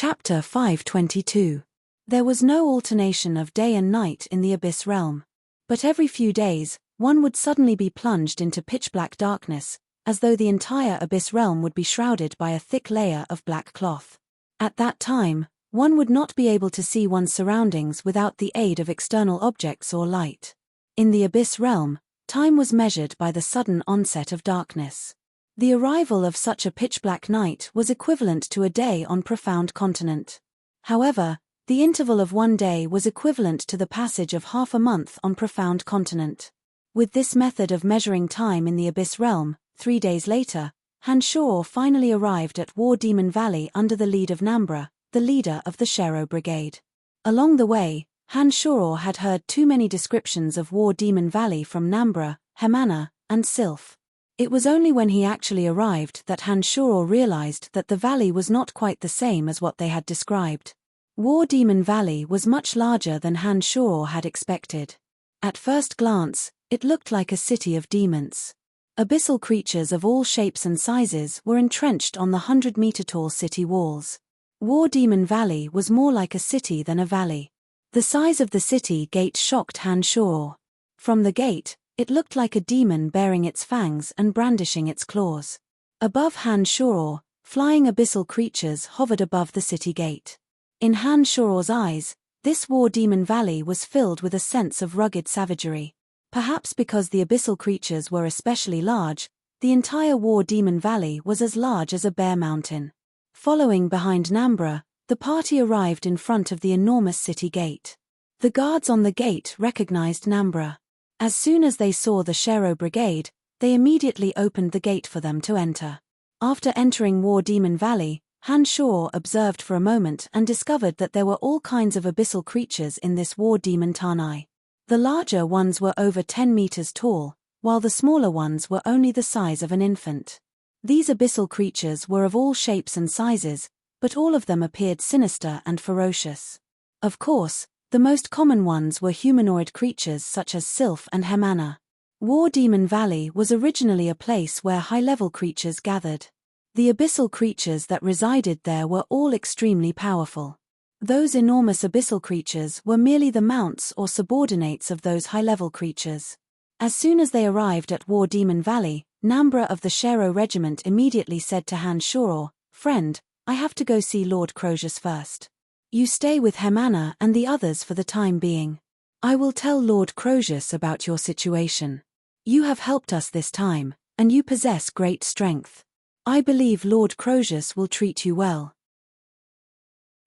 Chapter 522. There was no alternation of day and night in the Abyss realm. But every few days, one would suddenly be plunged into pitch-black darkness, as though the entire Abyss realm would be shrouded by a thick layer of black cloth. At that time, one would not be able to see one's surroundings without the aid of external objects or light. In the Abyss realm, time was measured by the sudden onset of darkness. The arrival of such a pitch-black night was equivalent to a day on Profound Continent. However, the interval of one day was equivalent to the passage of half a month on Profound Continent. With this method of measuring time in the Abyss realm, 3 days later, Hanshaw finally arrived at War Demon Valley under the lead of Nambra, the leader of the Shero Brigade. Along the way, Hanshaw had heard too many descriptions of War Demon Valley from Nambra, Hemana, and Sylph. It was only when he actually arrived that Hanshaw realized that the valley was not quite the same as what they had described. War Demon Valley was much larger than Hanshaw had expected. At first glance, it looked like a city of demons. Abyssal creatures of all shapes and sizes were entrenched on the 100-meter-tall city walls. War Demon Valley was more like a city than a valley. The size of the city gate shocked Hanshaw. From the gate, it looked like a demon bearing its fangs and brandishing its claws. Above Hanshaw, flying abyssal creatures hovered above the city gate. In Hanshaw's eyes, this War Demon Valley was filled with a sense of rugged savagery. Perhaps because the abyssal creatures were especially large, the entire War Demon Valley was as large as a bare mountain. Following behind Nambra, the party arrived in front of the enormous city gate. The guards on the gate recognized Nambra. As soon as they saw the Shero Brigade, they immediately opened the gate for them to enter. After entering War Demon Valley, Hanshaw observed for a moment and discovered that there were all kinds of abyssal creatures in this War Demon Tanai. The larger ones were over 10 meters tall, while the smaller ones were only the size of an infant. These abyssal creatures were of all shapes and sizes, but all of them appeared sinister and ferocious. Of course, the most common ones were humanoid creatures such as Sylph and Hemana. War Demon Valley was originally a place where high-level creatures gathered. The abyssal creatures that resided there were all extremely powerful. Those enormous abyssal creatures were merely the mounts or subordinates of those high-level creatures. As soon as they arrived at War Demon Valley, Nambra of the Shero Regiment immediately said to Hanshaw, "Friend, I have to go see Lord Crozius first. You stay with Hemana and the others for the time being. I will tell Lord Crozius about your situation. You have helped us this time, and you possess great strength. I believe Lord Crozius will treat you well."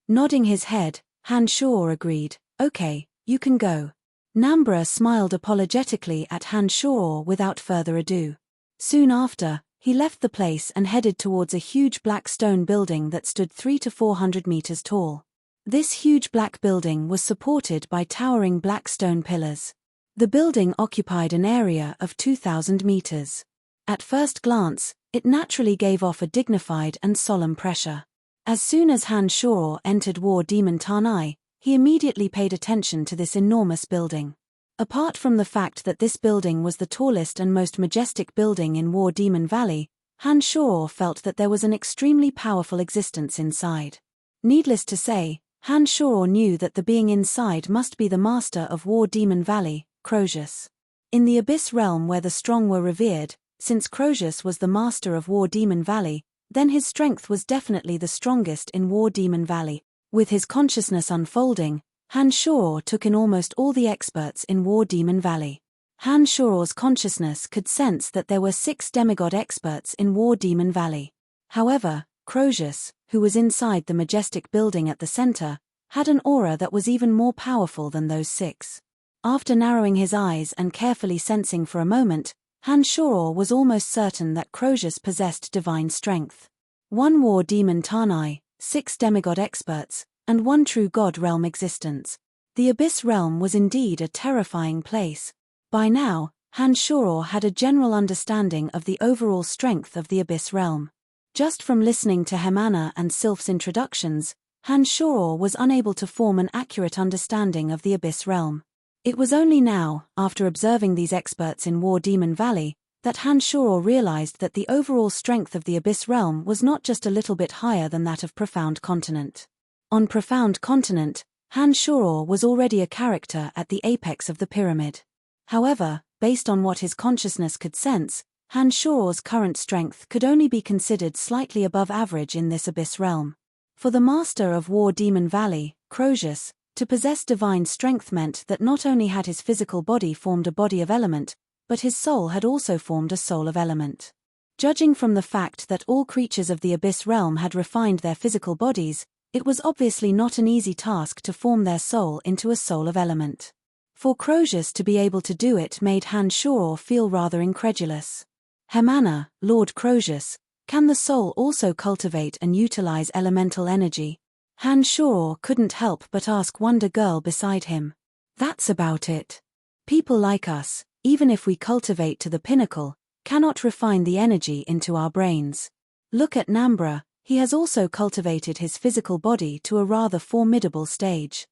Nodding his head, Hanshaw agreed, "Okay, you can go." Nambra smiled apologetically at Hanshaw without further ado. Soon after, he left the place and headed towards a huge black stone building that stood 300 to 400 meters tall. This huge black building was supported by towering black stone pillars. The building occupied an area of 2,000 meters. At first glance, it naturally gave off a dignified and solemn pressure. As soon as Hanshaw entered War Demon Tanai, he immediately paid attention to this enormous building. Apart from the fact that this building was the tallest and most majestic building in War Demon Valley, Hanshaw felt that there was an extremely powerful existence inside. Needless to say, Hanshaw knew that the being inside must be the master of War Demon Valley, Crozius. In the Abyss realm where the strong were revered, since Crozius was the master of War Demon Valley, then his strength was definitely the strongest in War Demon Valley. With his consciousness unfolding, Hanshaw took in almost all the experts in War Demon Valley. Hanshaw's consciousness could sense that there were 6 demigod experts in War Demon Valley. However, Crozius, who was inside the majestic building at the center, had an aura that was even more powerful than those 6. After narrowing his eyes and carefully sensing for a moment, Hanshaw was almost certain that Crozius possessed divine strength. 1 War Demon Tanai, 6 demigod experts, and 1 true god realm existence. The Abyss realm was indeed a terrifying place. By now, Hanshaw had a general understanding of the overall strength of the Abyss realm. Just from listening to Hemana and Sylph's introductions, Hanshaw was unable to form an accurate understanding of the Abyss realm. It was only now, after observing these experts in War Demon Valley, that Hanshaw realized that the overall strength of the Abyss realm was not just a little bit higher than that of Profound Continent. On Profound Continent, Han Shoror was already a character at the apex of the pyramid. However, based on what his consciousness could sense, Han Shoror's current strength could only be considered slightly above average in this abyss realm. For the master of War Demon Valley, Crozius, to possess divine strength meant that not only had his physical body formed a body of element, but his soul had also formed a soul of element. Judging from the fact that all creatures of the abyss realm had refined their physical bodies, it was obviously not an easy task to form their soul into a soul of element. For Crozius to be able to do it made Han Shoror feel rather incredulous. Hemana, Lord Crozius, can the soul also cultivate and utilize elemental energy? Han Shoror couldn't help but ask Wonder Girl beside him. That's about it. People like us, even if we cultivate to the pinnacle, cannot refine the energy into our brains. Look at Nambra, he has also cultivated his physical body to a rather formidable stage.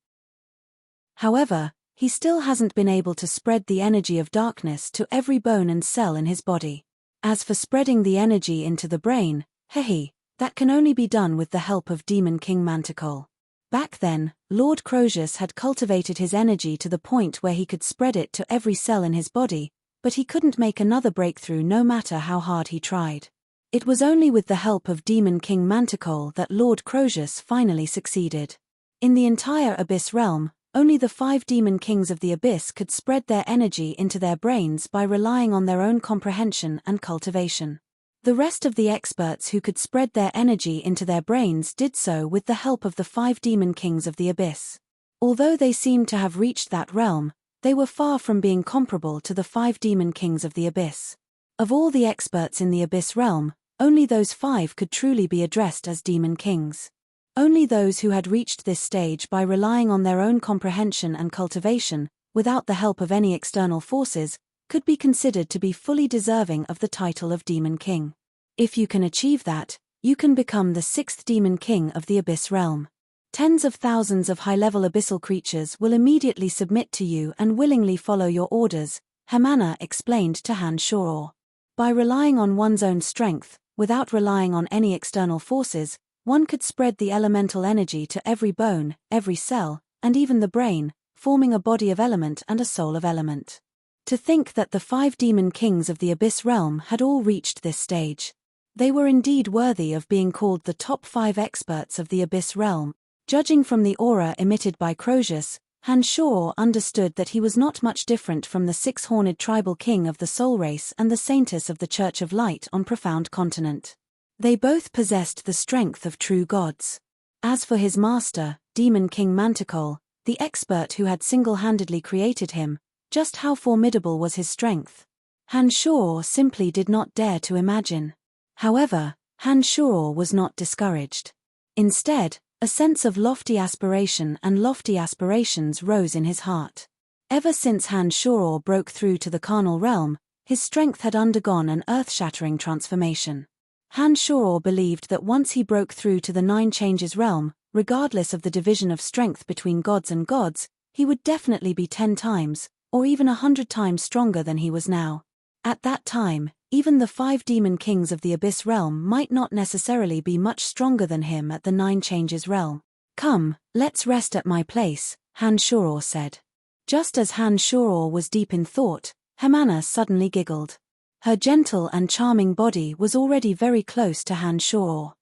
However, he still hasn't been able to spread the energy of darkness to every bone and cell in his body. As for spreading the energy into the brain, that can only be done with the help of Demon King Manticore. Back then, Lord Crozius had cultivated his energy to the point where he could spread it to every cell in his body, but he couldn't make another breakthrough no matter how hard he tried. It was only with the help of Demon King Manticore that Lord Crozius finally succeeded. In the entire Abyss realm, only the 5 Demon Kings of the Abyss could spread their energy into their brains by relying on their own comprehension and cultivation. The rest of the experts who could spread their energy into their brains did so with the help of the 5 Demon Kings of the Abyss. Although they seemed to have reached that realm, they were far from being comparable to the 5 Demon Kings of the Abyss. Of all the experts in the Abyss realm, only those 5 could truly be addressed as Demon Kings. Only those who had reached this stage by relying on their own comprehension and cultivation, without the help of any external forces, could be considered to be fully deserving of the title of Demon King. If you can achieve that, you can become the 6th Demon King of the Abyss realm. Tens of thousands of high-level abyssal creatures will immediately submit to you and willingly follow your orders, Hemana explained to Han Shoror. By relying on one's own strength, without relying on any external forces, one could spread the elemental energy to every bone, every cell, and even the brain, forming a body of element and a soul of element. To think that the 5 Demon Kings of the Abyss realm had all reached this stage. They were indeed worthy of being called the top 5 experts of the Abyss realm. Judging from the aura emitted by Crozius, Han Shoror understood that he was not much different from the 6-horned tribal king of the Soul Race and the saintess of the Church of Light on Profound Continent. They both possessed the strength of true gods. As for his master, Demon King Manticore, the expert who had single-handedly created him, just how formidable was his strength? Han Shoror simply did not dare to imagine. However, Han Shoror was not discouraged. Instead, a sense of lofty aspiration and lofty aspirations rose in his heart. Ever since Han Shoror broke through to the carnal realm, his strength had undergone an earth-shattering transformation. Han Shoror believed that once he broke through to the 9 Changes realm, regardless of the division of strength between gods and gods, he would definitely be 10 times, or even 100 times stronger than he was now. At that time, even the 5 Demon Kings of the Abyss realm might not necessarily be much stronger than him at the 9 Changes realm. "Come, let's rest at my place," Han Shoror said. Just as Han Shoror was deep in thought, Hemana suddenly giggled. Her gentle and charming body was already very close to Han Shoror.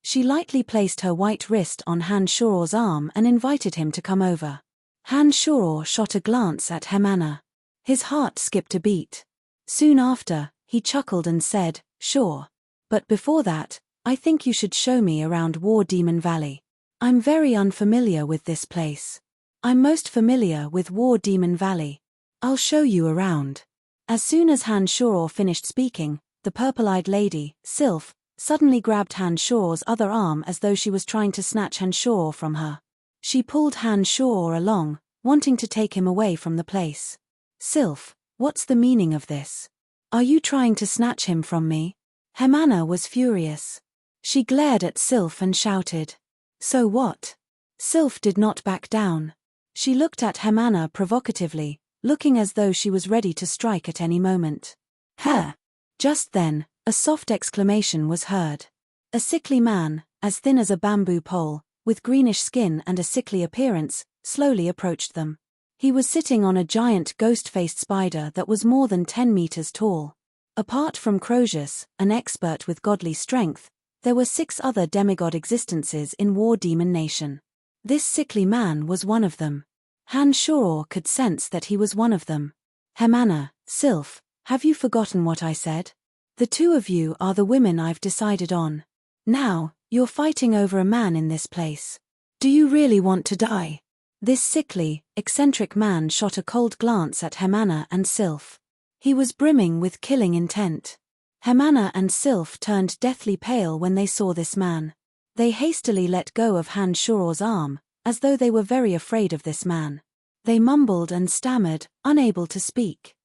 She lightly placed her white wrist on Han Shoror's arm and invited him to come over. Han Shoror shot a glance at Hemana. His heart skipped a beat. Soon after, he chuckled and said, "Sure. But before that, I think you should show me around War Demon Valley. I'm very unfamiliar with this place. I'm most familiar with War Demon Valley. I'll show you around." As soon as Han Shoror finished speaking, the purple-eyed lady, Sylph, suddenly grabbed Han Shoror's other arm as though she was trying to snatch Han Shoror from her. She pulled Han Shoror along, wanting to take him away from the place. "Sylph, what's the meaning of this? Are you trying to snatch him from me?" Hemana was furious. She glared at Sylph and shouted, "So what?" Sylph did not back down. She looked at Hemana provocatively, looking as though she was ready to strike at any moment. "Huh!" Just then, a soft exclamation was heard. A sickly man, as thin as a bamboo pole, with greenish skin and a sickly appearance, slowly approached them. He was sitting on a giant ghost-faced spider that was more than 10 meters tall. Apart from Crozius, an expert with godly strength, there were 6 other demigod existences in War Demon Nation. This sickly man was one of them. Han-Shoror could sense that he was one of them. Hemana, Sylph, have you forgotten what I said? The 2 of you are the women I've decided on. Now, you're fighting over a man in this place. Do you really want to die? This sickly, eccentric man shot a cold glance at Hemana and Sylph. He was brimming with killing intent. Hemana and Sylph turned deathly pale when they saw this man. They hastily let go of Han-Shoror's arm, as though they were very afraid of this man. They mumbled and stammered, unable to speak.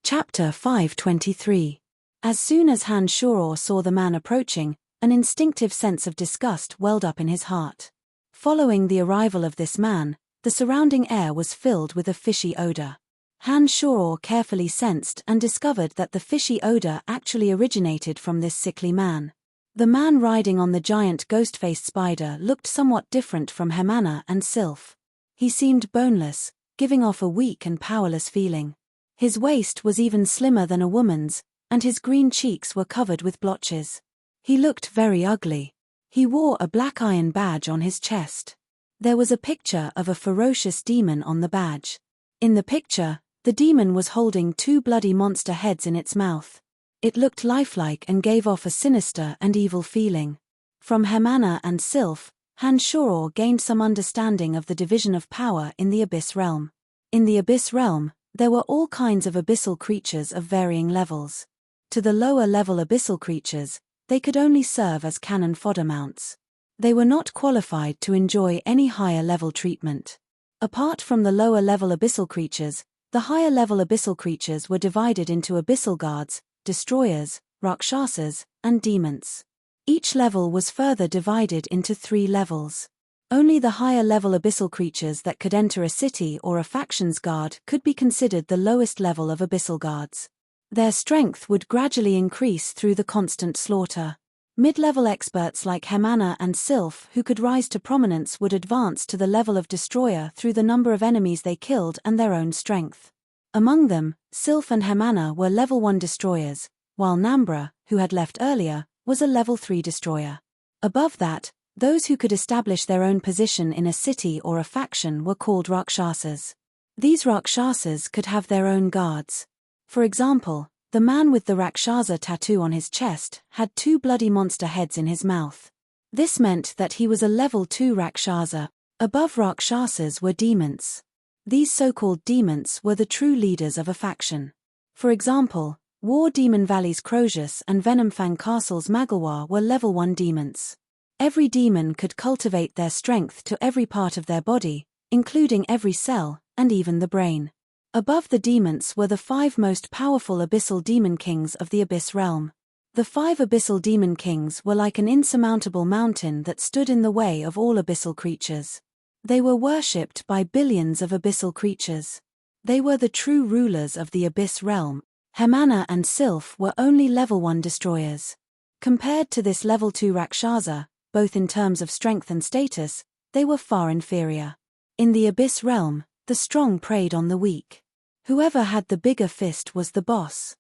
Chapter 523. As soon as Han-Shoror saw the man approaching, an instinctive sense of disgust welled up in his heart. Following the arrival of this man, the surrounding air was filled with a fishy odor. Han-Shoror carefully sensed and discovered that the fishy odor actually originated from this sickly man. The man riding on the giant ghost-faced spider looked somewhat different from Hemana and Sylph. He seemed boneless, giving off a weak and powerless feeling. His waist was even slimmer than a woman's, and his green cheeks were covered with blotches. He looked very ugly. He wore a black iron badge on his chest. There was a picture of a ferocious demon on the badge. In the picture, the demon was holding 2 bloody monster heads in its mouth. It looked lifelike and gave off a sinister and evil feeling. From Hemana and Sylph, Han-Shoror gained some understanding of the division of power in the Abyss Realm. In the Abyss Realm, there were all kinds of abyssal creatures of varying levels. To the lower-level abyssal creatures, they could only serve as cannon fodder mounts. They were not qualified to enjoy any higher-level treatment. Apart from the lower-level abyssal creatures, the higher-level abyssal creatures were divided into abyssal guards, destroyers, rakshasas, and demons. Each level was further divided into 3 levels. Only the higher-level abyssal creatures that could enter a city or a faction's guard could be considered the lowest level of abyssal guards. Their strength would gradually increase through the constant slaughter. Mid-level experts like Hemana and Sylph who could rise to prominence would advance to the level of destroyer through the number of enemies they killed and their own strength. Among them, Sylph and Hemana were level 1 destroyers, while Nambra, who had left earlier, was a level 3 destroyer. Above that, those who could establish their own position in a city or a faction were called rakshasas. These rakshasas could have their own guards. For example, the man with the Rakshasa tattoo on his chest had 2 bloody monster heads in his mouth. This meant that he was a level 2 Rakshasa. Above Rakshasas were demons. These so-called demons were the true leaders of a faction. For example, War Demon Valley's Crozius and Venomfang Castle's Magalwa were level 1 demons. Every demon could cultivate their strength to every part of their body, including every cell, and even the brain. Above the demons were the 5 most powerful abyssal demon kings of the Abyss Realm. The 5 abyssal demon kings were like an insurmountable mountain that stood in the way of all abyssal creatures. They were worshipped by billions of abyssal creatures. They were the true rulers of the Abyss Realm. Hemana and Sylph were only level 1 destroyers. Compared to this level 2 Rakshasa, both in terms of strength and status, they were far inferior. In the Abyss Realm, the strong preyed on the weak. Whoever had the bigger fist was the boss.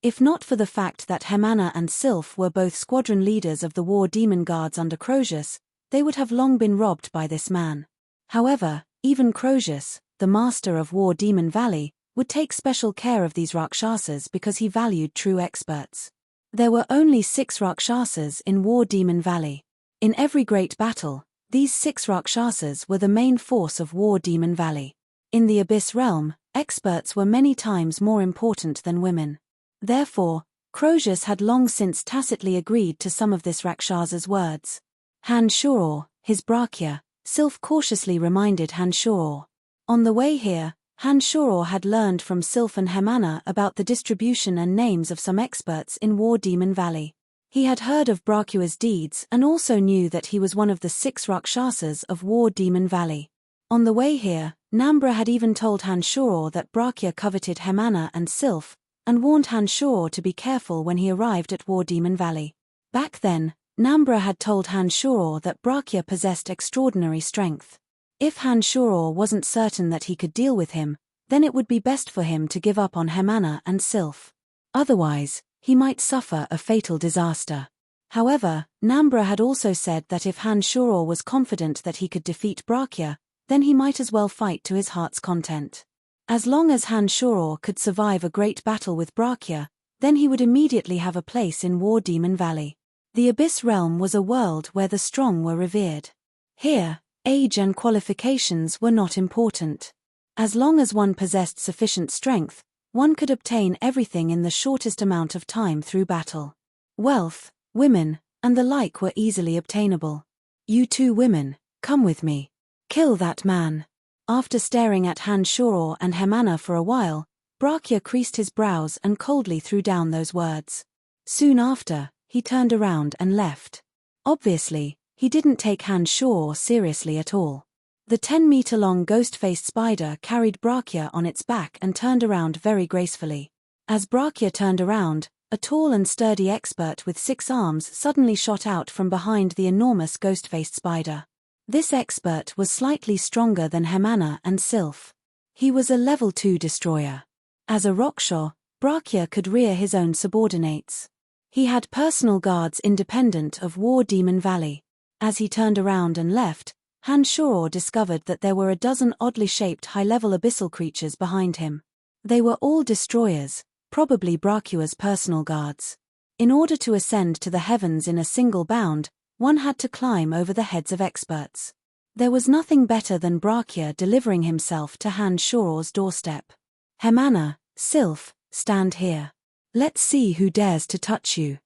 If not for the fact that Hemana and Sylph were both squadron leaders of the War Demon Guards under Crozius, they would have long been robbed by this man. However, even Crozius, the master of War Demon Valley, would take special care of these Rakshasas because he valued true experts. There were only 6 Rakshasas in War Demon Valley. In every great battle, these 6 Rakshasas were the main force of War Demon Valley. In the Abyss Realm, experts were many times more important than women. Therefore, Crozius had long since tacitly agreed to some of this Rakshasa's words. Han-Shoror, his Brachia, Sylph cautiously reminded Han-Shoror. On the way here, Han-Shoror had learned from Sylph and Hemana about the distribution and names of some experts in War Demon Valley. He had heard of Brachia's deeds and also knew that he was one of the 6 Rakshasas of War Demon Valley. On the way here, Nambra had even told Han-Shoror that Brachia coveted Hemana and Sylph, and warned Hanshoro to be careful when he arrived at War Demon Valley. Back then, Nambra had told Hanshoro that Brachia possessed extraordinary strength. If Hanshoro wasn't certain that he could deal with him, then it would be best for him to give up on Hemana and Sylph. Otherwise, he might suffer a fatal disaster. However, Nambra had also said that if Hanshoro was confident that he could defeat Brachia, then he might as well fight to his heart's content. As long as Hanshoro could survive a great battle with Brachia, then he would immediately have a place in War Demon Valley. The Abyss Realm was a world where the strong were revered. Here, age and qualifications were not important. As long as one possessed sufficient strength, one could obtain everything in the shortest amount of time through battle. Wealth, women, and the like were easily obtainable. You two women, come with me. Kill that man. After staring at Hanshoro and Hemana for a while, Brachia creased his brows and coldly threw down those words. Soon after, he turned around and left. Obviously, he didn't take Hanshoro seriously at all. The 10-meter-long ghost-faced spider carried Brachia on its back and turned around very gracefully. As Brachia turned around, a tall and sturdy expert with 6 arms suddenly shot out from behind the enormous ghost-faced spider. This expert was slightly stronger than Hemana and Sylph. He was a level 2 destroyer. As a Rockshaw, Brachia could rear his own subordinates. He had personal guards independent of War Demon Valley. As he turned around and left, Hanshoro discovered that there were a dozen oddly shaped high-level abyssal creatures behind him. They were all destroyers, probably Brachia's personal guards. In order to ascend to the heavens in a single bound, one had to climb over the heads of experts. There was nothing better than Brachia delivering himself to Hanshoro's doorstep. Hemana, Sylph, stand here. Let's see who dares to touch you.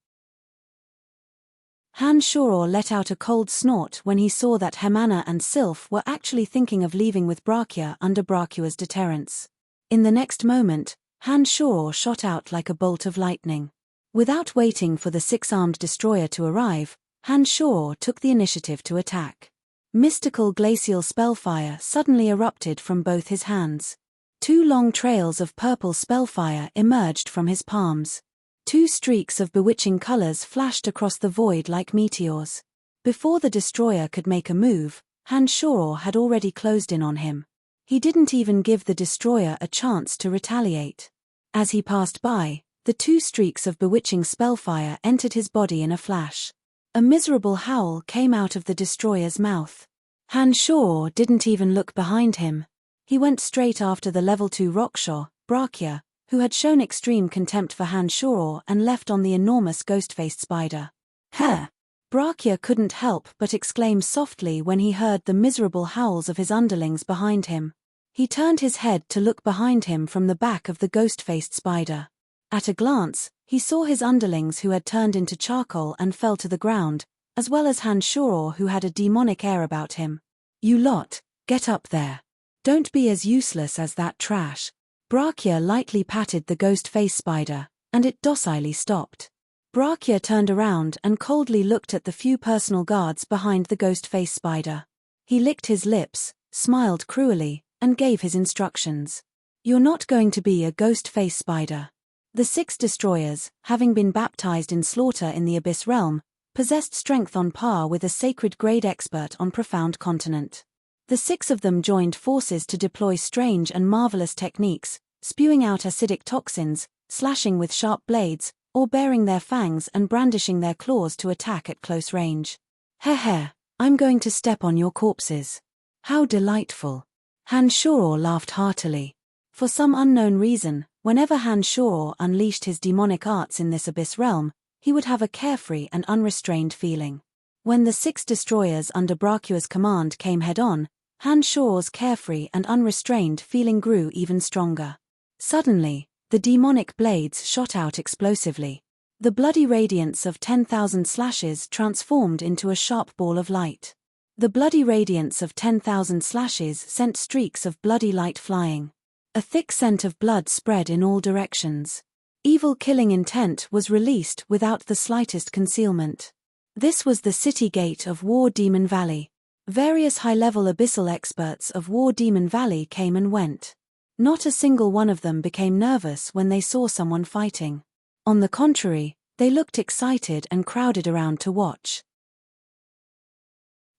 Hanshoro let out a cold snort when he saw that Hemana and Sylph were actually thinking of leaving with Brachia under Brachia's deterrence. In the next moment, Hanshoro shot out like a bolt of lightning. Without waiting for the 6-armed destroyer to arrive, Hanshoro took the initiative to attack. Mystical glacial spellfire suddenly erupted from both his hands. 2 long trails of purple spellfire emerged from his palms. 2 streaks of bewitching colors flashed across the void like meteors. Before the destroyer could make a move, Hanshoro had already closed in on him. He didn't even give the destroyer a chance to retaliate. As he passed by, the 2 streaks of bewitching spellfire entered his body in a flash. A miserable howl came out of the destroyer's mouth. Hanshoro didn't even look behind him. He went straight after the level 2 Rockshaw, Brachia, who had shown extreme contempt for Hanshoro and left on the enormous ghost-faced spider. "Huh!" Brachia couldn't help but exclaim softly when he heard the miserable howls of his underlings behind him. He turned his head to look behind him from the back of the ghost-faced spider. At a glance, he saw his underlings who had turned into charcoal and fell to the ground, as well as Hanshoro who had a demonic air about him. "You lot, get up there. Don't be as useless as that trash." Brachia lightly patted the ghost-faced spider, and it docilely stopped. Brachia turned around and coldly looked at the few personal guards behind the ghost-faced spider. He licked his lips, smiled cruelly, and gave his instructions. "You're not going to be a ghost-faced spider." The 6 destroyers, having been baptized in slaughter in the Abyss Realm, possessed strength on par with a sacred grade expert on Profound Continent. The 6 of them joined forces to deploy strange and marvelous techniques, spewing out acidic toxins, slashing with sharp blades, or baring their fangs and brandishing their claws to attack at close range. "Heh, I'm going to step on your corpses." "How delightful." Hanshoro laughed heartily. For some unknown reason, whenever Hanshoro unleashed his demonic arts in this Abyss Realm, he would have a carefree and unrestrained feeling. When the 6 destroyers under Brachia's command came head-on, Hanshoro's carefree and unrestrained feeling grew even stronger. Suddenly, the demonic blades shot out explosively. The bloody radiance of 10,000 slashes transformed into a sharp ball of light. The bloody radiance of 10,000 slashes sent streaks of bloody light flying. A thick scent of blood spread in all directions. Evil killing intent was released without the slightest concealment. This was the city gate of War Demon Valley. Various high-level abyssal experts of War Demon Valley came and went. Not a single one of them became nervous when they saw someone fighting. On the contrary, they looked excited and crowded around to watch.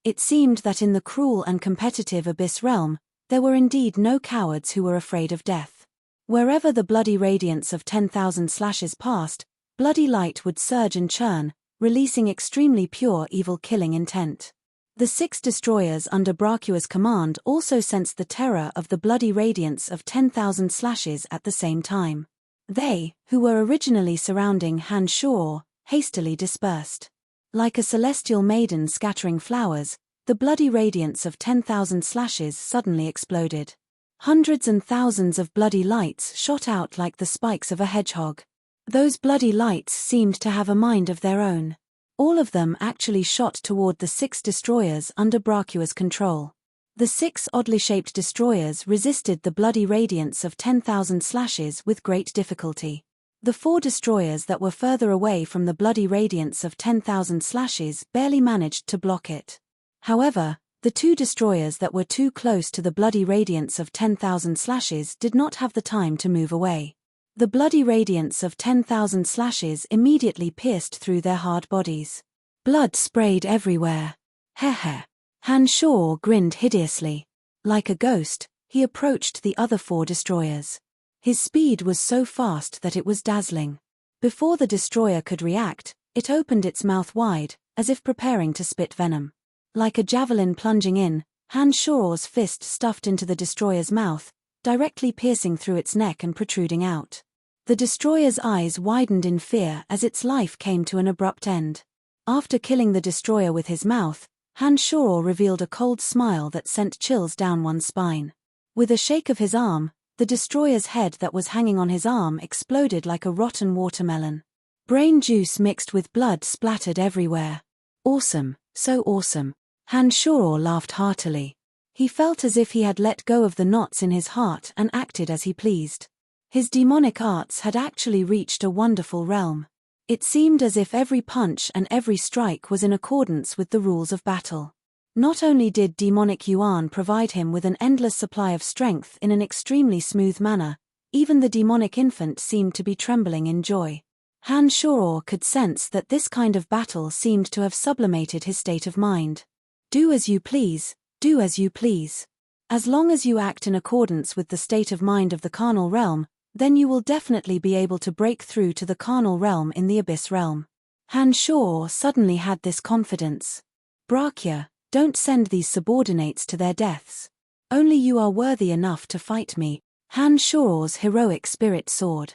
It seemed that in the cruel and competitive Abyss realm, there were indeed no cowards who were afraid of death. Wherever the bloody radiance of 10,000 slashes passed, bloody light would surge and churn, releasing extremely pure evil-killing intent. The 6 destroyers under Brachia's command also sensed the terror of the bloody radiance of 10,000 slashes at the same time. They, who were originally surrounding Han Shor, hastily dispersed. Like a celestial maiden scattering flowers, the bloody radiance of 10,000 slashes suddenly exploded. Hundreds and thousands of bloody lights shot out like the spikes of a hedgehog. Those bloody lights seemed to have a mind of their own. All of them actually shot toward the 6 destroyers under Brachia's control. The 6 oddly shaped destroyers resisted the bloody radiance of 10,000 slashes with great difficulty. The 4 destroyers that were further away from the bloody radiance of 10,000 slashes barely managed to block it. However, the 2 destroyers that were too close to the bloody radiance of 10,000 slashes did not have the time to move away. The bloody radiance of 10,000 slashes immediately pierced through their hard bodies. Blood sprayed everywhere. Heh. Han Shor grinned hideously. Like a ghost, he approached the other 4 destroyers. His speed was so fast that it was dazzling. Before the destroyer could react, it opened its mouth wide, as if preparing to spit venom. Like a javelin plunging in, Han Shor's fist stuffed into the destroyer's mouth, directly piercing through its neck and protruding out. The destroyer's eyes widened in fear as its life came to an abrupt end. After killing the destroyer with his mouth, Han Shor revealed a cold smile that sent chills down one's spine. With a shake of his arm, the destroyer's head that was hanging on his arm exploded like a rotten watermelon. Brain juice mixed with blood splattered everywhere. Awesome, so awesome. Han Shor laughed heartily. He felt as if he had let go of the knots in his heart and acted as he pleased. His demonic arts had actually reached a wonderful realm. It seemed as if every punch and every strike was in accordance with the rules of battle. Not only did demonic Yuan provide him with an endless supply of strength in an extremely smooth manner, even the demonic infant seemed to be trembling in joy. Han Shor could sense that this kind of battle seemed to have sublimated his state of mind. Do as you please, do as you please. As long as you act in accordance with the state of mind of the carnal realm, then you will definitely be able to break through to the carnal realm in the Abyss realm. Han Shor suddenly had this confidence. Brachia, don't send these subordinates to their deaths. Only you are worthy enough to fight me. Han Shor's heroic spirit soared.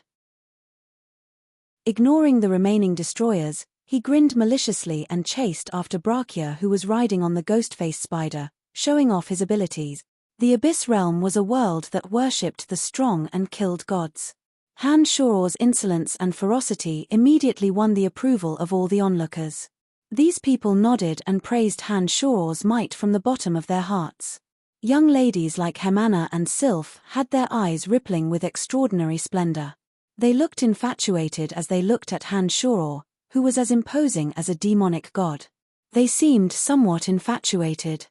Ignoring the remaining destroyers, he grinned maliciously and chased after Brachia, who was riding on the ghost-faced spider, showing off his abilities. The Abyss realm was a world that worshipped the strong and killed gods. Han Shor's insolence and ferocity immediately won the approval of all the onlookers. These people nodded and praised Han Shor's might from the bottom of their hearts. Young ladies like Hemana and Sylph had their eyes rippling with extraordinary splendor. They looked infatuated as they looked at Han Shor, who was as imposing as a demonic god. They seemed somewhat infatuated.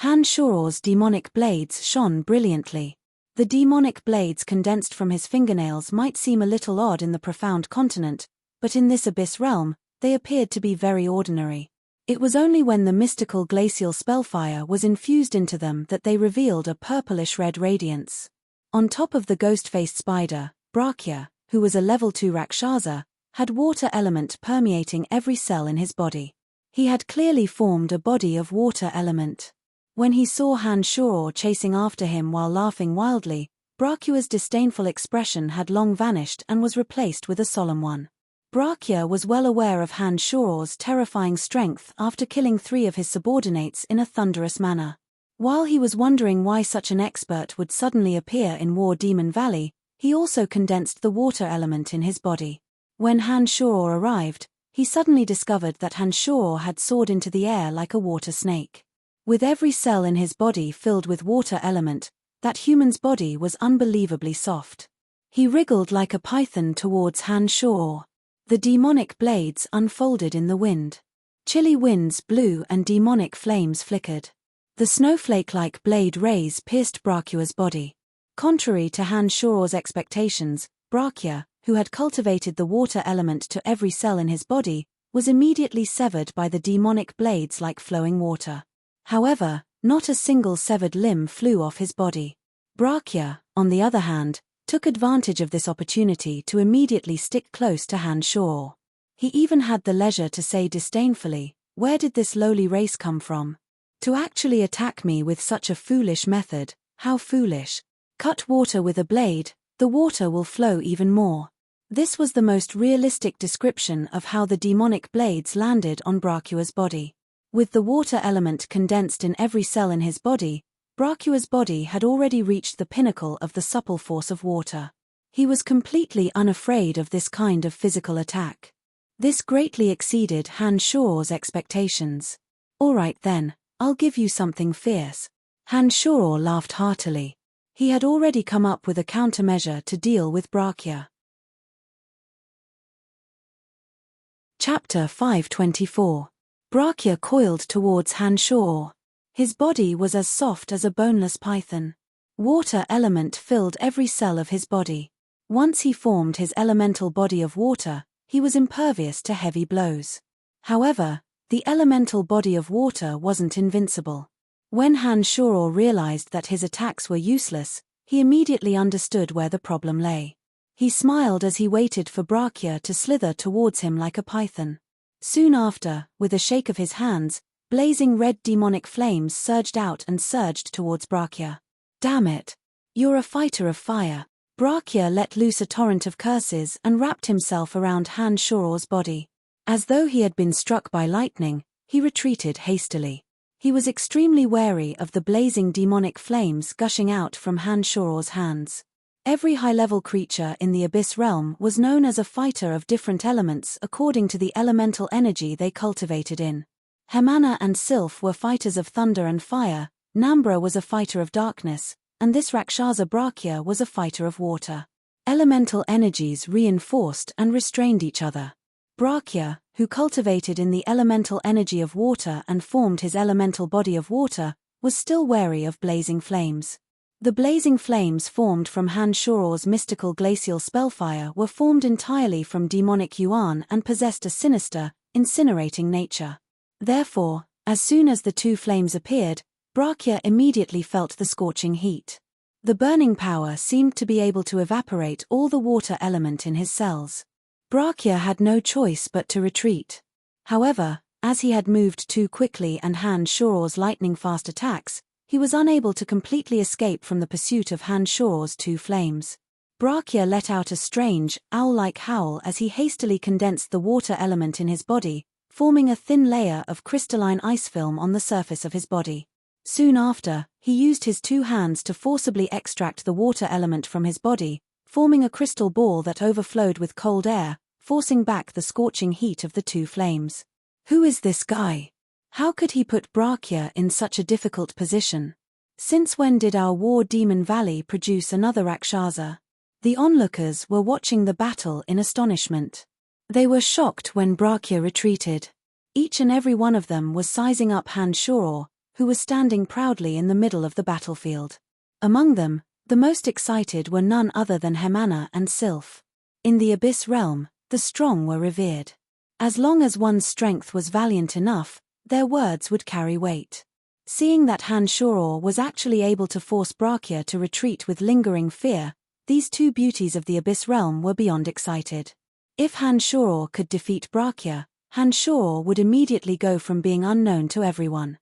Han Shor's demonic blades shone brilliantly. The demonic blades condensed from his fingernails might seem a little odd in the profound continent, but in this Abyss realm, they appeared to be very ordinary. It was only when the mystical glacial spellfire was infused into them that they revealed a purplish-red radiance. On top of the ghost-faced spider, Brachia, who was a level 2 Rakshasa, had water element permeating every cell in his body. He had clearly formed a body of water element. When he saw Han Shor chasing after him while laughing wildly, Brachia's disdainful expression had long vanished and was replaced with a solemn one. Brachia was well aware of Han Shor's terrifying strength after killing 3 of his subordinates in a thunderous manner. While he was wondering why such an expert would suddenly appear in War Demon Valley, he also condensed the water element in his body. When Han Shor arrived, he suddenly discovered that Han Shor had soared into the air like a water snake. With every cell in his body filled with water element, that human's body was unbelievably soft. He wriggled like a python towards Han Shor. The demonic blades unfolded in the wind. Chilly winds blew and demonic flames flickered. The snowflake-like blade rays pierced Brachia's body. Contrary to Han Shoror's expectations, Brachia, who had cultivated the water element to every cell in his body, was immediately severed by the demonic blades like flowing water. However, not a single severed limb flew off his body. Brachia, on the other hand, took advantage of this opportunity to immediately stick close to Han Shoror. He even had the leisure to say disdainfully, "Where did this lowly race come from? To actually attack me with such a foolish method, how foolish. Cut water with a blade, the water will flow even more." This was the most realistic description of how the demonic blades landed on Brachia's body. With the water element condensed in every cell in his body, Brachia's body had already reached the pinnacle of the supple force of water. He was completely unafraid of this kind of physical attack. This greatly exceeded Han Shoror's expectations. "All right then, I'll give you something fierce." Han Shoror laughed heartily. He had already come up with a countermeasure to deal with Brachia. Chapter 524. Brachia coiled towards Han Shoror. His body was as soft as a boneless python. Water element filled every cell of his body. Once he formed his elemental body of water, he was impervious to heavy blows. However, the elemental body of water wasn't invincible. When Han Shoror realized that his attacks were useless, he immediately understood where the problem lay. He smiled as he waited for Brachia to slither towards him like a python. Soon after, with a shake of his hands, blazing red demonic flames surged out and surged towards Brachia. "Damn it! You're a fighter of fire." Brachia let loose a torrent of curses and wrapped himself around Han Shoror's body. As though he had been struck by lightning, he retreated hastily. He was extremely wary of the blazing demonic flames gushing out from Han Shoror's hands. Every high-level creature in the Abyss realm was known as a fighter of different elements according to the elemental energy they cultivated in. Hemana and Sylph were fighters of thunder and fire, Nambra was a fighter of darkness, and this Rakshasa Brachia was a fighter of water. Elemental energies reinforced and restrained each other. Brachia, who cultivated in the elemental energy of water and formed his elemental body of water, was still wary of blazing flames. The blazing flames formed from Han Shoror's mystical glacial spellfire were formed entirely from demonic yuan and possessed a sinister, incinerating nature. Therefore, as soon as the two flames appeared, Brachia immediately felt the scorching heat. The burning power seemed to be able to evaporate all the water element in his cells. Brachia had no choice but to retreat. However, as he had moved too quickly and Han Shoror's lightning-fast attacks, he was unable to completely escape from the pursuit of Han Shoror's two flames. Brachia let out a strange, owl-like howl as he hastily condensed the water element in his body, forming a thin layer of crystalline ice film on the surface of his body. Soon after, he used his two hands to forcibly extract the water element from his body, forming a crystal ball that overflowed with cold air, forcing back the scorching heat of the two flames. Who is this guy? How could he put Brachia in such a difficult position? Since when did our war demon valley produce another Rakshasa? The onlookers were watching the battle in astonishment. They were shocked when Brachia retreated. Each and every one of them was sizing up Han Shoror, who was standing proudly in the middle of the battlefield. Among them, the most excited were none other than Hemana and Sylph. In the Abyss realm, the strong were revered. As long as one's strength was valiant enough, their words would carry weight. Seeing that Han Shoror was actually able to force Brachia to retreat with lingering fear, these two beauties of the Abyss realm were beyond excited. If Han Shoror could defeat Brachia, Han Shoror would immediately go from being unknown to everyone.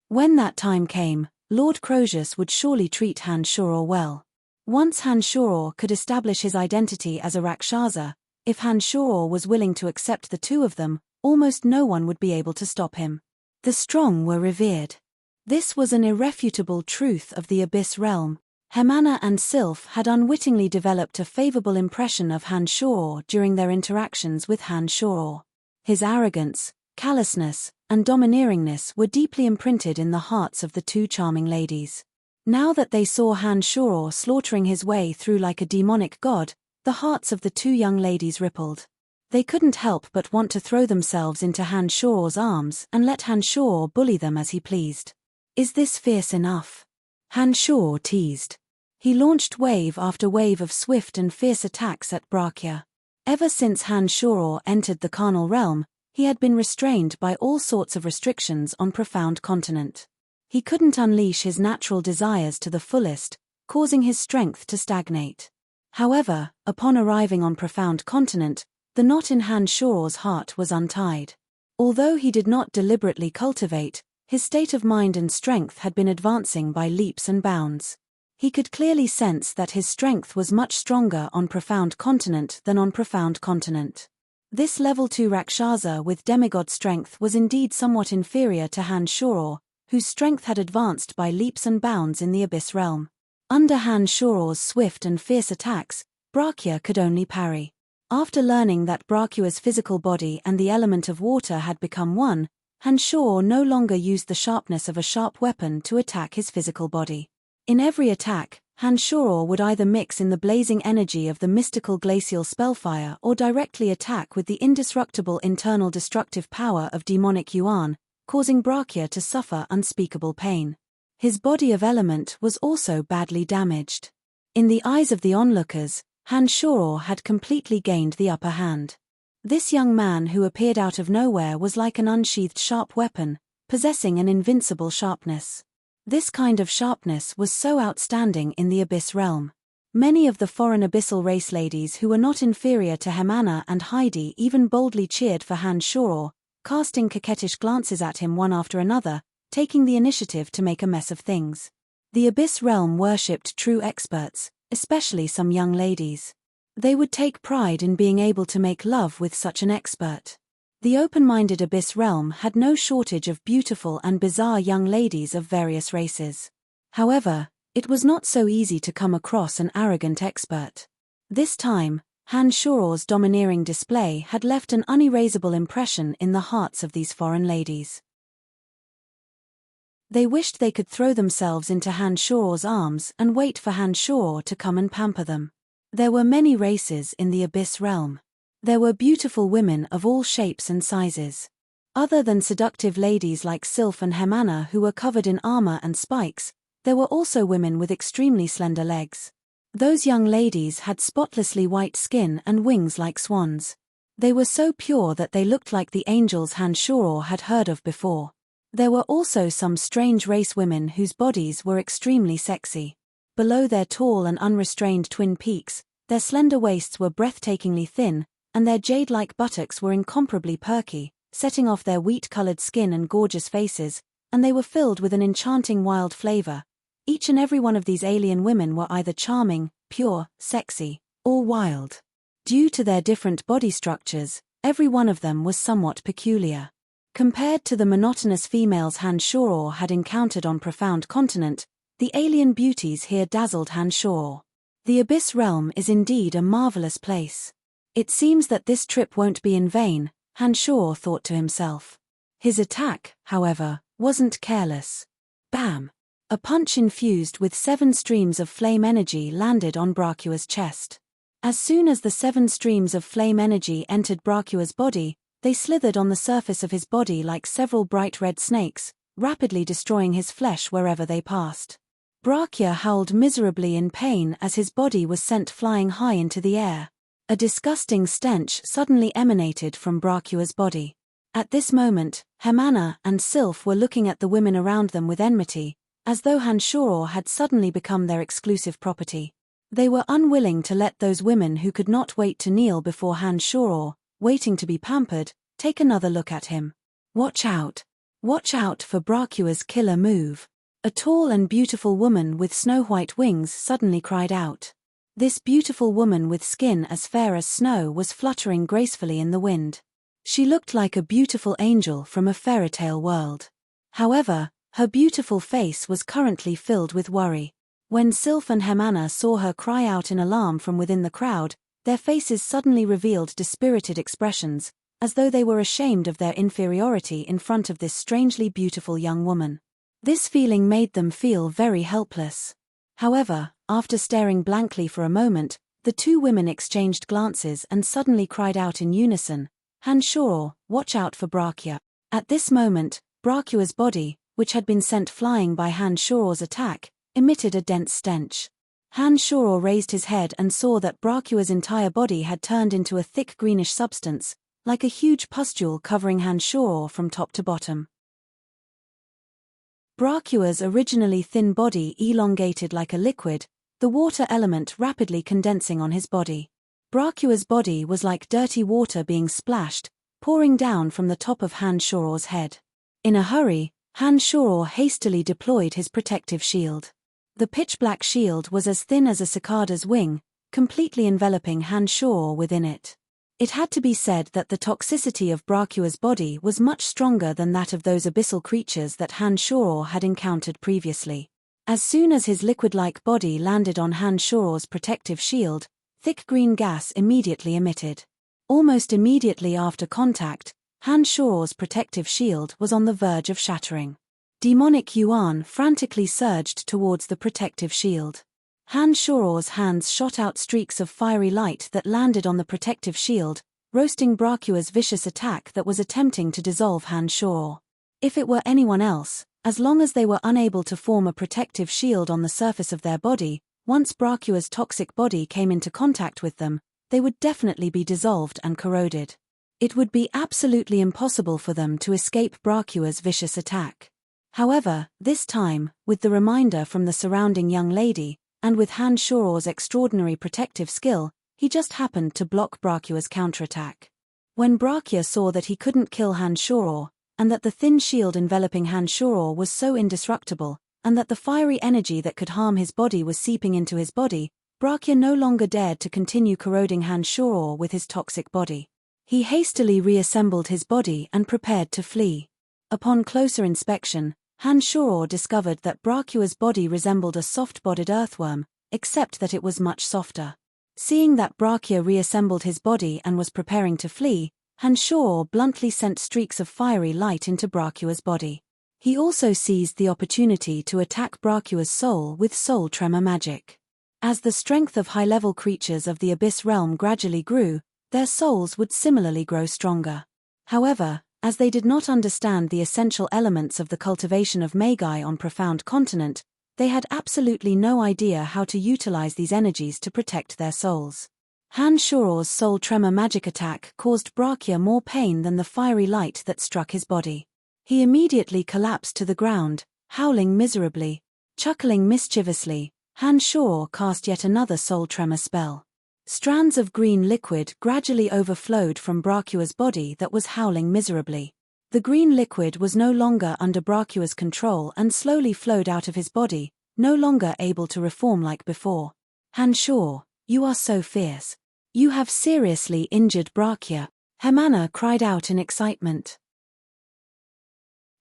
When that time came, Lord Crozius would surely treat Han Shoror well. Once Han Shoror could establish his identity as a Rakshasa, if Han Shoror was willing to accept the two of them, almost no one would be able to stop him. The strong were revered. This was an irrefutable truth of the Abyss realm. Hemana and Sylph had unwittingly developed a favorable impression of Han Shoror during their interactions with Han Shoror. His arrogance, callousness, and domineeringness were deeply imprinted in the hearts of the two charming ladies. Now that they saw Han Shoror slaughtering his way through like a demonic god, the hearts of the two young ladies rippled. They couldn't help but want to throw themselves into Han Shoror's arms and let Han Shoror bully them as he pleased. Is this fierce enough? Hanshor teased. He launched wave after wave of swift and fierce attacks at Brachia. Ever since Hanshor entered the carnal realm, he had been restrained by all sorts of restrictions on Profound Continent. He couldn't unleash his natural desires to the fullest, causing his strength to stagnate. However, upon arriving on Profound Continent, the knot in Hanshor's heart was untied. Although he did not deliberately cultivate, his state of mind and strength had been advancing by leaps and bounds. He could clearly sense that his strength was much stronger on Profound Continent than on Profound Continent. This level 2 Rakshasa with demigod strength was indeed somewhat inferior to Hanshor, whose strength had advanced by leaps and bounds in the Abyss realm. Under Hanshor's swift and fierce attacks, Brachia could only parry. After learning that Brachia's physical body and the element of water had become one, Hanshor no longer used the sharpness of a sharp weapon to attack his physical body. In every attack, Hanshor would either mix in the blazing energy of the mystical glacial spellfire or directly attack with the indestructible internal destructive power of demonic Yuan, causing Brachia to suffer unspeakable pain. His body of element was also badly damaged. In the eyes of the onlookers, Hanshor had completely gained the upper hand. This young man who appeared out of nowhere was like an unsheathed sharp weapon, possessing an invincible sharpness. This kind of sharpness was so outstanding in the Abyss realm. Many of the foreign abyssal race ladies who were not inferior to Hemana and Heidi even boldly cheered for Hanshor, casting coquettish glances at him one after another, taking the initiative to make a mess of things. The Abyss realm worshipped true experts, especially some young ladies. They would take pride in being able to make love with such an expert. The open-minded Abyss realm had no shortage of beautiful and bizarre young ladies of various races. However, it was not so easy to come across an arrogant expert. This time, Hanshor's domineering display had left an unerasable impression in the hearts of these foreign ladies. They wished they could throw themselves into Hanshor's arms and wait for Hanshor to come and pamper them. There were many races in the Abyss realm. There were beautiful women of all shapes and sizes. Other than seductive ladies like Sylph and Hemana who were covered in armor and spikes, there were also women with extremely slender legs. Those young ladies had spotlessly white skin and wings like swans. They were so pure that they looked like the angels Hanshor had heard of before. There were also some strange race women whose bodies were extremely sexy. Below their tall and unrestrained twin peaks, their slender waists were breathtakingly thin, and their jade-like buttocks were incomparably perky, setting off their wheat-colored skin and gorgeous faces, and they were filled with an enchanting wild flavor. Each and every one of these alien women were either charming, pure, sexy, or wild. Due to their different body structures, every one of them was somewhat peculiar. Compared to the monotonous females Hanshor had encountered on Profound Continent, the alien beauties here dazzled Hanshor. The Abyss realm is indeed a marvelous place. It seems that this trip won't be in vain, Hanshor thought to himself. His attack, however, wasn't careless. Bam! A punch infused with 7 streams of flame energy landed on Brachia's chest. As soon as the 7 streams of flame energy entered Brachia's body, they slithered on the surface of his body like several bright red snakes, rapidly destroying his flesh wherever they passed. Brachia howled miserably in pain as his body was sent flying high into the air. A disgusting stench suddenly emanated from Brachia's body. At this moment, Hemana and Sylph were looking at the women around them with enmity, as though Hanshor had suddenly become their exclusive property. They were unwilling to let those women who could not wait to kneel before Hanshor, waiting to be pampered, take another look at him. Watch out! Watch out for Brachia's killer move! A tall and beautiful woman with snow-white wings suddenly cried out. This beautiful woman with skin as fair as snow was fluttering gracefully in the wind. She looked like a beautiful angel from a fairy tale world. However, her beautiful face was currently filled with worry. When Sylph and Hemana saw her cry out in alarm from within the crowd, their faces suddenly revealed dispirited expressions, as though they were ashamed of their inferiority in front of this strangely beautiful young woman. This feeling made them feel very helpless. However, after staring blankly for a moment, the 2 women exchanged glances and suddenly cried out in unison, "Hanshor, watch out for Brachia." At this moment, Brachia's body, which had been sent flying by Hanshor's attack, emitted a dense stench. Han-Shoror raised his head and saw that Brachia's entire body had turned into a thick greenish substance, like a huge pustule covering Han-Shoror from top to bottom. Brachia's originally thin body elongated like a liquid, the water element rapidly condensing on his body. Brachia's body was like dirty water being splashed, pouring down from the top of Han-Shoror's head. In a hurry, Han-Shoror hastily deployed his protective shield. The pitch-black shield was as thin as a cicada's wing, completely enveloping Han-Shoror within it. It had to be said that the toxicity of Brachia's body was much stronger than that of those abyssal creatures that Han-Shoror had encountered previously. As soon as his liquid-like body landed on Han-Shoror's protective shield, thick green gas immediately emitted. Almost immediately after contact, Han-Shoror's protective shield was on the verge of shattering. Demonic yuan frantically surged towards the protective shield. Han-Shoror's hands shot out streaks of fiery light that landed on the protective shield, roasting Brachia's vicious attack that was attempting to dissolve Han-Shoror. If it were anyone else, as long as they were unable to form a protective shield on the surface of their body, once Brachia's toxic body came into contact with them, they would definitely be dissolved and corroded. It would be absolutely impossible for them to escape Brachia's vicious attack. However, this time, with the reminder from the surrounding young lady, and with Han-Shoror's extraordinary protective skill, he just happened to block Brachia's counterattack. When Brachia saw that he couldn't kill Han-Shoror, and that the thin shield enveloping Han-Shoror was so indestructible, and that the fiery energy that could harm his body was seeping into his body, Brachia no longer dared to continue corroding Han-Shoror with his toxic body. He hastily reassembled his body and prepared to flee. Upon closer inspection, Han-Shoror discovered that Brachia's body resembled a soft-bodied earthworm, except that it was much softer. Seeing that Brachia reassembled his body and was preparing to flee, Han-Shoror bluntly sent streaks of fiery light into Brachia's body. He also seized the opportunity to attack Brachia's soul with soul tremor magic. As the strength of high-level creatures of the Abyss realm gradually grew, their souls would similarly grow stronger. However, as they did not understand the essential elements of the cultivation of Magi on Profound Continent, they had absolutely no idea how to utilize these energies to protect their souls. Han-Shoror's soul tremor magic attack caused Brachia more pain than the fiery light that struck his body. He immediately collapsed to the ground, howling miserably. Chuckling mischievously, Han-Shoror cast yet another soul tremor spell. Strands of green liquid gradually overflowed from Brachia's body that was howling miserably. The green liquid was no longer under Brachia's control and slowly flowed out of his body, no longer able to reform like before. Han-Shoror, you are so fierce. You have seriously injured Brachia, Hermanna cried out in excitement.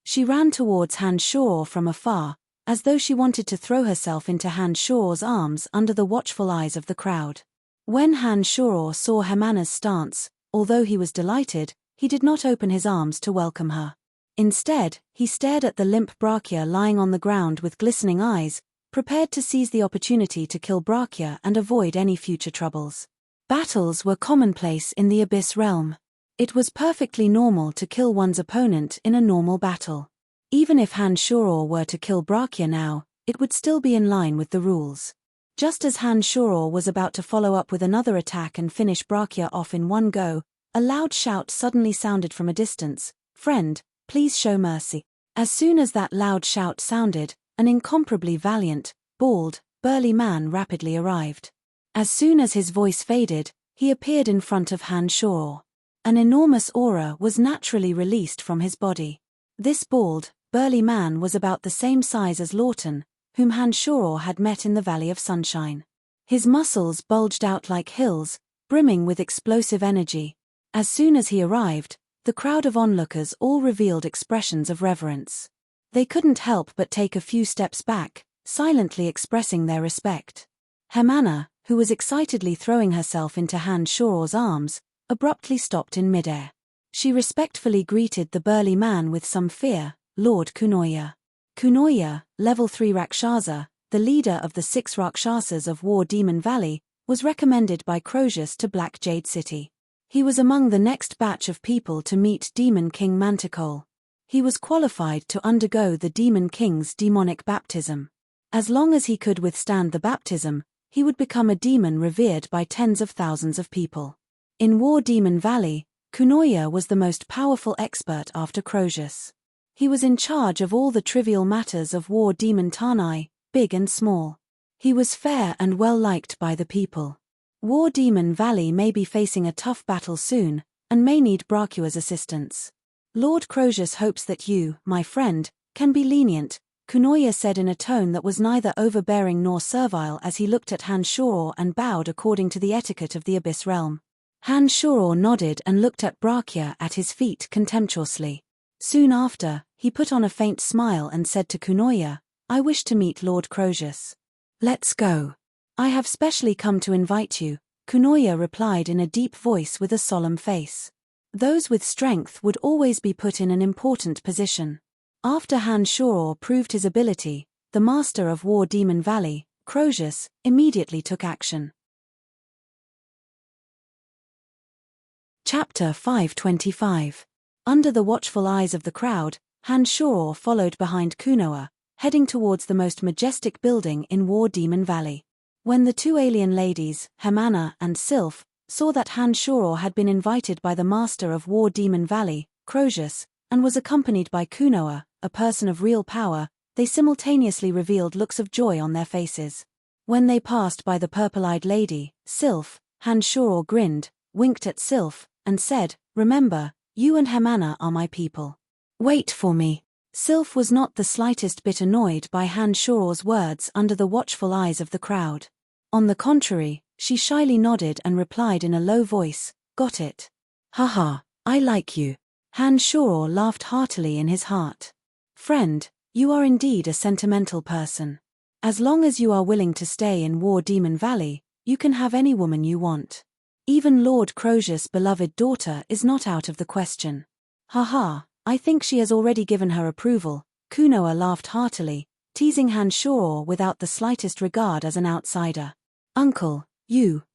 She ran towards Han-Shoror from afar, as though she wanted to throw herself into Han-Shoror's arms under the watchful eyes of the crowd. When Han-Shoror saw Hermanna's stance, although he was delighted, he did not open his arms to welcome her. Instead, he stared at the limp Brachia lying on the ground with glistening eyes, prepared to seize the opportunity to kill Brachia and avoid any future troubles. Battles were commonplace in the Abyss realm. It was perfectly normal to kill one's opponent in a normal battle. Even if Han-Shoror were to kill Brachia now, it would still be in line with the rules. Just as Han-Shoror was about to follow up with another attack and finish Brachia off in one go, a loud shout suddenly sounded from a distance, "Friend, please show mercy." As soon as that loud shout sounded, an incomparably valiant, bald, burly man rapidly arrived. As soon as his voice faded, he appeared in front of Han-Shoror. An enormous aura was naturally released from his body. This bald, burly man was about the same size as Lawton, whom Han-Shoror had met in the Valley of Sunshine. His muscles bulged out like hills, brimming with explosive energy. As soon as he arrived, the crowd of onlookers all revealed expressions of reverence. They couldn't help but take a few steps back, silently expressing their respect. Hermanna, who was excitedly throwing herself into Han-Shoror's arms, abruptly stopped in midair. She respectfully greeted the burly man with some fear, "Lord Kunoya." Kunoya, level 3 Rakshasa, the leader of the 6 Rakshasas of War Demon Valley, was recommended by Crozius to Black Jade City. He was among the next batch of people to meet Demon King Manticore. He was qualified to undergo the Demon King's demonic baptism. As long as he could withstand the baptism, he would become a demon revered by tens of thousands of people. In War Demon Valley, Kunoya was the most powerful expert after Crozius. He was in charge of all the trivial matters of War Demon Tanai, big and small. He was fair and well liked by the people. War Demon Valley may be facing a tough battle soon, and may need Bracua's assistance. Lord Crozius hopes that you, my friend, can be lenient, Kunoya said in a tone that was neither overbearing nor servile as he looked at Hanshoro and bowed according to the etiquette of the Abyss Realm. Hanshoro nodded and looked at Brachia at his feet contemptuously. Soon after, he put on a faint smile and said to Kunoya, "I wish to meet Lord Crozius." "Let's go. I have specially come to invite you," Kunoya replied in a deep voice with a solemn face. Those with strength would always be put in an important position. After Hanshoro proved his ability, the master of War Demon Valley, Crozius, immediately took action. Chapter 525. Under the watchful eyes of the crowd, Hanshoro followed behind Kunoya, heading towards the most majestic building in War Demon Valley. When the two alien ladies, Hamana and Sylph, saw that Hanshoro had been invited by the master of War Demon Valley, Crozius, and was accompanied by Kunoya, a person of real power, they simultaneously revealed looks of joy on their faces. When they passed by the purple-eyed lady, Sylph, Hanshoro grinned, winked at Sylph, and said, "Remember, you and Hamana are my people. Wait for me." Sylph was not the slightest bit annoyed by Hanshoro's words under the watchful eyes of the crowd. On the contrary, she shyly nodded and replied in a low voice, "Got it. Haha, I like you." Hanshoro laughed heartily in his heart. "Friend, you are indeed a sentimental person. As long as you are willing to stay in War Demon Valley, you can have any woman you want. Even Lord Crozius' beloved daughter is not out of the question." "Haha, I think she has already given her approval," Kunoya laughed heartily, teasing Hanshoro without the slightest regard as an outsider. "Uncle,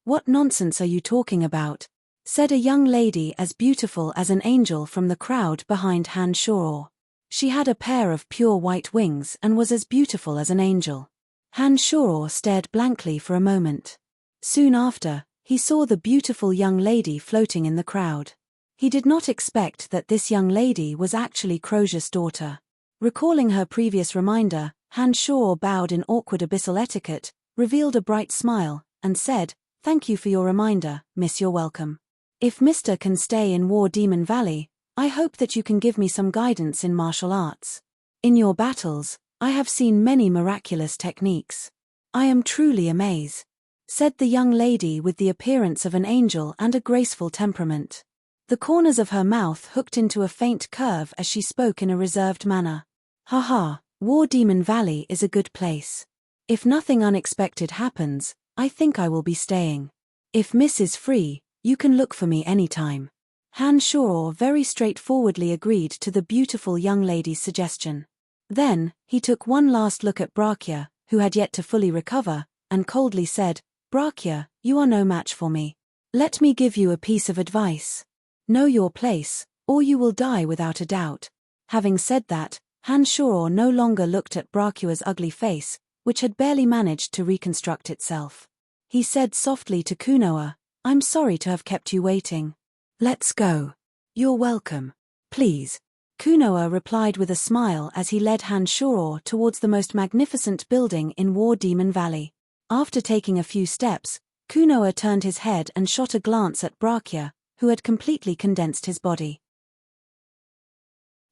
what nonsense are you talking about?" said a young lady as beautiful as an angel from the crowd behind Hanshoro. She had a pair of pure white wings and was as beautiful as an angel. Hanshoro stared blankly for a moment. Soon after, he saw the beautiful young lady floating in the crowd. He did not expect that this young lady was actually Crozius' daughter. Recalling her previous reminder, Hanshoro bowed in awkward abyssal etiquette, revealed a bright smile, and said, "Thank you for your reminder, miss, you're welcome. If Mr. can stay in War Demon Valley, I hope that you can give me some guidance in martial arts. In your battles, I have seen many miraculous techniques. I am truly amazed," said the young lady with the appearance of an angel and a graceful temperament. The corners of her mouth hooked into a faint curve as she spoke in a reserved manner. "Haha, War Demon Valley is a good place. If nothing unexpected happens, I think I will be staying. If Miss is free, you can look for me anytime." Hanshoro very straightforwardly agreed to the beautiful young lady's suggestion. Then, he took one last look at Brachia, who had yet to fully recover, and coldly said, "Brachia, you are no match for me. Let me give you a piece of advice. Know your place, or you will die without a doubt." Having said that, Hanshoro no longer looked at Brachia's ugly face, which had barely managed to reconstruct itself. He said softly to Kunoya, "I'm sorry to have kept you waiting." "Let's go." "You're welcome. Please." Kunoya replied with a smile as he led Hanshoro towards the most magnificent building in War Demon Valley. After taking a few steps, Kunoya turned his head and shot a glance at Brachia, who had completely condensed his body.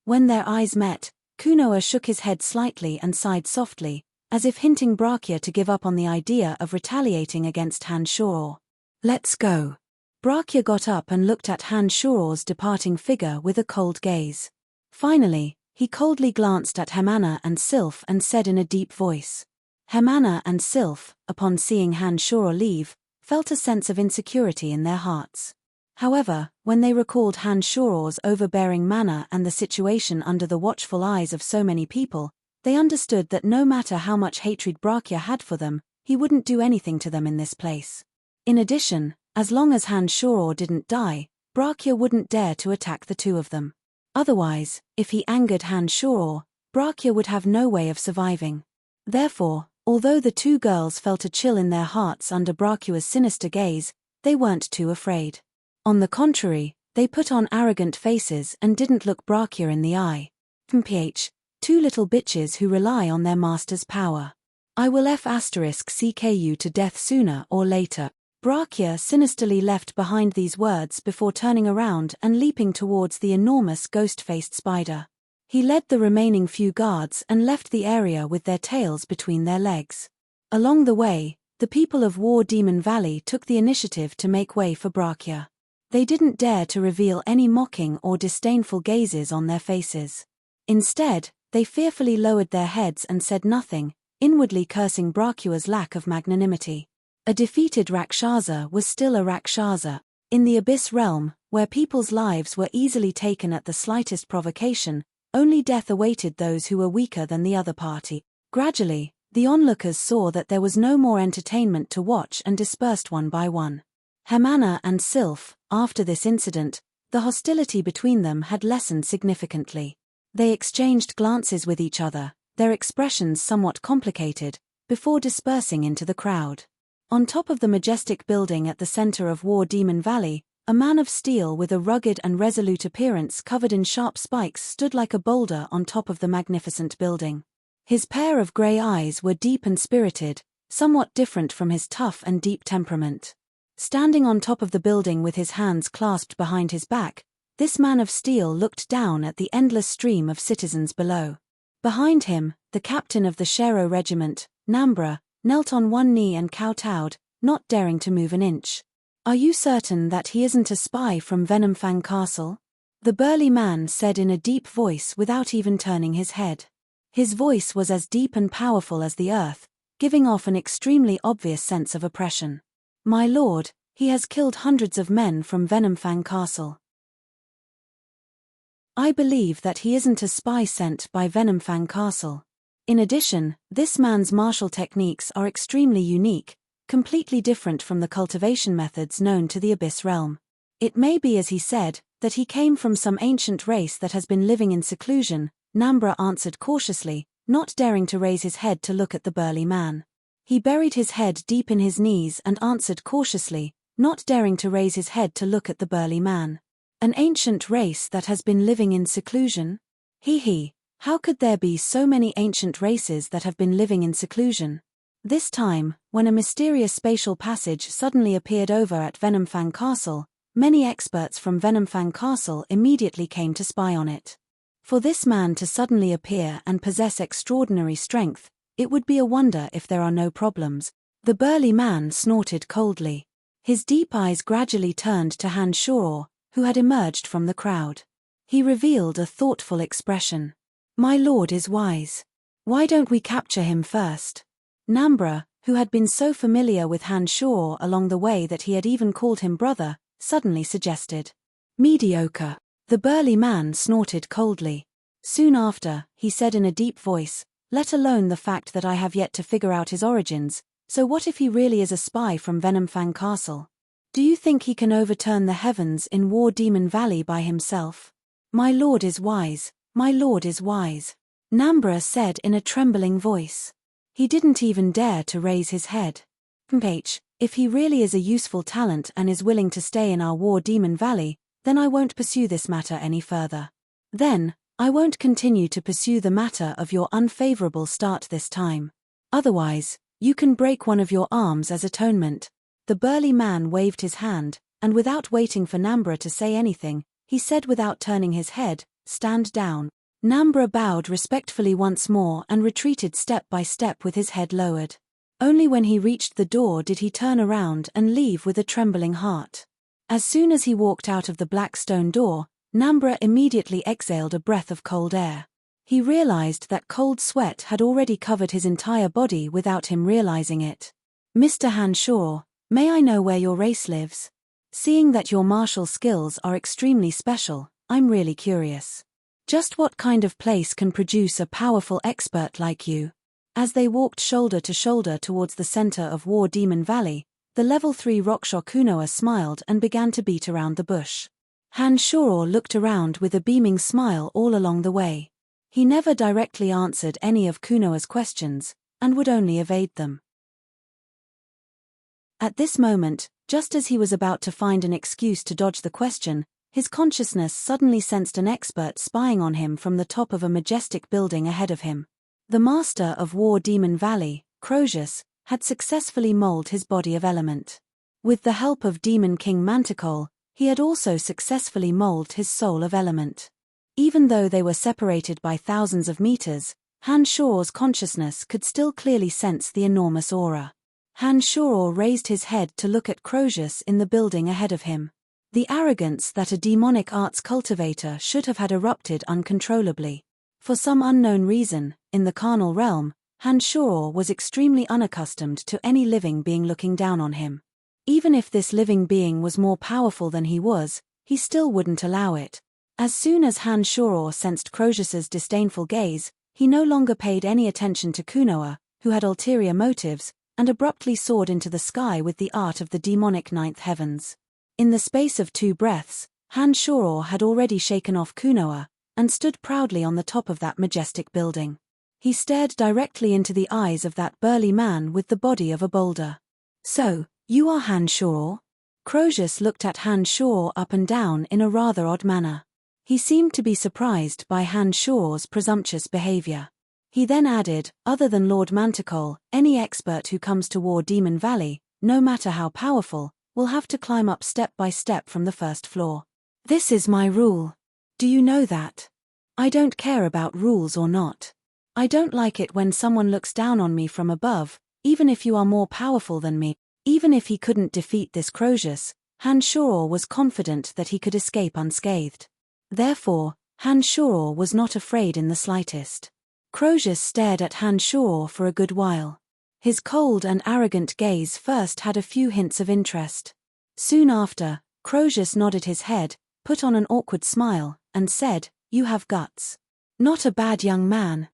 When their eyes met, Kunoya shook his head slightly and sighed softly, as if hinting Brachia to give up on the idea of retaliating against Hanshoro. "Let's go." Brachia got up and looked at Hanshoro's departing figure with a cold gaze. Finally, he coldly glanced at Hamana and Sylph and said in a deep voice. Hamana and Sylph, upon seeing Hanshoro leave, felt a sense of insecurity in their hearts. However, when they recalled Hanshoro's overbearing manner and the situation under the watchful eyes of so many people, they understood that no matter how much hatred Brachia had for them, he wouldn't do anything to them in this place. In addition, as long as Hanshoro didn't die, Brachia wouldn't dare to attack the two of them. Otherwise, if he angered Hanshoro, Brachia would have no way of surviving. Therefore, Although the two girls felt a chill in their hearts under Brachia's sinister gaze, they weren't too afraid. On the contrary, they put on arrogant faces and didn't look Brachia in the eye. Two little bitches who rely on their master's power. I will *CK you to death sooner or later. Brachia sinisterly left behind these words before turning around and leaping towards the enormous ghost-faced spider. He led the remaining few guards and left the area with their tails between their legs. Along the way, the people of War Demon Valley took the initiative to make way for Brachia. They didn't dare to reveal any mocking or disdainful gazes on their faces. Instead, they fearfully lowered their heads and said nothing, inwardly cursing Brachia's lack of magnanimity. A defeated Rakshasa was still a Rakshasa. In the Abyss realm, where people's lives were easily taken at the slightest provocation, only death awaited those who were weaker than the other party. Gradually, the onlookers saw that there was no more entertainment to watch and dispersed one by one. Hemana and Sylph, after this incident, the hostility between them had lessened significantly. They exchanged glances with each other, their expressions somewhat complicated, before dispersing into the crowd. On top of the majestic building at the center of War Demon Valley, a man of steel with a rugged and resolute appearance covered in sharp spikes stood like a boulder on top of the magnificent building. His pair of gray eyes were deep and spirited, somewhat different from his tough and deep temperament. Standing on top of the building with his hands clasped behind his back, this man of steel looked down at the endless stream of citizens below. Behind him, the captain of the Shero regiment, Nambra, knelt on one knee and kowtowed, not daring to move an inch. "Are you certain that he isn't a spy from Venomfang Castle?" the burly man said in a deep voice without even turning his head. His voice was as deep and powerful as the earth, giving off an extremely obvious sense of oppression. "My lord, he has killed hundreds of men from Venomfang Castle." "I believe that he isn't a spy sent by Venomfang Castle. In addition, this man's martial techniques are extremely unique, completely different from the cultivation methods known to the Abyss realm. It may be, as he said, that he came from some ancient race that has been living in seclusion," Nambra answered cautiously, not daring to raise his head to look at the burly man. He buried his head deep in his knees and answered cautiously, not daring to raise his head to look at the burly man. "An ancient race that has been living in seclusion? He. How could there be so many ancient races that have been living in seclusion?" This time, when a mysterious spatial passage suddenly appeared over at Venomfang Castle, many experts from Venomfang Castle immediately came to spy on it. For this man to suddenly appear and possess extraordinary strength, it would be a wonder if there are no problems. The burly man snorted coldly. His deep eyes gradually turned to Han Shoror, who had emerged from the crowd. He revealed a thoughtful expression. "My lord is wise. Why don't we capture him first?" Nambra, who had been so familiar with Han Shoror along the way that he had even called him brother, suddenly suggested. "Mediocre." The burly man snorted coldly. Soon after, he said in a deep voice, "Let alone the fact that I have yet to figure out his origins, so what if he really is a spy from Venomfang Castle? Do you think he can overturn the heavens in War Demon Valley by himself?" "My lord is wise, my lord is wise," Nambra said in a trembling voice. He didn't even dare to raise his head. "If he really is a useful talent and is willing to stay in our War Demon Valley, then I won't pursue this matter any further. Then, I won't continue to pursue the matter of your unfavorable start this time. Otherwise, you can break one of your arms as atonement." The burly man waved his hand, and without waiting for Nambra to say anything, he said without turning his head, "Stand down." Nambra bowed respectfully once more and retreated step by step with his head lowered. Only when he reached the door did he turn around and leave with a trembling heart. As soon as he walked out of the black stone door, Nambra immediately exhaled a breath of cold air. He realized that cold sweat had already covered his entire body without him realizing it. "Mr. Han Shoror, may I know where your race lives? Seeing that your martial skills are extremely special, I'm really curious. Just what kind of place can produce a powerful expert like you?" As they walked shoulder to shoulder towards the center of War Demon Valley, the level 3 Rockshot Kunoa smiled and began to beat around the bush. Han Shoror looked around with a beaming smile all along the way. He never directly answered any of Kunoa's questions, and would only evade them. At this moment, just as he was about to find an excuse to dodge the question, his consciousness suddenly sensed an expert spying on him from the top of a majestic building ahead of him. The master of War Demon Valley, Crozius, had successfully molded his body of element. With the help of Demon King Manticore, he had also successfully molded his soul of element. Even though they were separated by thousands of meters, Han Shoror's consciousness could still clearly sense the enormous aura. Han Shoror raised his head to look at Crozius in the building ahead of him. The arrogance that a demonic arts cultivator should have had erupted uncontrollably. For some unknown reason, in the carnal realm, Han Shoror was extremely unaccustomed to any living being looking down on him. Even if this living being was more powerful than he was, he still wouldn't allow it. As soon as Han Shoror sensed Crozius's disdainful gaze, he no longer paid any attention to Kunoa, who had ulterior motives, and abruptly soared into the sky with the art of the demonic ninth heavens. In the space of 2 breaths, Han Shoror had already shaken off Kunoa, and stood proudly on the top of that majestic building. He stared directly into the eyes of that burly man with the body of a boulder. "So, you are Han Shoror?" Crozius looked at Han Shoror up and down in a rather odd manner. He seemed to be surprised by Han Shoror's presumptuous behavior. He then added, "Other than Lord Manticore, any expert who comes to War Demon Valley, no matter how powerful, will have to climb up step by step from the first floor. This is my rule. Do you know that? I don't care about rules or not. I don't like it when someone looks down on me from above, even if you are more powerful than me." Even if he couldn't defeat this Crozius, Han Shoror was confident that he could escape unscathed. Therefore, Han Shoror was not afraid in the slightest. Crozius stared at Han Shoror for a good while. His cold and arrogant gaze first had a few hints of interest. Soon after, Crozius nodded his head, put on an awkward smile, and said, "You have guts. Not a bad young man."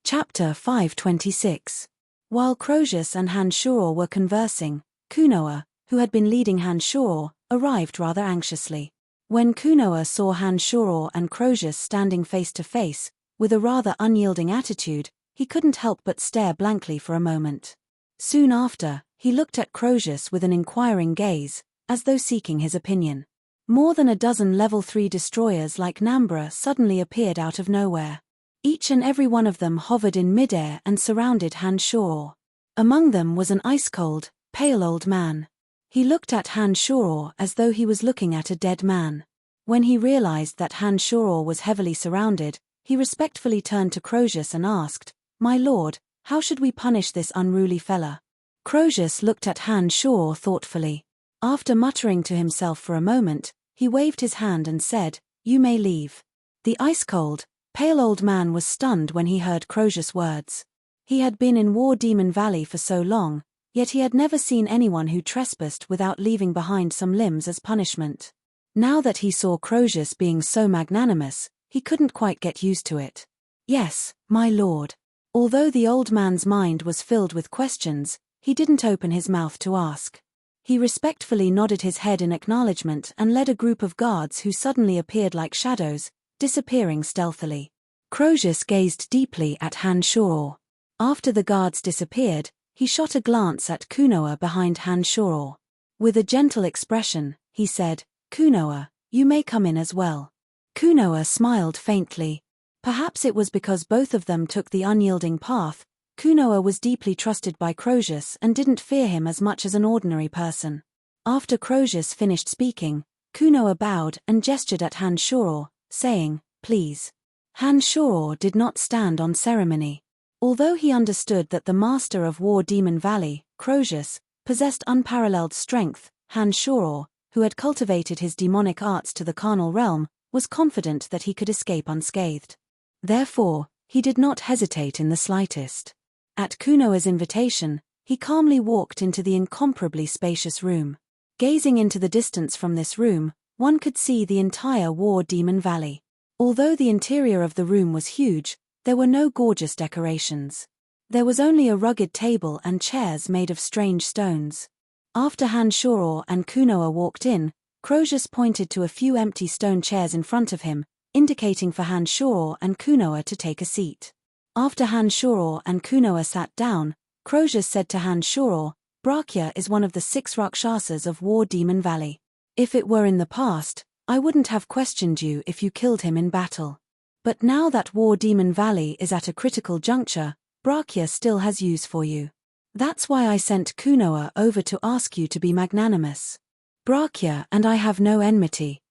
Chapter 526. While Crozius and Han Shoror were conversing, Kunoa, who had been leading Han Shoror, arrived rather anxiously. When Kunoa saw Han Shoror and Crozius standing face to face, with a rather unyielding attitude, he couldn't help but stare blankly for a moment. Soon after, he looked at Crozius with an inquiring gaze, as though seeking his opinion. More than a dozen level 3 destroyers like Nambra suddenly appeared out of nowhere. Each and every one of them hovered in midair and surrounded Han Shoror. Among them was an ice-cold, pale old man. He looked at Han Shoror as though he was looking at a dead man. When he realized that Han Shoror was heavily surrounded, he respectfully turned to Crozius and asked, "My lord, how should we punish this unruly fella?" Crozius looked at Han Shoror thoughtfully. After muttering to himself for a moment, he waved his hand and said, "You may leave." The ice-cold, pale old man was stunned when he heard Crozius' words. He had been in War Demon Valley for so long, yet he had never seen anyone who trespassed without leaving behind some limbs as punishment. Now that he saw Crozius being so magnanimous, he couldn't quite get used to it. "Yes, my lord." Although the old man's mind was filled with questions, he didn't open his mouth to ask. He respectfully nodded his head in acknowledgement and led a group of guards who suddenly appeared like shadows, disappearing stealthily. Crozius gazed deeply at Han Shoror. After the guards disappeared, he shot a glance at Kunoa behind Han Shoror. With a gentle expression, he said, "Kunoa, you may come in as well." Kunoa smiled faintly. Perhaps it was because both of them took the unyielding path. Kunoa was deeply trusted by Crozius and didn't fear him as much as an ordinary person. After Crozius finished speaking, Kunoa bowed and gestured at Han Shoror, saying, "Please." Han Shoror did not stand on ceremony. Although he understood that the master of War Demon Valley, Crozius, possessed unparalleled strength, Han Shoror, who had cultivated his demonic arts to the carnal realm, was confident that he could escape unscathed. Therefore, he did not hesitate in the slightest. At Kunoa's invitation, he calmly walked into the incomparably spacious room. Gazing into the distance from this room, one could see the entire War Demon Valley. Although the interior of the room was huge, there were no gorgeous decorations. There was only a rugged table and chairs made of strange stones. After Han Shoror and Kunoa walked in, Crozius pointed to a few empty stone chairs in front of him, indicating for Hanshoro and Kunoa to take a seat. After Hanshoro and Kunoa sat down, Crozius said to Hanshoro, "Brakya is one of the 6 Rakshasas of War Demon Valley. If it were in the past, I wouldn't have questioned you if you killed him in battle. But now that War Demon Valley is at a critical juncture, Brakya still has use for you. That's why I sent Kunoa over to ask you to be magnanimous. Brakya and I have no enmity.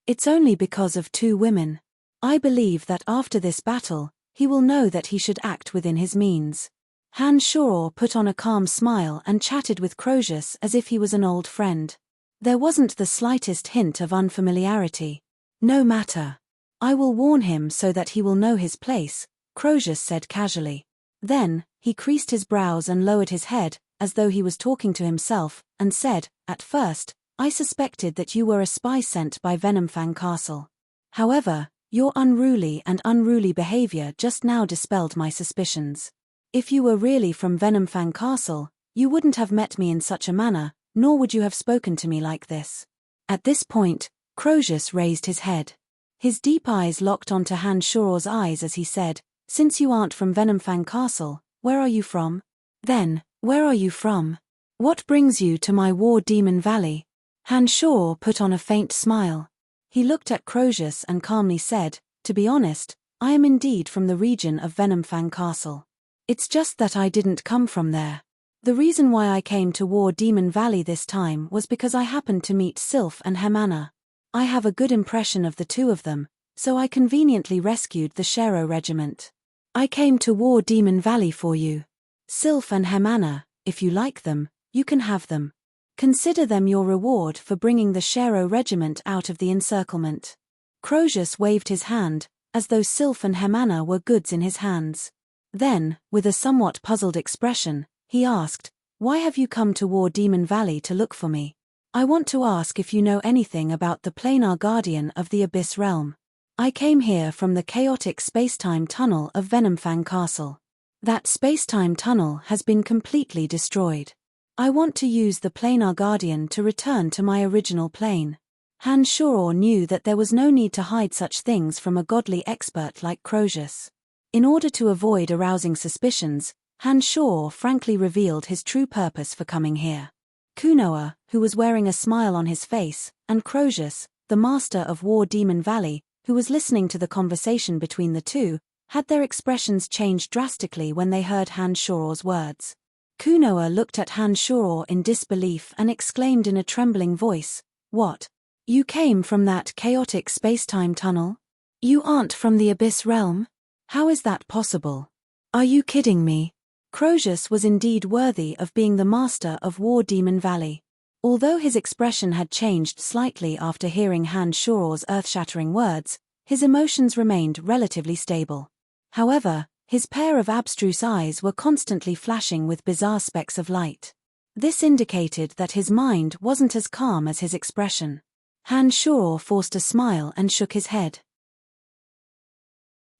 It's only because of 2 women. I believe that after this battle, he will know that he should act within his means." Hanshoro put on a calm smile and chatted with Crozius as if he was an old friend. There wasn't the slightest hint of unfamiliarity. "No matter. I will warn him so that he will know his place," Crozius said casually. Then, he creased his brows and lowered his head, as though he was talking to himself, and said, "At first, I suspected that you were a spy sent by Venomfang Castle. However, your unruly behavior just now dispelled my suspicions. If you were really from Venomfang Castle, you wouldn't have met me in such a manner, nor would you have spoken to me like this." At this point, Crozius raised his head. His deep eyes locked onto Hanshoro's eyes as he said, "Since you aren't from Venomfang Castle, where are you from? Then, where are you from? What brings you to my War Demon Valley?" Hanshoro put on a faint smile. He looked at Crozius and calmly said, "To be honest, I am indeed from the region of Venomfang Castle. It's just that I didn't come from there. The reason why I came to War Demon Valley this time was because I happened to meet Sylph and Hermanna. I have a good impression of the 2 of them, so I conveniently rescued the Shero regiment. I came to War Demon Valley for you. Sylph and Hermanna, if you like them, you can have them. Consider them your reward for bringing the Shero regiment out of the encirclement." Crozius waved his hand, as though Sylph and Hermanna were goods in his hands. Then, with a somewhat puzzled expression, he asked, "Why have you come to War Demon Valley to look for me? I want to ask if you know anything about the planar guardian of the Abyss Realm. I came here from the chaotic spacetime tunnel of Venomfang Castle. That spacetime tunnel has been completely destroyed. I want to use the planar guardian to return to my original plane." Hanshoro knew that there was no need to hide such things from a godly expert like Crozius. In order to avoid arousing suspicions, Hanshoro frankly revealed his true purpose for coming here. Kunoa, who was wearing a smile on his face, and Crozius, the master of War Demon Valley, who was listening to the conversation between the 2, had their expressions changed drastically when they heard Hanshoro's words. Kunoa looked at Hanshoro in disbelief and exclaimed in a trembling voice, "What? You came from that chaotic spacetime tunnel? You aren't from the Abyss Realm? How is that possible? Are you kidding me?" Crozius was indeed worthy of being the master of War Demon Valley. Although his expression had changed slightly after hearing Hanshoro's earth-shattering words, his emotions remained relatively stable. However, his pair of abstruse eyes were constantly flashing with bizarre specks of light. This indicated that his mind wasn't as calm as his expression. Hanshoro forced a smile and shook his head.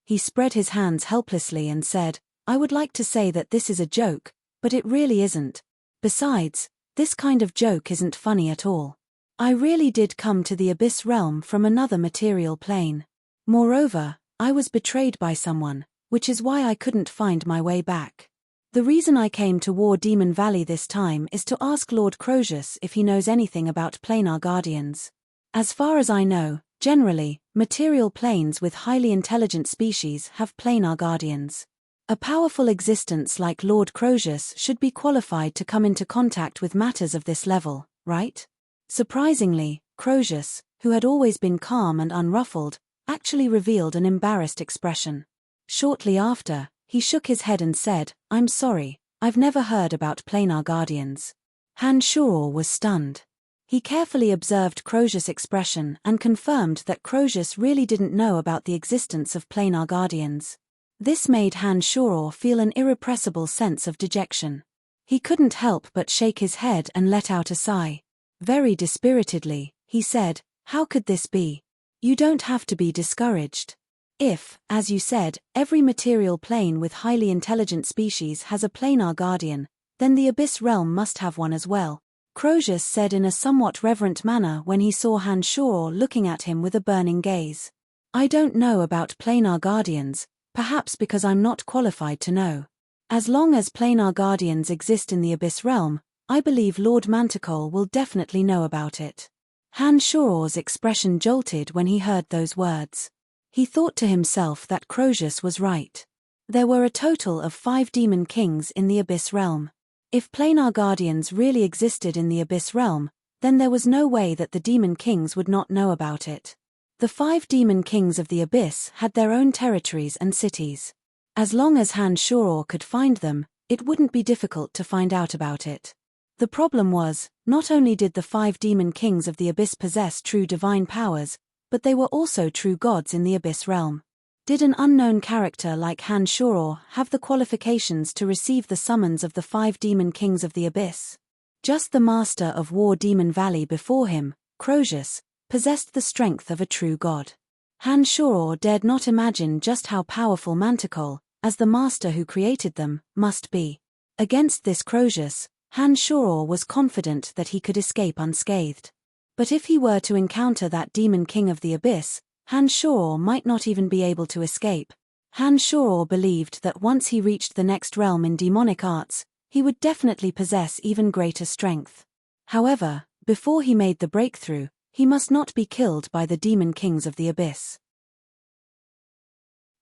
He spread his hands helplessly and said, "I would like to say that this is a joke, but it really isn't. Besides, this kind of joke isn't funny at all. I really did come to the Abyss Realm from another material plane. Moreover, I was betrayed by someone, which is why I couldn't find my way back. The reason I came to War Demon Valley this time is to ask Lord Crozius if he knows anything about planar guardians. As far as I know, generally, material planes with highly intelligent species have planar guardians. A powerful existence like Lord Crozius should be qualified to come into contact with matters of this level, right?" Surprisingly, Crozius, who had always been calm and unruffled, actually revealed an embarrassed expression. Shortly after, he shook his head and said, "I'm sorry, I've never heard about planar guardians." Hanshoro was stunned. He carefully observed Crozius' expression and confirmed that Crozius really didn't know about the existence of planar guardians. This made Hanshoro feel an irrepressible sense of dejection. He couldn't help but shake his head and let out a sigh. Very dispiritedly, he said, "How could this be? You don't have to be discouraged. If, as you said, every material plane with highly intelligent species has a planar guardian, then the Abyss Realm must have one as well. Croesus said in a somewhat reverent manner when he saw Han-Shoror looking at him with a burning gaze. "I don't know about planar guardians, perhaps because I'm not qualified to know. As long as planar guardians exist in the Abyss Realm, I believe Lord Manticore will definitely know about it." Han-Shoror's expression jolted when he heard those words. He thought to himself that Croesus was right. There were a total of 5 demon kings in the Abyss Realm. If planar guardians really existed in the Abyss Realm, then there was no way that the demon kings would not know about it. The 5 demon kings of the Abyss had their own territories and cities. As long as Han-Shoror could find them, it wouldn't be difficult to find out about it. The problem was, not only did the 5 demon kings of the Abyss possess true divine powers, but they were also true gods in the Abyss Realm. Did an unknown character like Han-Shoror have the qualifications to receive the summons of the 5 demon kings of the Abyss? Just the master of War Demon Valley before him, Croesus, possessed the strength of a true god. Han-Shoror dared not imagine just how powerful Manticore, as the master who created them, must be. Against this Croesus, Han-Shoror was confident that he could escape unscathed. But if he were to encounter that demon king of the Abyss, Han-Shoror might not even be able to escape. Han-Shoror believed that once he reached the next realm in demonic arts, he would definitely possess even greater strength. However, before he made the breakthrough, he must not be killed by the demon kings of the Abyss.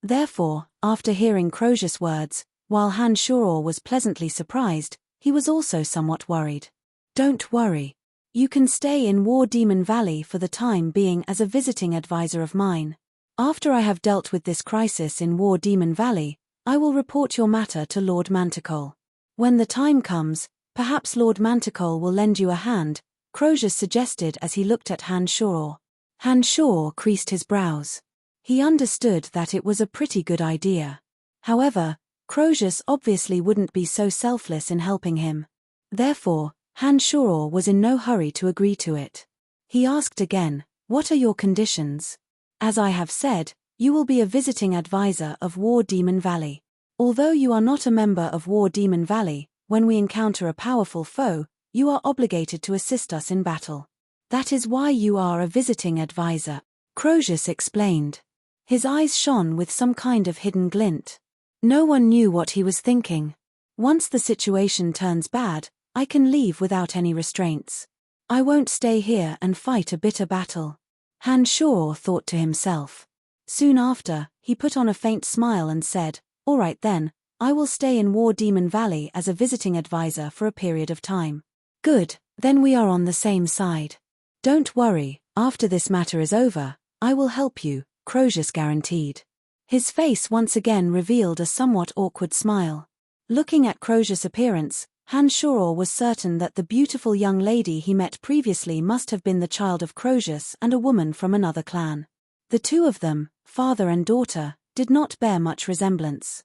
Therefore, after hearing Croesus' words, while Han-Shoror was pleasantly surprised, he was also somewhat worried. "Don't worry. You can stay in War Demon Valley for the time being as a visiting advisor of mine. After I have dealt with this crisis in War Demon Valley, I will report your matter to Lord Manticore. When the time comes, perhaps Lord Manticore will lend you a hand," Croesus suggested as he looked at Han-Shoror. Han-Shoror creased his brows. He understood that it was a pretty good idea. However, Croesus obviously wouldn't be so selfless in helping him. Therefore, Han-Shoror was in no hurry to agree to it. He asked again, "What are your conditions?" "As I have said, you will be a visiting advisor of War Demon Valley. Although you are not a member of War Demon Valley, when we encounter a powerful foe, you are obligated to assist us in battle. That is why you are a visiting advisor," Croesus explained. His eyes shone with some kind of hidden glint. No one knew what he was thinking. "Once the situation turns bad, I can leave without any restraints. I won't stay here and fight a bitter battle," Han-Shoror thought to himself. Soon after, he put on a faint smile and said, "All right then, I will stay in War Demon Valley as a visiting advisor for a period of time." "Good, then we are on the same side. Don't worry, after this matter is over, I will help you," Croesus guaranteed. His face once again revealed a somewhat awkward smile. Looking at Croesus' appearance, Han-Shoror was certain that the beautiful young lady he met previously must have been the child of Croesus and a woman from another clan. The two of them, father and daughter, did not bear much resemblance.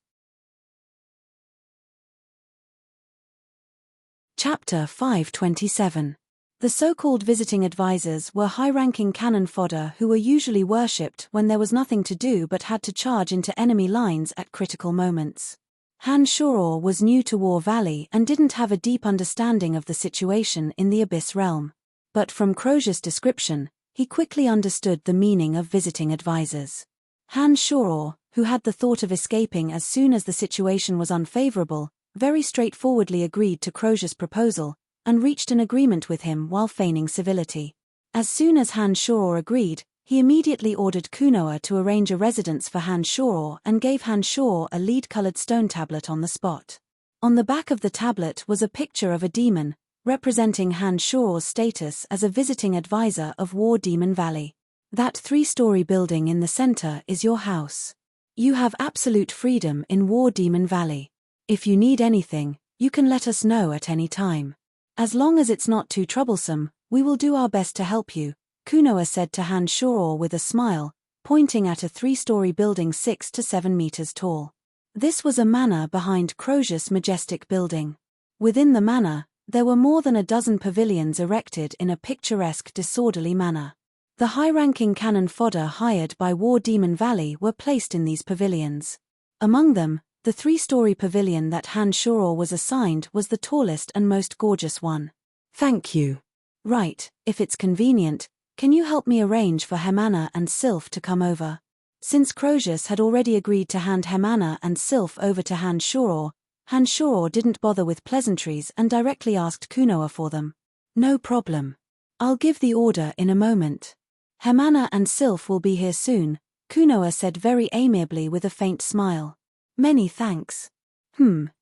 Chapter 527. The so-called visiting advisors were high-ranking cannon fodder who were usually worshipped when there was nothing to do but had to charge into enemy lines at critical moments. Han-Shoror was new to War Valley and didn't have a deep understanding of the situation in the Abyss Realm. But from Croesus' description, he quickly understood the meaning of visiting advisors. Han-Shoror, who had the thought of escaping as soon as the situation was unfavorable, very straightforwardly agreed to Croesus' proposal, and reached an agreement with him while feigning civility. As soon as Han-Shoror agreed, he immediately ordered Kunoa to arrange a residence for Han-Shoror and gave Han-Shoror a lead-colored stone tablet on the spot. On the back of the tablet was a picture of a demon, representing Han-Shoror's status as a visiting advisor of War Demon Valley. "That 3-story building in the center is your house. You have absolute freedom in War Demon Valley. If you need anything, you can let us know at any time. As long as it's not too troublesome, we will do our best to help you," Kunoa said to Han-Shoror with a smile, pointing at a 3-story building 6 to 7 meters tall. This was a manor behind Croesus' majestic building. Within the manor, there were more than a dozen pavilions erected in a picturesque, disorderly manner. The high-ranking cannon fodder hired by War Demon Valley were placed in these pavilions. Among them, the 3-story pavilion that Han-Shoror was assigned was the tallest and most gorgeous one. Thank you. Right, if it's convenient, can you help me arrange for Hemana and Sylph to come over? Since Crozius had already agreed to hand Hemana and Sylph over to Han Shoror didn't bother with pleasantries and directly asked Kunoa for them. No problem. I'll give the order in a moment. Hemana and Sylph will be here soon, Kunoa said very amiably with a faint smile. Many thanks.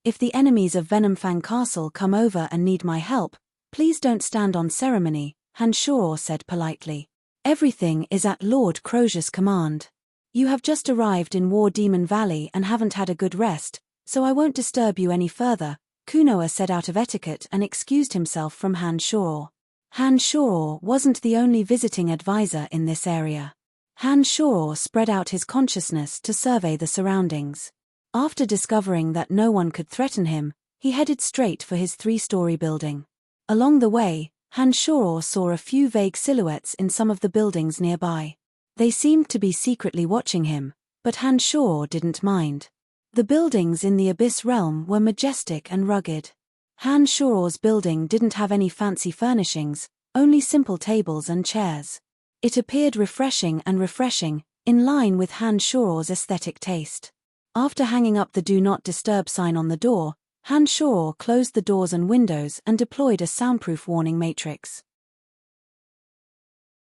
If the enemies of Venomfang Castle come over and need my help, please don't stand on ceremony, Han Shoror said politely. Everything is at Lord Crozius' command. You have just arrived in War Demon Valley and haven't had a good rest, so I won't disturb you any further, Kunoa said out of etiquette and excused himself from Han Shoror. Han Shoror wasn't the only visiting advisor in this area. Han Shoror spread out his consciousness to survey the surroundings. After discovering that no one could threaten him, he headed straight for his 3-story building. Along the way, Han Shoror saw a few vague silhouettes in some of the buildings nearby. They seemed to be secretly watching him, but Han Shoror didn't mind. The buildings in the Abyss Realm were majestic and rugged. Han Shoror's building didn't have any fancy furnishings, only simple tables and chairs. It appeared refreshing, in line with Han Shoror's aesthetic taste. After hanging up the Do Not Disturb sign on the door, Han Shoror closed the doors and windows and deployed a soundproof warning matrix.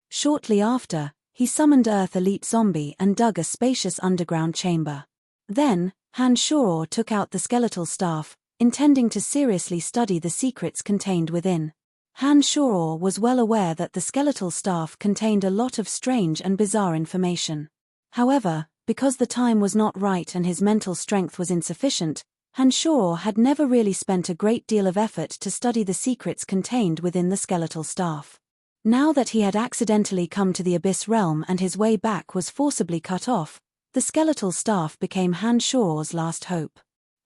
Shortly after, he summoned Earth Elite Zombie and dug a spacious underground chamber. Then, Han Shoror took out the skeletal staff, intending to seriously study the secrets contained within. Han Shoror was well aware that the skeletal staff contained a lot of strange and bizarre information. However, because the time was not right and his mental strength was insufficient, Han Shoror had never really spent a great deal of effort to study the secrets contained within the skeletal staff. Now that he had accidentally come to the Abyss Realm and his way back was forcibly cut off, the skeletal staff became Han Shoror's last hope.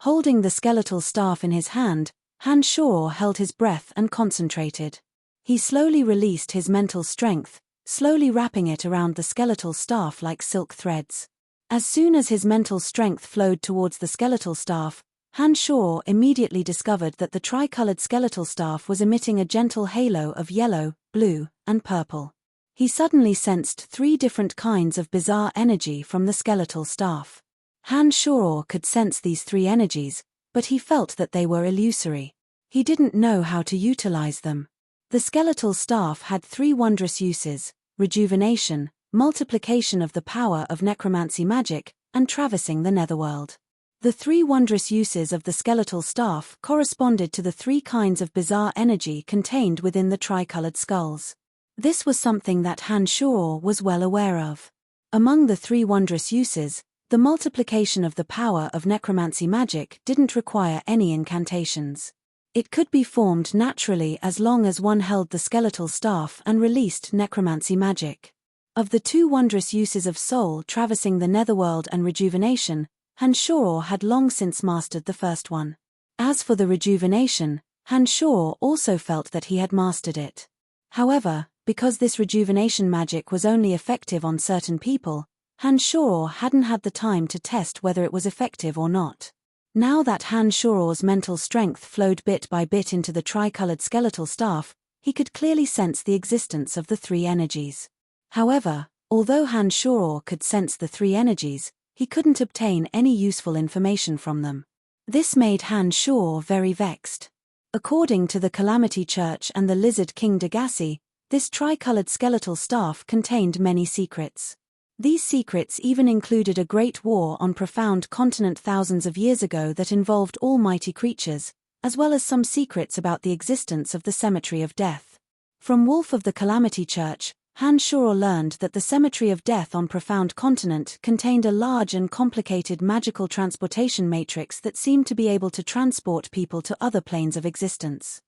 Holding the skeletal staff in his hand, Han Shoror held his breath and concentrated. He slowly released his mental strength, slowly wrapping it around the skeletal staff like silk threads. As soon as his mental strength flowed towards the skeletal staff, Han Shoror immediately discovered that the tricolored skeletal staff was emitting a gentle halo of yellow, blue, and purple. He suddenly sensed 3 different kinds of bizarre energy from the skeletal staff. Han Shoror could sense these 3 energies, but he felt that they were illusory. He didn't know how to utilize them. The skeletal staff had 3 wondrous uses: rejuvenation, multiplication of the power of necromancy magic, and traversing the netherworld. The 3 wondrous uses of the skeletal staff corresponded to the 3 kinds of bizarre energy contained within the tricolored skulls. This was something that Han Shoror was well aware of. Among the 3 wondrous uses, the multiplication of the power of necromancy magic didn't require any incantations. It could be formed naturally as long as one held the skeletal staff and released necromancy magic. Of the 2 wondrous uses of soul traversing the netherworld and rejuvenation, Han Shoror had long since mastered the first one. As for the rejuvenation, Han Shoror also felt that he had mastered it. However, because this rejuvenation magic was only effective on certain people, Han Shoror hadn't had the time to test whether it was effective or not. Now that Han Shoror's mental strength flowed bit by bit into the tricolored skeletal staff, he could clearly sense the existence of the 3 energies. However, although Han Shoror could sense the 3 energies, he couldn't obtain any useful information from them. This made Han Shoror very vexed. According to the Calamity Church and the Lizard King Degassi, this tricolored skeletal staff contained many secrets. These secrets even included a great war on Profound Continent thousands of years ago that involved almighty creatures, as well as some secrets about the existence of the Cemetery of Death. From Wolf of the Calamity Church, Han Shoror learned that the Cemetery of Death on Profound Continent contained a large and complicated magical transportation matrix that seemed to be able to transport people to other planes of existence.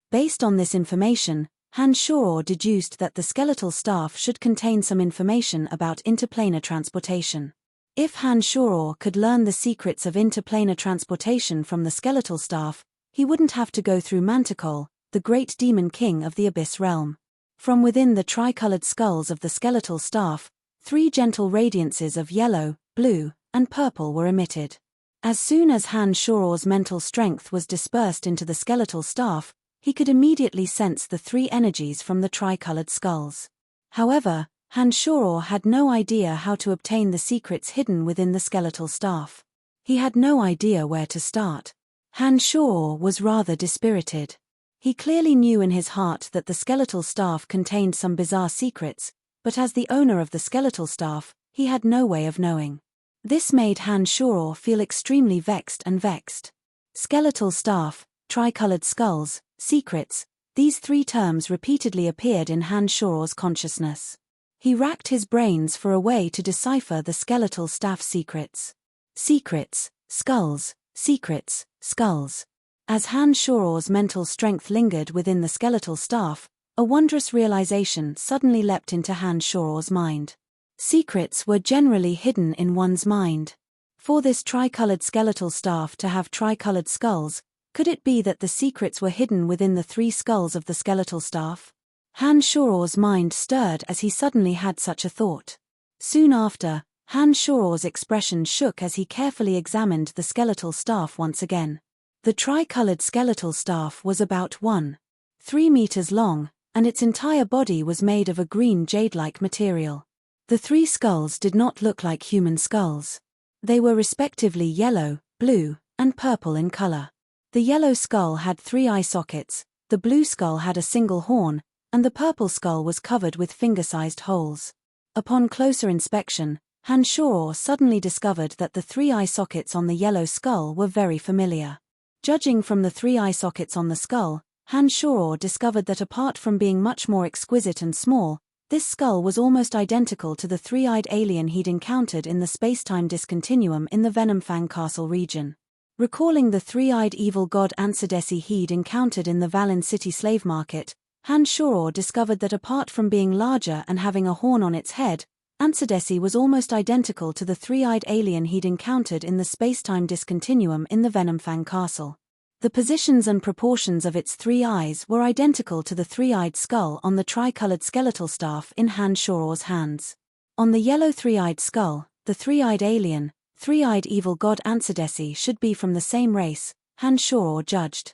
Based on this information, Han Shoror deduced that the skeletal staff should contain some information about interplanar transportation. If Han Shoror could learn the secrets of interplanar transportation from the skeletal staff, he wouldn't have to go through Manticore, the great demon king of the Abyss Realm. From within the tricolored skulls of the skeletal staff, 3 gentle radiances of yellow, blue, and purple were emitted. As soon as Han Shoror's mental strength was dispersed into the skeletal staff, he could immediately sense the three energies from the tricolored skulls. However, Han Shoror had no idea how to obtain the secrets hidden within the skeletal staff. He had no idea where to start. Han Shoror was rather dispirited. He clearly knew in his heart that the skeletal staff contained some bizarre secrets, but as the owner of the skeletal staff, he had no way of knowing. This made Han Shoror feel extremely vexed. Skeletal staff, tricolored skulls, secrets, these three terms repeatedly appeared in Han Shoror's consciousness. He racked his brains for a way to decipher the skeletal staff secrets. Secrets, skulls, secrets, skulls. As Han Shoror's mental strength lingered within the skeletal staff, a wondrous realization suddenly leapt into Han Shoror's mind. Secrets were generally hidden in one's mind. For this tricolored skeletal staff to have tricolored skulls, could it be that the secrets were hidden within the three skulls of the skeletal staff? Han Shoror's mind stirred as he suddenly had such a thought. Soon after, Han Shoror's expression shook as he carefully examined the skeletal staff once again. The tricolored skeletal staff was about 1.3 meters long, and its entire body was made of a green jade-like material. The three skulls did not look like human skulls. They were respectively yellow, blue, and purple in color. The yellow skull had 3 eye sockets, the blue skull had a single horn, and the purple skull was covered with finger-sized holes. Upon closer inspection, Han Shoror suddenly discovered that the 3 eye sockets on the yellow skull were very familiar. Judging from the 3 eye sockets on the skull, Han Shoror discovered that apart from being much more exquisite and small, this skull was almost identical to the 3-eyed alien he'd encountered in the space-time discontinuum in the Venomfang Castle region. Recalling the 3-eyed evil god Ansadesi he'd encountered in the Valin City slave market, Han Shoror discovered that apart from being larger and having a horn on its head, Ansadesi was almost identical to the 3-eyed alien he'd encountered in the space-time discontinuum in the Venomfang Castle. The positions and proportions of its 3 eyes were identical to the 3-eyed skull on the tricolored skeletal staff in Han Shoror's hands. On the yellow 3-eyed skull, the 3-eyed alien, 3-eyed evil god Ansadesi should be from the same race, Han Shoror judged.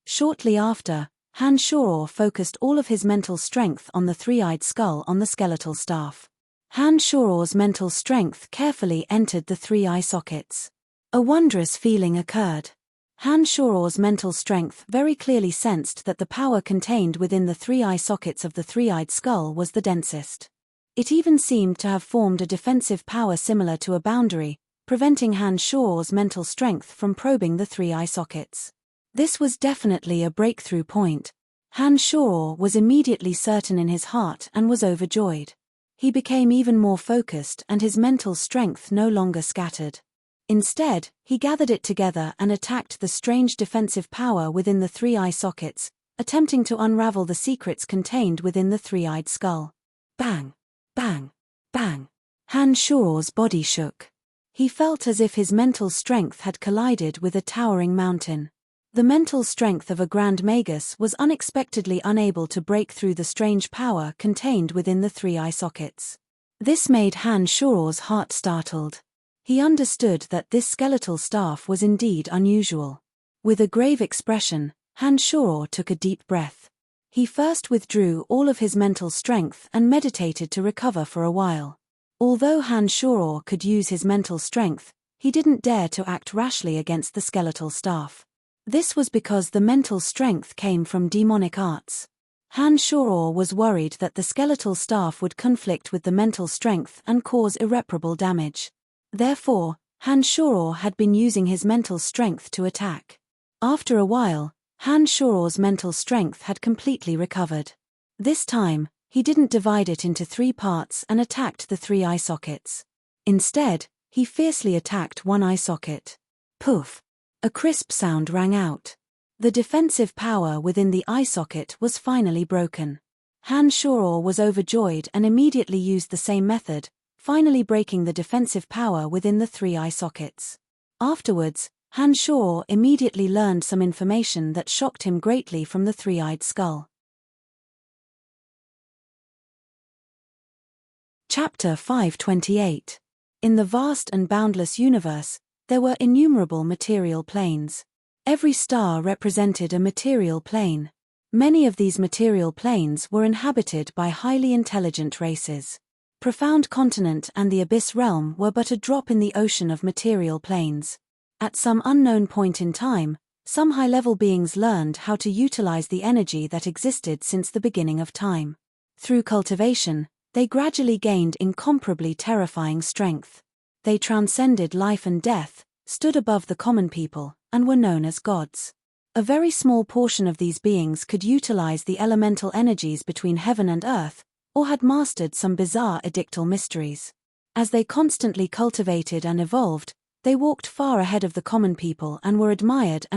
Shortly after, Han Shoror focused all of his mental strength on the 3-eyed skull on the skeletal staff. Han Shoror's mental strength carefully entered the 3 eye sockets. A wondrous feeling occurred. Han Shoror's mental strength very clearly sensed that the power contained within the 3 eye sockets of the 3-eyed skull was the densest. It even seemed to have formed a defensive power similar to a boundary, preventing Han Shoror's mental strength from probing the 3 eye sockets. This was definitely a breakthrough point. Han Shoror was immediately certain in his heart and was overjoyed. He became even more focused and his mental strength no longer scattered. Instead, he gathered it together and attacked the strange defensive power within the 3 eye sockets, attempting to unravel the secrets contained within the 3-eyed skull. Bang! Bang! Bang! Han Shoror's body shook. He felt as if his mental strength had collided with a towering mountain. The mental strength of a Grand Magus was unexpectedly unable to break through the strange power contained within the 3 eye sockets. This made Han Shoror's heart startled. He understood that this skeletal staff was indeed unusual. With a grave expression, Han Shoror took a deep breath. He first withdrew all of his mental strength and meditated to recover for a while. Although Han Shoror could use his mental strength, he didn't dare to act rashly against the skeletal staff. This was because the mental strength came from demonic arts. Han Shoror was worried that the skeletal staff would conflict with the mental strength and cause irreparable damage. Therefore, Han Shoror had been using his mental strength to attack. After a while, Han Shoror's mental strength had completely recovered. This time, he didn't divide it into 3 parts and attacked the 3 eye sockets. Instead, he fiercely attacked 1 eye socket. Poof! A crisp sound rang out. The defensive power within the eye socket was finally broken. Han Shoror was overjoyed and immediately used the same method, finally breaking the defensive power within the 3 eye sockets. Afterwards, Han Shoror immediately learned some information that shocked him greatly from the 3-eyed skull. Chapter 528. In the vast and boundless universe, there were innumerable material planes. Every star represented a material plane. Many of these material planes were inhabited by highly intelligent races. Profound Continent and the Abyss Realm were but a drop in the ocean of material planes. At some unknown point in time, some high-level beings learned how to utilize the energy that existed since the beginning of time. Through cultivation, they gradually gained incomparably terrifying strength. They transcended life and death, stood above the common people, and were known as gods. A very small portion of these beings could utilize the elemental energies between heaven and earth, or had mastered some bizarre edictal mysteries. As they constantly cultivated and evolved, they walked far ahead of the common people and were admired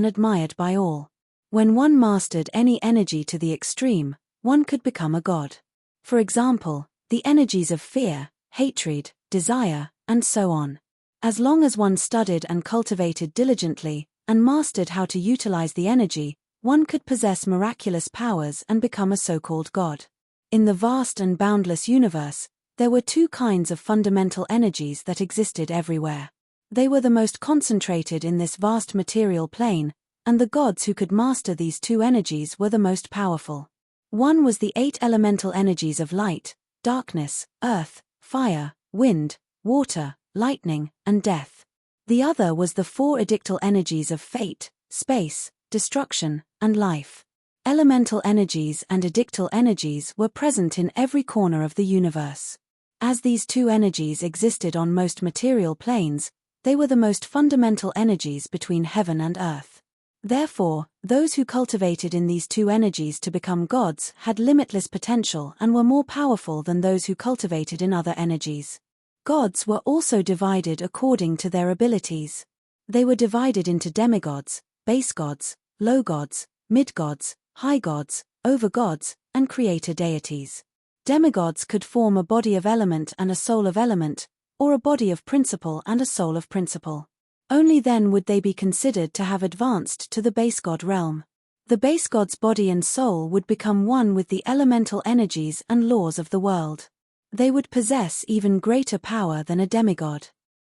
by all. When one mastered any energy to the extreme, one could become a god. For example, the energies of fear, hatred, desire, and so on. As long as one studied and cultivated diligently, and mastered how to utilize the energy, one could possess miraculous powers and become a so-called god. In the vast and boundless universe, there were two kinds of fundamental energies that existed everywhere. They were the most concentrated in this vast material plane, and the gods who could master these two energies were the most powerful. One was the 8 elemental energies of light, darkness, earth, fire, wind, water, lightning, and death. The other was the 4 edictal energies of fate, space, destruction, and life. Elemental energies and edictal energies were present in every corner of the universe. As these two energies existed on most material planes, they were the most fundamental energies between heaven and earth. Therefore, those who cultivated in these two energies to become gods had limitless potential and were more powerful than those who cultivated in other energies. Gods were also divided according to their abilities. They were divided into demigods, base gods, low gods, mid-gods, high gods, over-gods, and creator deities. Demigods could form a body of element and a soul of element, or a body of principle and a soul of principle. Only then would they be considered to have advanced to the base god realm. The base god's body and soul would become one with the elemental energies and laws of the world. They would possess even greater power than a demigod.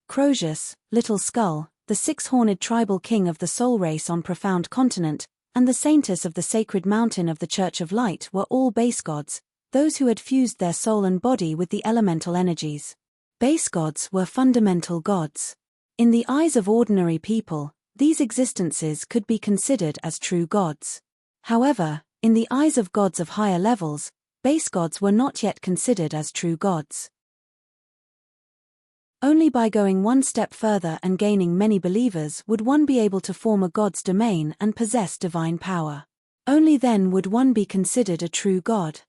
Crozius, Little Skull, the 6-horned tribal king of the soul race on Profound Continent, and the saintess of the sacred mountain of the Church of Light were all base gods, those who had fused their soul and body with the elemental energies. Base gods were fundamental gods. In the eyes of ordinary people, these existences could be considered as true gods. However, in the eyes of gods of higher levels, base gods were not yet considered as true gods. Only by going one step further and gaining many believers would one be able to form a god's domain and possess divine power. Only then would one be considered a true god.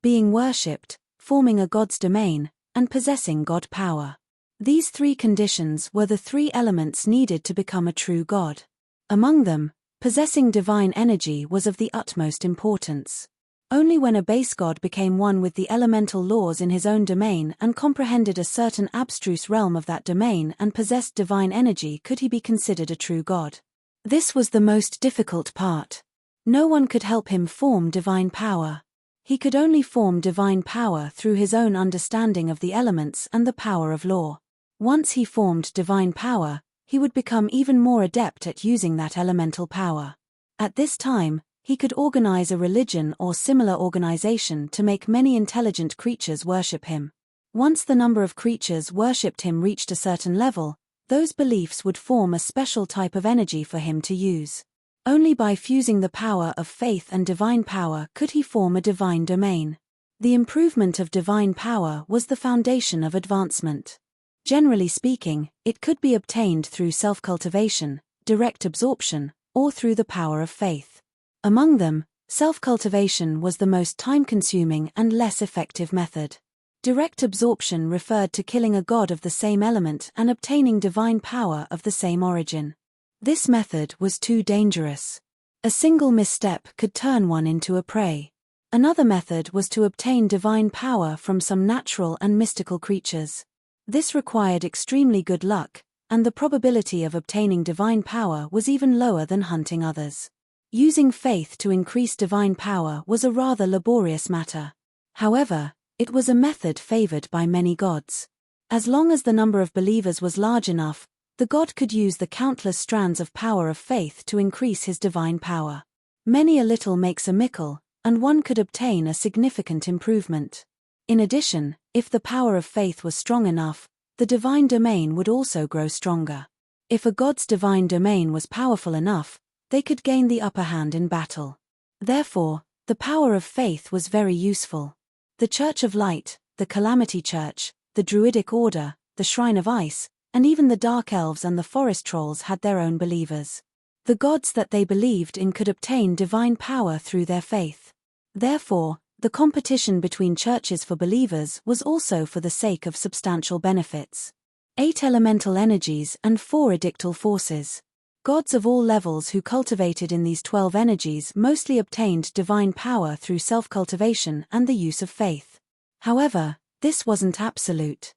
Being worshipped, forming a god's domain, and possessing god power. These 3 conditions were the 3 elements needed to become a true god. Among them, possessing divine energy was of the utmost importance. Only when a base god became one with the elemental laws in his own domain and comprehended a certain abstruse realm of that domain and possessed divine energy could he be considered a true god. This was the most difficult part. No one could help him form divine power. He could only form divine power through his own understanding of the elements and the power of law. Once he formed divine power, he would become even more adept at using that elemental power. At this time, he could organize a religion or similar organization to make many intelligent creatures worship him. Once the number of creatures worshipped him reached a certain level, those beliefs would form a special type of energy for him to use. Only by fusing the power of faith and divine power could he form a divine domain. The improvement of divine power was the foundation of advancement. Generally speaking, it could be obtained through self-cultivation, direct absorption, or through the power of faith. Among them, self-cultivation was the most time-consuming and less effective method. Direct absorption referred to killing a god of the same element and obtaining divine power of the same origin. This method was too dangerous. A single misstep could turn one into a prey. Another method was to obtain divine power from some natural and mystical creatures. This required extremely good luck, and the probability of obtaining divine power was even lower than hunting others. Using faith to increase divine power was a rather laborious matter. However, it was a method favored by many gods. As long as the number of believers was large enough, the god could use the countless strands of power of faith to increase his divine power. Many a little makes a mickle, and one could obtain a significant improvement. In addition, if the power of faith was strong enough, the divine domain would also grow stronger. If a god's divine domain was powerful enough, they could gain the upper hand in battle. Therefore, the power of faith was very useful. The Church of Light, the Calamity Church, the Druidic Order, the Shrine of Ice, and even the Dark Elves and the Forest Trolls had their own believers. The gods that they believed in could obtain divine power through their faith. Therefore, the competition between churches for believers was also for the sake of substantial benefits. 8 elemental energies and 4 edictal forces. Gods of all levels who cultivated in these 12 energies mostly obtained divine power through self-cultivation and the use of faith. However, this wasn't absolute.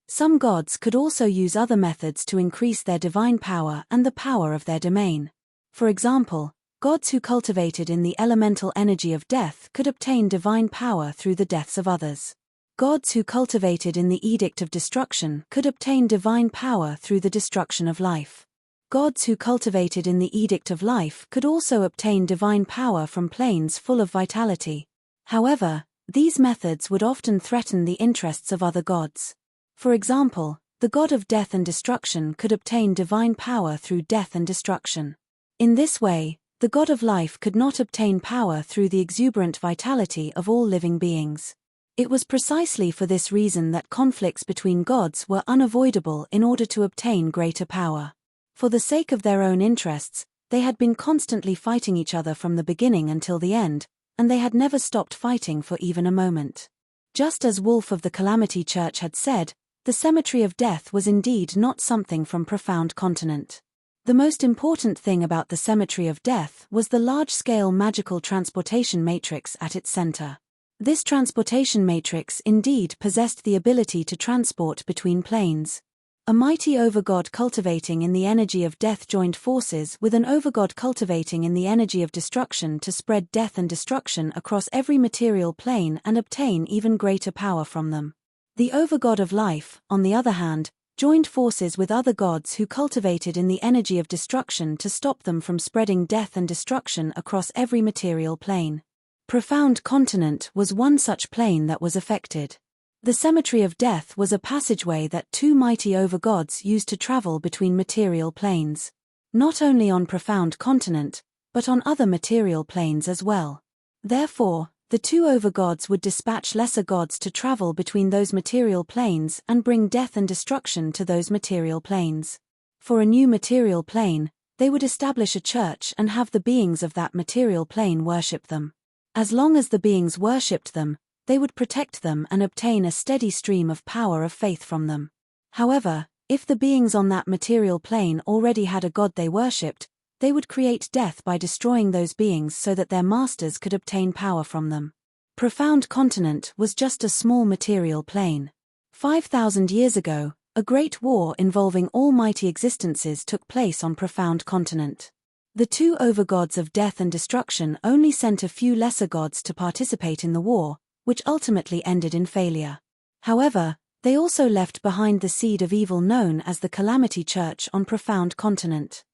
Some gods could also use other methods to increase their divine power and the power of their domain. For example, gods who cultivated in the elemental energy of death could obtain divine power through the deaths of others. Gods who cultivated in the edict of destruction could obtain divine power through the destruction of life. Gods who cultivated in the edict of life could also obtain divine power from planes full of vitality. However, these methods would often threaten the interests of other gods. For example, the god of death and destruction could obtain divine power through death and destruction. In this way, the god of life could not obtain power through the exuberant vitality of all living beings. It was precisely for this reason that conflicts between gods were unavoidable in order to obtain greater power. For the sake of their own interests, they had been constantly fighting each other from the beginning until the end, and they had never stopped fighting for even a moment. Just as Wolf of the Calamity Church had said, the cemetery of death was indeed not something from profound continent. The most important thing about the cemetery of death was the large-scale magical transportation matrix at its center. This transportation matrix indeed possessed the ability to transport between planes. A mighty overgod cultivating in the energy of death joined forces with an overgod cultivating in the energy of destruction to spread death and destruction across every material plane and obtain even greater power from them. The overgod of life, on the other hand, joined forces with other gods who cultivated in the energy of destruction to stop them from spreading death and destruction across every material plane. Profound Continent was one such plane that was affected. The cemetery of death was a passageway that 2 mighty overgods used to travel between material planes. Not only on Profound Continent, but on other material planes as well. Therefore, the 2 overgods would dispatch lesser gods to travel between those material planes and bring death and destruction to those material planes. For a new material plane, they would establish a church and have the beings of that material plane worship them. As long as the beings worshipped them, they would protect them and obtain a steady stream of power of faith from them. However, if the beings on that material plane already had a god they worshipped, they would create death by destroying those beings so that their masters could obtain power from them. Profound Continent was just a small material plane. 5,000 years ago, a great war involving all mighty existences took place on Profound Continent. The 2 overgods of death and destruction only sent a few lesser gods to participate in the war, which ultimately ended in failure. However, they also left behind the seed of evil known as the Calamity Church on Profound Continent.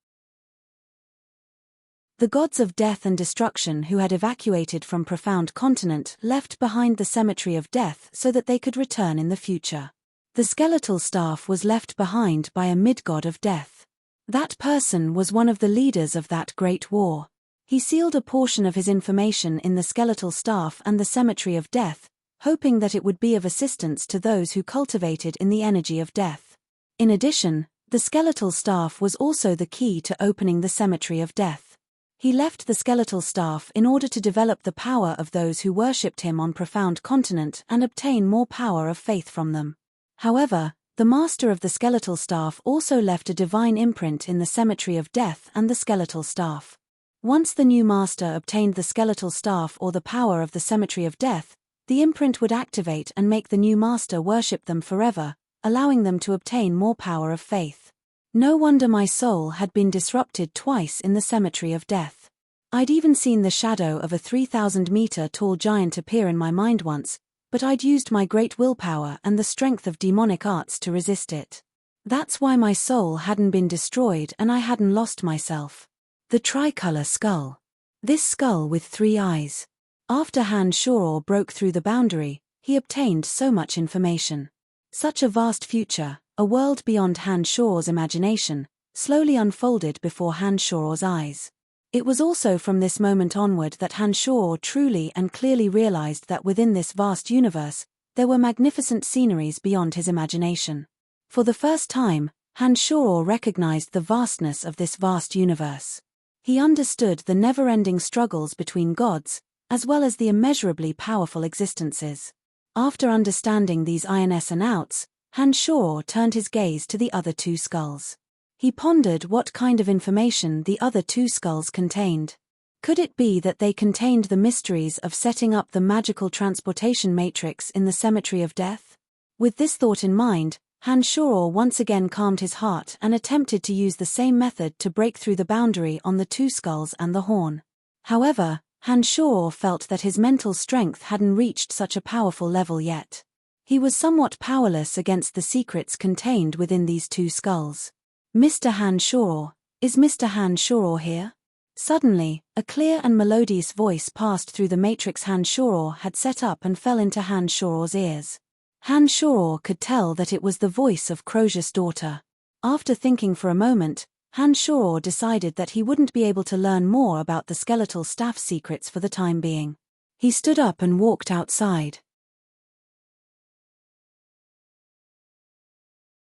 The gods of death and destruction who had evacuated from Profound Continent left behind the cemetery of death so that they could return in the future. The skeletal staff was left behind by a mid-god of death. That person was one of the leaders of that great war. He sealed a portion of his information in the skeletal staff and the cemetery of death, hoping that it would be of assistance to those who cultivated in the energy of death. In addition, the skeletal staff was also the key to opening the cemetery of death. He left the skeletal staff in order to develop the power of those who worshipped him on Profound Continent and obtain more power of faith from them. However, the master of the skeletal staff also left a divine imprint in the cemetery of death and the skeletal staff. Once the new master obtained the skeletal staff or the power of the cemetery of death, the imprint would activate and make the new master worship them forever, allowing them to obtain more power of faith. No wonder my soul had been disrupted twice in the cemetery of death. I'd even seen the shadow of a 3,000-meter tall giant appear in my mind once, but I'd used my great willpower and the strength of demonic arts to resist it. That's why my soul hadn't been destroyed and I hadn't lost myself. The tricolor skull. This skull with 3 eyes. After Han Shoror broke through the boundary, he obtained so much information. Such a vast future, a world beyond Han Shoror's imagination, slowly unfolded before Han Shoror's eyes. It was also from this moment onward that Han Shoror truly and clearly realized that within this vast universe, there were magnificent sceneries beyond his imagination. For the first time, Han Shoror recognized the vastness of this vast universe. He understood the never-ending struggles between gods, as well as the immeasurably powerful existences. After understanding these ins and outs, Han Shoror turned his gaze to the other 2 skulls. He pondered what kind of information the other 2 skulls contained. Could it be that they contained the mysteries of setting up the magical transportation matrix in the Cemetery of Death? With this thought in mind, Han Shoror once again calmed his heart and attempted to use the same method to break through the boundary on the 2 skulls and the horn. However, Han Shoror felt that his mental strength hadn't reached such a powerful level yet. He was somewhat powerless against the secrets contained within these 2 skulls. Mr. Han Shoror, is Mr. Han Shoror here? Suddenly, a clear and melodious voice passed through the matrix Han Shoror had set up and fell into Han Shoror's ears. Han Shoror could tell that it was the voice of Crozius' daughter. After thinking for a moment, Han Shoror decided that he wouldn't be able to learn more about the skeletal staff secrets for the time being. He stood up and walked outside.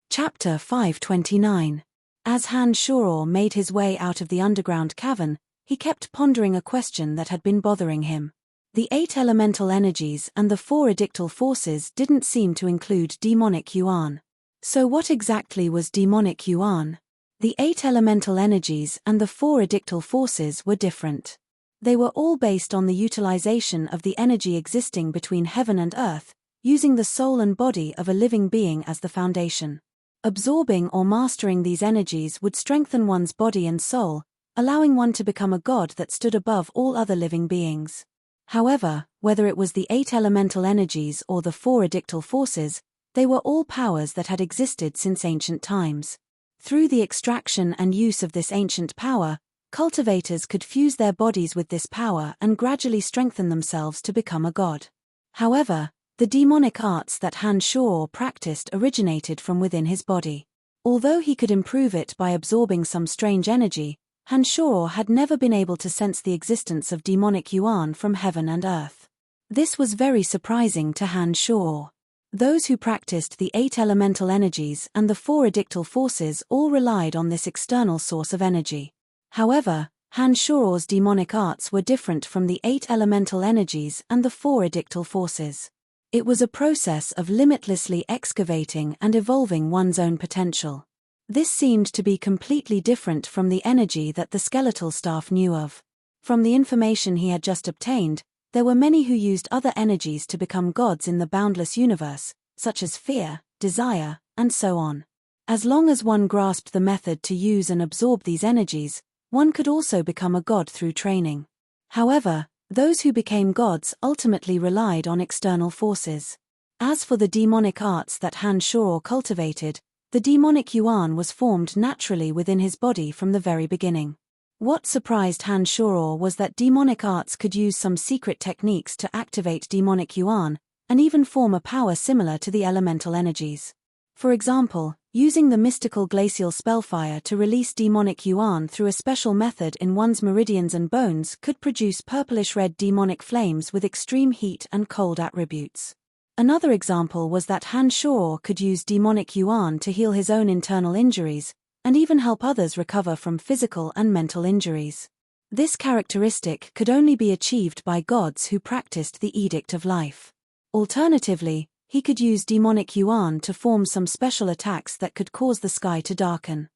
Chapter 529. As Han Shoror made his way out of the underground cavern, he kept pondering a question that had been bothering him. The 8 elemental energies and the 4 edictal forces didn't seem to include demonic yuan. So what exactly was demonic yuan? The 8 elemental energies and the 4 edictal forces were different. They were all based on the utilization of the energy existing between heaven and earth, using the soul and body of a living being as the foundation. Absorbing or mastering these energies would strengthen one's body and soul, allowing one to become a god that stood above all other living beings. However, whether it was the 8 elemental energies or the 4 edictal forces, they were all powers that had existed since ancient times. Through the extraction and use of this ancient power, cultivators could fuse their bodies with this power and gradually strengthen themselves to become a god. However, the demonic arts that Han Shoror practiced originated from within his body. Although he could improve it by absorbing some strange energy, Han Shoror had never been able to sense the existence of demonic yuan from heaven and earth. This was very surprising to Han Shoror. Those who practiced the 8 elemental energies and the 4 edictal forces all relied on this external source of energy. However, Han Shoror's demonic arts were different from the 8 elemental energies and the 4 edictal forces. It was a process of limitlessly excavating and evolving one's own potential. This seemed to be completely different from the energy that the skeletal staff knew of. From the information he had just obtained, there were many who used other energies to become gods in the boundless universe, such as fear, desire, and so on. As long as one grasped the method to use and absorb these energies, one could also become a god through training. However, those who became gods ultimately relied on external forces. As for the demonic arts that Han Shoror cultivated, the demonic yuan was formed naturally within his body from the very beginning. What surprised Han Shoror was that demonic arts could use some secret techniques to activate demonic yuan, and even form a power similar to the elemental energies. For example, using the mystical glacial spellfire to release demonic yuan through a special method in one's meridians and bones could produce purplish-red demonic flames with extreme heat and cold attributes. Another example was that Han Shoror could use demonic yuan to heal his own internal injuries, and even help others recover from physical and mental injuries. This characteristic could only be achieved by gods who practiced the Edict of Life. Alternatively, he could use demonic yuan to form some special attacks that could cause the sky to darken.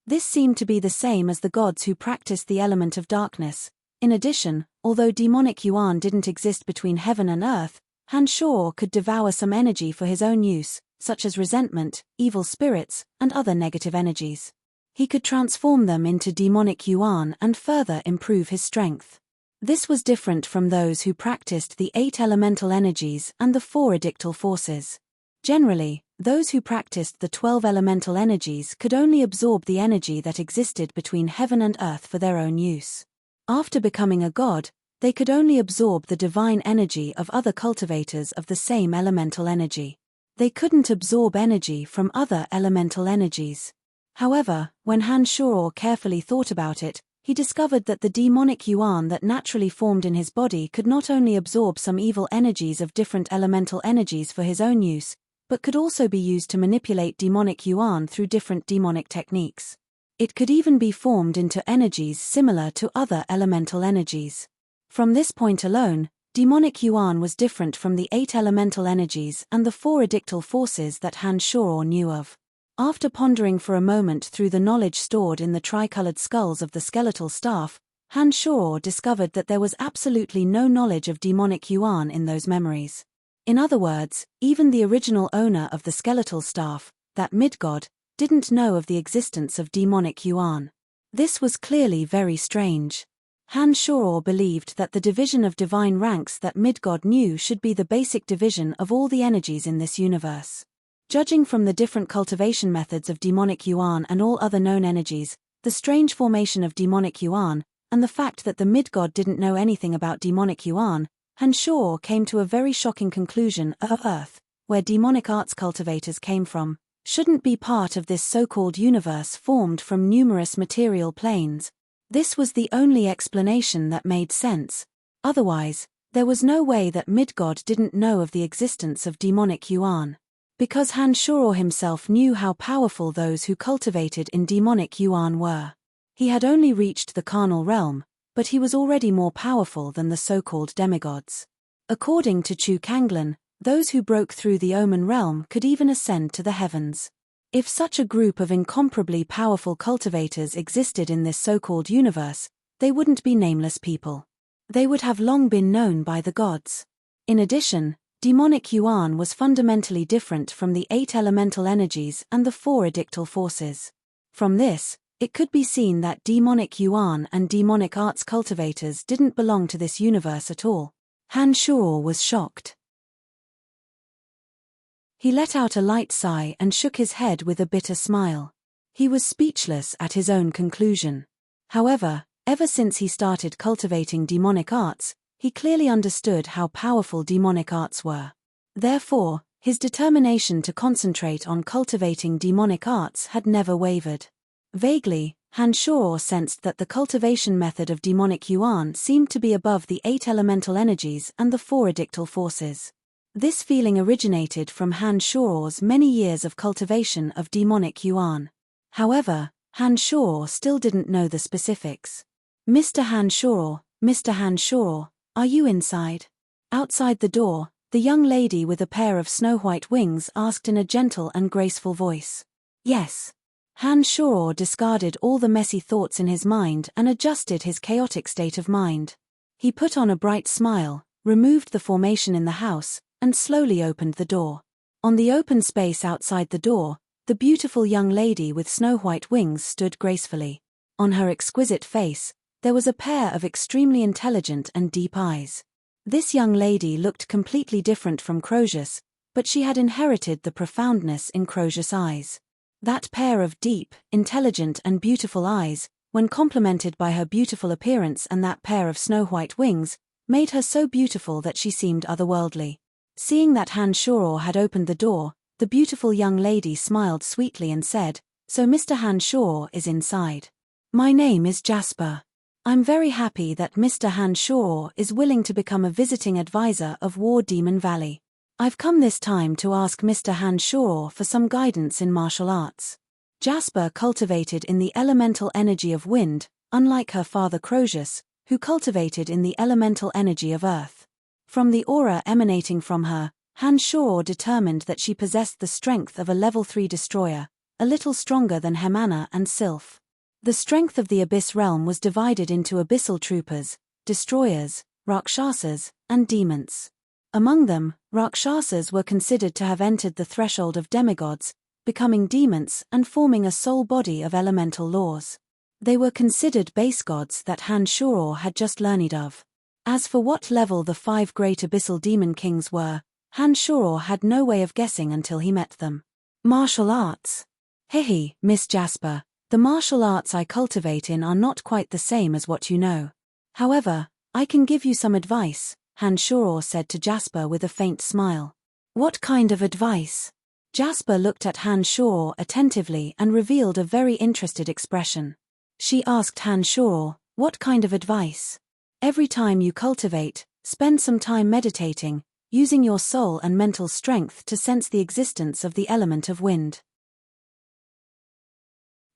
This seemed to be the same as the gods who practiced the element of darkness. In addition, although demonic yuan didn't exist between heaven and earth, Han Shoror could devour some energy for his own use, such as resentment, evil spirits, and other negative energies. He could transform them into demonic yuan and further improve his strength. This was different from those who practiced the 8 elemental energies and the 4 edictal forces. Generally, those who practiced the 12 elemental energies could only absorb the energy that existed between heaven and earth for their own use. After becoming a god, they could only absorb the divine energy of other cultivators of the same elemental energy. They couldn't absorb energy from other elemental energies. However, when Han Shuo carefully thought about it, he discovered that the demonic yuan that naturally formed in his body could not only absorb some evil energies of different elemental energies for his own use, but could also be used to manipulate demonic yuan through different demonic techniques. It could even be formed into energies similar to other elemental energies. From this point alone, demonic yuan was different from the 8 elemental energies and the 4 edictal forces that Han Shuo knew of. After pondering for a moment through the knowledge stored in the tricolored skulls of the skeletal staff, Han Shuo discovered that there was absolutely no knowledge of demonic yuan in those memories. In other words, even the original owner of the skeletal staff, that mid-god, didn't know of the existence of demonic yuan. This was clearly very strange. Han Shuo believed that the division of divine ranks that mid-god knew should be the basic division of all the energies in this universe. Judging from the different cultivation methods of demonic yuan and all other known energies, the strange formation of demonic yuan, and the fact that the mid-god didn't know anything about demonic yuan, Han Shuo came to a very shocking conclusion: Earth, where demonic arts cultivators came from, shouldn't be part of this so-called universe formed from numerous material planes. This was the only explanation that made sense. Otherwise, there was no way that mid-god didn't know of the existence of demonic yuan. Because Han Shuo himself knew how powerful those who cultivated in demonic yuan were. He had only reached the carnal realm, but he was already more powerful than the so-called demigods. According to Chu Kanglan, those who broke through the Omen realm could even ascend to the heavens. If such a group of incomparably powerful cultivators existed in this so-called universe, they wouldn't be nameless people. They would have long been known by the gods. In addition, demonic yuan was fundamentally different from the 8 elemental energies and the 4 edictal forces. From this, it could be seen that demonic yuan and demonic arts cultivators didn't belong to this universe at all. Han Shuo was shocked. He let out a light sigh and shook his head with a bitter smile. He was speechless at his own conclusion. However, ever since he started cultivating demonic arts, he clearly understood how powerful demonic arts were. Therefore, his determination to concentrate on cultivating demonic arts had never wavered. Vaguely, Han Shuo sensed that the cultivation method of demonic yuan seemed to be above the 8 elemental energies and the 4 edictal forces. This feeling originated from Han Shuo's many years of cultivation of demonic yuan. However, Han Shuo still didn't know the specifics. Mr. Han Shuo, are you inside? Outside the door, the young lady with a pair of snow-white wings asked in a gentle and graceful voice. Yes. Han Shuo discarded all the messy thoughts in his mind and adjusted his chaotic state of mind. He put on a bright smile, removed the formation in the house, and slowly opened the door. On the open space outside the door, the beautiful young lady with snow-white wings stood gracefully. On her exquisite face, there was a pair of extremely intelligent and deep eyes. This young lady looked completely different from Croesus, but she had inherited the profoundness in Croesus' eyes. That pair of deep, intelligent and beautiful eyes, when complemented by her beautiful appearance and that pair of snow-white wings, made her so beautiful that she seemed otherworldly. Seeing that Han Shuo had opened the door, the beautiful young lady smiled sweetly and said, "So Mr. Han Shuo is inside. My name is Jasper. I'm very happy that Mr. Han Shuo is willing to become a visiting advisor of War Demon Valley. I've come this time to ask Mr. Han Shuo for some guidance in martial arts." Jasper cultivated in the elemental energy of wind, unlike her father Croesus, who cultivated in the elemental energy of earth. From the aura emanating from her, Han Shuo determined that she possessed the strength of a level 3 destroyer, a little stronger than Hemana and Sylph. The strength of the Abyss realm was divided into abyssal troopers, destroyers, rakshasas, and demons. Among them, rakshasas were considered to have entered the threshold of demigods, becoming demons and forming a soul body of elemental laws. They were considered base gods that Han Shuo had just learned of. As for what level the 5 great abyssal demon kings were, Han Shoror had no way of guessing until he met them. Martial arts. Hehe, Miss Jasper, the martial arts I cultivate in are not quite the same as what you know. However, I can give you some advice, Han Shoror said to Jasper with a faint smile. What kind of advice? Jasper looked at Han Shoror attentively and revealed a very interested expression. She asked Han Shoror, what kind of advice? Every time you cultivate, spend some time meditating, using your soul and mental strength to sense the existence of the element of wind.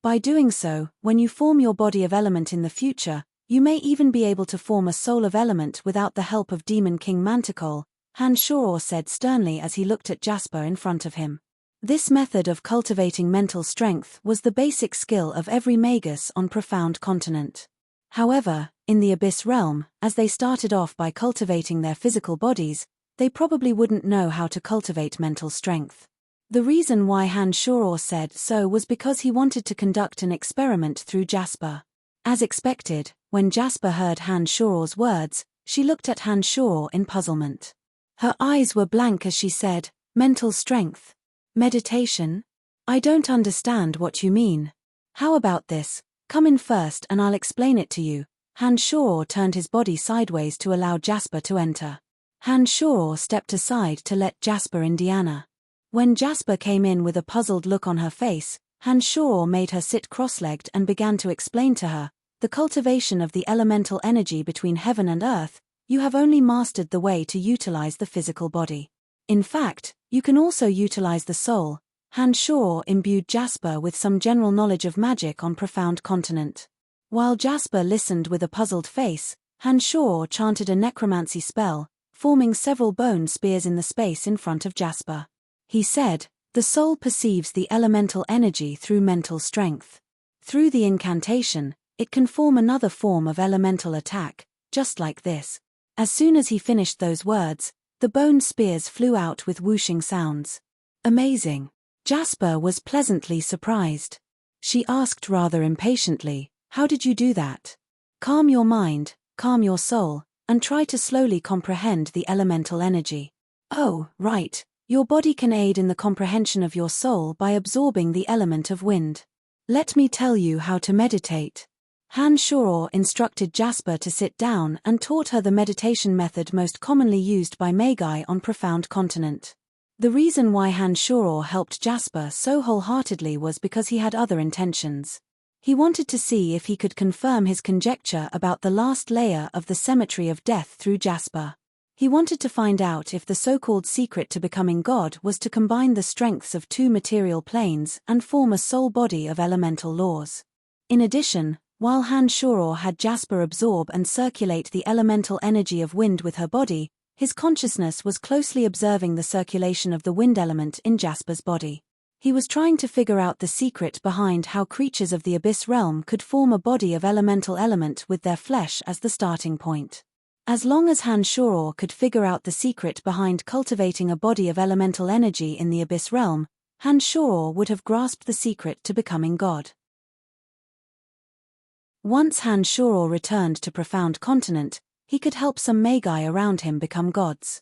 By doing so, when you form your body of element in the future, you may even be able to form a soul of element without the help of Demon King Manticore, Han Shoror said sternly as he looked at Jasper in front of him. This method of cultivating mental strength was the basic skill of every magus on Profound Continent. However, in the Abyss Realm, as they started off by cultivating their physical bodies, they probably wouldn't know how to cultivate mental strength. The reason why Han Shoror said so was because he wanted to conduct an experiment through Jasper. As expected, when Jasper heard Han Shoror's words, she looked at Han Shoror in puzzlement. Her eyes were blank as she said, mental strength? Meditation? I don't understand what you mean. How about this? Come in first and I'll explain it to you. Han Shoror turned his body sideways to allow Jasper to enter. Han Shoror stepped aside to let Jasper Indiana. When Jasper came in with a puzzled look on her face, Han Shoror made her sit cross-legged and began to explain to her, the cultivation of the elemental energy between heaven and earth, you have only mastered the way to utilize the physical body. In fact, you can also utilize the soul. Han Shoror imbued Jasper with some general knowledge of magic on Profound Continent. While Jasper listened with a puzzled face, Han Shoror chanted a necromancy spell, forming several bone spears in the space in front of Jasper. He said, the soul perceives the elemental energy through mental strength. Through the incantation, it can form another form of elemental attack, just like this. As soon as he finished those words, the bone spears flew out with whooshing sounds. Amazing. Jasper was pleasantly surprised. She asked rather impatiently, how did you do that? Calm your mind, calm your soul, and try to slowly comprehend the elemental energy. Oh, right, your body can aid in the comprehension of your soul by absorbing the element of wind. Let me tell you how to meditate. Han Shoror instructed Jasper to sit down and taught her the meditation method most commonly used by Magi on Profound Continent. The reason why Han Shoror helped Jasper so wholeheartedly was because he had other intentions. He wanted to see if he could confirm his conjecture about the last layer of the cemetery of death through Jasper. He wanted to find out if the so-called secret to becoming God was to combine the strengths of 2 material planes and form a soul body of elemental laws. In addition, while Han Shoror had Jasper absorb and circulate the elemental energy of wind with her body, his consciousness was closely observing the circulation of the wind element in Jasper's body. He was trying to figure out the secret behind how creatures of the Abyss Realm could form a body of elemental element with their flesh as the starting point. As long as Han Shoror could figure out the secret behind cultivating a body of elemental energy in the Abyss Realm, Han Shoror would have grasped the secret to becoming God. Once Han Shoror returned to Profound Continent, he could help some Magi around him become gods.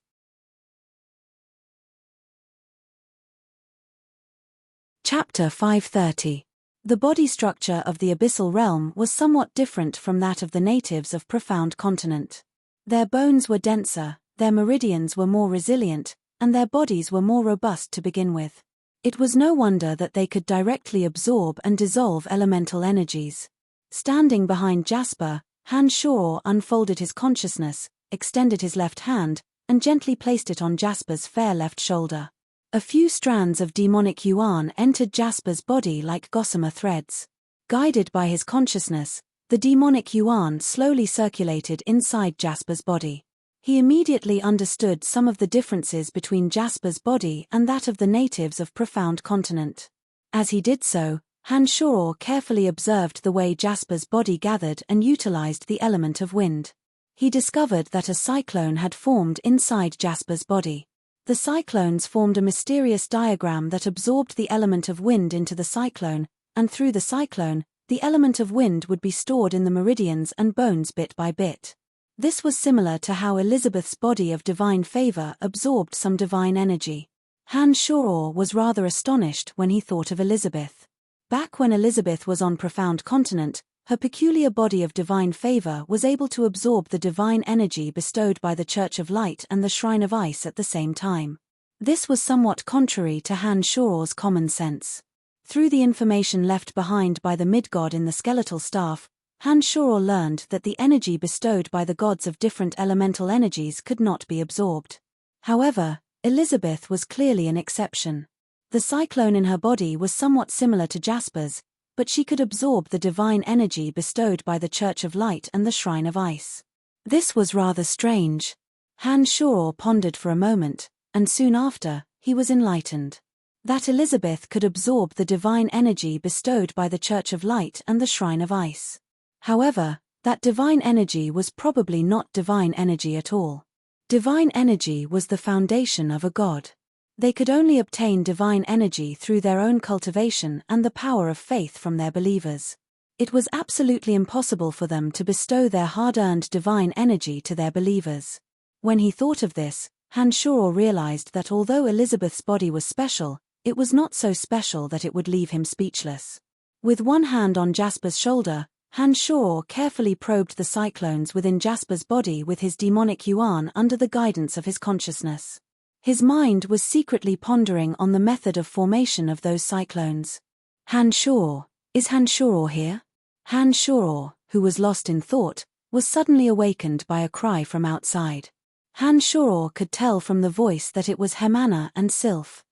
Chapter 530. The body structure of the Abyssal Realm was somewhat different from that of the natives of Profound Continent. Their bones were denser, their meridians were more resilient, and their bodies were more robust to begin with. It was no wonder that they could directly absorb and dissolve elemental energies. Standing behind Jasper, Han Shoror unfolded his consciousness, extended his left hand, and gently placed it on Jasper's fair left shoulder. A few strands of demonic yuan entered Jasper's body like gossamer threads. Guided by his consciousness, the demonic yuan slowly circulated inside Jasper's body. He immediately understood some of the differences between Jasper's body and that of the natives of Profound Continent. As he did so, Han Shoror carefully observed the way Jasper's body gathered and utilized the element of wind. He discovered that a cyclone had formed inside Jasper's body. The cyclones formed a mysterious diagram that absorbed the element of wind into the cyclone, and through the cyclone, the element of wind would be stored in the meridians and bones bit by bit. This was similar to how Elizabeth's body of divine favor absorbed some divine energy. Han Shoror was rather astonished when he thought of Elizabeth. Back when Elizabeth was on Profound Continent, her peculiar body of divine favor was able to absorb the divine energy bestowed by the Church of Light and the Shrine of Ice at the same time. This was somewhat contrary to Han Shoror's common sense. Through the information left behind by the mid-god in the skeletal staff, Han Shoror learned that the energy bestowed by the gods of different elemental energies could not be absorbed. However, Elizabeth was clearly an exception. The cyclone in her body was somewhat similar to Jasper's, but she could absorb the divine energy bestowed by the Church of Light and the Shrine of Ice. This was rather strange. Han Shoror pondered for a moment, and soon after, he was enlightened. That Elizabeth could absorb the divine energy bestowed by the Church of Light and the Shrine of Ice. However, that divine energy was probably not divine energy at all. Divine energy was the foundation of a god. They could only obtain divine energy through their own cultivation and the power of faith from their believers. It was absolutely impossible for them to bestow their hard-earned divine energy to their believers. When he thought of this, Han Shoror realized that although Elizabeth's body was special, it was not so special that it would leave him speechless. With one hand on Jasper's shoulder, Han Shoror carefully probed the cyclones within Jasper's body with his demonic yuan under the guidance of his consciousness. His mind was secretly pondering on the method of formation of those cyclones. Han Shoror, is Han Shoror here? Han Shoror, who was lost in thought, was suddenly awakened by a cry from outside. Han Shoror could tell from the voice that it was Hemana and Sylph.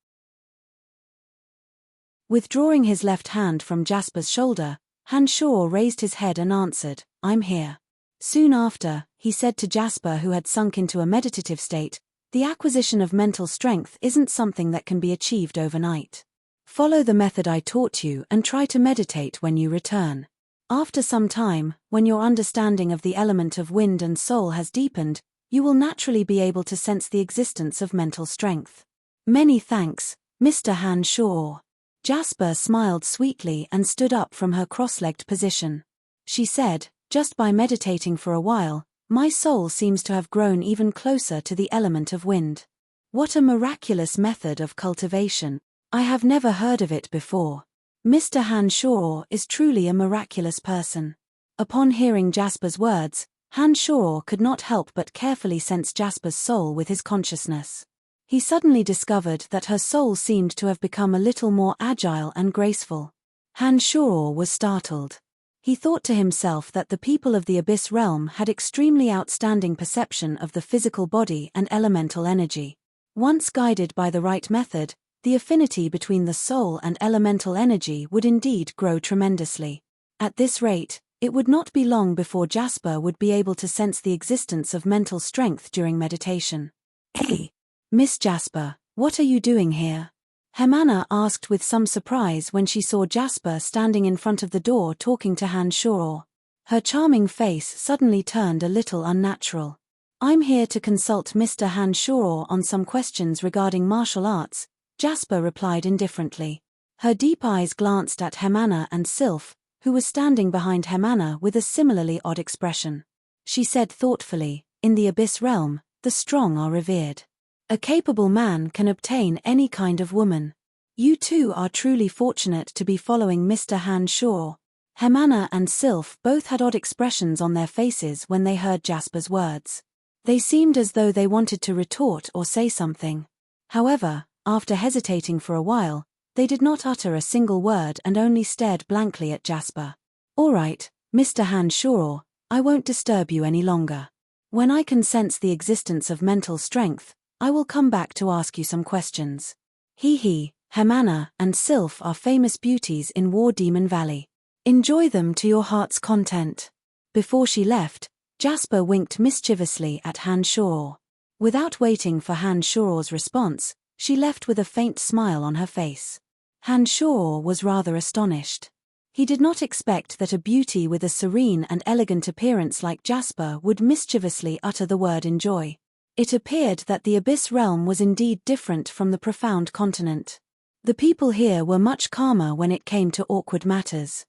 Withdrawing his left hand from Jasper's shoulder, Han Shoror raised his head and answered, "I'm here." Soon after, he said to Jasper, who had sunk into a meditative state, "The acquisition of mental strength isn't something that can be achieved overnight. Follow the method I taught you and try to meditate when you return. After some time, when your understanding of the element of wind and soul has deepened, you will naturally be able to sense the existence of mental strength. Many thanks, Mr. Han Shoror." Jasper smiled sweetly and stood up from her cross-legged position. She said, "Just by meditating for a while, my soul seems to have grown even closer to the element of wind. What a miraculous method of cultivation. I have never heard of it before. Mr. Han Shoror is truly a miraculous person." Upon hearing Jasper's words, Han Shoror could not help but carefully sense Jasper's soul with his consciousness. He suddenly discovered that her soul seemed to have become a little more agile and graceful. Han Shoror was startled. He thought to himself that the people of the Abyss realm had extremely outstanding perception of the physical body and elemental energy. Once guided by the right method, the affinity between the soul and elemental energy would indeed grow tremendously. At this rate, it would not be long before Jasper would be able to sense the existence of mental strength during meditation. "Hey, Miss Jasper, what are you doing here?" Hemana asked with some surprise when she saw Jasper standing in front of the door talking to Han Shoror. Her charming face suddenly turned a little unnatural. "I'm here to consult Mr. Han Shoror on some questions regarding martial arts," Jasper replied indifferently. Her deep eyes glanced at Hemana and Sylph, who was standing behind Hemana with a similarly odd expression. She said thoughtfully, "In the Abyss realm, the strong are revered. A capable man can obtain any kind of woman. You two are truly fortunate to be following Mr. Han Shoror." Hemana and Sylph both had odd expressions on their faces when they heard Jasper's words. They seemed as though they wanted to retort or say something. However, after hesitating for a while, they did not utter a single word and only stared blankly at Jasper. "All right, Mr. Han Shoror, I won't disturb you any longer. When I can sense the existence of mental strength, I will come back to ask you some questions. Hemana and Sylph are famous beauties in War Demon Valley. Enjoy them to your heart's content." Before she left, Jasper winked mischievously at Han Shoror. Without waiting for Han Shoror's response, she left with a faint smile on her face. Han Shoror was rather astonished. He did not expect that a beauty with a serene and elegant appearance like Jasper would mischievously utter the word enjoy. It appeared that the Abyss realm was indeed different from the Profound Continent. The people here were much calmer when it came to awkward matters.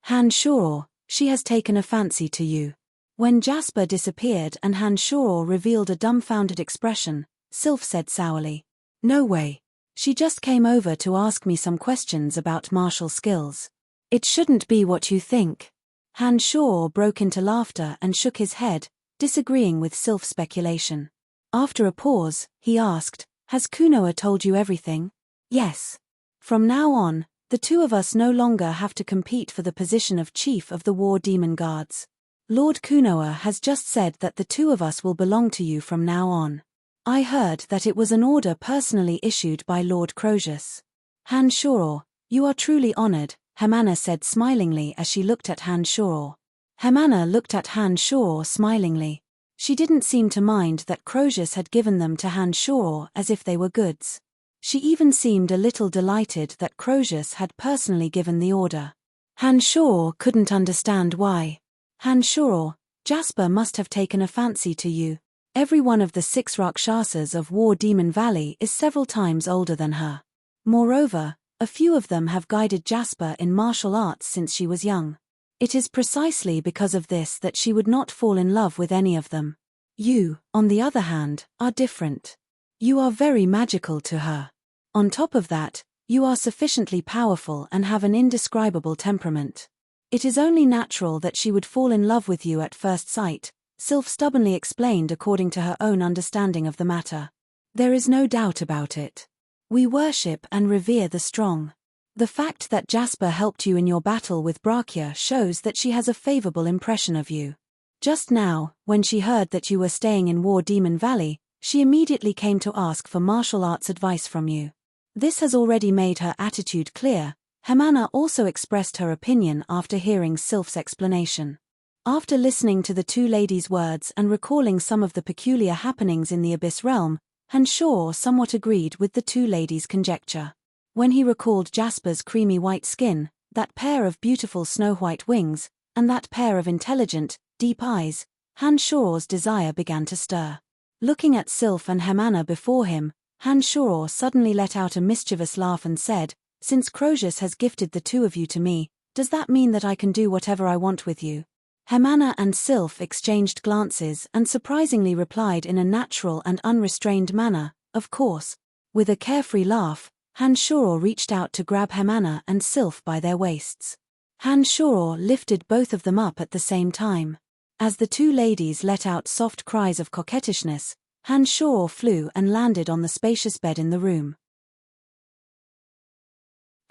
Han Shoror, She has taken a fancy to you. When Jasper disappeared and Hanshoro revealed a dumbfounded expression, Sylph said sourly, "No way. She just came over to ask me some questions about martial skills. It shouldn't be what you think." Hanshoro broke into laughter and shook his head, disagreeing with Sylph's speculation. After a pause, he asked, "Has Kunoa told you everything?" "Yes. From now on, the two of us no longer have to compete for the position of chief of the War Demon Guards. Lord Kunoa has just said that the two of us will belong to you from now on. I heard that it was an order personally issued by Lord Crozius." "Hanshoro, you are truly honored," Hamana said smilingly as she looked at Hanshoro. Hamana looked at Hanshoro smilingly. She didn't seem to mind that Crozius had given them to Hanshoro as if they were goods. She even seemed a little delighted that Crozius had personally given the order. Hanshoro couldn't understand why. "Hanshoro, Jasper must have taken a fancy to you. Every one of the 6 Rakshasas of War Demon Valley is several times older than her. Moreover, a few of them have guided Jasper in martial arts since she was young. It is precisely because of this that she would not fall in love with any of them. You, on the other hand, are different. You are very magical to her. On top of that, you are sufficiently powerful and have an indescribable temperament. It is only natural that she would fall in love with you at first sight," Sylph stubbornly explained according to her own understanding of the matter. "There is no doubt about it. We worship and revere the strong. The fact that Jasper helped you in your battle with Brachia shows that she has a favorable impression of you. Just now, when she heard that you were staying in War Demon Valley, she immediately came to ask for martial arts advice from you. This has already made her attitude clear." Hamana also expressed her opinion after hearing Sylph's explanation. After listening to the two ladies' words and recalling some of the peculiar happenings in the Abyss Realm, Hanshoro somewhat agreed with the two ladies' conjecture. When he recalled Jasper's creamy white skin, that pair of beautiful snow-white wings, and that pair of intelligent, deep eyes, Hanshoro's desire began to stir. Looking at Sylph and Hamana before him, Hanshoro suddenly let out a mischievous laugh and said, "Since Crozius has gifted the two of you to me, does that mean that I can do whatever I want with you?" Hamana and Sylph exchanged glances and surprisingly replied in a natural and unrestrained manner, "Of course." With a carefree laugh, Hanshoro reached out to grab Hamana and Sylph by their waists. Hanshoro lifted both of them up at the same time. As the two ladies let out soft cries of coquettishness, Hanshoro flew and landed on the spacious bed in the room.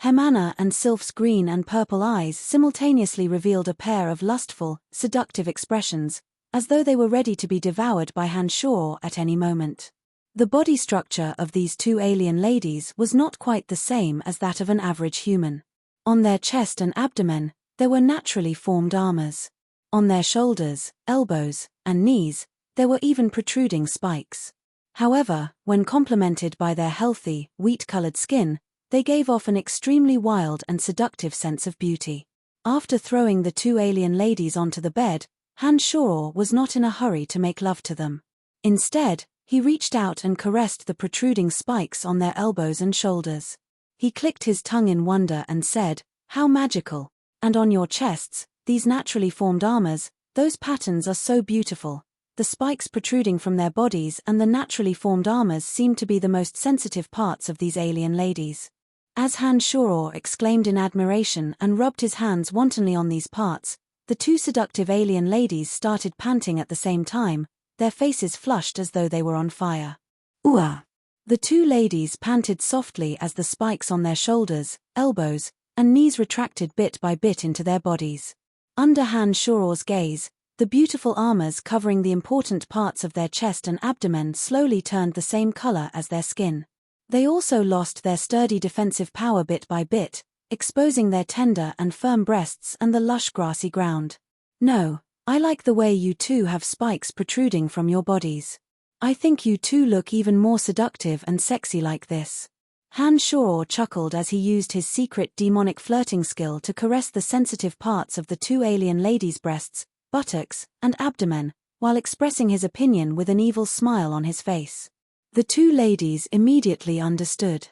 Hamana and Sylph's green and purple eyes simultaneously revealed a pair of lustful, seductive expressions, as though they were ready to be devoured by Hanshoro at any moment. The body structure of these two alien ladies was not quite the same as that of an average human. On their chest and abdomen, there were naturally formed armors. On their shoulders, elbows, and knees, there were even protruding spikes. However, when complemented by their healthy, wheat-colored skin, they gave off an extremely wild and seductive sense of beauty. After throwing the two alien ladies onto the bed, Hanshoro was not in a hurry to make love to them. Instead, he reached out and caressed the protruding spikes on their elbows and shoulders. He clicked his tongue in wonder and said, "How magical! And on your chests, these naturally formed armors, those patterns are so beautiful. The spikes protruding from their bodies and the naturally formed armors seem to be the most sensitive parts of these alien ladies." As Hanshoro exclaimed in admiration and rubbed his hands wantonly on these parts, the two seductive alien ladies started panting at the same time, their faces flushed as though they were on fire. "Ooh!" The two ladies panted softly as the spikes on their shoulders, elbows, and knees retracted bit by bit into their bodies. Under Hanshoro's gaze, the beautiful armors covering the important parts of their chest and abdomen slowly turned the same color as their skin. They also lost their sturdy defensive power bit by bit, exposing their tender and firm breasts and the lush grassy ground. "No, I like the way you two have spikes protruding from your bodies. I think you two look even more seductive and sexy like this." Hanshoro chuckled as he used his secret demonic flirting skill to caress the sensitive parts of the two alien ladies' breasts, buttocks, and abdomen, while expressing his opinion with an evil smile on his face. The two ladies immediately understood.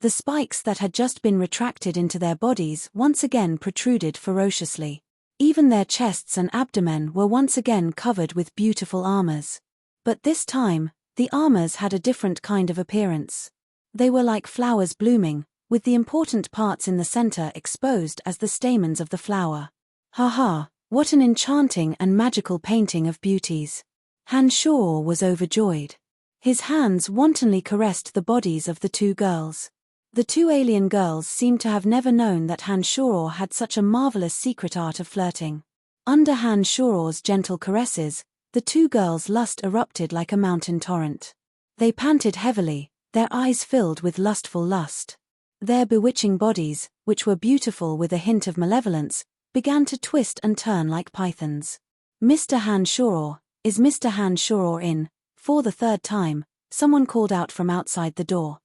The spikes that had just been retracted into their bodies once again protruded ferociously. Even their chests and abdomen were once again covered with beautiful armors. But this time, the armors had a different kind of appearance. They were like flowers blooming, with the important parts in the center exposed as the stamens of the flower. Ha ha, what an enchanting and magical painting of beauties. Han-shor was overjoyed. His hands wantonly caressed the bodies of the two girls. The two alien girls seemed to have never known that Han-shor had such a marvelous secret art of flirting. Under Han-shor's gentle caresses, the two girls' lust erupted like a mountain torrent. They panted heavily, their eyes filled with lustful lust. Their bewitching bodies, which were beautiful with a hint of malevolence, began to twist and turn like pythons. "Mr. Han-shor, is Mr. Han-shor in?" For the third time, someone called out from outside the door.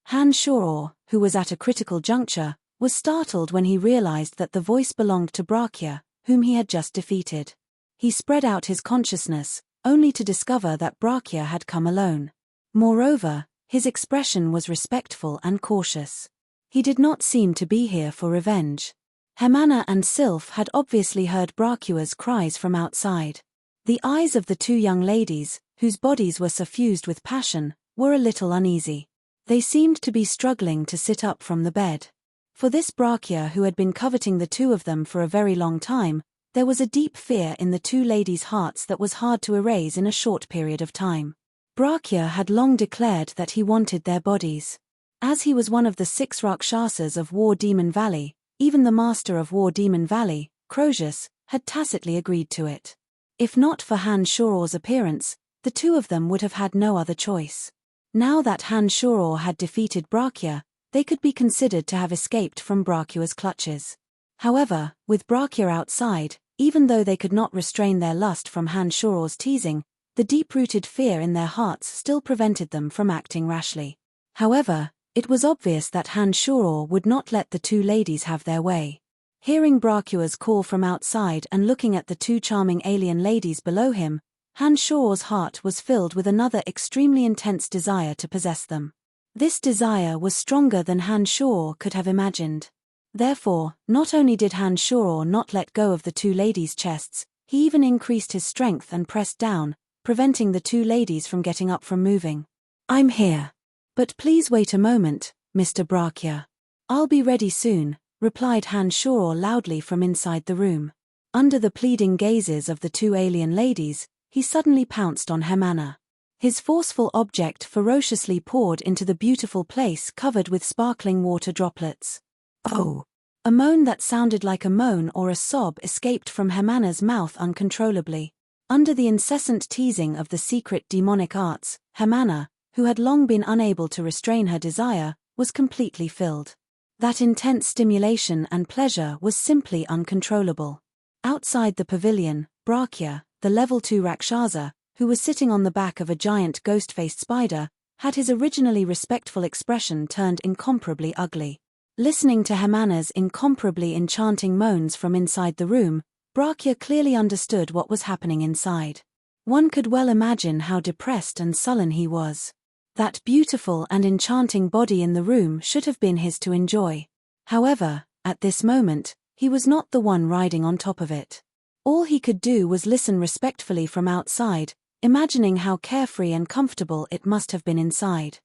Han-shor, who was at a critical juncture, was startled when he realized that the voice belonged to Brachia, whom he had just defeated. He spread out his consciousness, only to discover that Brachia had come alone. Moreover, his expression was respectful and cautious. He did not seem to be here for revenge. Hermanna and Sylph had obviously heard Brachia's cries from outside. The eyes of the two young ladies, whose bodies were suffused with passion, were a little uneasy. They seemed to be struggling to sit up from the bed. For this Brachia, who had been coveting the two of them for a very long time, there was a deep fear in the two ladies' hearts that was hard to erase in a short period of time. Brachia had long declared that he wanted their bodies. As he was one of the 6 Rakshasas of War Demon Valley, even the master of War Demon Valley, Croesus, had tacitly agreed to it. If not for Han-shor's appearance, the two of them would have had no other choice. Now that Han-shor had defeated Brachia, they could be considered to have escaped from Brachia's clutches. However, with Brachia outside, even though they could not restrain their lust from Han-shor's teasing, the deep-rooted fear in their hearts still prevented them from acting rashly. However, it was obvious that Han-shor would not let the two ladies have their way. Hearing Brachia's call from outside and looking at the two charming alien ladies below him, Han-shor's heart was filled with another extremely intense desire to possess them. This desire was stronger than Han-shor could have imagined. Therefore, not only did Han-shor not let go of the two ladies' chests, he even increased his strength and pressed down, preventing the two ladies from getting up from moving. "I'm here. But please wait a moment, Mr. Brachia. I'll be ready soon," replied Han-shor loudly from inside the room. Under the pleading gazes of the two alien ladies, he suddenly pounced on Hermanna. His forceful object ferociously poured into the beautiful place covered with sparkling water droplets. "Oh!" A moan that sounded like a moan or a sob escaped from Hermanna's mouth uncontrollably. Under the incessant teasing of the secret demonic arts, Hermanna, who had long been unable to restrain her desire, was completely filled. That intense stimulation and pleasure was simply uncontrollable. Outside the pavilion, Brachia, the level 2 Rakshasa, who was sitting on the back of a giant ghost-faced spider, had his originally respectful expression turned incomparably ugly. Listening to Hermanna's incomparably enchanting moans from inside the room, Brachia clearly understood what was happening inside. One could well imagine how depressed and sullen he was. That beautiful and enchanting body in the room should have been his to enjoy. However, at this moment, he was not the one riding on top of it. All he could do was listen respectfully from outside, imagining how carefree and comfortable it must have been inside.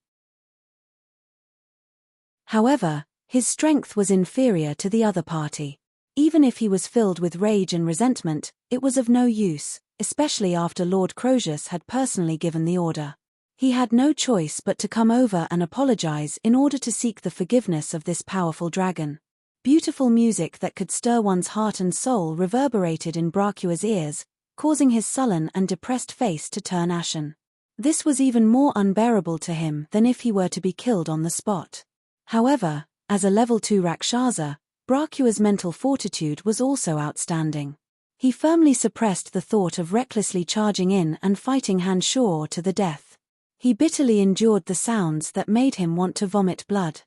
However, his strength was inferior to the other party. Even if he was filled with rage and resentment, it was of no use, especially after Lord Croesus had personally given the order. He had no choice but to come over and apologize in order to seek the forgiveness of this powerful dragon. Beautiful music that could stir one's heart and soul reverberated in Brachia's ears, causing his sullen and depressed face to turn ashen. This was even more unbearable to him than if he were to be killed on the spot. However, as a level 2 Rakshasa, Brachia's mental fortitude was also outstanding. He firmly suppressed the thought of recklessly charging in and fighting Han-shor to the death. He bitterly endured the sounds that made him want to vomit blood.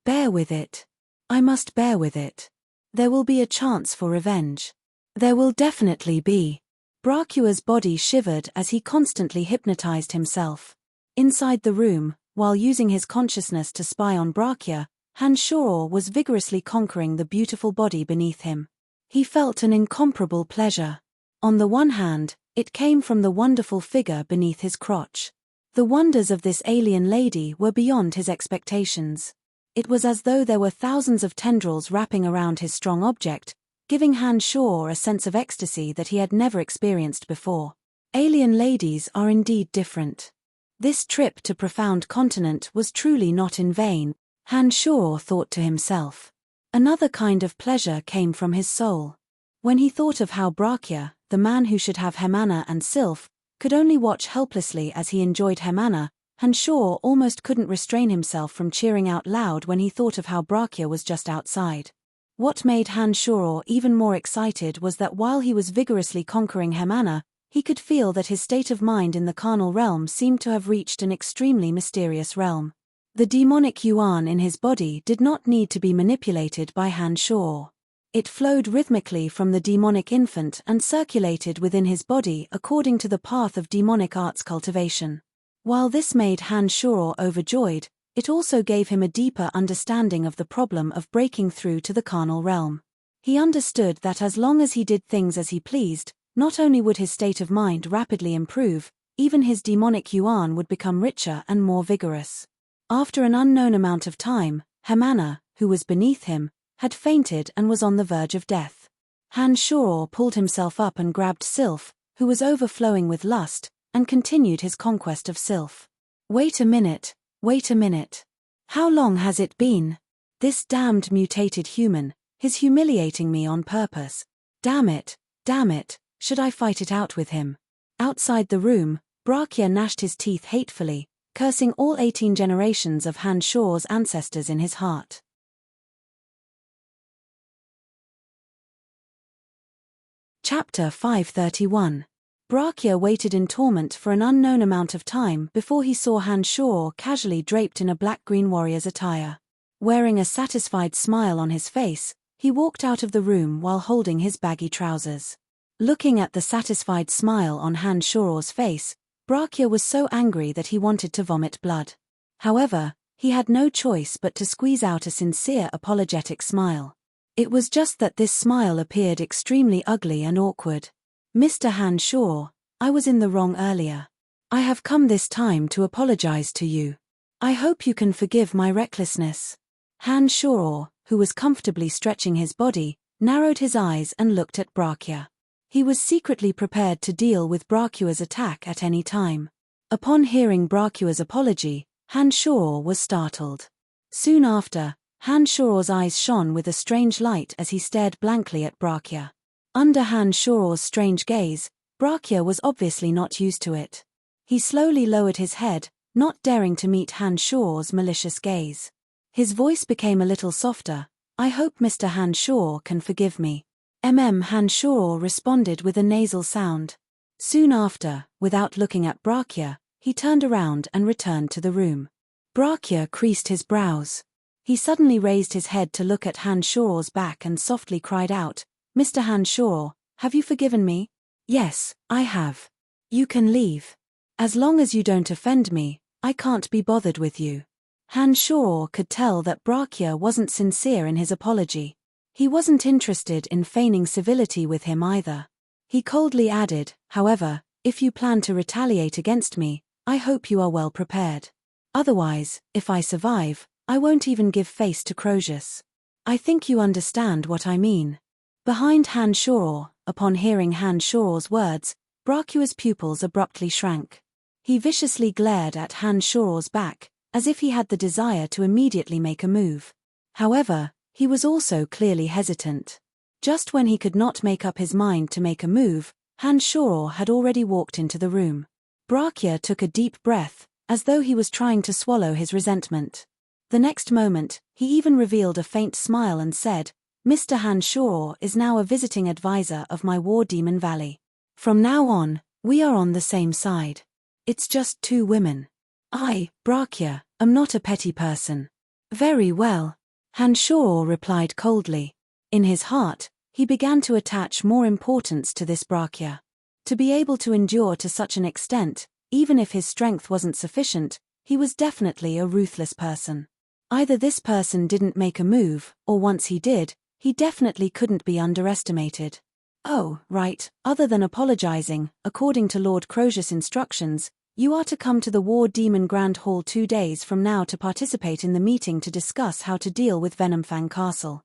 Bear with it. I must bear with it. There will be a chance for revenge. There will definitely be. Brachia's body shivered as he constantly hypnotized himself. Inside the room, while using his consciousness to spy on Brachia, Hanshoro was vigorously conquering the beautiful body beneath him. He felt an incomparable pleasure. On the one hand, it came from the wonderful figure beneath his crotch. The wonders of this alien lady were beyond his expectations. It was as though there were thousands of tendrils wrapping around his strong object, giving Hanshoro a sense of ecstasy that he had never experienced before. Alien ladies are indeed different. This trip to profound continent was truly not in vain, Hanshoro thought to himself. Another kind of pleasure came from his soul. When he thought of how Brakya, the man who should have Hemana and Sylph, could only watch helplessly as he enjoyed Hemana, Hanshoro almost couldn't restrain himself from cheering out loud when he thought of how Brakya was just outside. What made Hanshoro even more excited was that while he was vigorously conquering Hemana, he could feel that his state of mind in the carnal realm seemed to have reached an extremely mysterious realm. The demonic yuan in his body did not need to be manipulated by Hanshoro. It flowed rhythmically from the demonic infant and circulated within his body according to the path of demonic arts cultivation. While this made Hanshoro overjoyed, it also gave him a deeper understanding of the problem of breaking through to the carnal realm. He understood that as long as he did things as he pleased, not only would his state of mind rapidly improve, even his demonic yuan would become richer and more vigorous. After an unknown amount of time, Hemana, who was beneath him, had fainted and was on the verge of death. Hanshoro pulled himself up and grabbed Sylph, who was overflowing with lust, and continued his conquest of Sylph. Wait a minute. How long has it been? This damned mutated human, he's humiliating me on purpose. Damn it, should I fight it out with him? Outside the room, Brakya gnashed his teeth hatefully, cursing all 18 generations of Hanshoro's ancestors in his heart. Chapter 531. Brakya waited in torment for an unknown amount of time before he saw Hanshoro casually draped in a black-green warrior's attire. Wearing a satisfied smile on his face, he walked out of the room while holding his baggy trousers. Looking at the satisfied smile on Hanshoro's face, Brakya was so angry that he wanted to vomit blood. However, he had no choice but to squeeze out a sincere apologetic smile. It was just that this smile appeared extremely ugly and awkward. Mr. Hanshoro, I was in the wrong earlier. I have come this time to apologize to you. I hope you can forgive my recklessness. Hanshoro, who was comfortably stretching his body, narrowed his eyes and looked at Brakya. He was secretly prepared to deal with Brakya's attack at any time. Upon hearing Brakya's apology, Hanshoro was startled. Soon after, Hanshoro's eyes shone with a strange light as he stared blankly at Brakya. Under Hanshoro's strange gaze, Brakya was obviously not used to it. He slowly lowered his head, not daring to meet Hanshoro's malicious gaze. His voice became a little softer. I hope Mr. Hanshoro can forgive me. Hanshoro responded with a nasal sound. Soon after, without looking at Brakya, he turned around and returned to the room. Brakya creased his brows. He suddenly raised his head to look at Hanshoro's back and softly cried out, Mr. Hanshoro, have you forgiven me? Yes, I have. You can leave. As long as you don't offend me, I can't be bothered with you. Hanshoro could tell that Brakya wasn't sincere in his apology. He wasn't interested in feigning civility with him either. He coldly added, however, if you plan to retaliate against me, I hope you are well prepared. Otherwise, if I survive, I won't even give face to Crozius. I think you understand what I mean. Behind Hanshoro, upon hearing Hanshoro's words, Brakya's pupils abruptly shrank. He viciously glared at Hanshoro's back, as if he had the desire to immediately make a move. However, he was also clearly hesitant. Just when he could not make up his mind to make a move, Hanshoro had already walked into the room. Brakya took a deep breath, as though he was trying to swallow his resentment. The next moment, he even revealed a faint smile and said, Mr. Hanshoro is now a visiting advisor of my War Demon Valley. From now on, we are on the same side. It's just 2 women. I, Brakya, am not a petty person. Very well. Hanshoro replied coldly. In his heart, he began to attach more importance to this Brakya. To be able to endure to such an extent, even if his strength wasn't sufficient, he was definitely a ruthless person. Either this person didn't make a move, or once he did, he definitely couldn't be underestimated. Oh, right, other than apologizing, according to Lord Crozius' instructions, you are to come to the War Demon Grand Hall 2 days from now to participate in the meeting to discuss how to deal with Venomfang Castle.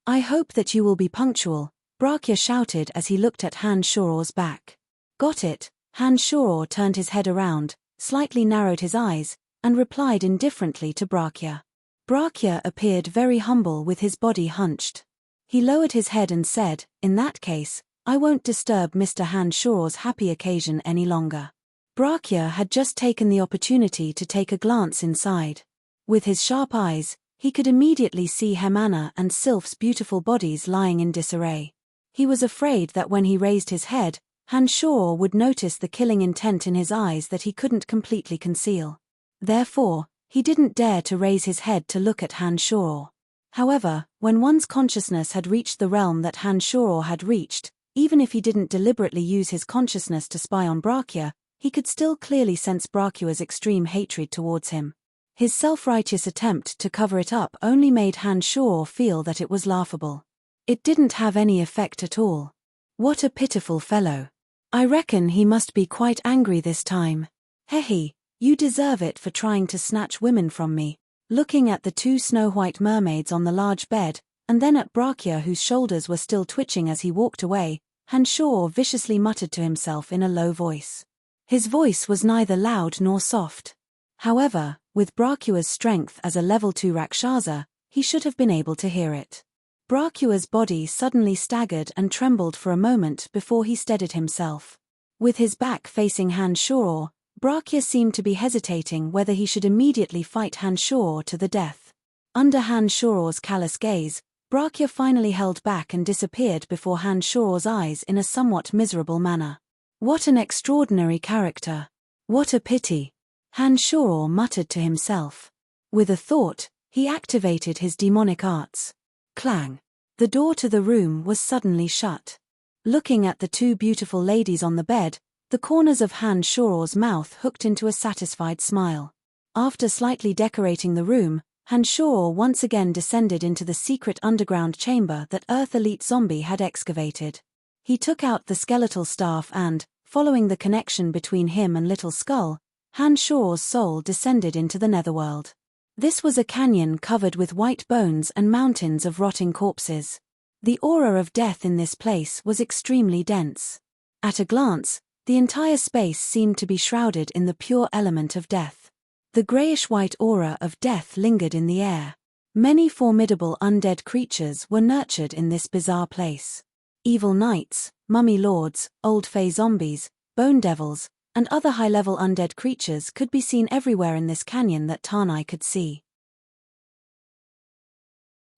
I hope that you will be punctual, Brachia shouted as he looked at Han Shoror's back. Got it. Han Shoror turned his head around, slightly narrowed his eyes, and replied indifferently to Brachia. Brachia appeared very humble with his body hunched. He lowered his head and said, "In that case, I won't disturb Mr. Han Shoror's happy occasion any longer." Brachia had just taken the opportunity to take a glance inside. With his sharp eyes, he could immediately see Hemana and Sylph's beautiful bodies lying in disarray. He was afraid that when he raised his head, Han Shoror would notice the killing intent in his eyes that he couldn't completely conceal. Therefore, he didn't dare to raise his head to look at Han Shoror. However, when one's consciousness had reached the realm that Han Shoror had reached, even if he didn't deliberately use his consciousness to spy on Brachia, he could still clearly sense Brachia's extreme hatred towards him. His self-righteous attempt to cover it up only made Han Shoror feel that it was laughable. It didn't have any effect at all. What a pitiful fellow. I reckon he must be quite angry this time. Hehe, you deserve it for trying to snatch women from me. Looking at the 2 snow-white mermaids on the large bed, and then at Brachia whose shoulders were still twitching as he walked away, Han Shoror viciously muttered to himself in a low voice. His voice was neither loud nor soft. However, with Brachia's strength as a level 2 Rakshasa, he should have been able to hear it. Brachia's body suddenly staggered and trembled for a moment before he steadied himself. With his back facing Han Shoror, Brachia seemed to be hesitating whether he should immediately fight Han Shoror to the death. Under Han Shoror's callous gaze, Brachia finally held back and disappeared before Han Shoror's eyes in a somewhat miserable manner. What an extraordinary character. What a pity. Han Shoror muttered to himself. With a thought, he activated his demonic arts. Clang. The door to the room was suddenly shut. Looking at the 2 beautiful ladies on the bed, the corners of Han Shoror's mouth hooked into a satisfied smile. After slightly decorating the room, Han Shoror once again descended into the secret underground chamber that Earth Elite Zombie had excavated. He took out the skeletal staff and, following the connection between him and Little Skull, Han Shoror's soul descended into the netherworld. This was a canyon covered with white bones and mountains of rotting corpses. The aura of death in this place was extremely dense. At a glance, the entire space seemed to be shrouded in the pure element of death. The grayish-white aura of death lingered in the air. Many formidable undead creatures were nurtured in this bizarre place. Evil knights, mummy lords, old fey zombies, bone devils, and other high-level undead creatures could be seen everywhere in this canyon that Tanai could see.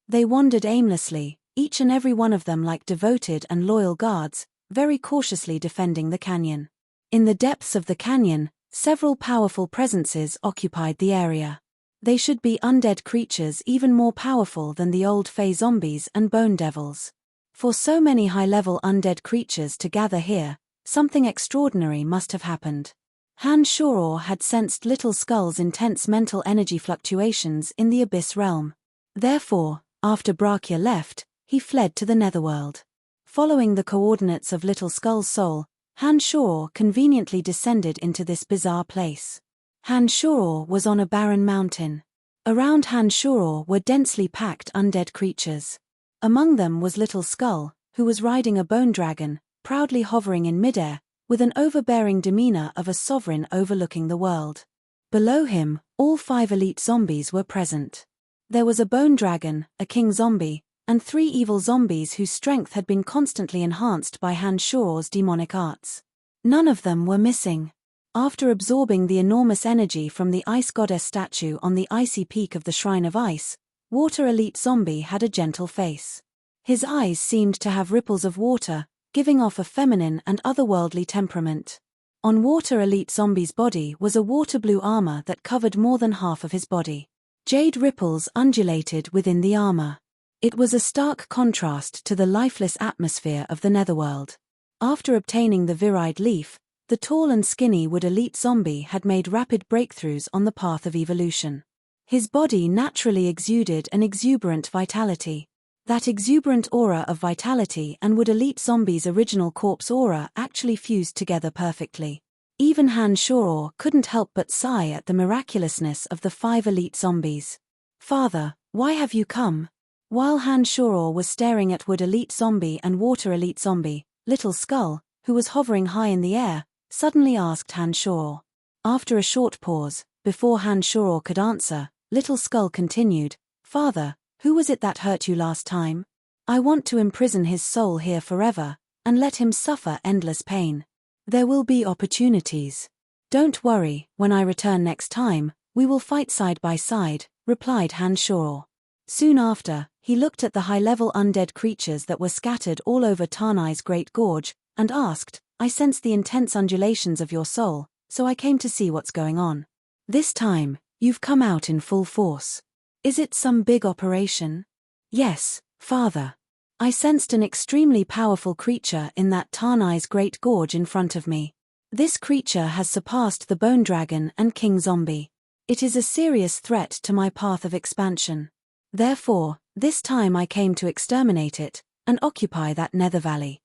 They wandered aimlessly, each and every one of them like devoted and loyal guards, very cautiously defending the canyon. In the depths of the canyon, several powerful presences occupied the area. They should be undead creatures even more powerful than the old fey zombies and bone devils. For so many high-level undead creatures to gather here, something extraordinary must have happened. Han Shoror had sensed Little Skull's intense mental energy fluctuations in the Abyss realm. Therefore, after Brachia left, he fled to the netherworld. Following the coordinates of Little Skull's soul, Han Shoror conveniently descended into this bizarre place. Han Shoror was on a barren mountain. Around Han Shoror were densely packed undead creatures. Among them was Little Skull, who was riding a bone dragon, proudly hovering in midair, with an overbearing demeanor of a sovereign overlooking the world. Below him, all 5 elite zombies were present. There was a bone dragon, a king zombie, and 3 evil zombies whose strength had been constantly enhanced by Han Shoror's demonic arts. None of them were missing. After absorbing the enormous energy from the ice goddess statue on the icy peak of the Shrine of Ice, Water Elite Zombie had a gentle face. His eyes seemed to have ripples of water, giving off a feminine and otherworldly temperament. On Water Elite Zombie's body was a water blue armor that covered more than half of his body. Jade ripples undulated within the armor. It was a stark contrast to the lifeless atmosphere of the netherworld. After obtaining the Viride leaf, The tall and skinny wood elite zombie had made rapid breakthroughs on the path of evolution. His body naturally exuded an exuberant vitality. That exuberant aura of vitality and wood elite zombie's original corpse aura actually fused together perfectly. Even Han Shoror couldn't help but sigh at the miraculousness of the 5 elite zombies. "Father, why have you come?" While Han Shoror was staring at wood elite zombie and water elite zombie, Little Skull, who was hovering high in the air, suddenly asked Han Shoror. After a short pause, before Han Shoror could answer, Little Skull continued, "Father, who was it that hurt you last time? I want to imprison his soul here forever, and let him suffer endless pain. There will be opportunities. Don't worry, when I return next time, we will fight side by side," replied Han Shoror. Soon after, he looked at the high-level undead creatures that were scattered all over Tanai's Great Gorge, and asked, "I sense the intense undulations of your soul, so I came to see what's going on. This time, you've come out in full force. Is it some big operation?" "Yes, Father. I sensed an extremely powerful creature in that Tanai's Great Gorge in front of me. This creature has surpassed the Bone Dragon and King Zombie. It is a serious threat to my path of expansion. Therefore, this time I came to exterminate it, and occupy that nether valley.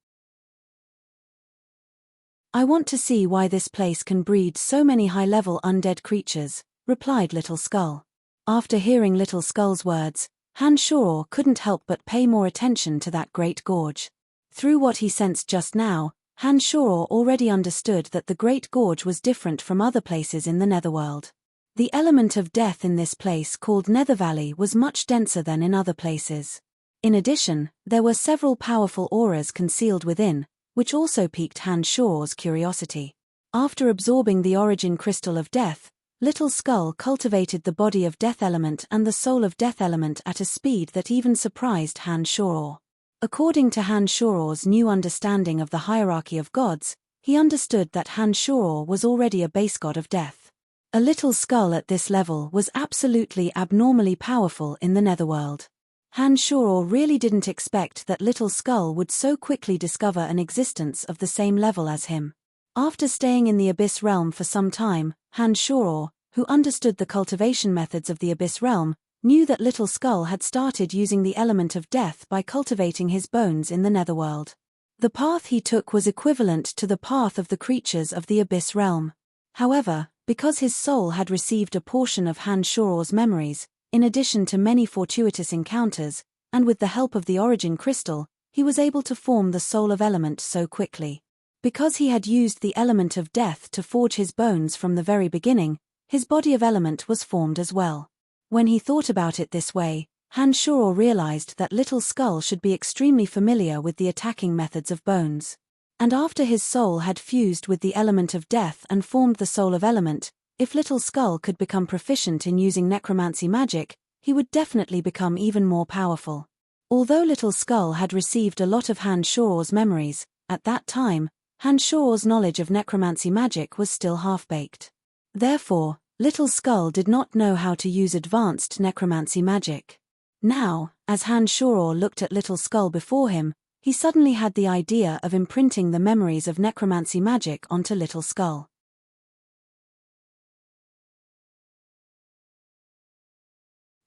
I want to see why this place can breed so many high-level undead creatures," replied Little Skull. After hearing Little Skull's words, Han Shoror couldn't help but pay more attention to that great gorge. Through what he sensed just now, Han Shoror already understood that the Great Gorge was different from other places in the Netherworld. The element of death in this place called Nether Valley was much denser than in other places. In addition, there were several powerful auras concealed within, which also piqued Han Shoror's curiosity. After absorbing the origin crystal of death, Little Skull cultivated the body of death element and the soul of death element at a speed that even surprised Han Shoror. According to Han Shoror's new understanding of the hierarchy of gods, he understood that Han Shoror was already a base god of death. A Little Skull at this level was absolutely abnormally powerful in the Netherworld. Han Shoror really didn't expect that Little Skull would so quickly discover an existence of the same level as him. After staying in the Abyss Realm for some time, Han Shoror, who understood the cultivation methods of the Abyss Realm, knew that Little Skull had started using the element of death by cultivating his bones in the Netherworld. The path he took was equivalent to the path of the creatures of the Abyss Realm. However, because his soul had received a portion of Han Shoror's memories, in addition to many fortuitous encounters, and with the help of the origin crystal, he was able to form the soul of element so quickly. Because he had used the element of death to forge his bones from the very beginning, his body of element was formed as well. When he thought about it this way, Han Shoror realized that Little Skull should be extremely familiar with the attacking methods of bones. And after his soul had fused with the element of death and formed the soul of element, if Little Skull could become proficient in using necromancy magic, he would definitely become even more powerful. Although Little Skull had received a lot of Han Shoror's memories, at that time, Han Shoror's knowledge of necromancy magic was still half-baked. Therefore, Little Skull did not know how to use advanced necromancy magic. Now, as Han Shoror looked at Little Skull before him, he suddenly had the idea of imprinting the memories of necromancy magic onto Little Skull.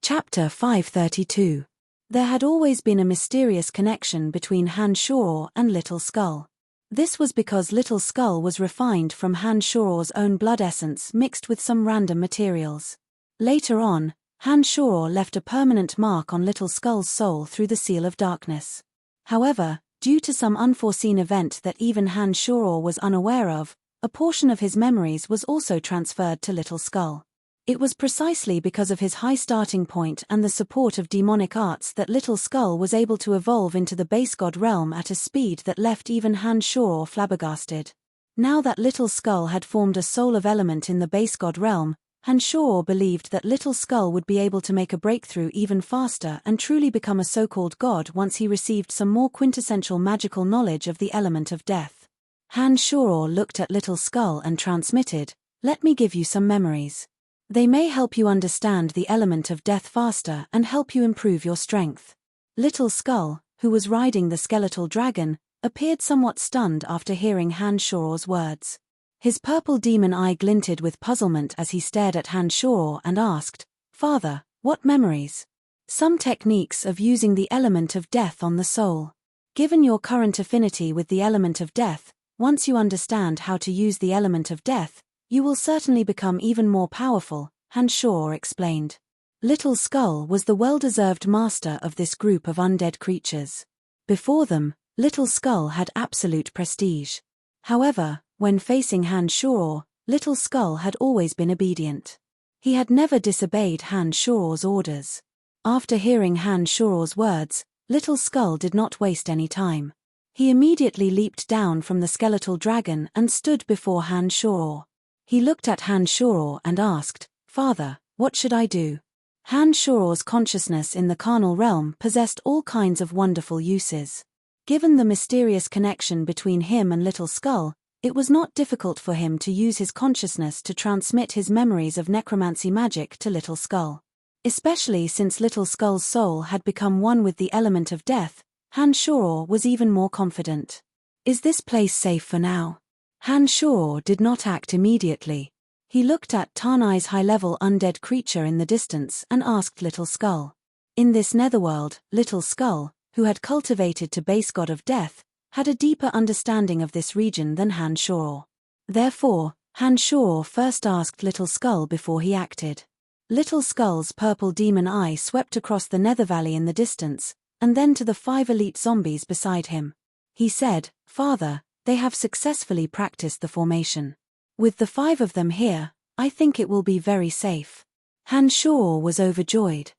Chapter 532. There had always been a mysterious connection between Han Shoror and Little Skull. This was because Little Skull was refined from Han Shoror's own blood essence mixed with some random materials. Later on, Han Shoror left a permanent mark on Little Skull's soul through the Seal of Darkness. However, due to some unforeseen event that even Han Shoror was unaware of, a portion of his memories was also transferred to Little Skull. It was precisely because of his high starting point and the support of demonic arts that Little Skull was able to evolve into the base god realm at a speed that left even Han Shoror flabbergasted. Now that Little Skull had formed a soul of element in the base god realm, Han Shoror believed that Little Skull would be able to make a breakthrough even faster and truly become a so-called god once he received some more quintessential magical knowledge of the element of death. Han Shoror looked at Little Skull and transmitted, "Let me give you some memories. They may help you understand the element of death faster and help you improve your strength." Little Skull, who was riding the skeletal dragon, appeared somewhat stunned after hearing Han Shoror's words. His purple demon eye glinted with puzzlement as he stared at Han Shoro and asked, "Father, what memories?" "Some techniques of using the element of death on the soul. Given your current affinity with the element of death, once you understand how to use the element of death, you will certainly become even more powerful," Han Shoro explained. Little Skull was the well-deserved master of this group of undead creatures. Before them, Little Skull had absolute prestige. However, when facing Han Shoro, Little Skull had always been obedient. He had never disobeyed Han Shoro's orders. After hearing Han Shoro's words, Little Skull did not waste any time. He immediately leaped down from the skeletal dragon and stood before Han Shoro. He looked at Han Shoro and asked, "Father, what should I do?" Han Shoro's consciousness in the carnal realm possessed all kinds of wonderful uses. Given the mysterious connection between him and Little Skull, it was not difficult for him to use his consciousness to transmit his memories of necromancy magic to Little Skull. Especially since Little Skull's soul had become one with the element of death, Han Shoro was even more confident. "Is this place safe for now?" Han Shoro did not act immediately. He looked at Tanai's high-level undead creature in the distance and asked Little Skull. In this netherworld, Little Skull, who had cultivated to base god of death, had a deeper understanding of this region than Han Shoro. Therefore, Han Shoro first asked Little Skull before he acted. Little Skull's purple demon eye swept across the nether valley in the distance, and then to the 5 elite zombies beside him. He said, "Father, they have successfully practiced the formation. With the 5 of them here, I think it will be very safe." Han Shoro was overjoyed.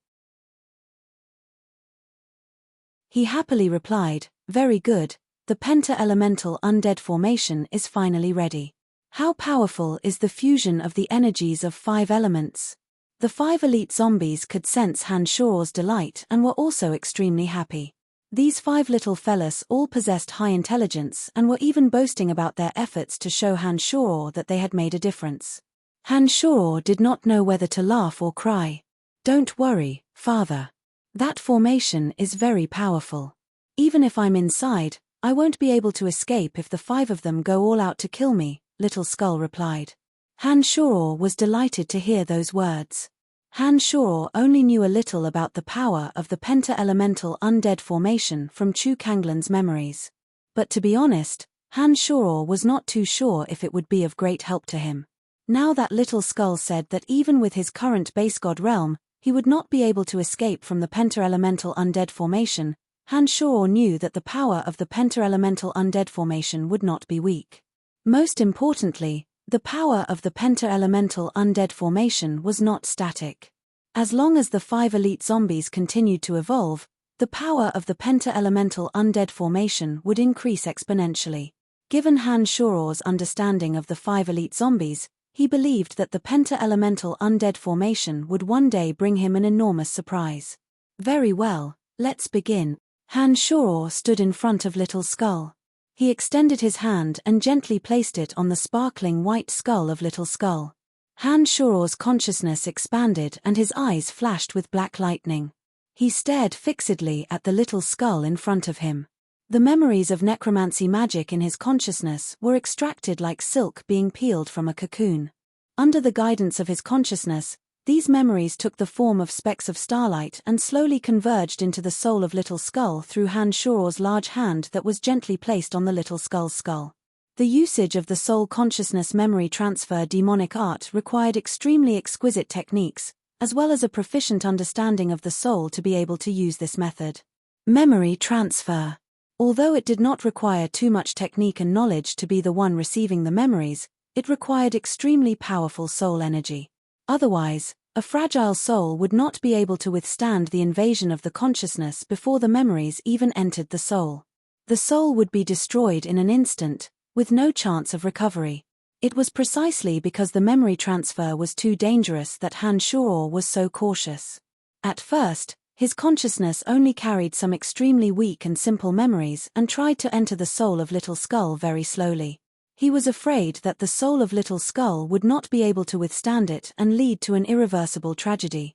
He happily replied, "Very good, the penta-elemental undead formation is finally ready. How powerful is the fusion of the energies of 5 elements?" The 5 elite zombies could sense Han Shoro's delight and were also extremely happy. These 5 little fellas all possessed high intelligence and were even boasting about their efforts to show Han Shoro that they had made a difference. Han Shoro did not know whether to laugh or cry. "Don't worry, Father. That formation is very powerful. Even if I'm inside, I won't be able to escape if the 5 of them go all out to kill me," Little Skull replied. Han Shoro was delighted to hear those words. Han Shoro only knew a little about the power of the penta-elemental undead formation from Chu Kanglan's memories. But to be honest, Han Shoro was not too sure if it would be of great help to him. Now that Little Skull said that even with his current base god realm, he would not be able to escape from the penta-elemental undead formation, Han Shoro knew that the power of the penta-elemental undead formation would not be weak. Most importantly, the power of the penta-elemental undead formation was not static. As long as the 5 elite zombies continued to evolve, the power of the penta-elemental undead formation would increase exponentially. Given Han Shoro's understanding of the 5 elite zombies, he believed that the penta-elemental undead formation would one day bring him an enormous surprise. "Very well, let's begin." Han Shoro stood in front of Little Skull. He extended his hand and gently placed it on the sparkling white skull of Little Skull. Han Shoro's consciousness expanded and his eyes flashed with black lightning. He stared fixedly at the little skull in front of him. The memories of necromancy magic in his consciousness were extracted like silk being peeled from a cocoon. Under the guidance of his consciousness, these memories took the form of specks of starlight and slowly converged into the soul of Little Skull through Han Shoro's large hand that was gently placed on the Little Skull's skull. The usage of the soul consciousness memory transfer demonic art required extremely exquisite techniques, as well as a proficient understanding of the soul to be able to use this method. Memory transfer. Although it did not require too much technique and knowledge to be the one receiving the memories, it required extremely powerful soul energy. Otherwise, a fragile soul would not be able to withstand the invasion of the consciousness before the memories even entered the soul. The soul would be destroyed in an instant, with no chance of recovery. It was precisely because the memory transfer was too dangerous that Han Shoro was so cautious. At first, his consciousness only carried some extremely weak and simple memories and tried to enter the soul of Little Skull very slowly. He was afraid that the soul of Little Skull would not be able to withstand it and lead to an irreversible tragedy.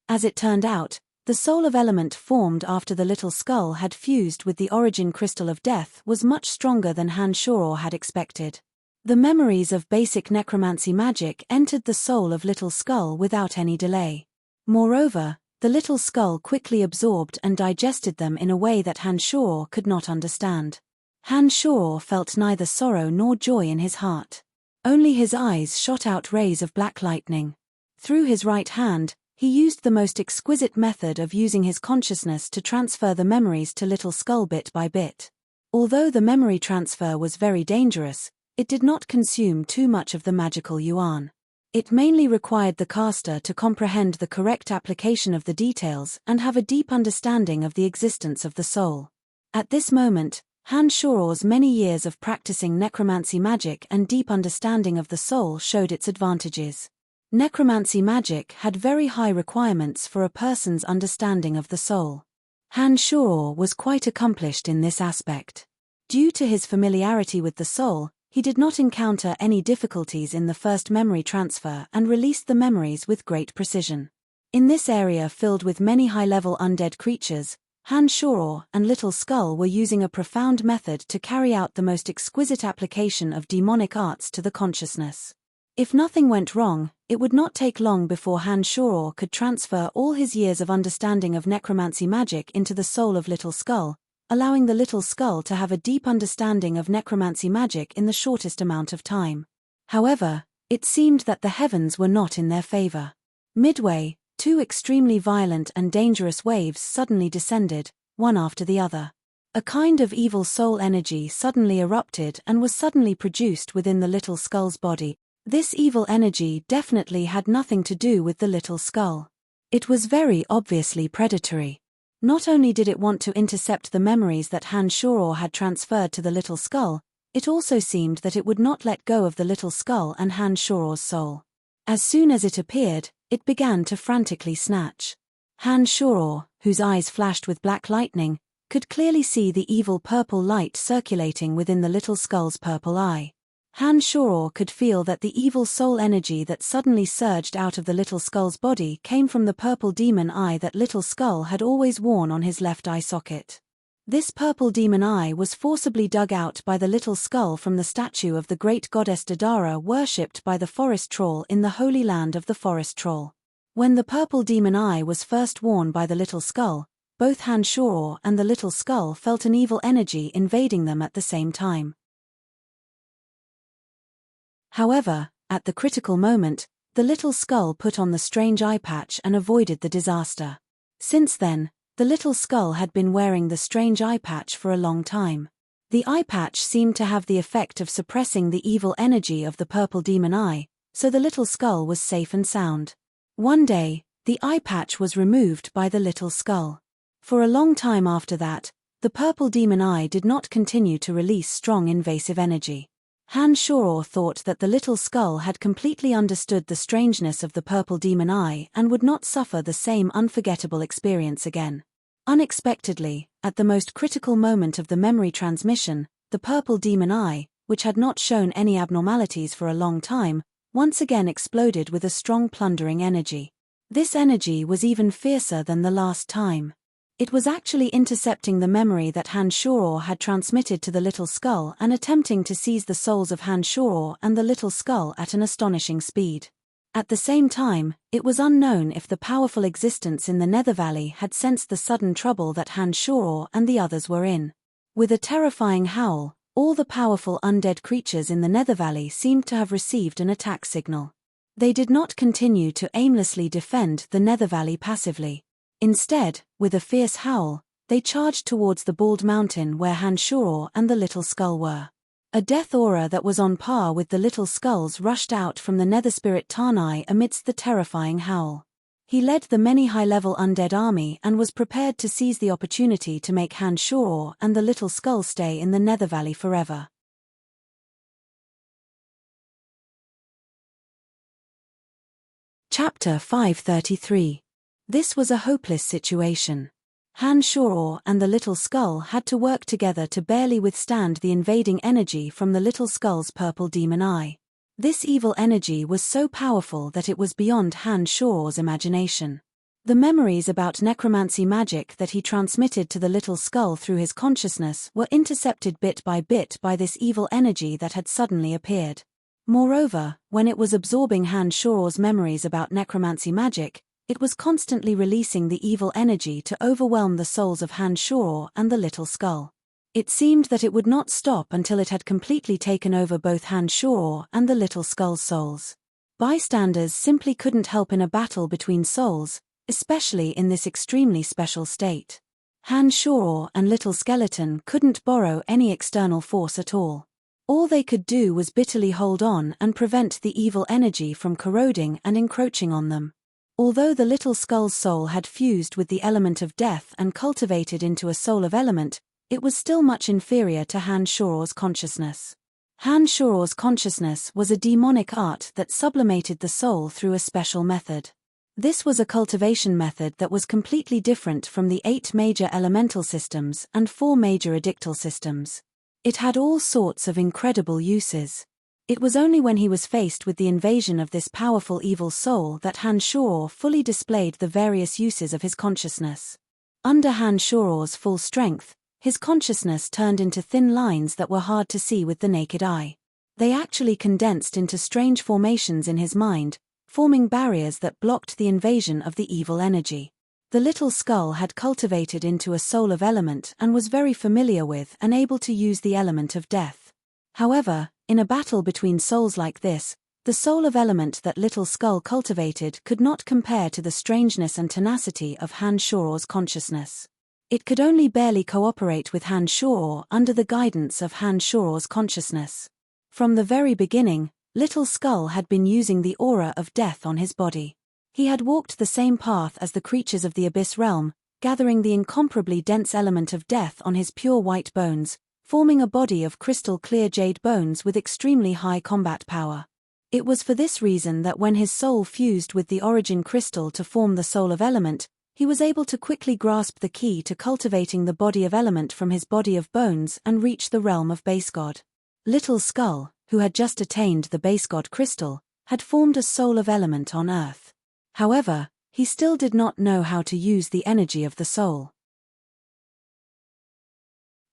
As it turned out, The soul of element formed after the little skull had fused with the origin crystal of death was much stronger than Han Shoror had expected. The memories of basic necromancy magic entered the soul of Little Skull without any delay. Moreover, the Little Skull quickly absorbed and digested them in a way that Han Shoror could not understand. Han Shoror felt neither sorrow nor joy in his heart. Only his eyes shot out rays of black lightning. Through his right hand, he used the most exquisite method of using his consciousness to transfer the memories to Little Skull bit by bit. Although the memory transfer was very dangerous, it did not consume too much of the magical yuan. It mainly required the caster to comprehend the correct application of the details and have a deep understanding of the existence of the soul. At this moment, Han Shoror's many years of practicing necromancy magic and deep understanding of the soul showed its advantages. Necromancy magic had very high requirements for a person's understanding of the soul. Han Shoror was quite accomplished in this aspect. Due to his familiarity with the soul, he did not encounter any difficulties in the first memory transfer and released the memories with great precision. In this area filled with many high-level undead creatures, Han Shoror and Little Skull were using a profound method to carry out the most exquisite application of demonic arts to the consciousness. If nothing went wrong, it would not take long before Han Shoror could transfer all his years of understanding of necromancy magic into the soul of Little Skull, allowing the Little Skull to have a deep understanding of necromancy magic in the shortest amount of time. However, it seemed that the heavens were not in their favor. Midway, two extremely violent and dangerous waves suddenly descended, one after the other. A kind of evil soul energy suddenly erupted and was suddenly produced within the Little Skull's body. This evil energy definitely had nothing to do with the Little Skull. It was very obviously predatory. Not only did it want to intercept the memories that Han Shoror had transferred to the Little Skull, it also seemed that it would not let go of the Little Skull and Han Shoror's soul. As soon as it appeared, it began to frantically snatch. Han Shoror, whose eyes flashed with black lightning, could clearly see the evil purple light circulating within the Little Skull's purple eye. Han Shoror could feel that the evil soul energy that suddenly surged out of the Little Skull's body came from the purple demon eye that Little Skull had always worn on his left eye socket. This purple demon eye was forcibly dug out by the Little Skull from the statue of the great goddess Dadara worshipped by the forest troll in the holy land of the forest troll. When the purple demon eye was first worn by the Little Skull, both Han Shoror and the Little Skull felt an evil energy invading them at the same time. However, at the critical moment, the Little Skull put on the strange eye patch and avoided the disaster. Since then, the Little Skull had been wearing the strange eye patch for a long time. The eye patch seemed to have the effect of suppressing the evil energy of the purple demon eye, so the Little Skull was safe and sound. One day, the eye patch was removed by the Little Skull. For a long time after that, the purple demon eye did not continue to release strong invasive energy. Han Shoror thought that the Little Skull had completely understood the strangeness of the purple demon eye and would not suffer the same unforgettable experience again. Unexpectedly, at the most critical moment of the memory transmission, the purple demon eye, which had not shown any abnormalities for a long time, once again exploded with a strong plundering energy. This energy was even fiercer than the last time. It was actually intercepting the memory that Han Shoror had transmitted to the Little Skull and attempting to seize the souls of Han Shoror and the Little Skull at an astonishing speed. At the same time, it was unknown if the powerful existence in the Nether Valley had sensed the sudden trouble that Han Shoror and the others were in. With a terrifying howl, all the powerful undead creatures in the Nether Valley seemed to have received an attack signal. They did not continue to aimlessly defend the Nether Valley passively. Instead, with a fierce howl, they charged towards the bald mountain where Han Shoror and the Little Skull were. A death aura that was on par with the Little Skull's rushed out from the Nether Spirit Tarnai amidst the terrifying howl. He led the many high-level undead army and was prepared to seize the opportunity to make Han Shoror and the Little Skull stay in the Nether Valley forever. Chapter 533. This was a hopeless situation. Han Shoror and the Little Skull had to work together to barely withstand the invading energy from the Little Skull's purple demon eye. This evil energy was so powerful that it was beyond Han Shoror's imagination. The memories about necromancy magic that he transmitted to the little skull through his consciousness were intercepted bit by this evil energy that had suddenly appeared. Moreover, when it was absorbing Han Shoror's memories about necromancy magic, it was constantly releasing the evil energy to overwhelm the souls of Han Shoror and the little skull. It seemed that it would not stop until it had completely taken over both Han Shoror and the little skull's souls. Bystanders simply couldn't help in a battle between souls, especially in this extremely special state. Han Shoror and Little Skeleton couldn't borrow any external force at all. All they could do was bitterly hold on and prevent the evil energy from corroding and encroaching on them. Although the little skull's soul had fused with the element of death and cultivated into a soul of element, it was still much inferior to Han Shoror's consciousness. Han Shoror's consciousness was a demonic art that sublimated the soul through a special method. This was a cultivation method that was completely different from the 8 major elemental systems and 4 major edictal systems. It had all sorts of incredible uses. It was only when he was faced with the invasion of this powerful evil soul that Han Shoror fully displayed the various uses of his consciousness. Under Han Shoror's full strength, his consciousness turned into thin lines that were hard to see with the naked eye. They actually condensed into strange formations in his mind, forming barriers that blocked the invasion of the evil energy. The little skull had cultivated into a soul of element and was very familiar with and able to use the element of death. However, in a battle between souls like this, the soul of element that little skull cultivated could not compare to the strangeness and tenacity of Han Shoror's consciousness. It could only barely cooperate with Han Shoror under the guidance of Han Shoror's consciousness. From the very beginning, Little Skull had been using the aura of death on his body. He had walked the same path as the creatures of the Abyss Realm, gathering the incomparably dense element of death on his pure white bones, forming a body of crystal-clear jade bones with extremely high combat power. It was for this reason that when his soul fused with the origin crystal to form the soul of element, he was able to quickly grasp the key to cultivating the body of element from his body of bones and reach the realm of base god. Little Skull, who had just attained the base god crystal, had formed a soul of element on Earth. However, he still did not know how to use the energy of the soul.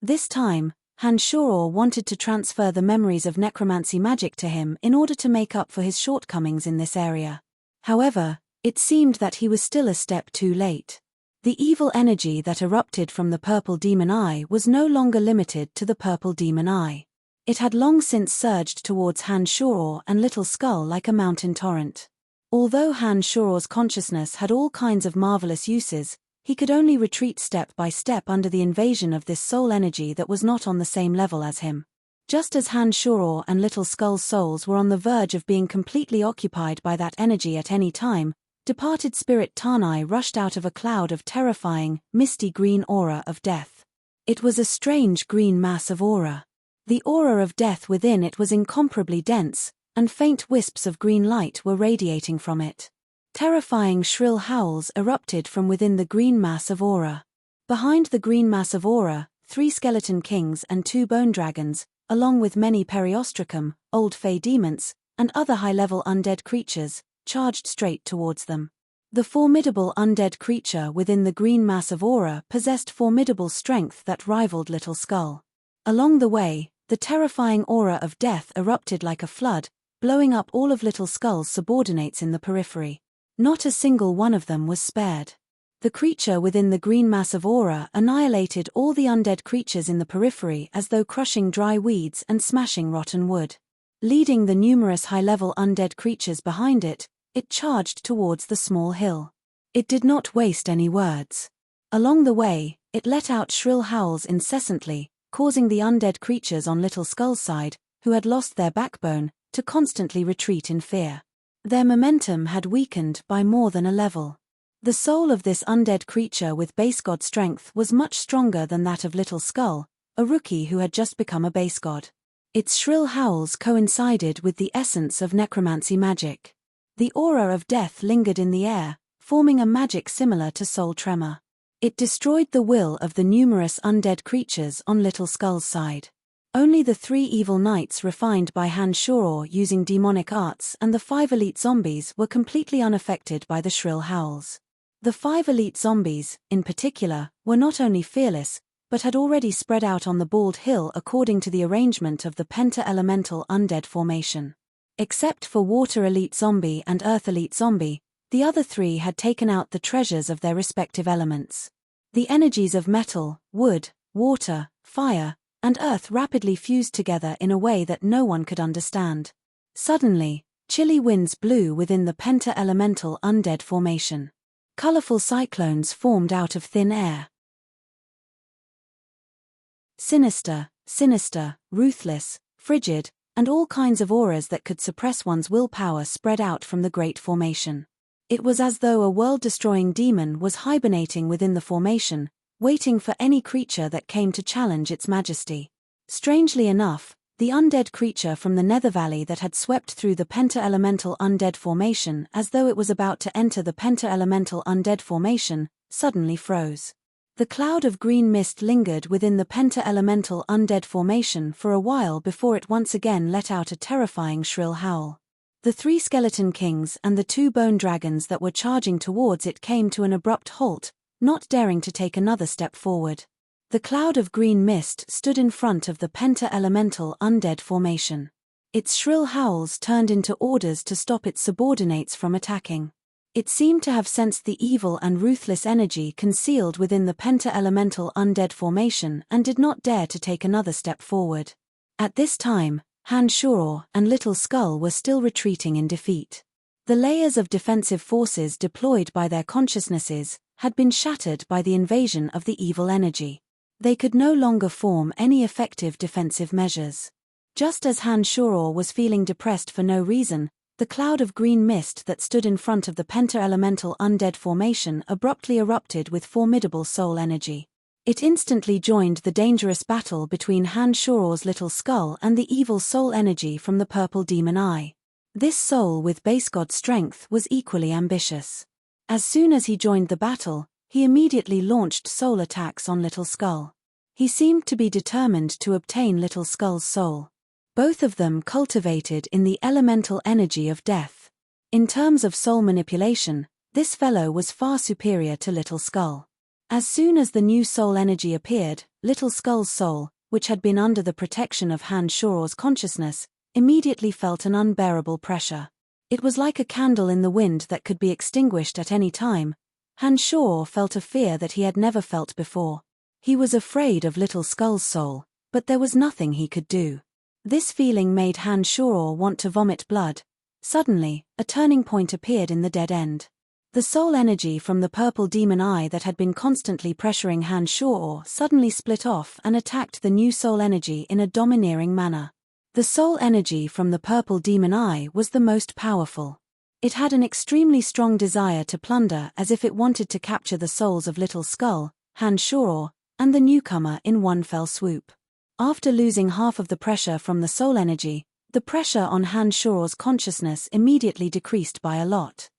This time, Han Shoror wanted to transfer the memories of necromancy magic to him in order to make up for his shortcomings in this area. However, it seemed that he was still a step too late. The evil energy that erupted from the purple demon eye was no longer limited to the purple demon eye. It had long since surged towards Han Shoror and Little Skull like a mountain torrent. Although Han Shoror's consciousness had all kinds of marvelous uses, he could only retreat step by step under the invasion of this soul energy that was not on the same level as him. Just as Han Shoror and Little Skull's souls were on the verge of being completely occupied by that energy at any time, departed spirit Tanai rushed out of a cloud of terrifying, misty green aura of death. It was a strange green mass of aura. The aura of death within it was incomparably dense, and faint wisps of green light were radiating from it. Terrifying shrill howls erupted from within the green mass of aura. Behind the green mass of aura, 3 skeleton kings and 2 bone dragons, along with many periostracum, old fey demons, and other high-level undead creatures, charged straight towards them. The formidable undead creature within the green mass of aura possessed formidable strength that rivaled Little Skull. Along the way, the terrifying aura of death erupted like a flood, blowing up all of Little Skull's subordinates in the periphery. Not a single one of them was spared. The creature within the green mass of aura annihilated all the undead creatures in the periphery as though crushing dry weeds and smashing rotten wood. Leading the numerous high-level undead creatures behind it, it charged towards the small hill. It did not waste any words. Along the way, it let out shrill howls incessantly, causing the undead creatures on Little Skull's side, who had lost their backbone, to constantly retreat in fear. Their momentum had weakened by more than a level. The soul of this undead creature with base god strength was much stronger than that of Little Skull, a rookie who had just become a base god. Its shrill howls coincided with the essence of necromancy magic. The aura of death lingered in the air, forming a magic similar to soul tremor. It destroyed the will of the numerous undead creatures on Little Skull's side. Only the 3 evil knights refined by Han Shoror using demonic arts and the 5 elite zombies were completely unaffected by the shrill howls. The 5 elite zombies, in particular, were not only fearless, but had already spread out on the bald hill according to the arrangement of the penta-elemental undead formation. Except for Water Elite Zombie and Earth Elite Zombie, the other 3 had taken out the treasures of their respective elements. The energies of metal, wood, water, fire, and earth rapidly fused together in a way that no one could understand. Suddenly, chilly winds blew within the penta-elemental undead formation. Colorful cyclones formed out of thin air. Sinister, ruthless, frigid, and all kinds of auras that could suppress one's willpower spread out from the great formation. It was as though a world-destroying demon was hibernating within the formation, waiting for any creature that came to challenge its majesty. Strangely enough, the undead creature from the Nether Valley that had swept through the penta-elemental undead formation as though it was about to enter the penta-elemental undead formation, suddenly froze. The cloud of green mist lingered within the penta-elemental undead formation for a while before it once again let out a terrifying shrill howl. The 3 skeleton kings and the 2 bone dragons that were charging towards it came to an abrupt halt, not daring to take another step forward. The cloud of green mist stood in front of the penta-elemental undead formation. Its shrill howls turned into orders to stop its subordinates from attacking. It seemed to have sensed the evil and ruthless energy concealed within the penta-elemental undead formation and did not dare to take another step forward. At this time, Han-Shuro and Little Skull were still retreating in defeat. The layers of defensive forces deployed by their consciousnesses had been shattered by the invasion of the evil energy. They could no longer form any effective defensive measures. Just as Han-Shuro was feeling depressed for no reason, the cloud of green mist that stood in front of the penta-elemental undead formation abruptly erupted with formidable soul energy. It instantly joined the dangerous battle between Han-Shuro's Little Skull and the evil soul energy from the purple demon eye. This soul with base god strength was equally ambitious. As soon as he joined the battle, he immediately launched soul attacks on Little Skull. He seemed to be determined to obtain Little Skull's soul. Both of them cultivated in the elemental energy of death. In terms of soul manipulation, this fellow was far superior to Little Skull. As soon as the new soul energy appeared, Little Skull's soul, which had been under the protection of Han-Shuro's consciousness, immediately felt an unbearable pressure. It was like a candle in the wind that could be extinguished at any time. Han-Shuro felt a fear that he had never felt before. He was afraid of Little Skull's soul, but there was nothing he could do. This feeling made Han-Shuro want to vomit blood. Suddenly, a turning point appeared in the dead end. The soul energy from the purple demon eye that had been constantly pressuring Han-Shuro suddenly split off and attacked the new soul energy in a domineering manner. The soul energy from the purple demon eye was the most powerful. It had an extremely strong desire to plunder, as if it wanted to capture the souls of Little Skull, Han-Shuro, and the newcomer in one fell swoop. After losing half of the pressure from the soul energy, the pressure on Han-Shuro's consciousness immediately decreased by a lot.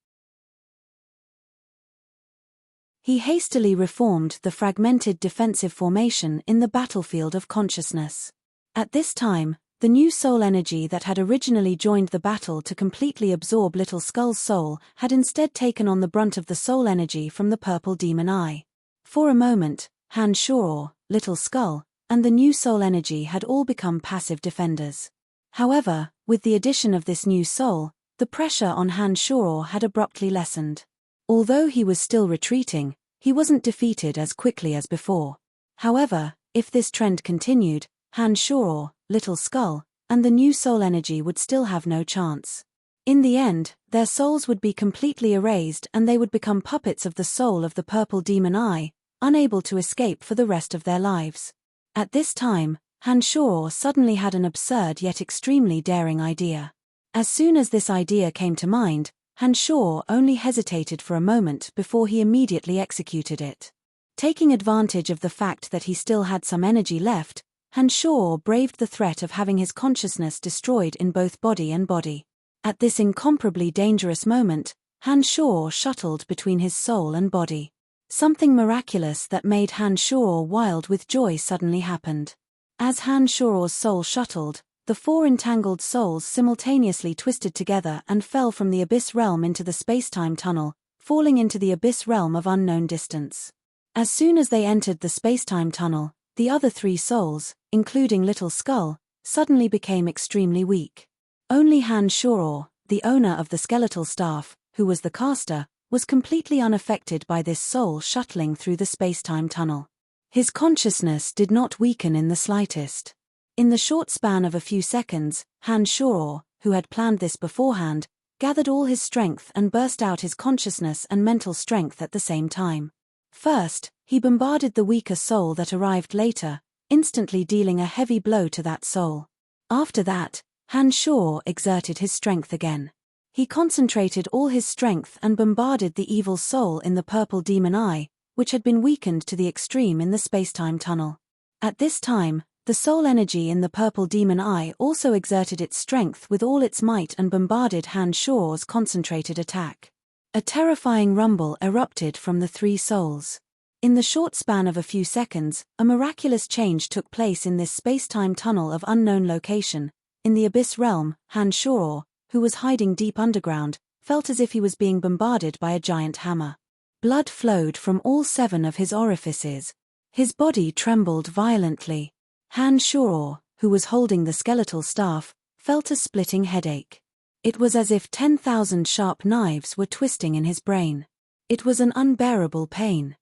He hastily reformed the fragmented defensive formation in the battlefield of consciousness. At this time, the new soul energy that had originally joined the battle to completely absorb Little Skull's soul had instead taken on the brunt of the soul energy from the purple demon eye. For a moment, Han-Shuro, Little Skull, and the new soul energy had all become passive defenders. However, with the addition of this new soul, the pressure on Han-Shuro had abruptly lessened. Although he was still retreating, he wasn't defeated as quickly as before. However, if this trend continued, Han-Shuro, Little Skull, and the new soul energy would still have no chance. In the end, their souls would be completely erased and they would become puppets of the soul of the purple demon eye, unable to escape for the rest of their lives. At this time, Han-Shuro suddenly had an absurd yet extremely daring idea. As soon as this idea came to mind, Han-Shuro only hesitated for a moment before he immediately executed it. Taking advantage of the fact that he still had some energy left, Han-Shuro braved the threat of having his consciousness destroyed in both body and body. At this incomparably dangerous moment, Han-Shuro shuttled between his soul and body. Something miraculous that made Han-Shuro wild with joy suddenly happened. As Han-Shuro's soul shuttled, the 4 entangled souls simultaneously twisted together and fell from the abyss realm into the space-time tunnel, falling into the abyss realm of unknown distance. As soon as they entered the spacetime tunnel, the other three souls, including Little Skull, suddenly became extremely weak. Only Han Shoror, the owner of the skeletal staff, who was the caster, was completely unaffected by this soul shuttling through the spacetime tunnel. His consciousness did not weaken in the slightest. In the short span of a few seconds, Han Shoror, who had planned this beforehand, gathered all his strength and burst out his consciousness and mental strength at the same time. First, he bombarded the weaker soul that arrived later, instantly dealing a heavy blow to that soul. After that, Han Shoror exerted his strength again. He concentrated all his strength and bombarded the evil soul in the purple demon eye, which had been weakened to the extreme in the spacetime tunnel. At this time, the soul energy in the purple demon eye also exerted its strength with all its might and bombarded Han Shoror's concentrated attack. A terrifying rumble erupted from the three souls. In the short span of a few seconds, a miraculous change took place in this spacetime tunnel of unknown location. In the abyss realm, Han Shoror, who was hiding deep underground, felt as if he was being bombarded by a giant hammer. Blood flowed from all 7 of his orifices. His body trembled violently. Han Shoror, who was holding the skeletal staff, felt a splitting headache. It was as if 10,000 sharp knives were twisting in his brain. It was an unbearable pain.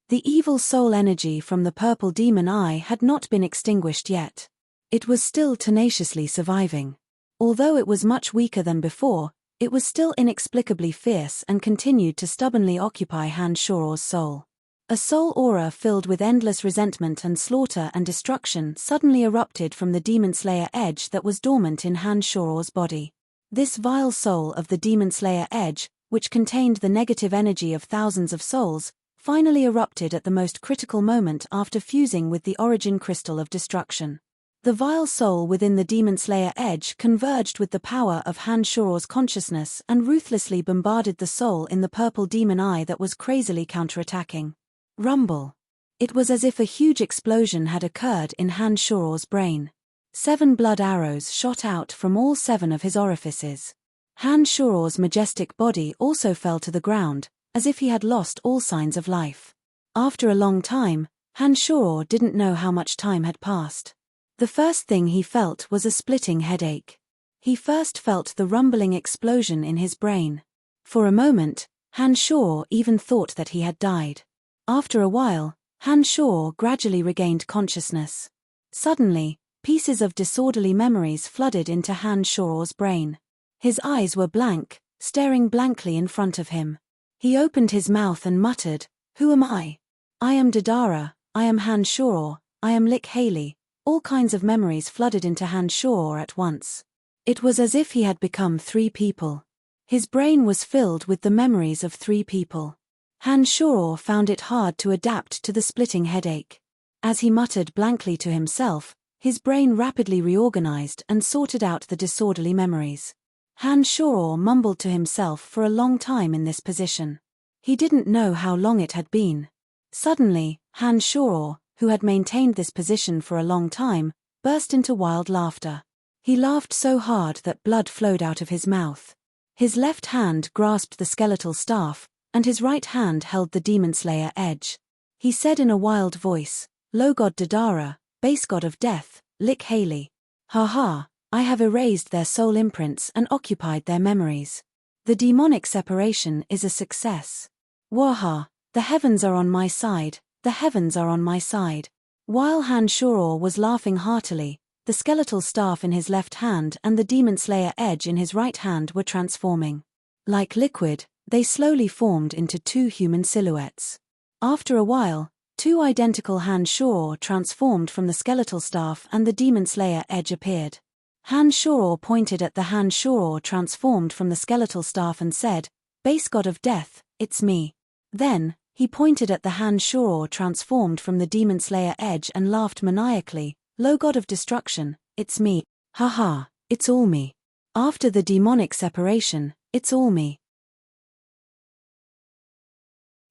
The evil soul energy from the purple demon eye had not been extinguished yet. It was still tenaciously surviving. Although it was much weaker than before, it was still inexplicably fierce and continued to stubbornly occupy Han Shoror's soul. A soul aura filled with endless resentment and slaughter and destruction suddenly erupted from the Demon Slayer edge that was dormant in Han Shoror's body. This vile soul of the Demon Slayer edge, which contained the negative energy of thousands of souls, finally erupted at the most critical moment after fusing with the origin crystal of destruction. The vile soul within the Demon Slayer edge converged with the power of Han Shoror's consciousness and ruthlessly bombarded the soul in the purple demon eye that was crazily counterattacking. Rumble. It was as if a huge explosion had occurred in Han Shoror's brain. 7 blood arrows shot out from all 7 of his orifices. Han Shoror's majestic body also fell to the ground, as if he had lost all signs of life. After a long time, Han Shoror didn't know how much time had passed. The first thing he felt was a splitting headache. He first felt the rumbling explosion in his brain. For a moment, Han Shoror even thought that he had died. After a while, Han Shoror gradually regained consciousness. Suddenly, pieces of disorderly memories flooded into Han Shoror's brain. His eyes were blank, staring blankly in front of him. He opened his mouth and muttered, "Who am I? I am Dadara, I am Han Shoror, I am Lick Haley." All kinds of memories flooded into Han Shoror at once. It was as if he had become 3 people. His brain was filled with the memories of 3 people. Han Shoror found it hard to adapt to the splitting headache. As he muttered blankly to himself, his brain rapidly reorganized and sorted out the disorderly memories. Han Shoror mumbled to himself for a long time in this position. He didn't know how long it had been. Suddenly, Han Shoror, who had maintained this position for a long time, burst into wild laughter. He laughed so hard that blood flowed out of his mouth. His left hand grasped the skeletal staff, and his right hand held the Demon Slayer edge. He said in a wild voice, "Low God Dadara, base god of death, Lick Haley. Ha ha, I have erased their soul imprints and occupied their memories. The demonic separation is a success. Waha, the heavens are on my side. The heavens are on my side." While Han Shoror was laughing heartily, the skeletal staff in his left hand and the Demon Slayer edge in his right hand were transforming. Like liquid, they slowly formed into 2 human silhouettes. After a while, 2 identical Han Shoror transformed from the skeletal staff and the Demon Slayer edge appeared. Han Shoror pointed at the Han Shoror transformed from the skeletal staff and said, "Base god of death, it's me." Then, he pointed at the Han Shoror transformed from the Demon Slayer edge and laughed maniacally, "Low god of destruction, it's me. Ha ha, it's all me. After the demonic separation, it's all me."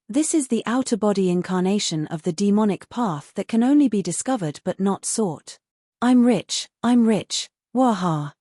This is the outer body incarnation of the demonic path that can only be discovered but not sought. I'm rich, waha.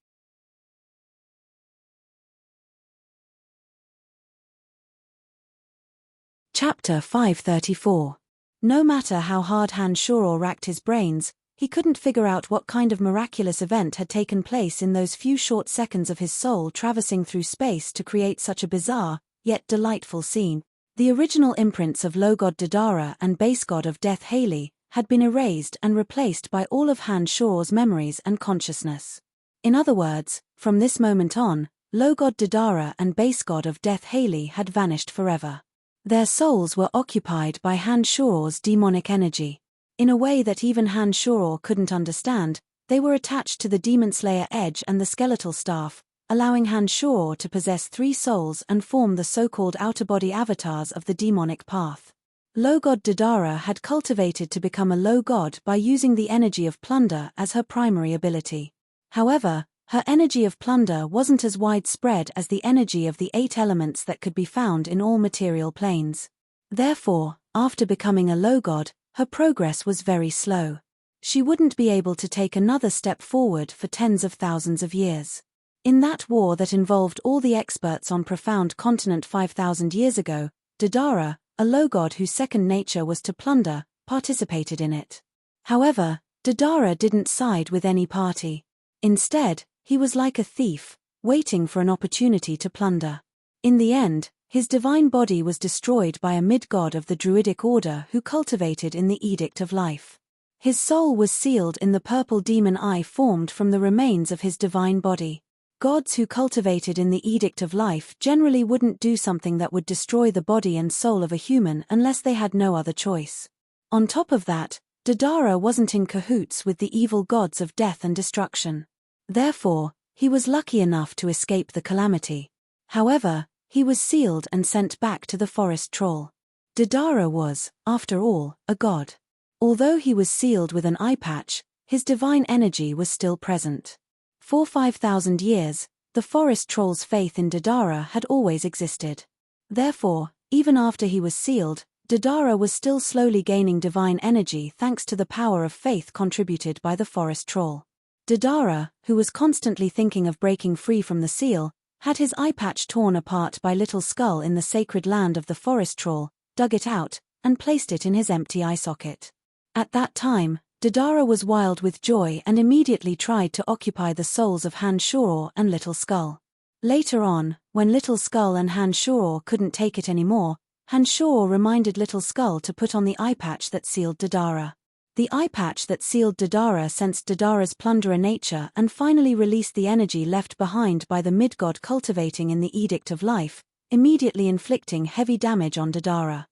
Chapter 534. No matter how hard Han-Shuro racked his brains, he couldn't figure out what kind of miraculous event had taken place in those few short seconds of his soul traversing through space to create such a bizarre, yet delightful scene. The original imprints of Low God Dadara and Base God of Death Haley had been erased and replaced by all of Han-Shuro's memories and consciousness. In other words, from this moment on, Low God Dadara and Base God of Death Haley had vanished forever. Their souls were occupied by Han-Shuro's demonic energy. In a way that even Han-Shuro couldn't understand, they were attached to the Demon Slayer Edge and the Skeletal Staff, allowing Han-Shuro to possess 3 souls and form the so-called outer-body avatars of the demonic path. Low God Dadara had cultivated to become a low god by using the energy of plunder as her primary ability. However, her energy of plunder wasn't as widespread as the energy of the 8 elements that could be found in all material planes. Therefore, after becoming a low god, her progress was very slow. She wouldn't be able to take another step forward for tens of thousands of years. In that war that involved all the experts on Profound Continent 5,000 years ago, Dadara, a low god whose second nature was to plunder, participated in it. However, Dadara didn't side with any party. Instead, he was like a thief, waiting for an opportunity to plunder. In the end, his divine body was destroyed by a mid-god of the Druidic order who cultivated in the Edict of Life. His soul was sealed in the purple demon eye formed from the remains of his divine body. Gods who cultivated in the Edict of Life generally wouldn't do something that would destroy the body and soul of a human unless they had no other choice. On top of that, Dadara wasn't in cahoots with the evil gods of death and destruction. Therefore, he was lucky enough to escape the calamity. However, he was sealed and sent back to the forest troll. Dadara was, after all, a god. Although he was sealed with an eye patch, his divine energy was still present. For 5,000 years, the forest troll's faith in Dadara had always existed. Therefore, even after he was sealed, Dadara was still slowly gaining divine energy thanks to the power of faith contributed by the forest troll. Dadara, who was constantly thinking of breaking free from the seal, had his eye patch torn apart by Little Skull in the sacred land of the forest troll, dug it out, and placed it in his empty eye socket. At that time, Dadara was wild with joy and immediately tried to occupy the souls of Han-Shuro and Little Skull. Later on, when Little Skull and Han-Shuro couldn't take it anymore, Han-Shuro reminded Little Skull to put on the eye patch that sealed Dadara. The eye patch that sealed Dadara sensed Dadara's plunderer nature and finally released the energy left behind by the mid-god cultivating in the Edict of Life, immediately inflicting heavy damage on Dadara.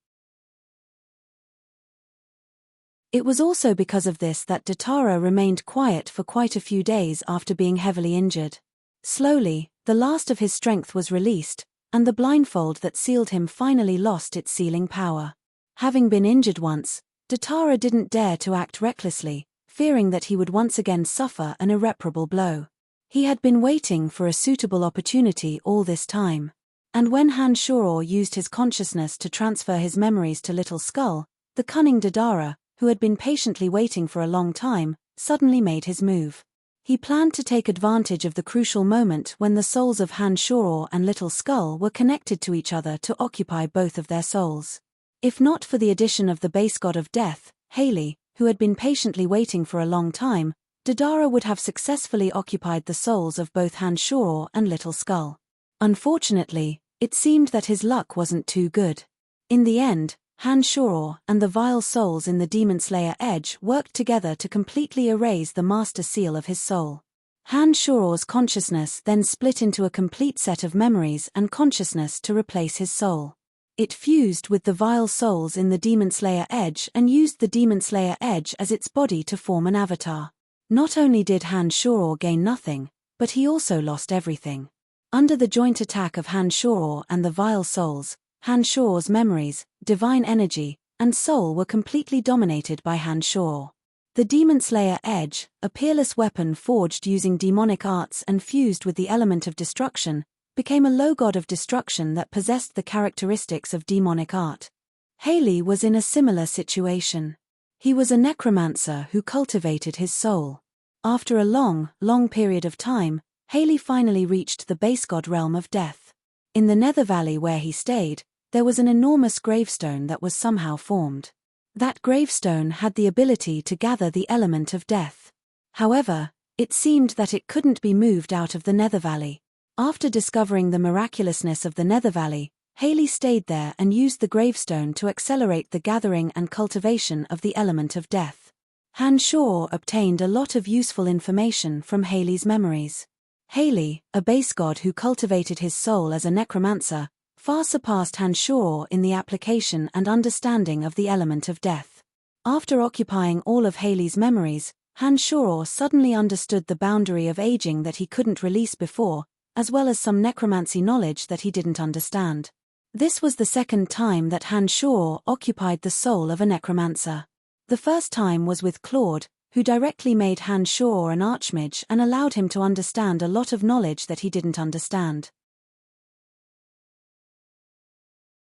It was also because of this that Dadara remained quiet for quite a few days after being heavily injured. Slowly, the last of his strength was released, and the blindfold that sealed him finally lost its sealing power. Having been injured once, Dadara didn't dare to act recklessly, fearing that he would once again suffer an irreparable blow. He had been waiting for a suitable opportunity all this time. And when Han-Shuro used his consciousness to transfer his memories to Little Skull, the cunning Dadara, who had been patiently waiting for a long time, suddenly made his move. He planned to take advantage of the crucial moment when the souls of Han-Shuro and Little Skull were connected to each other to occupy both of their souls. If not for the addition of the base god of death, Haley, who had been patiently waiting for a long time, Dadara would have successfully occupied the souls of both Han-Shuro and Little Skull. Unfortunately, it seemed that his luck wasn't too good. In the end, Han-Shuro and the vile souls in the Demon Slayer Edge worked together to completely erase the master seal of his soul. Han-Shuro's consciousness then split into a complete set of memories and consciousness to replace his soul. It fused with the vile souls in the Demon Slayer Edge and used the Demon Slayer Edge as its body to form an avatar. Not only did Han-Shuro gain nothing, but he also lost everything. Under the joint attack of Han-Shuro and the vile souls, Han-Shuro's memories, divine energy, and soul were completely dominated by Han-Shuro. The Demon Slayer Edge, a peerless weapon forged using demonic arts and fused with the element of destruction, became a low god of destruction that possessed the characteristics of demonic art. Haley was in a similar situation. He was a necromancer who cultivated his soul. After a long period of time, Haley finally reached the base god realm of death. In the Nether Valley where he stayed, there was an enormous gravestone that was somehow formed. That gravestone had the ability to gather the element of death. However, it seemed that it couldn't be moved out of the Nether Valley. After discovering the miraculousness of the Nether Valley, Haley stayed there and used the gravestone to accelerate the gathering and cultivation of the element of death. Han Shaw obtained a lot of useful information from Haley's memories. Haley, a base god who cultivated his soul as a necromancer, far surpassed Han Shaw in the application and understanding of the element of death. After occupying all of Haley's memories, Han Shaw suddenly understood the boundary of aging that he couldn't release before, as well as some necromancy knowledge that he didn't understand. This was the second time that Han Shaw occupied the soul of a necromancer. The first time was with Claude, who directly made Han Shaw an archmage and allowed him to understand a lot of knowledge that he didn't understand.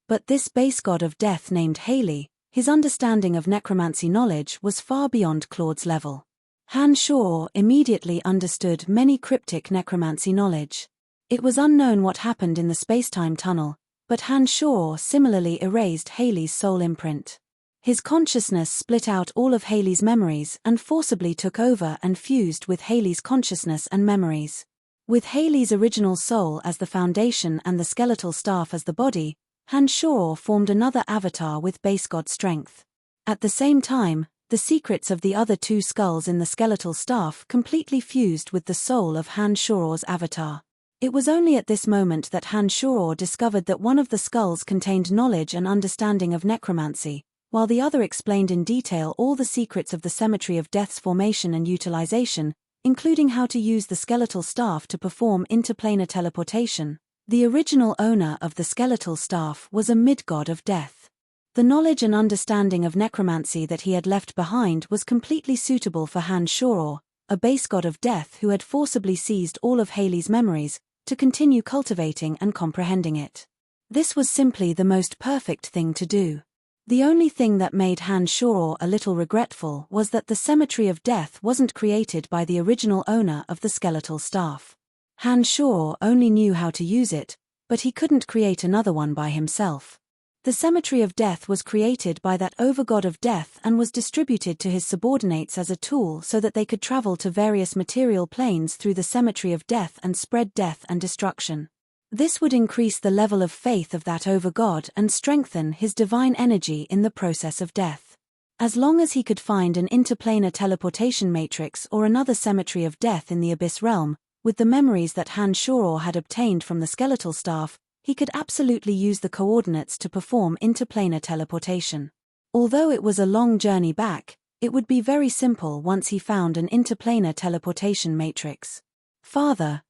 But this base god of death named Haley, his understanding of necromancy knowledge was far beyond Claude's level. Han Shaw immediately understood many cryptic necromancy knowledge. It was unknown what happened in the space-time tunnel, but Han Shaw similarly erased Haley's soul imprint. His consciousness split out all of Haley's memories and forcibly took over and fused with Haley's consciousness and memories. With Haley's original soul as the foundation and the skeletal staff as the body, Han Shaw formed another avatar with base god strength. At the same time, the secrets of the other two skulls in the skeletal staff completely fused with the soul of Han Shaw's avatar. It was only at this moment that Han Shaw discovered that one of the skulls contained knowledge and understanding of necromancy, while the other explained in detail all the secrets of the Cemetery of Death's formation and utilization, including how to use the skeletal staff to perform interplanar teleportation. The original owner of the skeletal staff was a mid-god of death. The knowledge and understanding of necromancy that he had left behind was completely suitable for Han Shaw, a base god of death who had forcibly seized all of Haley's memories, to continue cultivating and comprehending it. This was simply the most perfect thing to do. The only thing that made Han Shaw a little regretful was that the Cemetery of Death wasn't created by the original owner of the skeletal staff. Han Shaw only knew how to use it, but he couldn't create another one by himself. The Cemetery of Death was created by that overgod of death and was distributed to his subordinates as a tool so that they could travel to various material planes through the Cemetery of Death and spread death and destruction. This would increase the level of faith of that overgod and strengthen his divine energy in the process of death. As long as he could find an interplanar teleportation matrix or another Cemetery of Death in the Abyss realm, with the memories that Han Shaw had obtained from the skeletal staff, he could absolutely use the coordinates to perform interplanar teleportation. Although it was a long journey back, it would be very simple once he found an interplanar teleportation matrix. Father,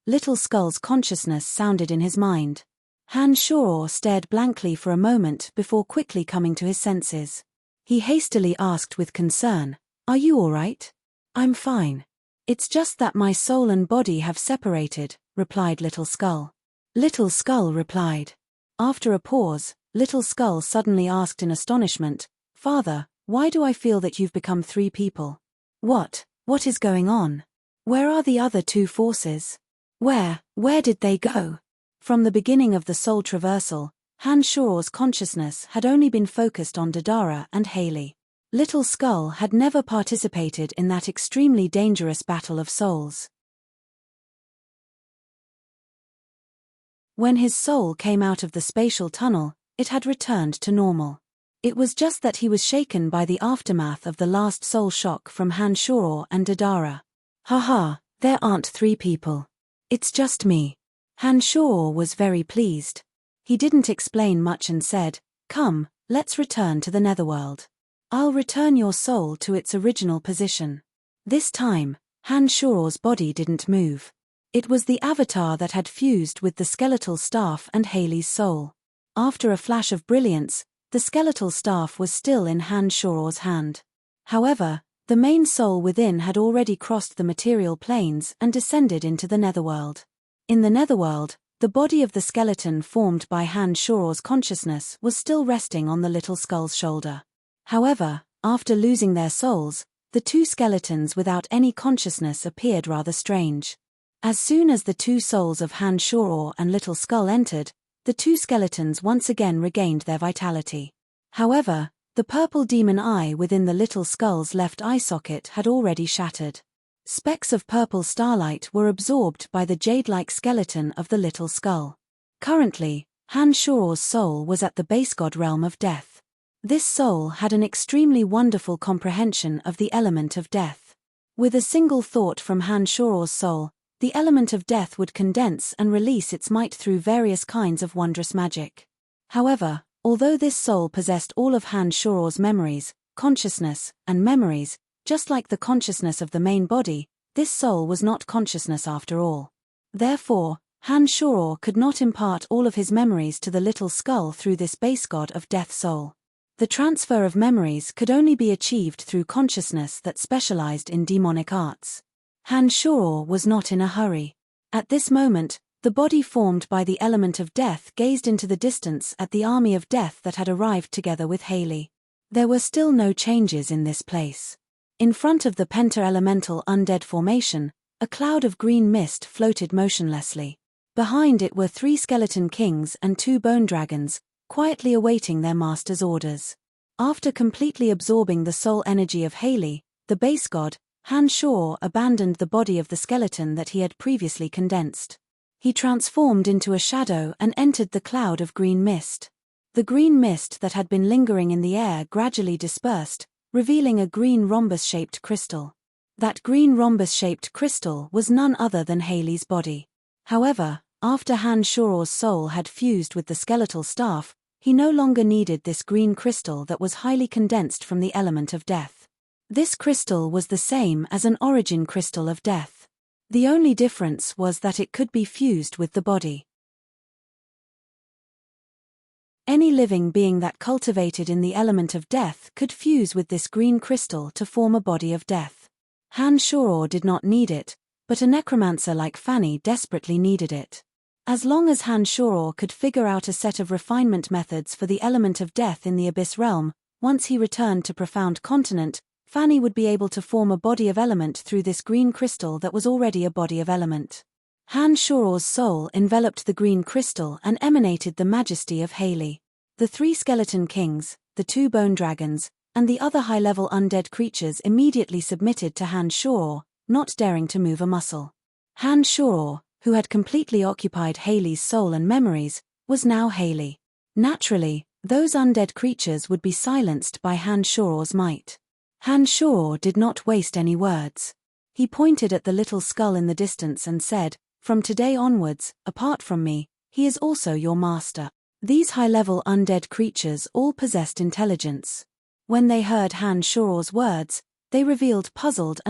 Little Skull's consciousness sounded in his mind. Han Shaw stared blankly for a moment before quickly coming to his senses. He hastily asked with concern, "Are you all right?" "I'm fine. It's just that my soul and body have separated," replied Little Skull. Little Skull replied. After a pause, Little Skull suddenly asked in astonishment, "Father, why do I feel that you've become three people? What is going on? Where are the other two forces? Where did they go?" From the beginning of the soul traversal, Han Shaw's consciousness had only been focused on Dadara and Haley. Little Skull had never participated in that extremely dangerous battle of souls. When his soul came out of the spatial tunnel, it had returned to normal. It was just that he was shaken by the aftermath of the last soul shock from Han Shaw and Dadara. "Haha, there aren't three people. It's just me." Han Shaw was very pleased. He didn't explain much and said, "Come, let's return to the netherworld. I'll return your soul to its original position." This time, Han Shaw's body didn't move. It was the avatar that had fused with the skeletal staff and Haley's soul. After a flash of brilliance, the skeletal staff was still in Han Shaw's hand. However, the main soul within had already crossed the material planes and descended into the netherworld. In the netherworld, the body of the skeleton formed by Han Shaw's consciousness was still resting on the Little Skull's shoulder. However, after losing their souls, the two skeletons without any consciousness appeared rather strange. As soon as the two souls of Han Shaw and Little Skull entered, the two skeletons once again regained their vitality. However, the purple demon eye within the little skull's left eye socket had already shattered. Specks of purple starlight were absorbed by the jade-like skeleton of the little skull. Currently, Han Shuor's soul was at the base god realm of death. This soul had an extremely wonderful comprehension of the element of death. With a single thought from Han Shuor's soul, the element of death would condense and release its might through various kinds of wondrous magic. However, although this soul possessed all of Han Shuor's memories, consciousness, and memories, just like the consciousness of the main body, this soul was not consciousness after all. Therefore, Han Shuor could not impart all of his memories to the little skull through this base god of death soul. The transfer of memories could only be achieved through consciousness that specialized in demonic arts. Han Shuor was not in a hurry. At this moment, the body formed by the element of death gazed into the distance at the army of death that had arrived together with Haley. There were still no changes in this place. In front of the penta-elemental undead formation, a cloud of green mist floated motionlessly. Behind it were 3 skeleton kings and 2 bone dragons, quietly awaiting their master's orders. After completely absorbing the soul energy of Haley, the base god, Han Shuor abandoned the body of the skeleton that he had previously condensed. He transformed into a shadow and entered the cloud of green mist. The green mist that had been lingering in the air gradually dispersed, revealing a green rhombus-shaped crystal. That green rhombus-shaped crystal was none other than Haley's body. However, after Han Shuor's soul had fused with the skeletal staff, he no longer needed this green crystal that was highly condensed from the element of death. This crystal was the same as an origin crystal of death. The only difference was that it could be fused with the body. Any living being that cultivated in the element of death could fuse with this green crystal to form a body of death. Han Shuor did not need it, but a necromancer like Fanny desperately needed it. As long as Han Shuor could figure out a set of refinement methods for the element of death in the Abyss Realm, once he returned to Profound Continent, Fanny would be able to form a body of element through this green crystal that was already a body of element. Han Shuor's soul enveloped the green crystal and emanated the majesty of Haley. The 3 skeleton kings, the 2 bone dragons, and the other high-level undead creatures immediately submitted to Han Shuor, not daring to move a muscle. Han Shuor, who had completely occupied Haley's soul and memories, was now Haley. Naturally, those undead creatures would be silenced by Han Shuor's might. Han Shuor did not waste any words. He pointed at the little skull in the distance and said, "From today onwards, apart from me, he is also your master." These high-level undead creatures all possessed intelligence. When they heard Han Shuor's words, they revealed puzzled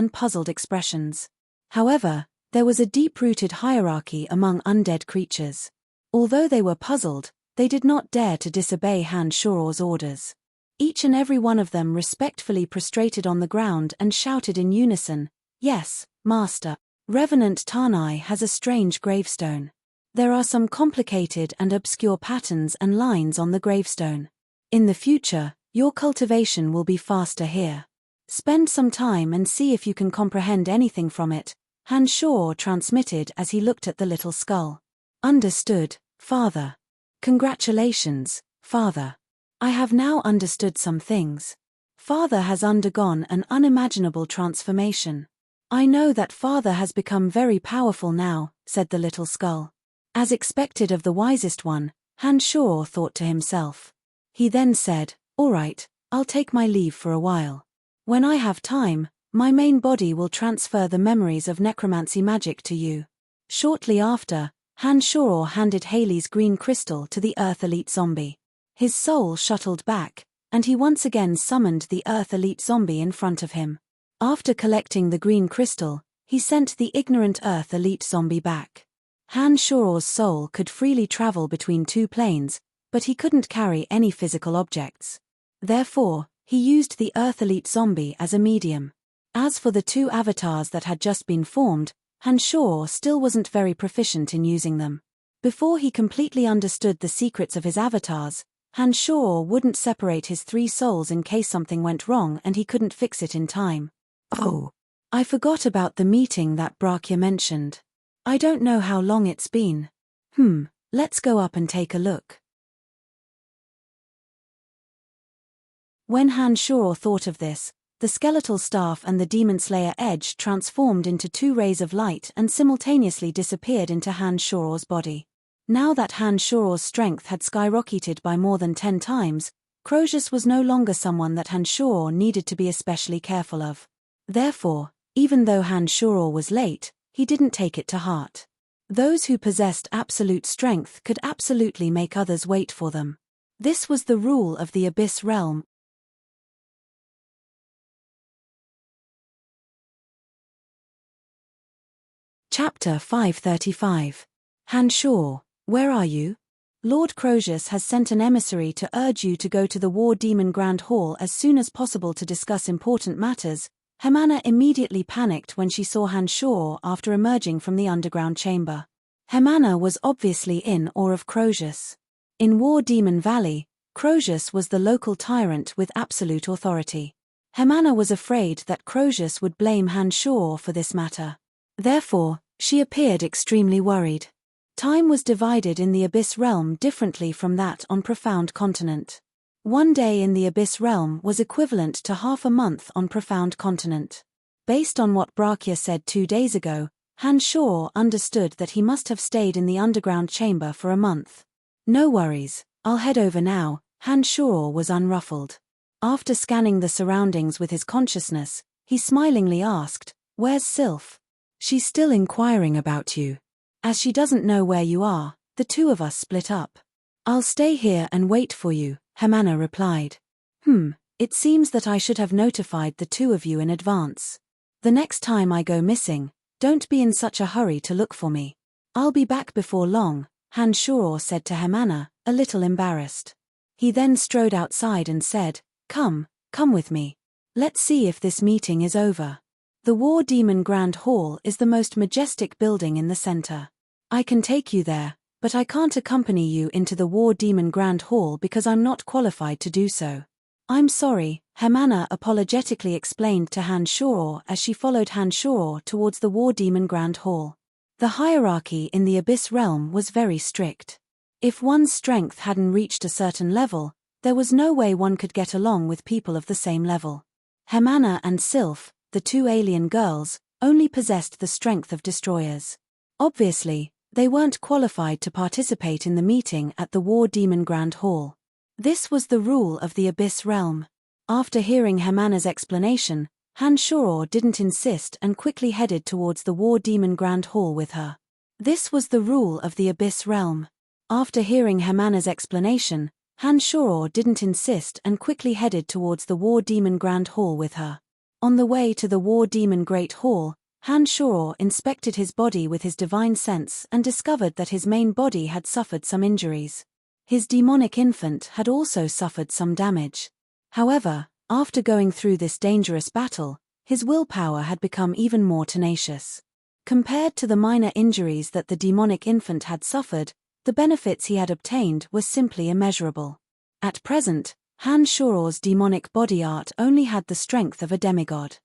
expressions. However, there was a deep-rooted hierarchy among undead creatures. Although they were puzzled, they did not dare to disobey Han Shuor's orders. Each and every one of them respectfully prostrated on the ground and shouted in unison, "Yes, Master. Revenant Tanai has a strange gravestone. There are some complicated and obscure patterns and lines on the gravestone. In the future, your cultivation will be faster here. Spend some time and see if you can comprehend anything from it," Han Shuor transmitted as he looked at the little skull. "Understood, Father. Congratulations, Father. I have now understood some things. Father has undergone an unimaginable transformation. I know that Father has become very powerful now," said the little skull. As expected of the wisest one, Han Shuor thought to himself. He then said, "All right, I'll take my leave for a while. When I have time, my main body will transfer the memories of necromancy magic to you." Shortly after, Han Shuor handed Haley's green crystal to the Earth Elite Zombie. His soul shuttled back, and he once again summoned the Earth Elite Zombie in front of him. After collecting the green crystal, he sent the ignorant Earth Elite Zombie back. Han Shuor's soul could freely travel between 2 planes, but he couldn't carry any physical objects. Therefore, he used the Earth Elite Zombie as a medium. As for the 2 avatars that had just been formed, Han Shuor still wasn't very proficient in using them. Before he completely understood the secrets of his avatars, Han Shuor wouldn't separate his 3 souls in case something went wrong and he couldn't fix it in time. "Oh, I forgot about the meeting that Brakya mentioned. I don't know how long it's been. Let's go up and take a look. When Han-Shuro thought of this, the skeletal staff and the demon slayer edge transformed into two rays of light and simultaneously disappeared into Han-Shuro's body. Now that Han-Shuro's strength had skyrocketed by more than 10 times, Crozius was no longer someone that Han-Shuro needed to be especially careful of. Therefore, even though Han-Shuro was late, he didn't take it to heart. Those who possessed absolute strength could absolutely make others wait for them. This was the rule of the Abyss Realm. Chapter 535. Han-Shuro, where are you? Lord Crozius has sent an emissary to urge you to go to the War Demon Grand Hall as soon as possible to discuss important matters. Hemana immediately panicked when she saw Han-Shuro after emerging from the underground chamber. Hemana was obviously in awe of Crozius. In War Demon Valley, Crozius was the local tyrant with absolute authority. Hemana was afraid that Crozius would blame Han-Shuro for this matter. Therefore, she appeared extremely worried. Time was divided in the Abyss Realm differently from that on Profound Continent. One day in the Abyss Realm was equivalent to half a month on Profound Continent. Based on what Brachia said 2 days ago, Han-Shuro understood that he must have stayed in the underground chamber for a month. No worries, I'll head over now. Han-Shuro was unruffled. After scanning the surroundings with his consciousness, he smilingly asked, "Where's Sylph?" "She's still inquiring about you. As she doesn't know where you are, the two of us split up." "I'll stay here and wait for you," Hemana replied. It seems that I should have notified the two of you in advance. The next time I go missing, don't be in such a hurry to look for me. I'll be back before long, Han-Shuro said to Hemana, a little embarrassed. He then strode outside and said, Come with me. Let's see if this meeting is over. The War Demon Grand Hall is the most majestic building in the center. I can take you there, but I can't accompany you into the War Demon Grand Hall because I'm not qualified to do so. I'm sorry, Hemana apologetically explained to Han-Shuro as she followed Han-Shuro towards the War Demon Grand Hall. The hierarchy in the Abyss Realm was very strict. If one's strength hadn't reached a certain level, there was no way one could get along with people of the same level. Hemana and Sylph, the two alien girls, only possessed the strength of destroyers. Obviously, they weren't qualified to participate in the meeting at the War Demon Grand Hall. This was the rule of the Abyss Realm. After hearing Hemana's explanation, Han-Shuro didn't insist and quickly headed towards the War Demon Grand Hall with her. This was the rule of the Abyss Realm. After hearing Hemana's explanation, Han-Shuro didn't insist and quickly headed towards the War Demon Grand Hall with her. On the way to the War Demon Great Hall, Han-Shuro inspected his body with his divine sense and discovered that his main body had suffered some injuries. His demonic infant had also suffered some damage. However, after going through this dangerous battle, his willpower had become even more tenacious. Compared to the minor injuries that the demonic infant had suffered, the benefits he had obtained were simply immeasurable. At present, Han-Shuro's demonic body art only had the strength of a demigod.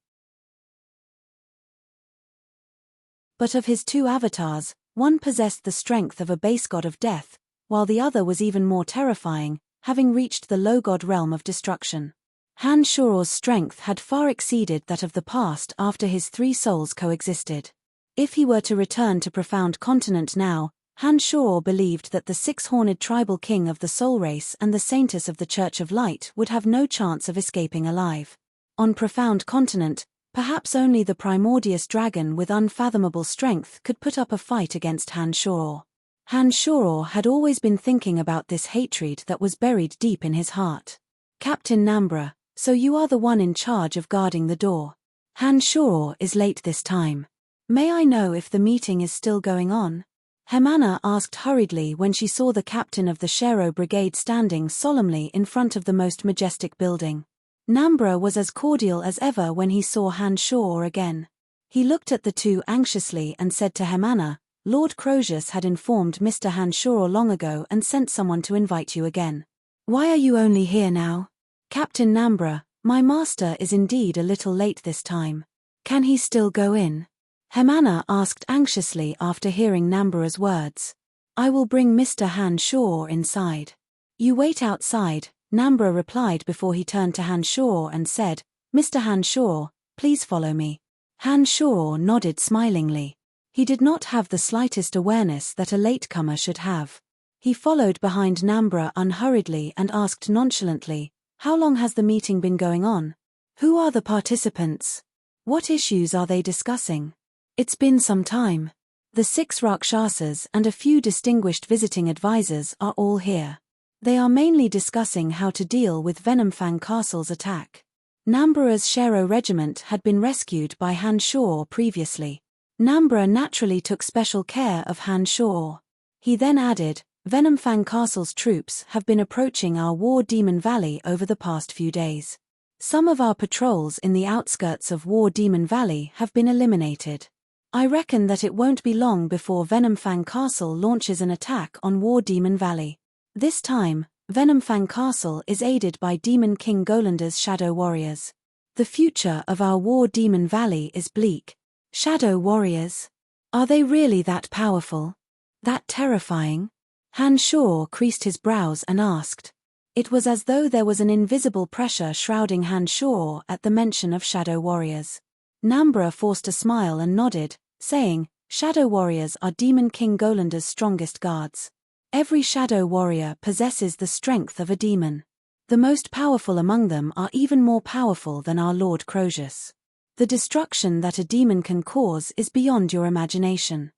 But of his two avatars, one possessed the strength of a base god of death, while the other was even more terrifying, having reached the low god realm of destruction. Han-Shuro's strength had far exceeded that of the past after his 3 souls coexisted. If he were to return to Profound Continent now, Han-Shuro believed that the 6-horned tribal king of the soul race and the saintess of the Church of Light would have no chance of escaping alive. On Profound Continent, perhaps only the primordious dragon with unfathomable strength could put up a fight against Han-Shuro. Han-Shuro had always been thinking about this hatred that was buried deep in his heart. Captain Nambra, so you are the one in charge of guarding the door. Han-Shuro is late this time. May I know if the meeting is still going on? Hemana asked hurriedly when she saw the captain of the Shero Brigade standing solemnly in front of the most majestic building. Nambra was as cordial as ever when he saw Han-Shuro again. He looked at the two anxiously and said to Hemana, Lord Crozius had informed Mr. Han-Shuro long ago and sent someone to invite you again. Why are you only here now? Captain Nambra, my master is indeed a little late this time. Can he still go in? Hemana asked anxiously after hearing Nambra's words. I will bring Mr. Hanshaw inside. You wait outside, Nambra replied before he turned to Hanshaw and said, Mr. Hanshaw, please follow me. Hanshaw nodded smilingly. He did not have the slightest awareness that a latecomer should have. He followed behind Nambra unhurriedly and asked nonchalantly, How long has the meeting been going on? Who are the participants? What issues are they discussing? It's been some time. The 6 Rakshasas and a few distinguished visiting advisors are all here. They are mainly discussing how to deal with Venomfang Castle's attack. Nambra's Shero regiment had been rescued by Hanshaw previously. Nambra naturally took special care of Hanshaw. He then added, Venomfang Castle's troops have been approaching our War Demon Valley over the past few days. Some of our patrols in the outskirts of War Demon Valley have been eliminated. I reckon that it won't be long before Venomfang Castle launches an attack on War Demon Valley. This time, Venomfang Castle is aided by Demon King Golander's shadow warriors. The future of our War Demon Valley is bleak. Shadow warriors? Are they really that powerful? That terrifying? Hanshaw creased his brows and asked. It was as though there was an invisible pressure shrouding Hanshaw at the mention of shadow warriors. Nambra forced a smile and nodded, saying, Shadow warriors are Demon King Golander's strongest guards. Every shadow warrior possesses the strength of a demon. The most powerful among them are even more powerful than our Lord Crozius. The destruction that a demon can cause is beyond your imagination.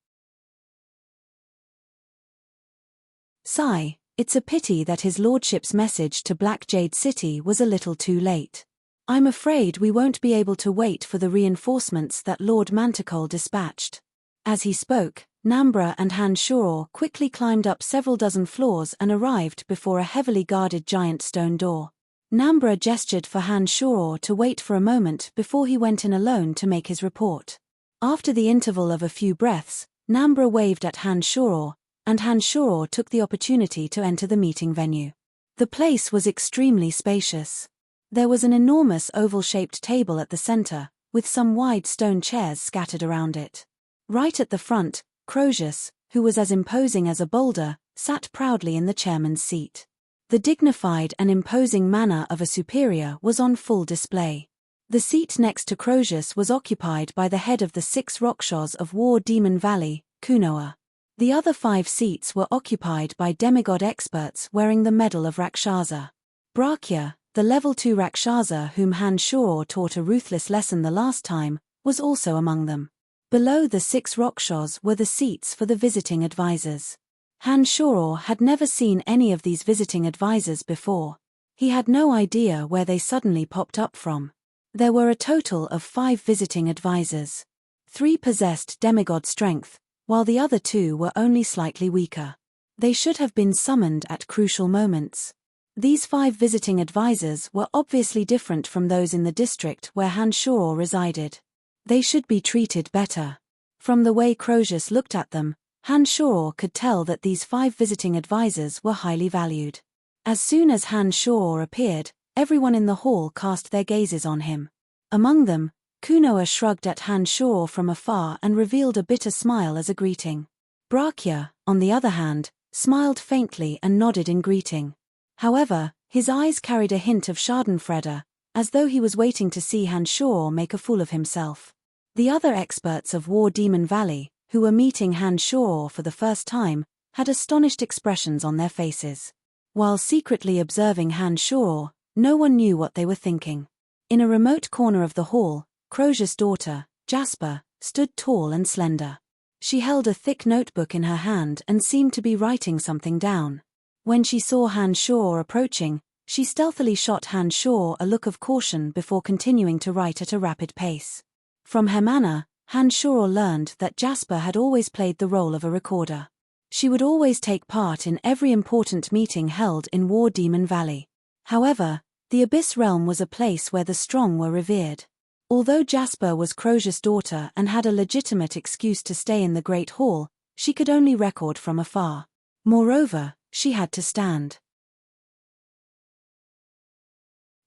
Sigh, it's a pity that his lordship's message to Black Jade City was a little too late. I'm afraid we won't be able to wait for the reinforcements that Lord Manticore dispatched. As he spoke, Nambra and Hanshaw quickly climbed up several dozen floors and arrived before a heavily guarded giant stone door. Nambra gestured for Hanshaw to wait for a moment before he went in alone to make his report. After the interval of a few breaths, Nambra waved at Hanshaw, and Hanshaw took the opportunity to enter the meeting venue. The place was extremely spacious. There was an enormous oval-shaped table at the center, with some wide stone chairs scattered around it. Right at the front, Crozius, who was as imposing as a boulder, sat proudly in the chairman's seat. The dignified and imposing manner of a superior was on full display. The seat next to Crozius was occupied by the head of the 6 Rakshas of War Demon Valley, Kunoa. The other 5 seats were occupied by demigod experts wearing the Medal of Rakshasa. Brakya, the level 2 Rakshasa whom Hanshaw taught a ruthless lesson the last time, was also among them. Below the 6 Rakshas were the seats for the visiting advisors. Hanshaw had never seen any of these visiting advisors before. He had no idea where they suddenly popped up from. There were a total of 5 visiting advisors. 3 possessed demigod strength, while the other 2 were only slightly weaker. They should have been summoned at crucial moments. These 5 visiting advisors were obviously different from those in the district where Hanshaw resided. They should be treated better. From the way Crozius looked at them, Hanshaw could tell that these 5 visiting advisors were highly valued. As soon as Hanshaw appeared, everyone in the hall cast their gazes on him. Among them, Kunoa shrugged at Hanshaw from afar and revealed a bitter smile as a greeting. Brakya, on the other hand, smiled faintly and nodded in greeting. However, his eyes carried a hint of schadenfreude, as though he was waiting to see Hanshaw make a fool of himself. The other experts of War Demon Valley, who were meeting Hanshaw for the first time, had astonished expressions on their faces. While secretly observing Hanshaw, no one knew what they were thinking. In a remote corner of the hall, Crozius' daughter, Jasper, stood tall and slender. She held a thick notebook in her hand and seemed to be writing something down. When she saw Hanshaw approaching, she stealthily shot Hanshaw a look of caution before continuing to write at a rapid pace. From her manner, Hanshaw learned that Jasper had always played the role of a recorder. She would always take part in every important meeting held in War Demon Valley. However, the Abyss Realm was a place where the strong were revered. Although Jasper was Crozius' daughter and had a legitimate excuse to stay in the Great Hall, she could only record from afar. Moreover, she had to stand.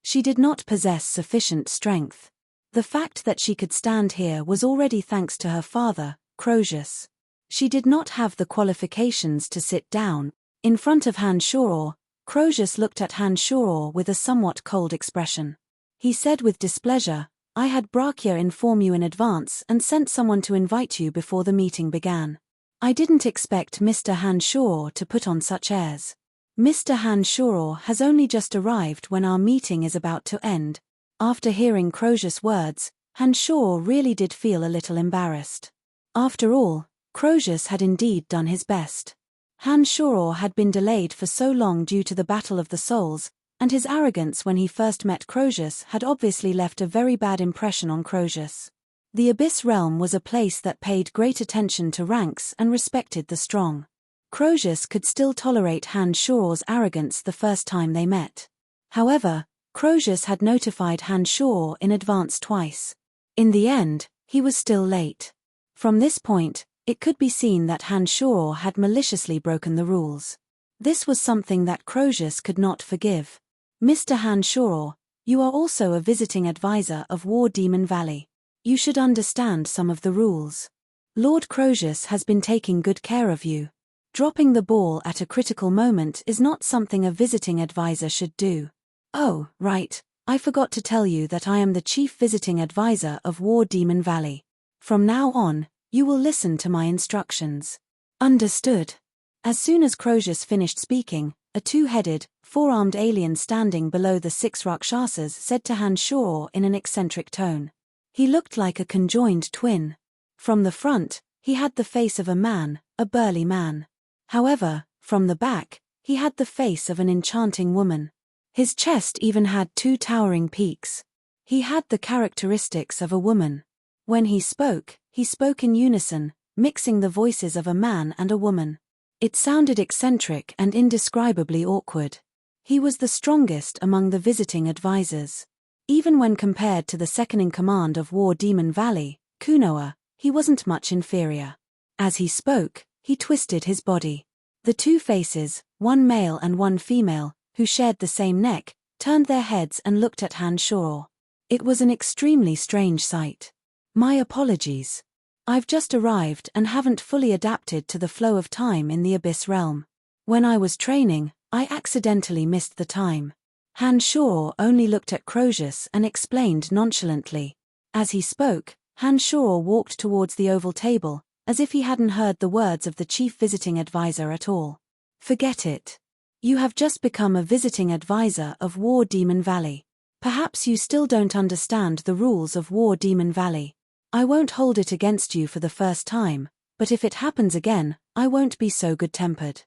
She did not possess sufficient strength. The fact that she could stand here was already thanks to her father, Crozius. She did not have the qualifications to sit down. In front of Han Shoror, Croesus looked at Han Shoror with a somewhat cold expression. He said with displeasure, "I had Brachia inform you in advance and sent someone to invite you before the meeting began. I didn't expect Mr. Han Shoror to put on such airs. Mr. Han Shoror has only just arrived when our meeting is about to end." After hearing Croesus' words, Han Shoror really did feel a little embarrassed. After all, Croesus had indeed done his best. Han Shoror had been delayed for so long due to the Battle of the Souls, and his arrogance when he first met Croesus had obviously left a very bad impression on Croesus. The Abyss Realm was a place that paid great attention to ranks and respected the strong. Croesus could still tolerate Han Shoror's arrogance the first time they met. However, Croesus had notified Han Shoror in advance twice. In the end, he was still late. From this point, it could be seen that Han Shoror had maliciously broken the rules. This was something that Croesus could not forgive. "Mr. Han Shoror, you are also a visiting advisor of War Demon Valley. You should understand some of the rules. Lord Croesus has been taking good care of you. Dropping the ball at a critical moment is not something a visiting advisor should do." "Oh, right, I forgot to tell you that I am the chief visiting advisor of War Demon Valley. From now on, you will listen to my instructions." "Understood." As soon as Croesus finished speaking, a two-headed, four-armed alien standing below the 6 Rakshasas said to Han Shoror in an eccentric tone. He looked like a conjoined twin. From the front, he had the face of a man, a burly man. However, from the back, he had the face of an enchanting woman. His chest even had 2 towering peaks. He had the characteristics of a woman. When he spoke in unison, mixing the voices of a man and a woman. It sounded eccentric and indescribably awkward. He was the strongest among the visiting advisors. Even when compared to the second-in-command of War Demon Valley, Kunoa, he wasn't much inferior. As he spoke, he twisted his body. The 2 faces, one male and one female, who shared the same neck, turned their heads and looked at Han Shoror. It was an extremely strange sight. "My apologies. I've just arrived and haven't fully adapted to the flow of time in the Abyss Realm. When I was training, I accidentally missed the time." Han Shoror only looked at Croesus and explained nonchalantly. As he spoke, Han Shoror walked towards the oval table, as if he hadn't heard the words of the chief visiting advisor at all. "Forget it. You have just become a visiting advisor of War Demon Valley. Perhaps you still don't understand the rules of War Demon Valley. I won't hold it against you for the first time, but if it happens again, I won't be so good-tempered."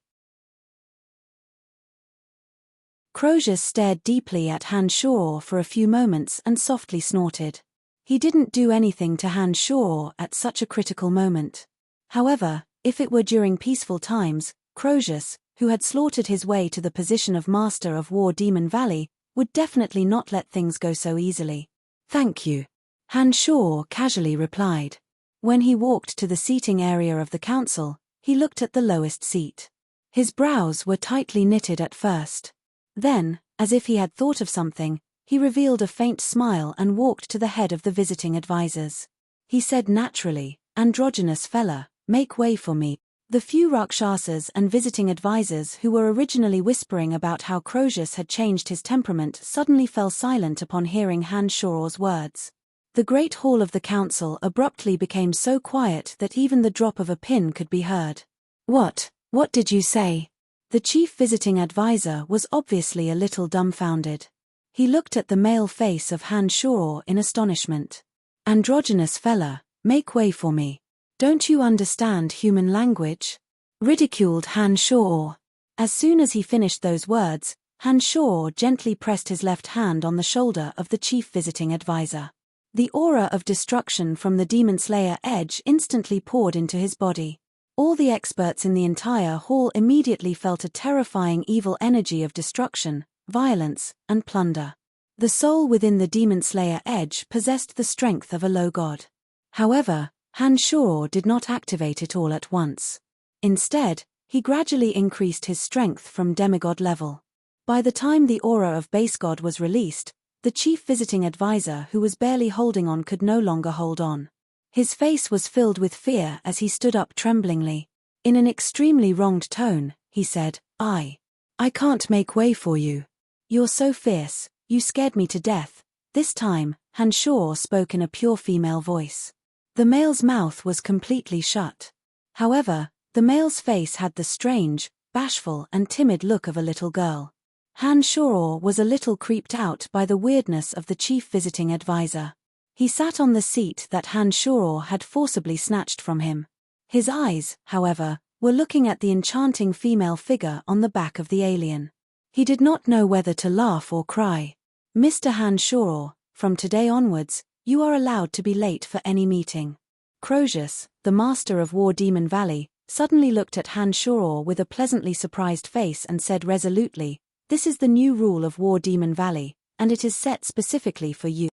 Croesus stared deeply at Han Shoror for a few moments and softly snorted. He didn't do anything to Han Shoror at such a critical moment. However, if it were during peaceful times, Croesus, who had slaughtered his way to the position of Master of War Demon Valley, would definitely not let things go so easily. "Thank you," Han Shoror casually replied. When he walked to the seating area of the council, he looked at the lowest seat. His brows were tightly knitted at first. Then, as if he had thought of something, he revealed a faint smile and walked to the head of the visiting advisors. He said naturally, "Androgynous fella, make way for me." The few Rakshasas and visiting advisors who were originally whispering about how Croesus had changed his temperament suddenly fell silent upon hearing Han Shoror's words. The great hall of the council abruptly became so quiet that even the drop of a pin could be heard. What did you say?" The chief visiting advisor was obviously a little dumbfounded. He looked at the male face of Han Shoror in astonishment. "Androgynous fella, make way for me. Don't you understand human language?" ridiculed Han Shoror. As soon as he finished those words, Han Shoror gently pressed his left hand on the shoulder of the chief visiting advisor. The aura of destruction from the Demon Slayer edge instantly poured into his body. All the experts in the entire hall immediately felt a terrifying evil energy of destruction, violence, and plunder. The soul within the Demon Slayer edge possessed the strength of a low god. However, Han Shoror did not activate it all at once. Instead, he gradually increased his strength from demigod level. By the time the aura of base god was released, the chief visiting advisor who was barely holding on could no longer hold on. His face was filled with fear as he stood up tremblingly. In an extremely wronged tone, he said, I can't make way for you. You're so fierce, you scared me to death. This time, Hanshaw spoke in a pure female voice. The male's mouth was completely shut. However, the male's face had the strange, bashful and timid look of a little girl. Hanshaw was a little creeped out by the weirdness of the chief visiting advisor. He sat on the seat that Hanshaw had forcibly snatched from him. His eyes, however, were looking at the enchanting female figure on the back of the alien. He did not know whether to laugh or cry. Mr. Hanshaw, from today onwards, you are allowed to be late for any meeting. Crozius, the master of War Demon Valley, suddenly looked at Hanshaw with a pleasantly surprised face and said resolutely, This is the new rule of War Demon Valley, and it is set specifically for you.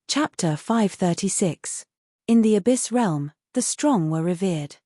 Chapter 536. In the Abyss Realm, the strong were revered.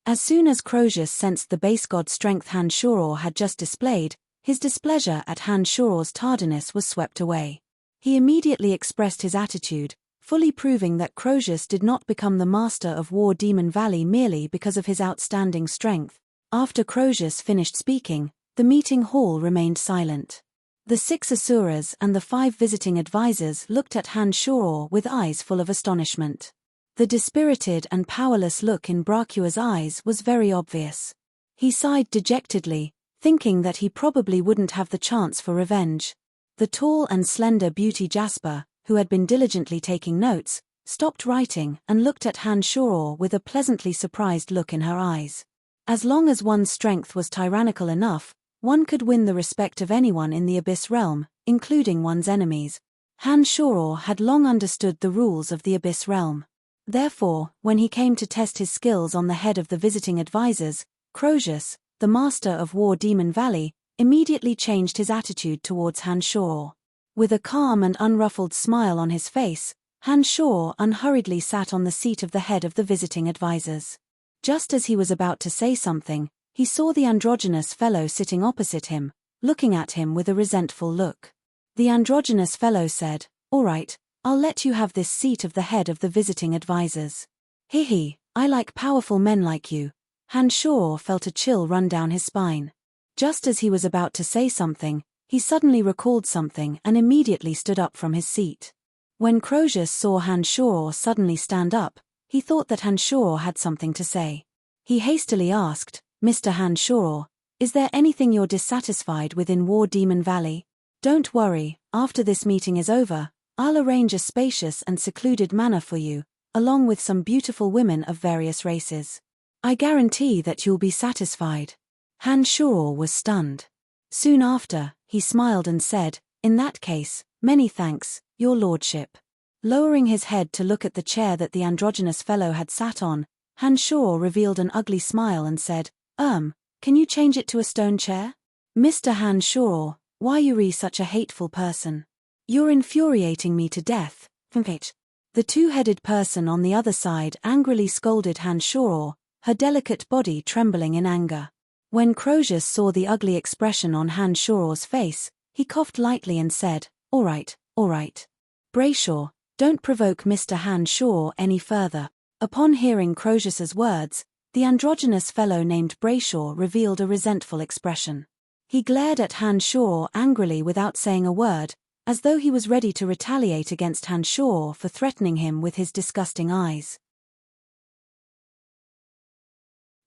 As soon as Crozius sensed the base god strength Hanshaw had just displayed, his displeasure at Hanshaw's tardiness was swept away. He immediately expressed his attitude, fully proving that Crozius did not become the master of War Demon Valley merely because of his outstanding strength. After Crozius finished speaking, the meeting hall remained silent. The 6 Asuras and the 5 visiting advisors looked at Hanshaw with eyes full of astonishment. The dispirited and powerless look in Bracua's eyes was very obvious. He sighed dejectedly, thinking that he probably wouldn't have the chance for revenge. The tall and slender beauty Jasper, who had been diligently taking notes, stopped writing and looked at Hanshaw with a pleasantly surprised look in her eyes. As long as one's strength was tyrannical enough, one could win the respect of anyone in the Abyss Realm, including one's enemies. Hanshaw had long understood the rules of the Abyss Realm. Therefore, when he came to test his skills on the head of the visiting advisors, Crozius, the master of War Demon Valley, immediately changed his attitude towards Hanshaw. With a calm and unruffled smile on his face, Hanshaw unhurriedly sat on the seat of the head of the visiting advisors. Just as he was about to say something, he saw the androgynous fellow sitting opposite him, looking at him with a resentful look. The androgynous fellow said, All right, I'll let you have this seat of the head of the visiting advisors. Hee, I like powerful men like you. Hanshaw felt a chill run down his spine. Just as he was about to say something, he suddenly recalled something and immediately stood up from his seat. When Crozius saw Hanshaw suddenly stand up, he thought that Hanshaw had something to say. He hastily asked, Mr. Hanshaw, is there anything you're dissatisfied with in War Demon Valley? Don't worry, after this meeting is over, I'll arrange a spacious and secluded manor for you, along with some beautiful women of various races. I guarantee that you'll be satisfied. Hanshaw was stunned. Soon after, he smiled and said, In that case, many thanks, your lordship. Lowering his head to look at the chair that the androgynous fellow had sat on, Hanshaw revealed an ugly smile and said, can you change it to a stone chair? Mr. Hanshaw, why you such a hateful person? You're infuriating me to death. The two-headed person on the other side angrily scolded Hanshaw, her delicate body trembling in anger. When Crozius saw the ugly expression on Hanshaw's face, he coughed lightly and said, All right. Brayshaw, don't provoke Mr. Hanshaw any further. Upon hearing Crozius's words, the androgynous fellow named Brayshaw revealed a resentful expression. He glared at Hanshaw angrily without saying a word, as though he was ready to retaliate against Hanshaw for threatening him with his disgusting eyes.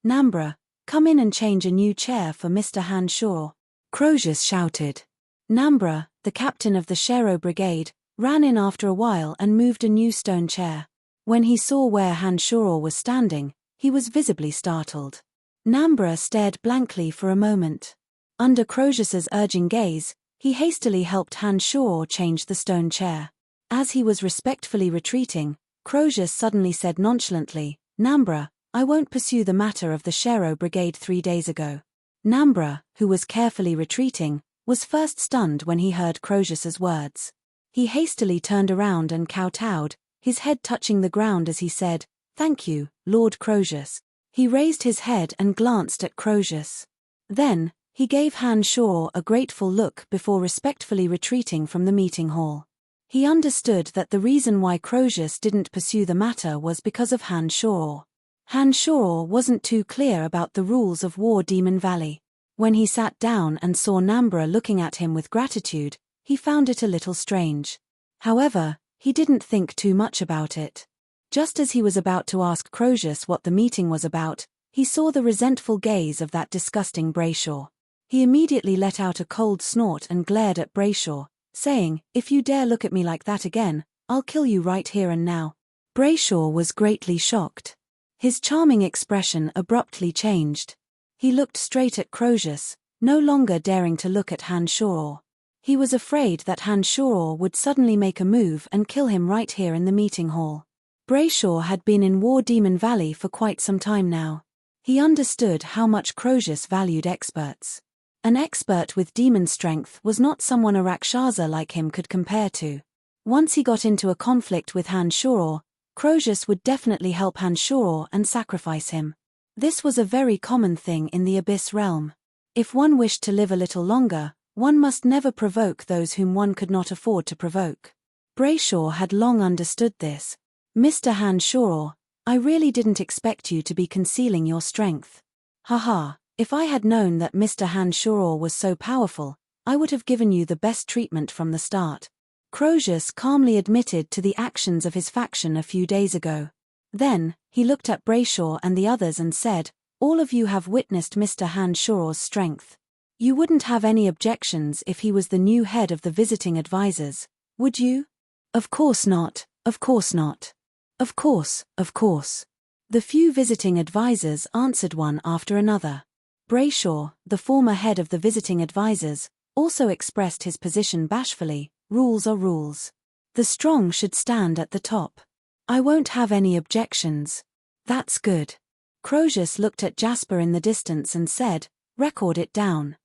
Nambra, come in and change a new chair for Mr. Hanshaw, Crozius shouted. Nambra, the captain of the Shero Brigade, ran in after a while and moved a new stone chair. When he saw where Hanshaw was standing, he was visibly startled. Nambra stared blankly for a moment. Under Crozius's urging gaze, he hastily helped Hanshaw change the stone chair. As he was respectfully retreating, Crozius suddenly said nonchalantly, Nambra, I won't pursue the matter of the Shero Brigade 3 days ago. Nambra, who was carefully retreating, was first stunned when he heard Crozius's words. He hastily turned around and kowtowed, his head touching the ground as he said, Thank you, Lord Crozius. He raised his head and glanced at Crozius. Then, He gave Han Shaw a grateful look before respectfully retreating from the meeting hall. He understood that the reason why Crozius didn't pursue the matter was because of Han Shaw. Han Shaw wasn't too clear about the rules of War Demon Valley. When he sat down and saw Nambra looking at him with gratitude, he found it a little strange. However, he didn't think too much about it. Just as he was about to ask Crozius what the meeting was about, he saw the resentful gaze of that disgusting Brayshaw. He immediately let out a cold snort and glared at Brayshaw, saying, "If you dare look at me like that again, I'll kill you right here and now." Brayshaw was greatly shocked. His charming expression abruptly changed. He looked straight at Crozius, no longer daring to look at Han Shaw. He was afraid that Han Shaw would suddenly make a move and kill him right here in the meeting hall. Brayshaw had been in War Demon Valley for quite some time now. He understood how much Crozius valued experts. An expert with demon strength was not someone a Rakshasa like him could compare to. Once he got into a conflict with Han Shaw, Crozius would definitely help Han Shaw and sacrifice him. This was a very common thing in the Abyss realm. If one wished to live a little longer, one must never provoke those whom one could not afford to provoke. Brayshaw had long understood this. "Mr. Han Shaw, I really didn't expect you to be concealing your strength. Haha, if I had known that Mr. Han Shaw was so powerful, I would have given you the best treatment from the start." Crozius calmly admitted to the actions of his faction a few days ago. Then, he looked at Brayshaw and the others and said, "All of you have witnessed Mr. Han Shaw's strength. You wouldn't have any objections if he was the new head of the visiting advisors, would you?" "Of course not, of course not. Of course, of course." The few visiting advisors answered one after another. Brayshaw, the former head of the visiting advisors, also expressed his position bashfully. "Rules are rules. The strong should stand at the top. I won't have any objections." "That's good." Crozius looked at Jasper in the distance and said, "Record it down.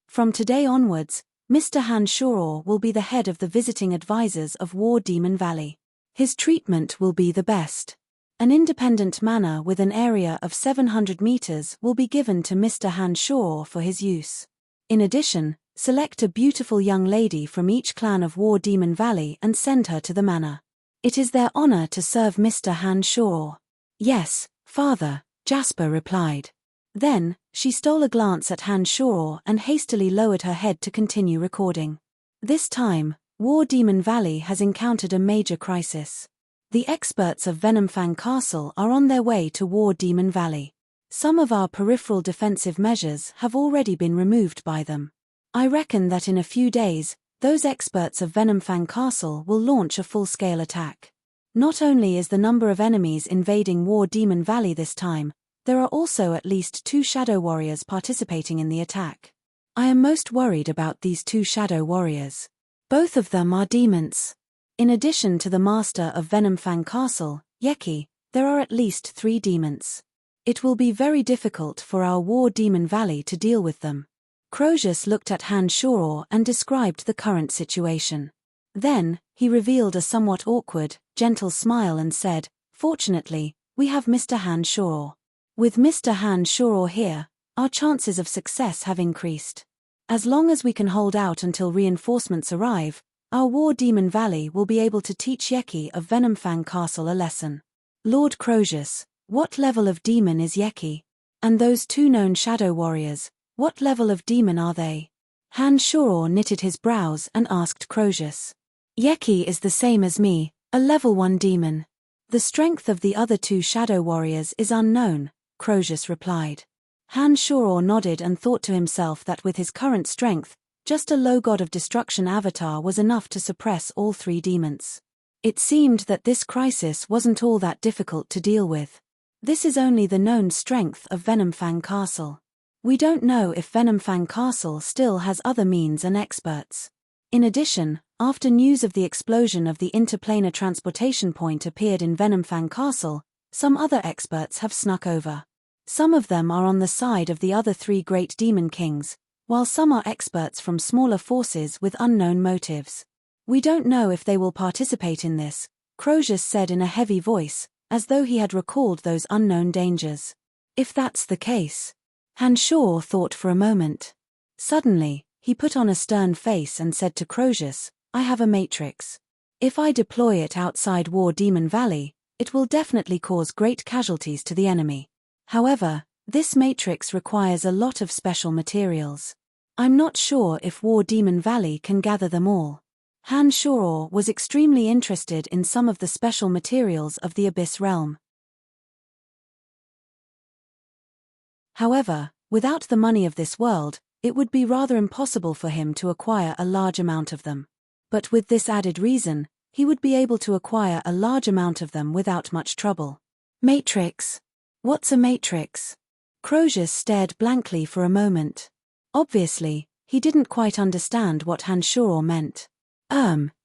From today onwards, Mr. Han Shaw will be the head of the visiting advisors of War Demon Valley. His treatment will be the best. An independent manor with an area of 700 meters will be given to Mr. Han Shaw for his use. In addition, select a beautiful young lady from each clan of War Demon Valley and send her to the manor. It is their honor to serve Mr. Han Shaw." "Yes, father," Jasper replied. Then, she stole a glance at Han Shaw and hastily lowered her head to continue recording. This time, War Demon Valley has encountered a major crisis. The experts of Venomfang Castle are on their way to War Demon Valley. Some of our peripheral defensive measures have already been removed by them. I reckon that in a few days, those experts of Venomfang Castle will launch a full-scale attack. Not only is the number of enemies invading War Demon Valley this time, there are also at least 2 Shadow Warriors participating in the attack. I am most worried about these 2 Shadow Warriors. Both of them are demons. In addition to the master of Venomfang Castle, Yeki, there are at least 3 demons. It will be very difficult for our War Demon Valley to deal with them." Crozius looked at Han Shaw and described the current situation. Then, he revealed a somewhat awkward, gentle smile and said, "Fortunately, we have Mr. Han Shaw. With Mr. Han Shaw here, our chances of success have increased. As long as we can hold out until reinforcements arrive, our War Demon Valley will be able to teach Yeki of Venomfang Castle a lesson." "Lord Crozius, what level of demon is Yeki? And those 2 known Shadow Warriors, what level of demon are they?" Han Shaw knitted his brows and asked Crozius. "Yeki is the same as me, a level 1 demon. The strength of the other 2 Shadow Warriors is unknown," Crozius replied. Han Shaw nodded and thought to himself that with his current strength, just a low god of destruction avatar was enough to suppress all 3 demons. It seemed that this crisis wasn't all that difficult to deal with. This is only the known strength of Venomfang Castle. We don't know if Venomfang Castle still has other means and experts. In addition, after news of the explosion of the interplanar transportation point appeared in Venomfang Castle, some other experts have snuck over. Some of them are on the side of the other 3 great demon kings, while some are experts from smaller forces with unknown motives. We don't know if they will participate in this, Crozius said in a heavy voice, as though he had recalled those unknown dangers. If that's the case. Hanshaw thought for a moment. Suddenly, he put on a stern face and said to Crozius, I have a matrix. If I deploy it outside War Demon Valley, it will definitely cause great casualties to the enemy. However, this matrix requires a lot of special materials. I'm not sure if War Demon Valley can gather them all. Hanshaw was extremely interested in some of the special materials of the Abyss Realm. However, without the money of this world, it would be rather impossible for him to acquire a large amount of them. But with this added reason, he would be able to acquire a large amount of them without much trouble. Matrix? What's a matrix? Crozius stared blankly for a moment. Obviously, he didn't quite understand what Hanshaw meant.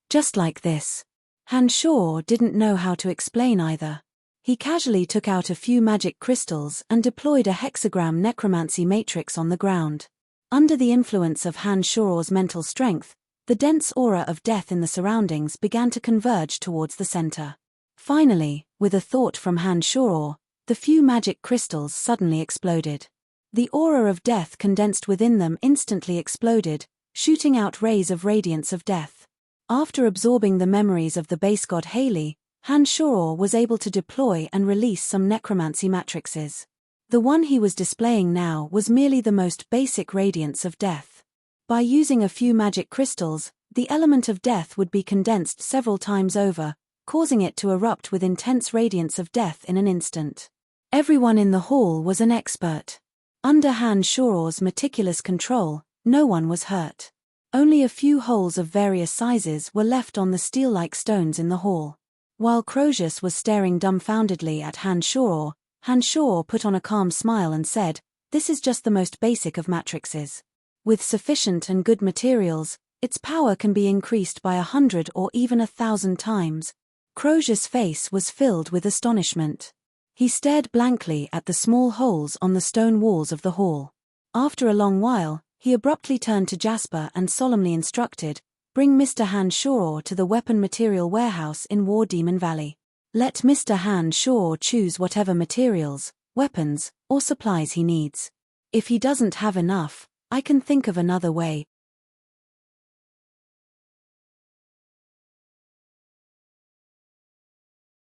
Just like this. Hanshaw didn't know how to explain either. He casually took out a few magic crystals and deployed a hexagram necromancy matrix on the ground. Under the influence of Hanshaw's mental strength, the dense aura of death in the surroundings began to converge towards the center. Finally, with a thought from Hanshaw, the few magic crystals suddenly exploded. The aura of death condensed within them instantly exploded, shooting out rays of radiance of death. After absorbing the memories of the base god Haley, Hanshaw was able to deploy and release some necromancy matrices. The one he was displaying now was merely the most basic radiance of death. By using a few magic crystals, the element of death would be condensed several times over, causing it to erupt with intense radiance of death in an instant. Everyone in the hall was an expert. Under Hanshaw's meticulous control, no one was hurt. Only a few holes of various sizes were left on the steel-like stones in the hall. While Crozius was staring dumbfoundedly at Hanshaw, Hanshaw put on a calm smile and said, "This is just the most basic of matrices. With sufficient and good materials, its power can be increased by 100 or even 1,000 times." Crozius' face was filled with astonishment. He stared blankly at the small holes on the stone walls of the hall. After a long while, he abruptly turned to Jasper and solemnly instructed, "Bring Mr. Hanshaw to the weapon material warehouse in War Demon Valley. Let Mr. Hanshaw choose whatever materials, weapons, or supplies he needs. If he doesn't have enough, I can think of another way."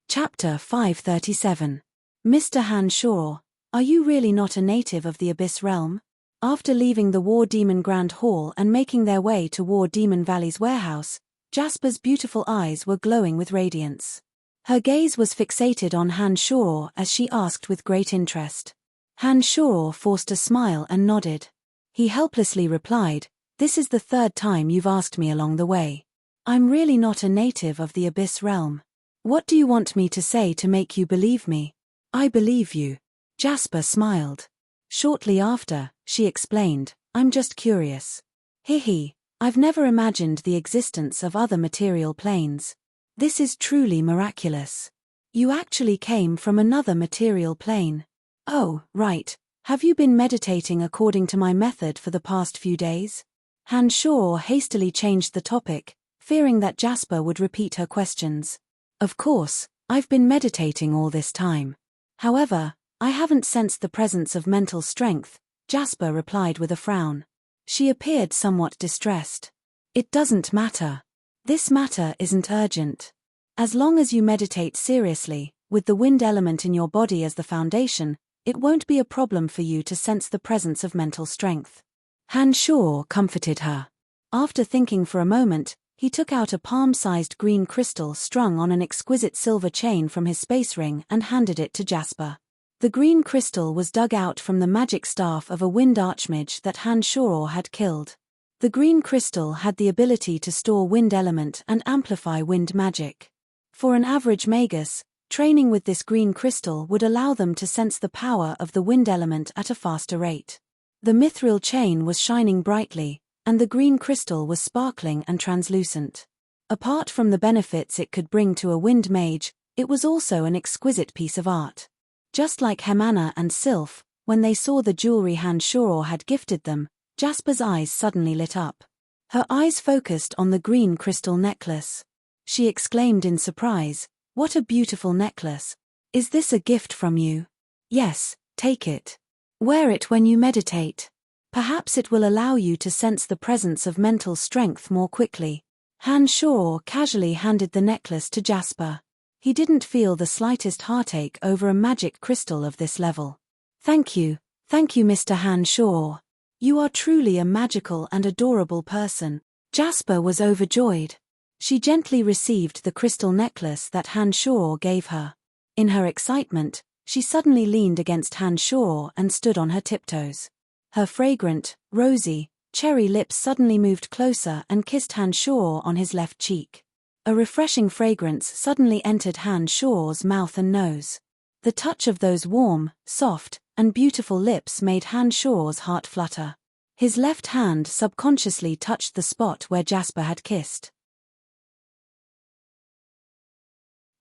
Chapter 537. Mr. Hanshaw, are you really not a native of the Abyss Realm? After leaving the War Demon Grand Hall and making their way to War Demon Valley's warehouse, Jasper's beautiful eyes were glowing with radiance. Her gaze was fixated on Hanshaw as she asked with great interest. Hanshaw forced a smile and nodded. He helplessly replied, "This is the third time you've asked me along the way. I'm really not a native of the Abyss Realm. What do you want me to say to make you believe me?" "I believe you." Jasper smiled. Shortly after, she explained, "I'm just curious. I've never imagined the existence of other material planes. This is truly miraculous. You actually came from another material plane. Oh, right. Have you been meditating according to my method for the past few days?" Hanshaw hastily changed the topic, fearing that Jasper would repeat her questions. "Of course, I've been meditating all this time. However, I haven't sensed the presence of mental strength," Jasper replied with a frown. She appeared somewhat distressed. "It doesn't matter. This matter isn't urgent. As long as you meditate seriously, with the wind element in your body as the foundation, it won't be a problem for you to sense the presence of mental strength." Hanshaw comforted her. After thinking for a moment, he took out a palm-sized green crystal strung on an exquisite silver chain from his space ring and handed it to Jasper. The green crystal was dug out from the magic staff of a wind archmage that Hanshaw had killed. The green crystal had the ability to store wind element and amplify wind magic. For an average magus, training with this green crystal would allow them to sense the power of the wind element at a faster rate. The mithril chain was shining brightly, and the green crystal was sparkling and translucent. Apart from the benefits it could bring to a wind mage, it was also an exquisite piece of art. Just like Hemana and Sylph, when they saw the jewelry Hanshaw had gifted them, Jasper's eyes suddenly lit up. Her eyes focused on the green crystal necklace. She exclaimed in surprise, "What a beautiful necklace. Is this a gift from you?" "Yes, Take it. Wear it when you meditate. Perhaps it will allow you to sense the presence of mental strength more quickly. Han Shor casually handed the necklace to Jasper. He didn't feel the slightest heartache over a magic crystal of this level. Thank you, Mr. Han Shor. You are truly a magical and adorable person. Jasper was overjoyed. She gently received the crystal necklace that Han Shor gave her. In her excitement, she suddenly leaned against Han Shor and stood on her tiptoes. Her fragrant, rosy, cherry lips suddenly moved closer and kissed Han Shor on his left cheek. A refreshing fragrance suddenly entered Han Shor's mouth and nose. The touch of those warm, soft, and beautiful lips made Han Shor's heart flutter. His left hand subconsciously touched the spot where Jasper had kissed.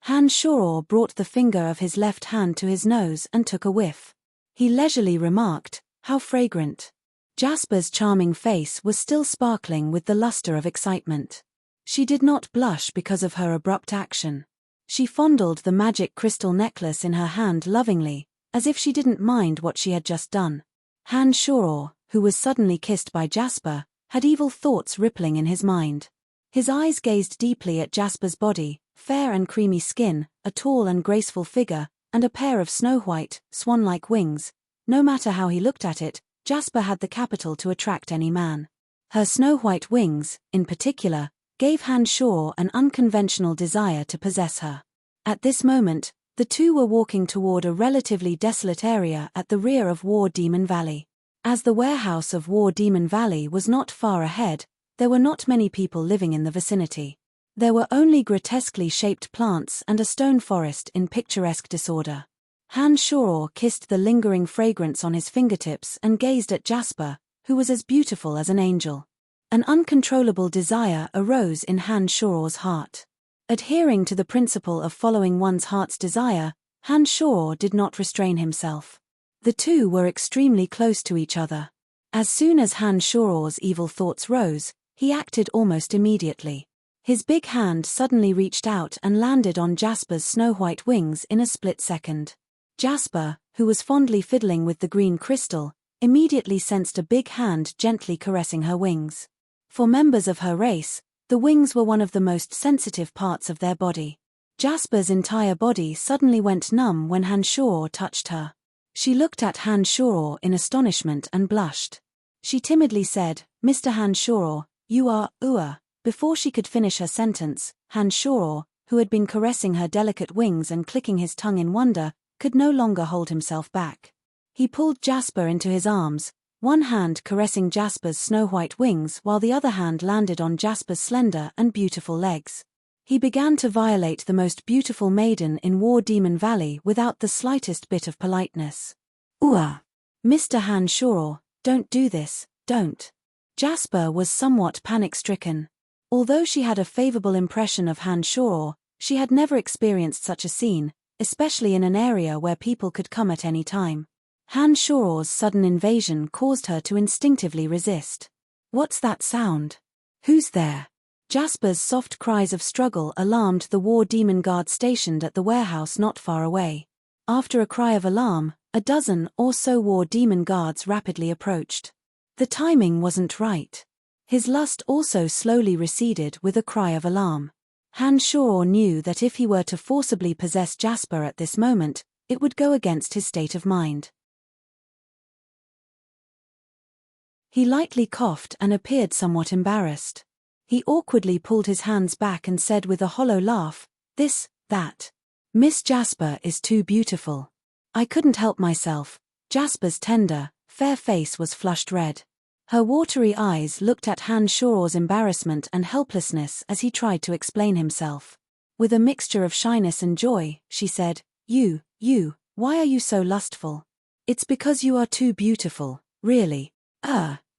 Han Shor brought the finger of his left hand to his nose and took a whiff. He leisurely remarked, "How fragrant." Jasper's charming face was still sparkling with the luster of excitement. She did not blush because of her abrupt action. She fondled the magic crystal necklace in her hand lovingly, as if she didn't mind what she had just done. Han Shor, who was suddenly kissed by Jasper, had evil thoughts rippling in his mind. His eyes gazed deeply at Jasper's body, fair and creamy skin, a tall and graceful figure, and a pair of snow-white, swan-like wings. No matter how he looked at it, Jasper had the capital to attract any man. Her snow-white wings, in particular, gave Han Shor an unconventional desire to possess her. At this moment, the two were walking toward a relatively desolate area at the rear of War Demon Valley. As the warehouse of War Demon Valley was not far ahead, there were not many people living in the vicinity. There were only grotesquely shaped plants and a stone forest in picturesque disorder. Han Shor kissed the lingering fragrance on his fingertips and gazed at Jasper, who was as beautiful as an angel. An uncontrollable desire arose in Han Shor's heart. Adhering to the principle of following one's heart's desire, Han Shor did not restrain himself. The two were extremely close to each other. As soon as Han Shor's evil thoughts rose, he acted almost immediately. His big hand suddenly reached out and landed on Jasper's snow-white wings in a split second. Jasper, who was fondly fiddling with the green crystal, immediately sensed a big hand gently caressing her wings. For members of her race, the wings were one of the most sensitive parts of their body. Jasper's entire body suddenly went numb when Han Shor touched her. She looked at Han Shor in astonishment and blushed. She timidly said, "Mr. Han Shor, you are, Before she could finish her sentence, Han Shor, who had been caressing her delicate wings and clicking his tongue in wonder, could no longer hold himself back. He pulled Jasper into his arms, one hand caressing Jasper's snow-white wings while the other hand landed on Jasper's slender and beautiful legs. He began to violate the most beautiful maiden in War Demon Valley without the slightest bit of politeness. Mr. Han Shor, don't do this, don't." Jasper was somewhat panic-stricken. Although she had a favorable impression of Han Shor, she had never experienced such a scene, especially in an area where people could come at any time. Han Shor's sudden invasion caused her to instinctively resist. "What's that sound? Who's there?" Jasper's soft cries of struggle alarmed the War Demon Guard stationed at the warehouse not far away. After a cry of alarm, a dozen or so War Demon Guards rapidly approached. The timing wasn't right. His lust also slowly receded with a cry of alarm. Han Shor knew that if he were to forcibly possess Jasper at this moment, it would go against his state of mind. He lightly coughed and appeared somewhat embarrassed. He awkwardly pulled his hands back and said with a hollow laugh, that. Miss Jasper is too beautiful. I couldn't help myself." Jasper's tender, fair face was flushed red. Her watery eyes looked at Han Shor's embarrassment and helplessness as he tried to explain himself. With a mixture of shyness and joy, she said, You, why are you so lustful? It's because you are too beautiful, really.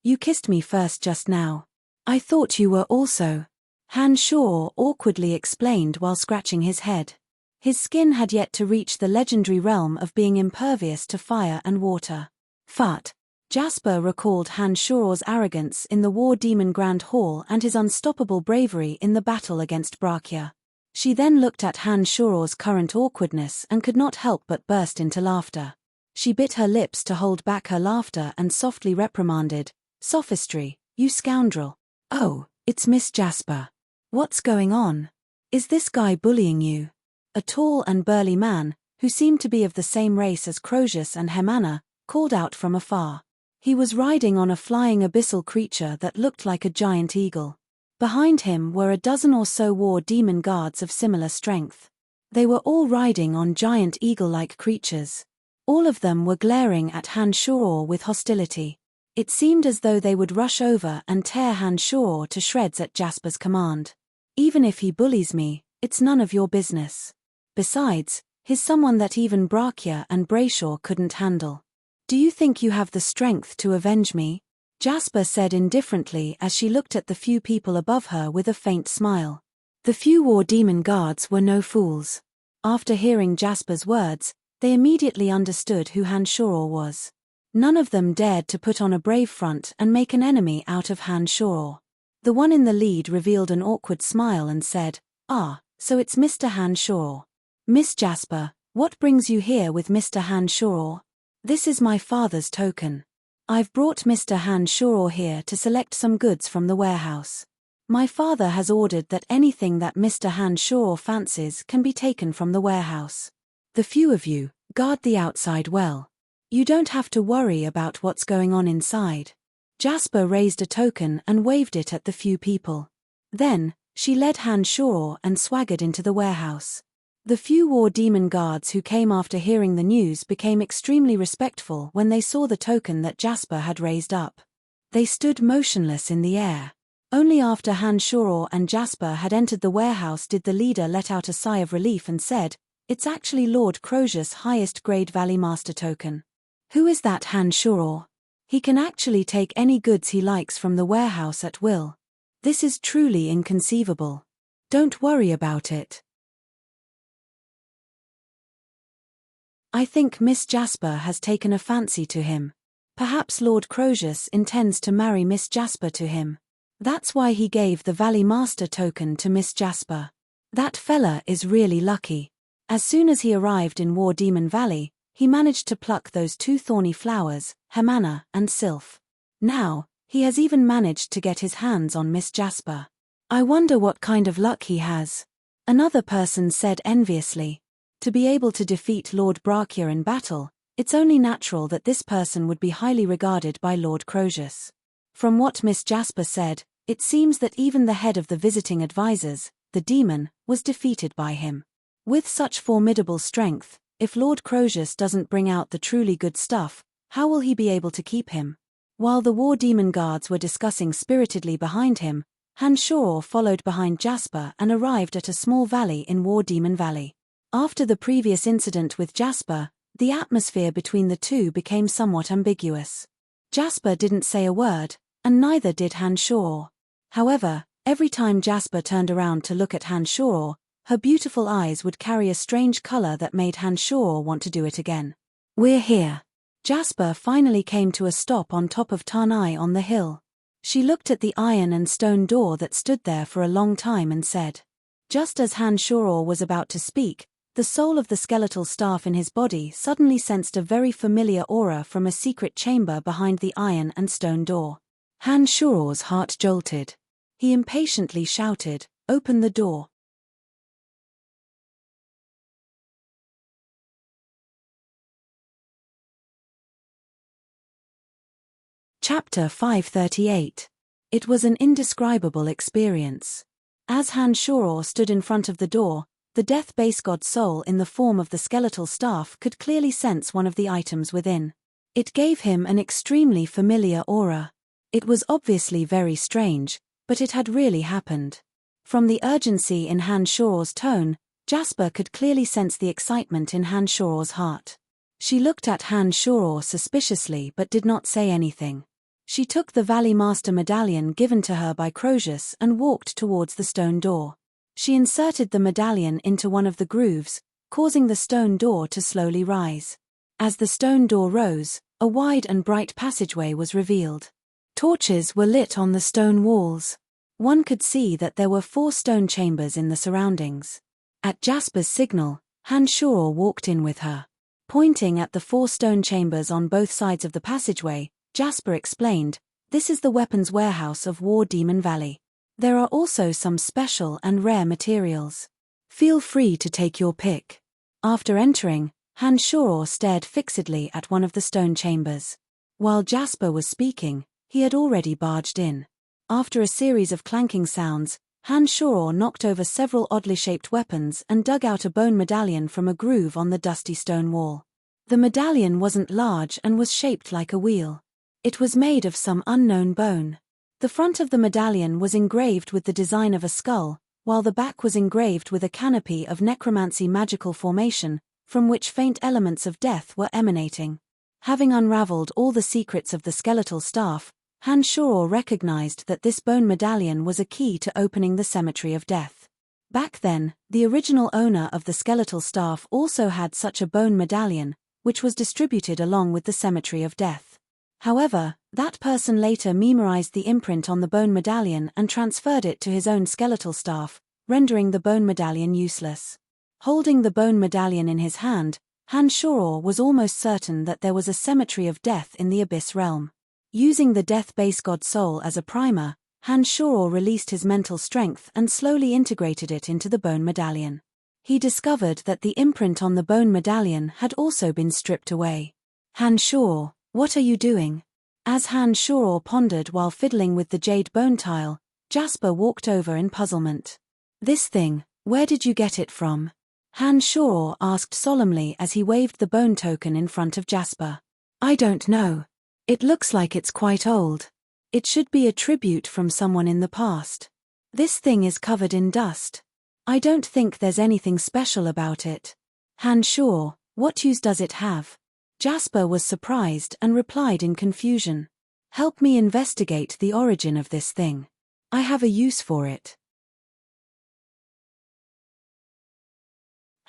You kissed me first just now. I thought you were also. Han Shor awkwardly explained while scratching his head. His skin had yet to reach the legendary realm of being impervious to fire and water. Fart. Jasper recalled Han Shor's arrogance in the War Demon Grand Hall and his unstoppable bravery in the battle against Brachia. She then looked at Han Shor's current awkwardness and could not help but burst into laughter. She bit her lips to hold back her laughter and softly reprimanded, "Sophistry, you scoundrel. Oh, it's Miss Jasper. What's going on? Is this guy bullying you?" A tall and burly man, who seemed to be of the same race as Croesus and Hermana, called out from afar. He was riding on a flying abyssal creature that looked like a giant eagle. Behind him were a dozen or so war demon guards of similar strength. They were all riding on giant eagle-like creatures. All of them were glaring at Han Shoror with hostility. It seemed as though they would rush over and tear Han Shoror to shreds at Jasper's command. "Even if he bullies me, it's none of your business. Besides, he's someone that even Brachia and Brayshaw couldn't handle. Do you think you have the strength to avenge me?" Jasper said indifferently as she looked at the few people above her with a faint smile. The few war demon guards were no fools. After hearing Jasper's words, they immediately understood who Han Shoror was. None of them dared to put on a brave front and make an enemy out of Han Shoror. The one in the lead revealed an awkward smile and said, "Ah, so it's Mr. Han Shoror. Miss Jasper, what brings you here with Mr. Han Shoror?" "This is my father's token. I've brought Mr. Han Shoror here to select some goods from the warehouse. My father has ordered that anything that Mr. Han Shoror fancies can be taken from the warehouse. The few of you, guard the outside well. You don't have to worry about what's going on inside." Jasper raised a token and waved it at the few people. Then, she led Han Shoror and swaggered into the warehouse. The few war demon guards who came after hearing the news became extremely respectful when they saw the token that Jasper had raised up. They stood motionless in the air. Only after Han Shoror and Jasper had entered the warehouse did the leader let out a sigh of relief and said, "It's actually Lord Croesus' highest grade Valley Master token. Who is that Han Shoror? He can actually take any goods he likes from the warehouse at will. This is truly inconceivable. Don't worry about it. I think Miss Jasper has taken a fancy to him. Perhaps Lord Croesus intends to marry Miss Jasper to him. That's why he gave the Valley Master token to Miss Jasper. That fella is really lucky. As soon as he arrived in War Demon Valley, he managed to pluck those two thorny flowers, Hermana and Sylph. Now, he has even managed to get his hands on Miss Jasper. I wonder what kind of luck he has." Another person said enviously. To be able to defeat Lord Brachia in battle, it's only natural that this person would be highly regarded by Lord Croesus. From what Miss Jasper said, it seems that even the head of the visiting advisors, the demon, was defeated by him. With such formidable strength, if Lord Croesus doesn't bring out the truly good stuff, how will he be able to keep him? While the war demon guards were discussing spiritedly behind him, Han Shoror followed behind Jasper and arrived at a small valley in War Demon Valley. After the previous incident with Jasper, the atmosphere between the two became somewhat ambiguous. Jasper didn't say a word, and neither did Han Shoror. However, every time Jasper turned around to look at Han Shoror, her beautiful eyes would carry a strange color that made Han Shoror want to do it again. "We're here." Jasper finally came to a stop on top of Tanai on the hill. She looked at the iron and stone door that stood there for a long time and said. Just as Han Shoror was about to speak, the soul of the skeletal staff in his body suddenly sensed a very familiar aura from a secret chamber behind the iron and stone door. Han Shoror's heart jolted. He impatiently shouted, "Open the door." Chapter 538. It was an indescribable experience. As Han Shoror stood in front of the door, the death base god soul in the form of the skeletal staff could clearly sense one of the items within. It gave him an extremely familiar aura. It was obviously very strange, but it had really happened. From the urgency in Han Shoror's tone, Jasper could clearly sense the excitement in Han Shoror's heart. She looked at Han Shoror suspiciously but did not say anything. She took the Valley Master medallion given to her by Croesus and walked towards the stone door. She inserted the medallion into one of the grooves, causing the stone door to slowly rise. As the stone door rose, a wide and bright passageway was revealed. Torches were lit on the stone walls. One could see that there were 4 stone chambers in the surroundings. At Jasper's signal, Han Shoror walked in with her. Pointing at the 4 stone chambers on both sides of the passageway, Jasper explained, "This is the weapons warehouse of War Demon Valley. There are also some special and rare materials. Feel free to take your pick." After entering, Hanshoro stared fixedly at one of the stone chambers. While Jasper was speaking, he had already barged in. After a series of clanking sounds, Hanshoro knocked over several oddly shaped weapons and dug out a bone medallion from a groove on the dusty stone wall. The medallion wasn't large and was shaped like a wheel. It was made of some unknown bone. The front of the medallion was engraved with the design of a skull, while the back was engraved with a canopy of necromancy magical formation, from which faint elements of death were emanating. Having unraveled all the secrets of the skeletal staff, Hanshoro recognized that this bone medallion was a key to opening the Cemetery of Death. Back then, the original owner of the skeletal staff also had such a bone medallion, which was distributed along with the Cemetery of Death. However, that person later memorized the imprint on the bone medallion and transferred it to his own skeletal staff, rendering the bone medallion useless. Holding the bone medallion in his hand, Hanshoro was almost certain that there was a Cemetery of Death in the Abyss realm. Using the death base god soul as a primer, Hanshoro released his mental strength and slowly integrated it into the bone medallion. He discovered that the imprint on the bone medallion had also been stripped away. "Hanshoro, what are you doing?" As Hanshoro pondered while fiddling with the jade bone tile, Jasper walked over in puzzlement. "This thing, where did you get it from?" Hanshoro asked solemnly as he waved the bone token in front of Jasper. "I don't know. It looks like it's quite old. It should be a tribute from someone in the past. This thing is covered in dust. I don't think there's anything special about it." "Hanshoro, what use does it have?" Jasper was surprised and replied in confusion. "Help me investigate the origin of this thing. I have a use for it."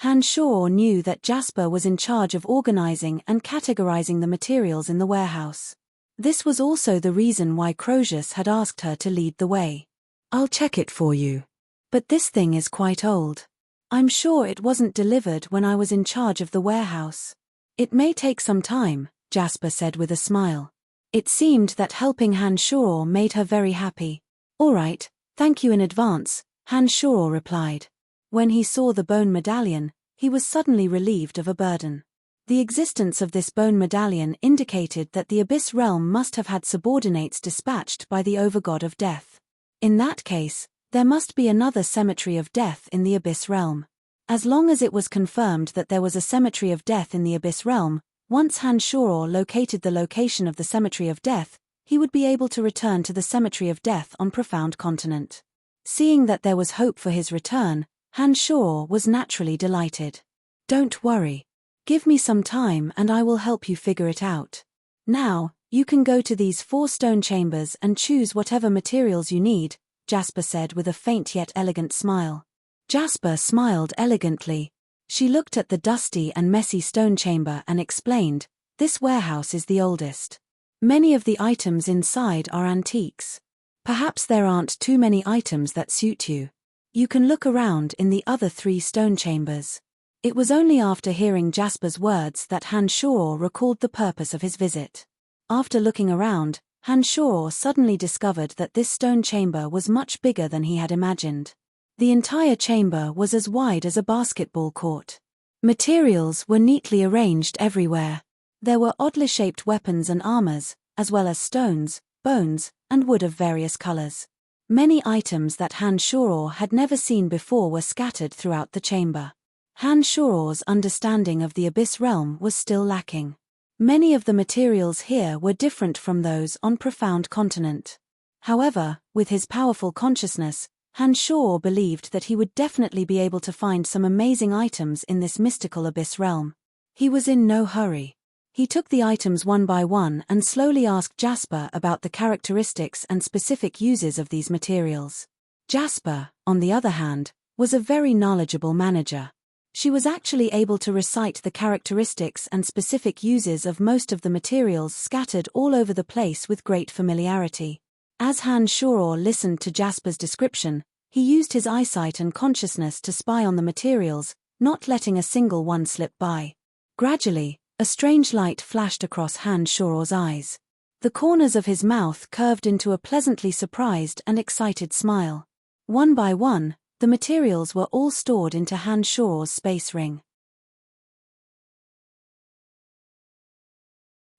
Hanshoro knew that Jasper was in charge of organizing and categorizing the materials in the warehouse. This was also the reason why Crozius had asked her to lead the way. "I'll check it for you. But this thing is quite old. I'm sure it wasn't delivered when I was in charge of the warehouse." "It may take some time," Jasper said with a smile. It seemed that helping Hanshoro made her very happy. "All right, thank you in advance," Hanshoro replied. When he saw the bone medallion, he was suddenly relieved of a burden. The existence of this bone medallion indicated that the Abyss realm must have had subordinates dispatched by the overgod of death. In that case, there must be another Cemetery of Death in the Abyss realm. As long as it was confirmed that there was a Cemetery of Death in the Abyss realm, once Hanshoro located the location of the Cemetery of Death, he would be able to return to the Cemetery of Death on Profound Continent. Seeing that there was hope for his return, Hanshoro was naturally delighted. "Don't worry. Give me some time and I will help you figure it out. Now, you can go to these 4 stone chambers and choose whatever materials you need," Jasper said with a faint yet elegant smile. Jasper smiled elegantly. She looked at the dusty and messy stone chamber and explained, "This warehouse is the oldest. Many of the items inside are antiques. Perhaps there aren't too many items that suit you. You can look around in the other 3 stone chambers." It was only after hearing Jasper's words that Hanshoro recalled the purpose of his visit. After looking around, Hanshoro suddenly discovered that this stone chamber was much bigger than he had imagined. The entire chamber was as wide as a basketball court. Materials were neatly arranged everywhere. There were oddly shaped weapons and armors, as well as stones, bones, and wood of various colors. Many items that Hanshoro had never seen before were scattered throughout the chamber. Hanshoro's understanding of the Abyss realm was still lacking. Many of the materials here were different from those on Profound Continent. However, with his powerful consciousness, Hanshoro believed that he would definitely be able to find some amazing items in this mystical Abyss realm. He was in no hurry. He took the items one by one and slowly asked Jasper about the characteristics and specific uses of these materials. Jasper, on the other hand, was a very knowledgeable manager. She was actually able to recite the characteristics and specific uses of most of the materials scattered all over the place with great familiarity. As Hanshoro listened to Jasper's description, he used his eyesight and consciousness to spy on the materials, not letting a single one slip by. Gradually, a strange light flashed across Han Shuor's eyes. The corners of his mouth curved into a pleasantly surprised and excited smile. One by one, the materials were all stored into Han Shuor's space ring.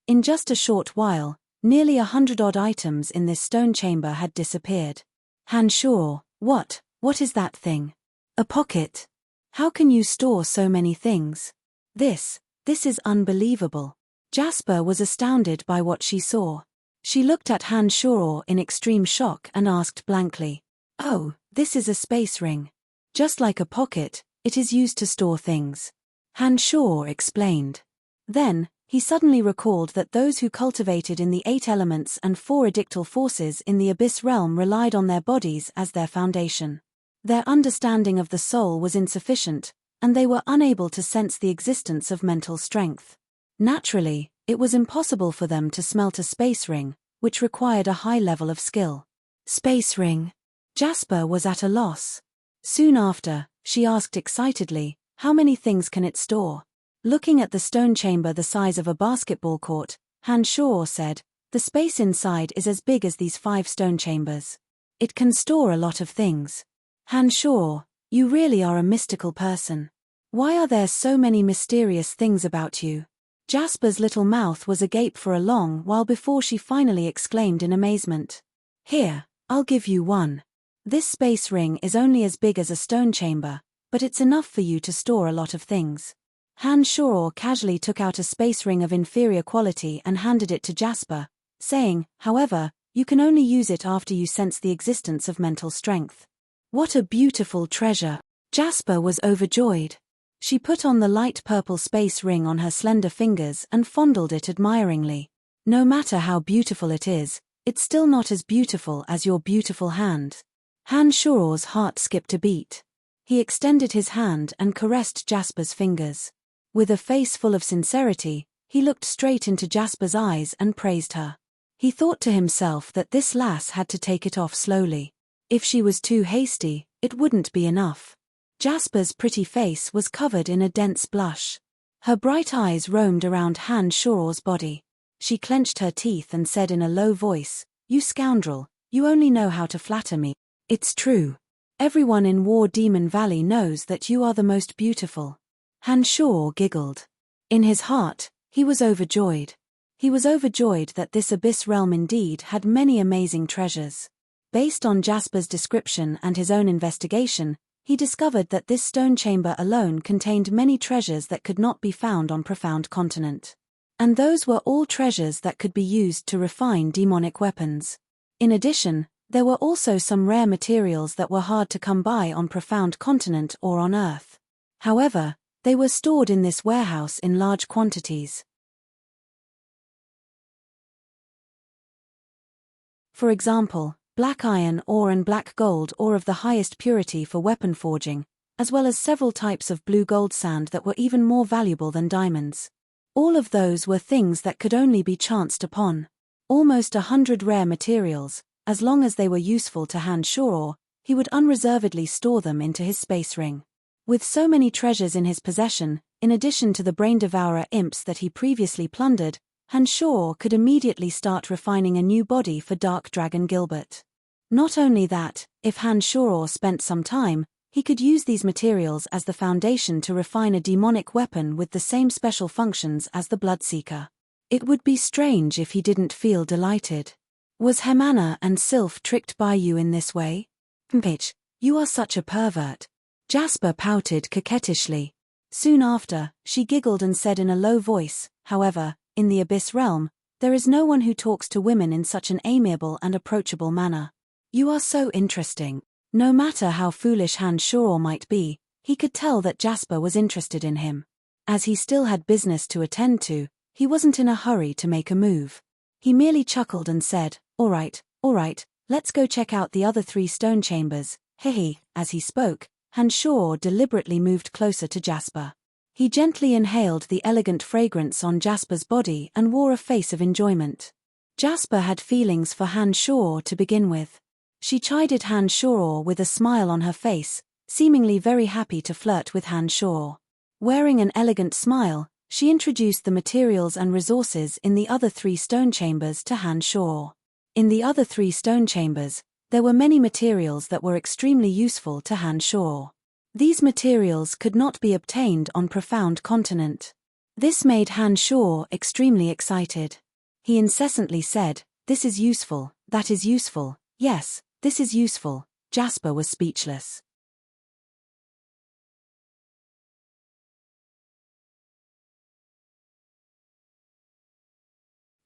In just a short while, nearly 100-odd items in this stone chamber had disappeared. Han Shuor, what is that thing? A pocket? How can you store so many things? This is unbelievable. Jasper was astounded by what she saw. She looked at Han Shuor in extreme shock and asked blankly, "Oh, this is a space ring. Just like a pocket, it is used to store things." Han Shuor explained. Then, he suddenly recalled that those who cultivated in the 8 elements and 4 edictal forces in the Abyss realm relied on their bodies as their foundation. Their understanding of the soul was insufficient, and they were unable to sense the existence of mental strength. Naturally, it was impossible for them to smelt a space ring, which required a high level of skill. Space ring? Jasper was at a loss. Soon after, she asked excitedly, "How many things can it store?" Looking at the stone chamber the size of a basketball court, Han Shuor said, "The space inside is as big as these 5 stone chambers. It can store a lot of things." Han Shuor, you really are a mystical person. Why are there so many mysterious things about you? Jasper's little mouth was agape for a long while before she finally exclaimed in amazement. "Here, I'll give you one. This space ring is only as big as a stone chamber, but it's enough for you to store a lot of things." Han Shuor casually took out a space ring of inferior quality and handed it to Jasper, saying, "However, you can only use it after you sense the existence of mental strength." What a beautiful treasure! Jasper was overjoyed. She put on the light purple space ring on her slender fingers and fondled it admiringly. No matter how beautiful it is, it's still not as beautiful as your beautiful hand. Han Shuor's heart skipped a beat. He extended his hand and caressed Jasper's fingers. With a face full of sincerity, he looked straight into Jasper's eyes and praised her. He thought to himself that this lass had to take it off slowly. If she was too hasty, it wouldn't be enough. Jasper's pretty face was covered in a dense blush. Her bright eyes roamed around Han Shuor's body. She clenched her teeth and said in a low voice, "You scoundrel, you only know how to flatter me." "It's true. Everyone in War Demon Valley knows that you are the most beautiful." Han Shuor giggled. In his heart, he was overjoyed. He was overjoyed that this Abyss realm indeed had many amazing treasures. Based on Jasper's description and his own investigation, he discovered that this stone chamber alone contained many treasures that could not be found on Profound Continent. And those were all treasures that could be used to refine demonic weapons. In addition, there were also some rare materials that were hard to come by on Profound Continent or on Earth. However, they were stored in this warehouse in large quantities. For example, black iron ore and black gold ore of the highest purity for weapon forging, as well as several types of blue gold sand that were even more valuable than diamonds. All of those were things that could only be chanced upon. Almost 100 rare materials, as long as they were useful to Han Shuor, he would unreservedly store them into his space ring. With so many treasures in his possession, in addition to the brain-devourer imps that he previously plundered, Han Shuor could immediately start refining a new body for Dark Dragon Gilbert. Not only that, if Han Shuor spent some time, he could use these materials as the foundation to refine a demonic weapon with the same special functions as the Bloodseeker. It would be strange if he didn't feel delighted. Was Hemana and Sylph tricked by you in this way? Bitch, you are such a pervert. Jasper pouted coquettishly. Soon after, she giggled and said in a low voice, "However, in the Abyss realm, there is no one who talks to women in such an amiable and approachable manner. You are so interesting." No matter how foolish Han Shuor might be, he could tell that Jasper was interested in him. As he still had business to attend to, he wasn't in a hurry to make a move. He merely chuckled and said, all right, let's go check out the other 3 stone chambers." Hehe. As he spoke, Han Shuor deliberately moved closer to Jasper. He gently inhaled the elegant fragrance on Jasper's body and wore a face of enjoyment. Jasper had feelings for Han Shuor to begin with. She chided Han Shuor with a smile on her face, seemingly very happy to flirt with Han Shuor. Wearing an elegant smile, she introduced the materials and resources in the other 3 stone chambers to Han Shor. In the other 3 stone chambers, there were many materials that were extremely useful to Han Shor. These materials could not be obtained on Profound Continent. This made Han Shor extremely excited. He incessantly said, "This is useful, that is useful, yes, this is useful." Jasper was speechless.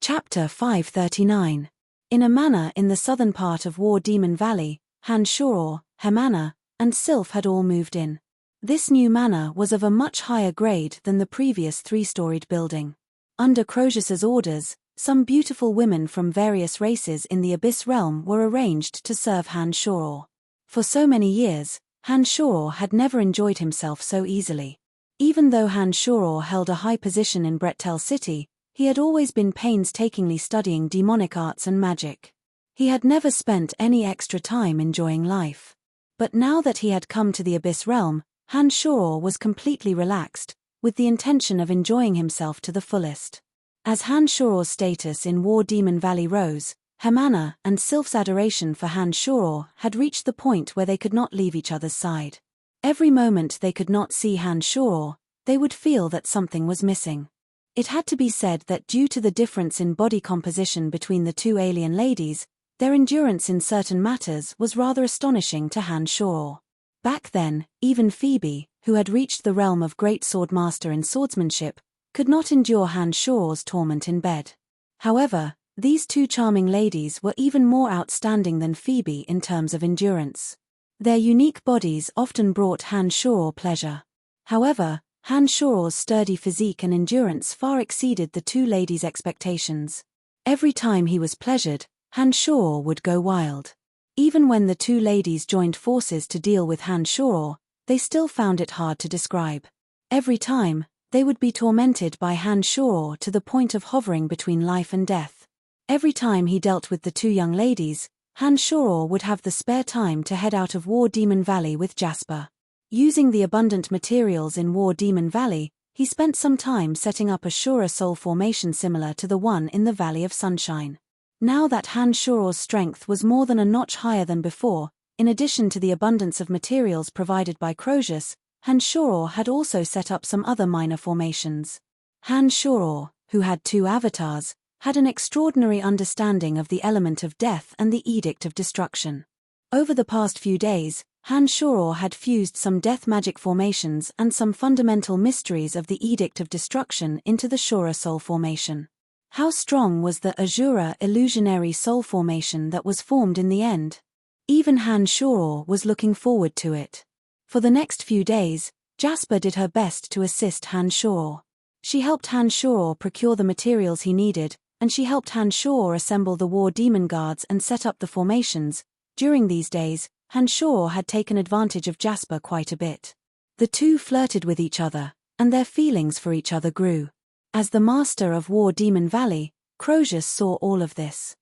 Chapter 539. In a manor in the southern part of War Demon Valley, Han Shor, Hemana, and Sylph had all moved in. This new manor was of a much higher grade than the previous 3-storied building. Under Croesus's orders, some beautiful women from various races in the Abyss realm were arranged to serve Han Shor. For so many years, Han Shor had never enjoyed himself so easily. Even though Han Shor held a high position in Brettel City, he had always been painstakingly studying demonic arts and magic. He had never spent any extra time enjoying life. But now that he had come to the Abyss realm, Han Shor was completely relaxed, with the intention of enjoying himself to the fullest. As Han Shor's status in War Demon Valley rose, Hemana and Sylph's adoration for Han Shor had reached the point where they could not leave each other's side. Every moment they could not see Han Shor, they would feel that something was missing. It had to be said that due to the difference in body composition between the 2 alien ladies, their endurance in certain matters was rather astonishing to Han Shor. Back then, even Phoebe, who had reached the realm of Great Swordmaster in swordsmanship, could not endure Han Shor's torment in bed. However, these 2 charming ladies were even more outstanding than Phoebe in terms of endurance. Their unique bodies often brought Han Shor pleasure. However, Han Shor's sturdy physique and endurance far exceeded the 2 ladies' expectations. Every time he was pleasured, Han Shor would go wild. Even when the 2 ladies joined forces to deal with Han Shor, they still found it hard to describe. Every time, they would be tormented by Han Shor to the point of hovering between life and death. Every time he dealt with the 2 young ladies, Han Shor would have the spare time to head out of War Demon Valley with Jasper. Using the abundant materials in War Demon Valley, he spent some time setting up a Shura soul formation similar to the one in the Valley of Sunshine. Now that Han Shor's strength was more than a notch higher than before, in addition to the abundance of materials provided by Croesus, Han Shor had also set up some other minor formations. Han Shor, who had 2 avatars, had an extraordinary understanding of the element of death and the edict of destruction. Over the past few days, Han Shor had fused some death magic formations and some fundamental mysteries of the edict of destruction into the Shura soul formation. How strong was the Azura illusionary soul formation that was formed in the end? Even Han Shor was looking forward to it. For the next few days, Jasper did her best to assist Han Shor. She helped Han Shor procure the materials he needed, and she helped Han Shor assemble the War Demon Guards and set up the formations. During these days, Han Shor had taken advantage of Jasper quite a bit. The 2 flirted with each other, and their feelings for each other grew. As the master of War Demon Valley, Croesus saw all of this.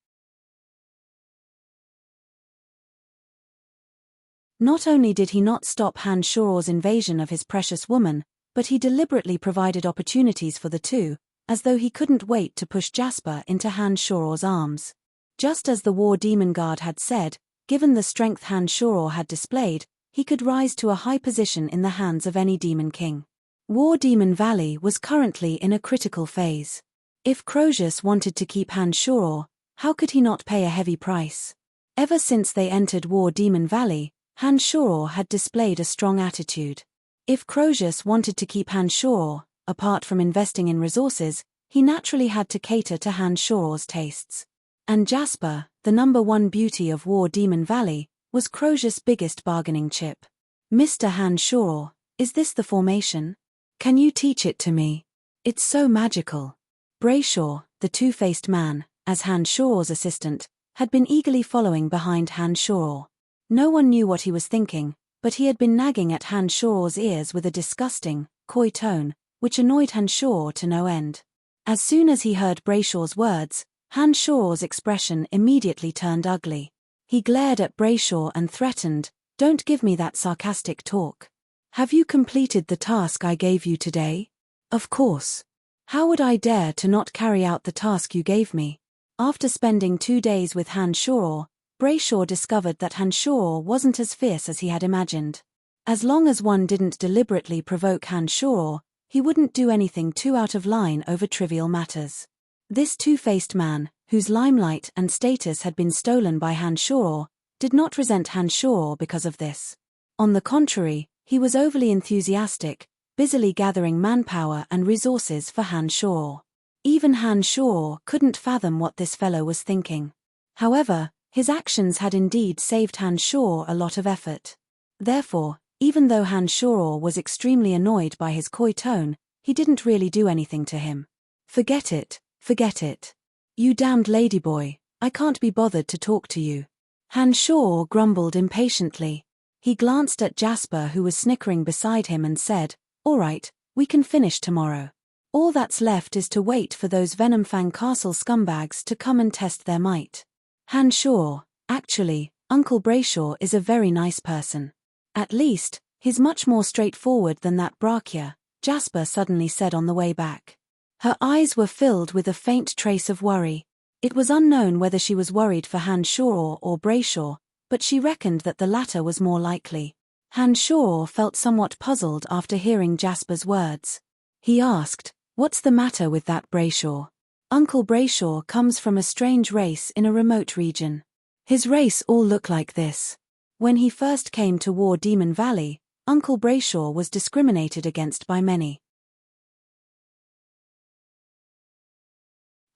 Not only did he not stop Han Shor's invasion of his precious woman, but he deliberately provided opportunities for the 2, as though he couldn't wait to push Jasper into Han Shor's arms. Just as the War Demon Guard had said, given the strength Han Shor had displayed, he could rise to a high position in the hands of any Demon King. War Demon Valley was currently in a critical phase. If Croesus wanted to keep Han Shor, how could he not pay a heavy price? Ever since they entered War Demon Valley, Han Shor had displayed a strong attitude. If Croesus wanted to keep Han Shor, apart from investing in resources, he naturally had to cater to Han Shor's tastes. And Jasper, the #1 beauty of War Demon Valley, was Croesus' biggest bargaining chip. "Mr. Han Shor, is this the formation? Can you teach it to me? It's so magical." Brayshaw, the 2-faced man, as Han Shor's assistant, had been eagerly following behind Han Shor. No one knew what he was thinking, but he had been nagging at Han Shor's ears with a disgusting, coy tone, which annoyed Han Shor to no end. As soon as he heard Brayshaw's words, Han Shor's expression immediately turned ugly. He glared at Brayshaw and threatened, "Don't give me that sarcastic talk. Have you completed the task I gave you today?" "Of course," How would I dare to not carry out the task you gave me? After spending 2 days with Han Shoror, Brayshaw discovered that Han Shoror wasn't as fierce as he had imagined. As long as one didn't deliberately provoke Han Shoror, he wouldn't do anything too out of line over trivial matters. This two-faced man, whose limelight and status had been stolen by Han Shoror, did not resent Han Shoror because of this. On the contrary, he was overly enthusiastic, busily gathering manpower and resources for Han Shoror. Even Han Shoror couldn't fathom what this fellow was thinking. However, his actions had indeed saved Han Shoror a lot of effort. Therefore, even though Han Shoror was extremely annoyed by his coy tone, he didn't really do anything to him. Forget it, forget it. You damned ladyboy, I can't be bothered to talk to you. Han Shoror grumbled impatiently. He glanced at Jasper, who was snickering beside him, and said, "All right, we can finish tomorrow. All that's left is to wait for those Venomfang Castle scumbags to come and test their might." Han Shoror, actually, Uncle Brayshaw is a very nice person. At least, he's much more straightforward than that Brachia, Jasper suddenly said on the way back. Her eyes were filled with a faint trace of worry. It was unknown whether she was worried for Han Shoror or Brayshaw, but she reckoned that the latter was more likely. Han Shoror felt somewhat puzzled after hearing Jasper's words. He asked, "What's the matter with that Brayshaw? Uncle Brayshaw comes from a strange race in a remote region. His race all look like this." When he first came to War Demon Valley, Uncle Brayshaw was discriminated against by many.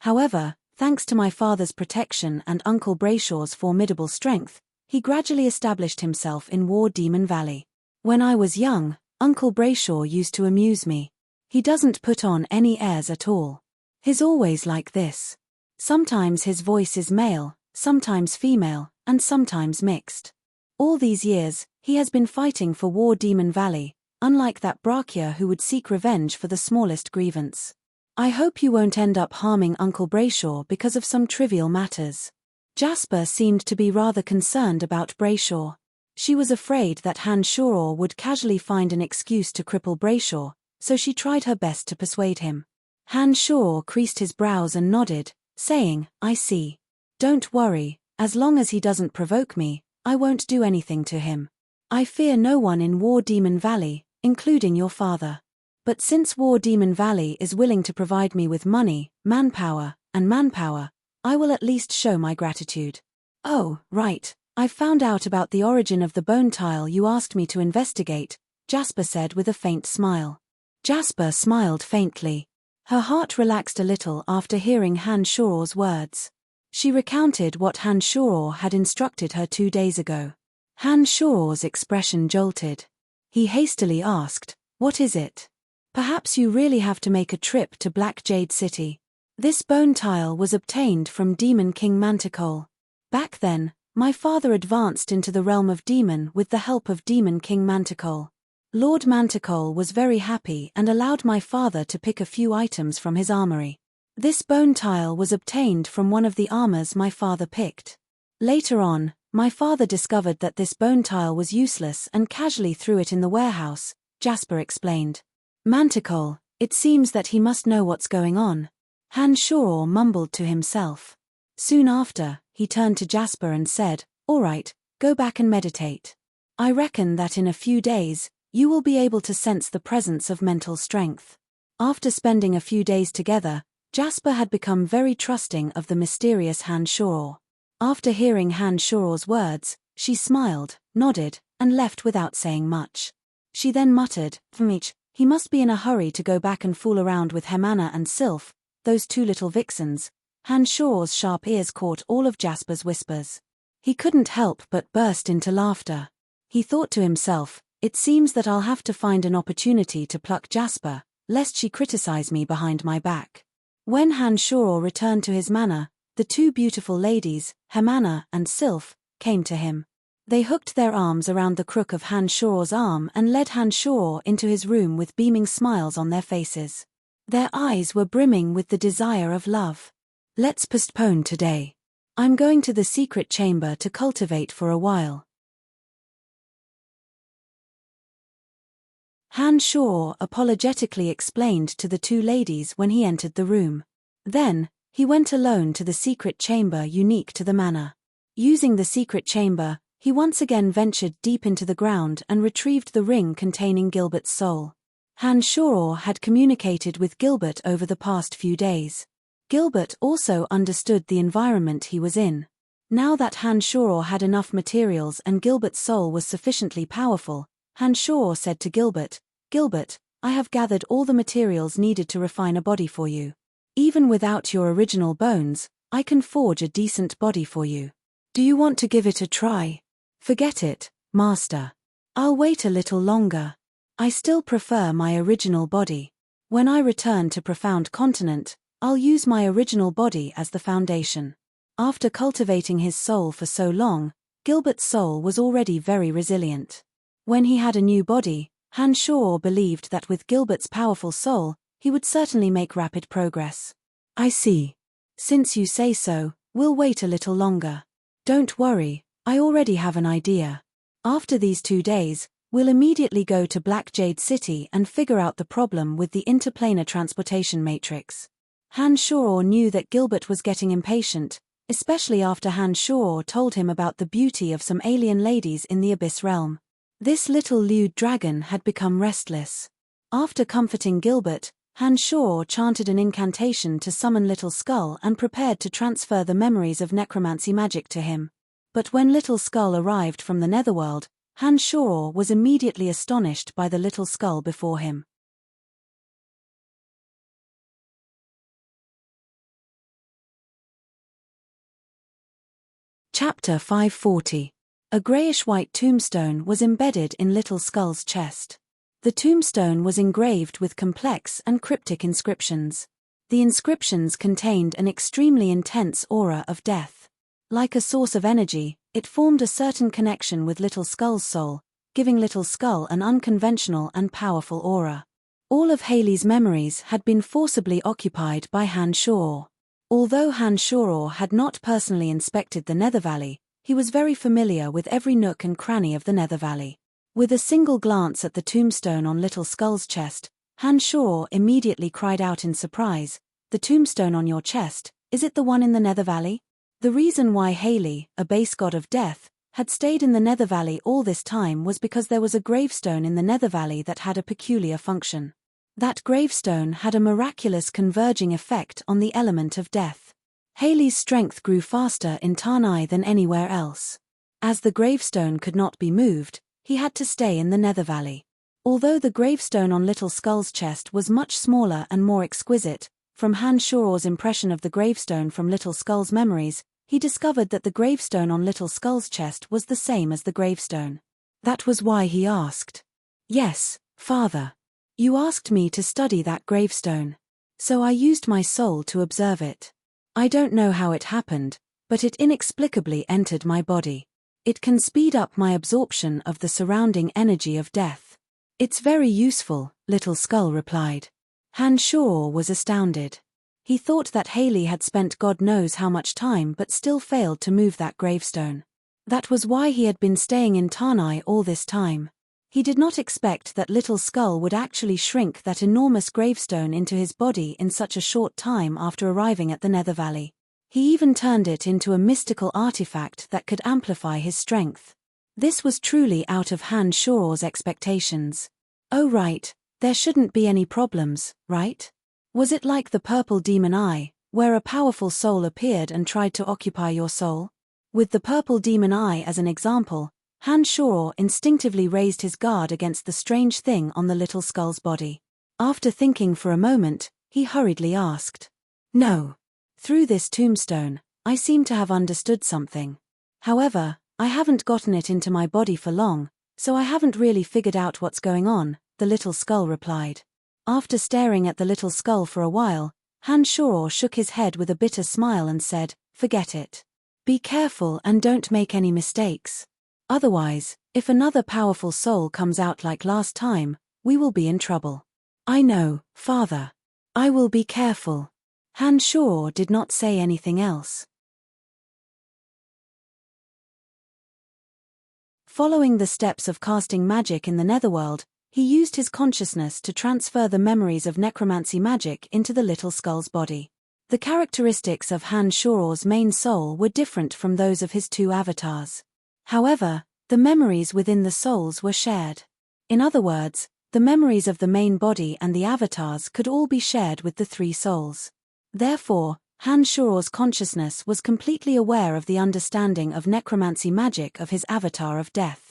However, thanks to my father's protection and Uncle Brayshaw's formidable strength, he gradually established himself in War Demon Valley. When I was young, Uncle Brayshaw used to amuse me. He doesn't put on any airs at all. He's always like this. Sometimes his voice is male, sometimes female, and sometimes mixed. All these years, he has been fighting for War Demon Valley, unlike that Brachia who would seek revenge for the smallest grievance. I hope you won't end up harming Uncle Brayshaw because of some trivial matters. Jasper seemed to be rather concerned about Brayshaw. She was afraid that Han Shoror would casually find an excuse to cripple Brayshaw, so she tried her best to persuade him. Han Shoror creased his brows and nodded, saying, "I see. Don't worry, as long as he doesn't provoke me, I won't do anything to him. I fear no one in War Demon Valley, including your father. But since War Demon Valley is willing to provide me with money, manpower, I will at least show my gratitude." "Oh, right, I've found out about the origin of the bone tile you asked me to investigate," Jasper said with a faint smile. Jasper smiled faintly. Her heart relaxed a little after hearing Han Shoror's words. She recounted what Han Shoror had instructed her 2 days ago. Han Shoror's expression jolted. He hastily asked, "What is it? Perhaps you really have to make a trip to Black Jade City." "This bone tile was obtained from Demon King Manticore. Back then, my father advanced into the realm of demon with the help of Demon King Manticore. Lord Manticore was very happy and allowed my father to pick a few items from his armory. This bone tile was obtained from one of the armors my father picked. Later on, my father discovered that this bone tile was useless and casually threw it in the warehouse," Jasper explained. "Manticore, it seems that he must know what's going on," Han Shoror mumbled to himself. Soon after, he turned to Jasper and said, "All right, go back and meditate. I reckon that in a few days, you will be able to sense the presence of mental strength." After spending a few days together, Jasper had become very trusting of the mysterious Han Shoror. After hearing Han Shoror's words, she smiled, nodded, and left without saying much. She then muttered, "He must be in a hurry to go back and fool around with Hemana and Sylph, those two little vixens." Han Shoror's sharp ears caught all of Jasper's whispers. He couldn't help but burst into laughter. He thought to himself, "It seems that I'll have to find an opportunity to pluck Jasper, lest she criticize me behind my back." When Han Shoror returned to his manor, the two beautiful ladies, Hemana and Sylph, came to him. They hooked their arms around the crook of Han Shoror's arm and led Han Shoror into his room with beaming smiles on their faces. Their eyes were brimming with the desire of love. "Let's postpone today. I'm going to the secret chamber to cultivate for a while." Han Shor apologetically explained to the two ladies when he entered the room. Then, he went alone to the secret chamber unique to the manor. Using the secret chamber, he once again ventured deep into the ground and retrieved the ring containing Gilbert's soul. Han Shor had communicated with Gilbert over the past few days. Gilbert also understood the environment he was in. Now that Han Shor had enough materials and Gilbert's soul was sufficiently powerful, Han Shor said to Gilbert, "Gilbert, I have gathered all the materials needed to refine a body for you. Even without your original bones, I can forge a decent body for you. Do you want to give it a try?" "Forget it, Master. I'll wait a little longer. I still prefer my original body. When I return to Profound Continent, I'll use my original body as the foundation." After cultivating his soul for so long, Gilbert's soul was already very resilient. When he had a new body, Han Shor believed that with Gilbert's powerful soul, he would certainly make rapid progress. "I see. Since you say so, we'll wait a little longer. Don't worry, I already have an idea. After these 2 days, we'll immediately go to Black Jade City and figure out the problem with the interplanar transportation matrix." Han Shor knew that Gilbert was getting impatient, especially after Han Shor told him about the beauty of some alien ladies in the Abyss realm. This little lewd dragon had become restless. After comforting Gilbert, Han Shor chanted an incantation to summon Little Skull and prepared to transfer the memories of necromancy magic to him. But when Little Skull arrived from the netherworld, Han Shor was immediately astonished by the little skull before him. Chapter 540. A greyish-white tombstone was embedded in Little Skull's chest. The tombstone was engraved with complex and cryptic inscriptions. The inscriptions contained an extremely intense aura of death. Like a source of energy, it formed a certain connection with Little Skull's soul, giving Little Skull an unconventional and powerful aura. All of Haley's memories had been forcibly occupied by Han Shor. Although Han Shor had not personally inspected the Nether Valley, he was very familiar with every nook and cranny of the Nether Valley. With a single glance at the tombstone on Little Skull's chest, Han Shor immediately cried out in surprise, "The tombstone on your chest, is it the one in the Nether Valley?" The reason why Haley, a base god of death, had stayed in the Nether Valley all this time was because there was a gravestone in the Nether Valley that had a peculiar function. That gravestone had a miraculous converging effect on the element of death. Haley's strength grew faster in Tarnai than anywhere else. As the gravestone could not be moved, he had to stay in the Nether Valley. Although the gravestone on Little Skull's chest was much smaller and more exquisite, from Han Shor's impression of the gravestone from Little Skull's memories, he discovered that the gravestone on Little Skull's chest was the same as the gravestone. That was why he asked. "Yes, Father. You asked me to study that gravestone. So I used my soul to observe it. I don't know how it happened, but it inexplicably entered my body. It can speed up my absorption of the surrounding energy of death." "It's very useful," Little Skull replied. Han Shor was astounded. He thought that Haley had spent God knows how much time but still failed to move that gravestone. That was why he had been staying in Tarnai all this time. He did not expect that Little Skull would actually shrink that enormous gravestone into his body in such a short time after arriving at the Nether Valley. He even turned it into a mystical artifact that could amplify his strength. This was truly out of Han Shor's expectations. "Oh right, there shouldn't be any problems, right? Was it like the Purple Demon Eye, where a powerful soul appeared and tried to occupy your soul?" With the Purple Demon Eye as an example, Han Shor instinctively raised his guard against the strange thing on the Little Skull's body. After thinking for a moment, he hurriedly asked, "No. Through this tombstone, I seem to have understood something. However, I haven't gotten it into my body for long, so I haven't really figured out what's going on," the Little Skull replied. After staring at the Little Skull for a while, Han Shor shook his head with a bitter smile and said, "Forget it. Be careful and don't make any mistakes. Otherwise, if another powerful soul comes out like last time, we will be in trouble." "I know, Father. I will be careful." Han Shor did not say anything else. Following the steps of casting magic in the Netherworld, He used his consciousness to transfer the memories of necromancy magic into the little skull's body. The characteristics of Han Shoror's main soul were different from those of his two avatars. However, the memories within the souls were shared. In other words, the memories of the main body and the avatars could all be shared with the three souls. Therefore, Han Shoror's consciousness was completely aware of the understanding of necromancy magic of his avatar of death.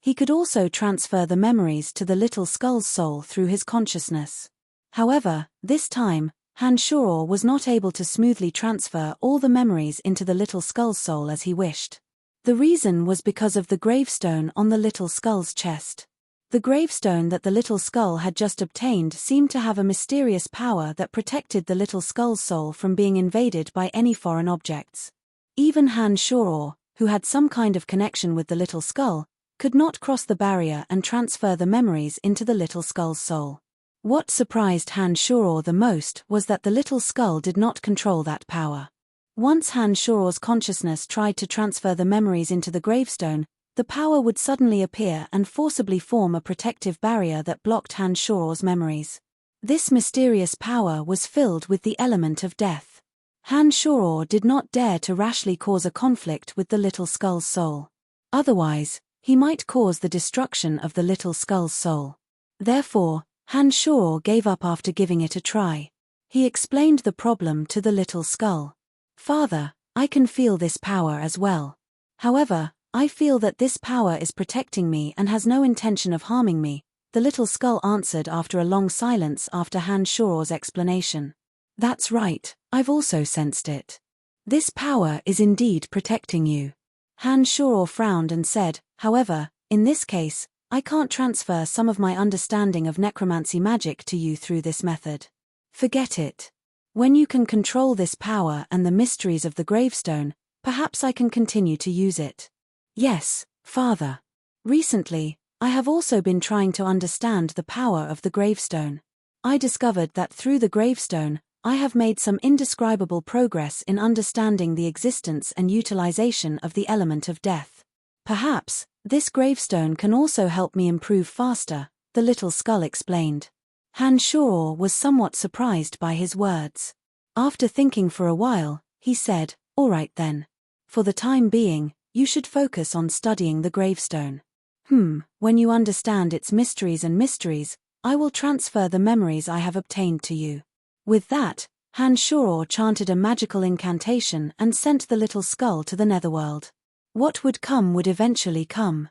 He could also transfer the memories to the little skull's soul through his consciousness. However, this time, Han Shoror was not able to smoothly transfer all the memories into the little skull's soul as he wished. The reason was because of the gravestone on the little skull's chest. The gravestone that the little skull had just obtained seemed to have a mysterious power that protected the little skull's soul from being invaded by any foreign objects. Even Han Shoror, who had some kind of connection with the little skull, could not cross the barrier and transfer the memories into the little skull's soul. What surprised Han Shoror the most was that the little skull did not control that power. Once Han Shoror's consciousness tried to transfer the memories into the gravestone, the power would suddenly appear and forcibly form a protective barrier that blocked Han Shoror's memories. This mysterious power was filled with the element of death. Han Shoror did not dare to rashly cause a conflict with the little skull's soul. Otherwise, he might cause the destruction of the little skull's soul. Therefore, Han Shoror gave up after giving it a try. He explained the problem to the little skull. "Father, I can feel this power as well. However, I feel that this power is protecting me and has no intention of harming me," the little skull answered after a long silence after Han Shoror's explanation. "That's right, I've also sensed it. This power is indeed protecting you." Han Shoror frowned and said, "However, in this case, I can't transfer some of my understanding of necromancy magic to you through this method. Forget it. When you can control this power and the mysteries of the gravestone, perhaps I can continue to use it." "Yes, Father. Recently, I have also been trying to understand the power of the gravestone. I discovered that through the gravestone, I have made some indescribable progress in understanding the existence and utilization of the element of death. Perhaps, this gravestone can also help me improve faster," the little skull explained. Han Shoror was somewhat surprised by his words. After thinking for a while, he said, "All right then. For the time being, you should focus on studying the gravestone. When you understand its mysteries, I will transfer the memories I have obtained to you." With that, Han Shoror chanted a magical incantation and sent the little skull to the netherworld. What would come would eventually come.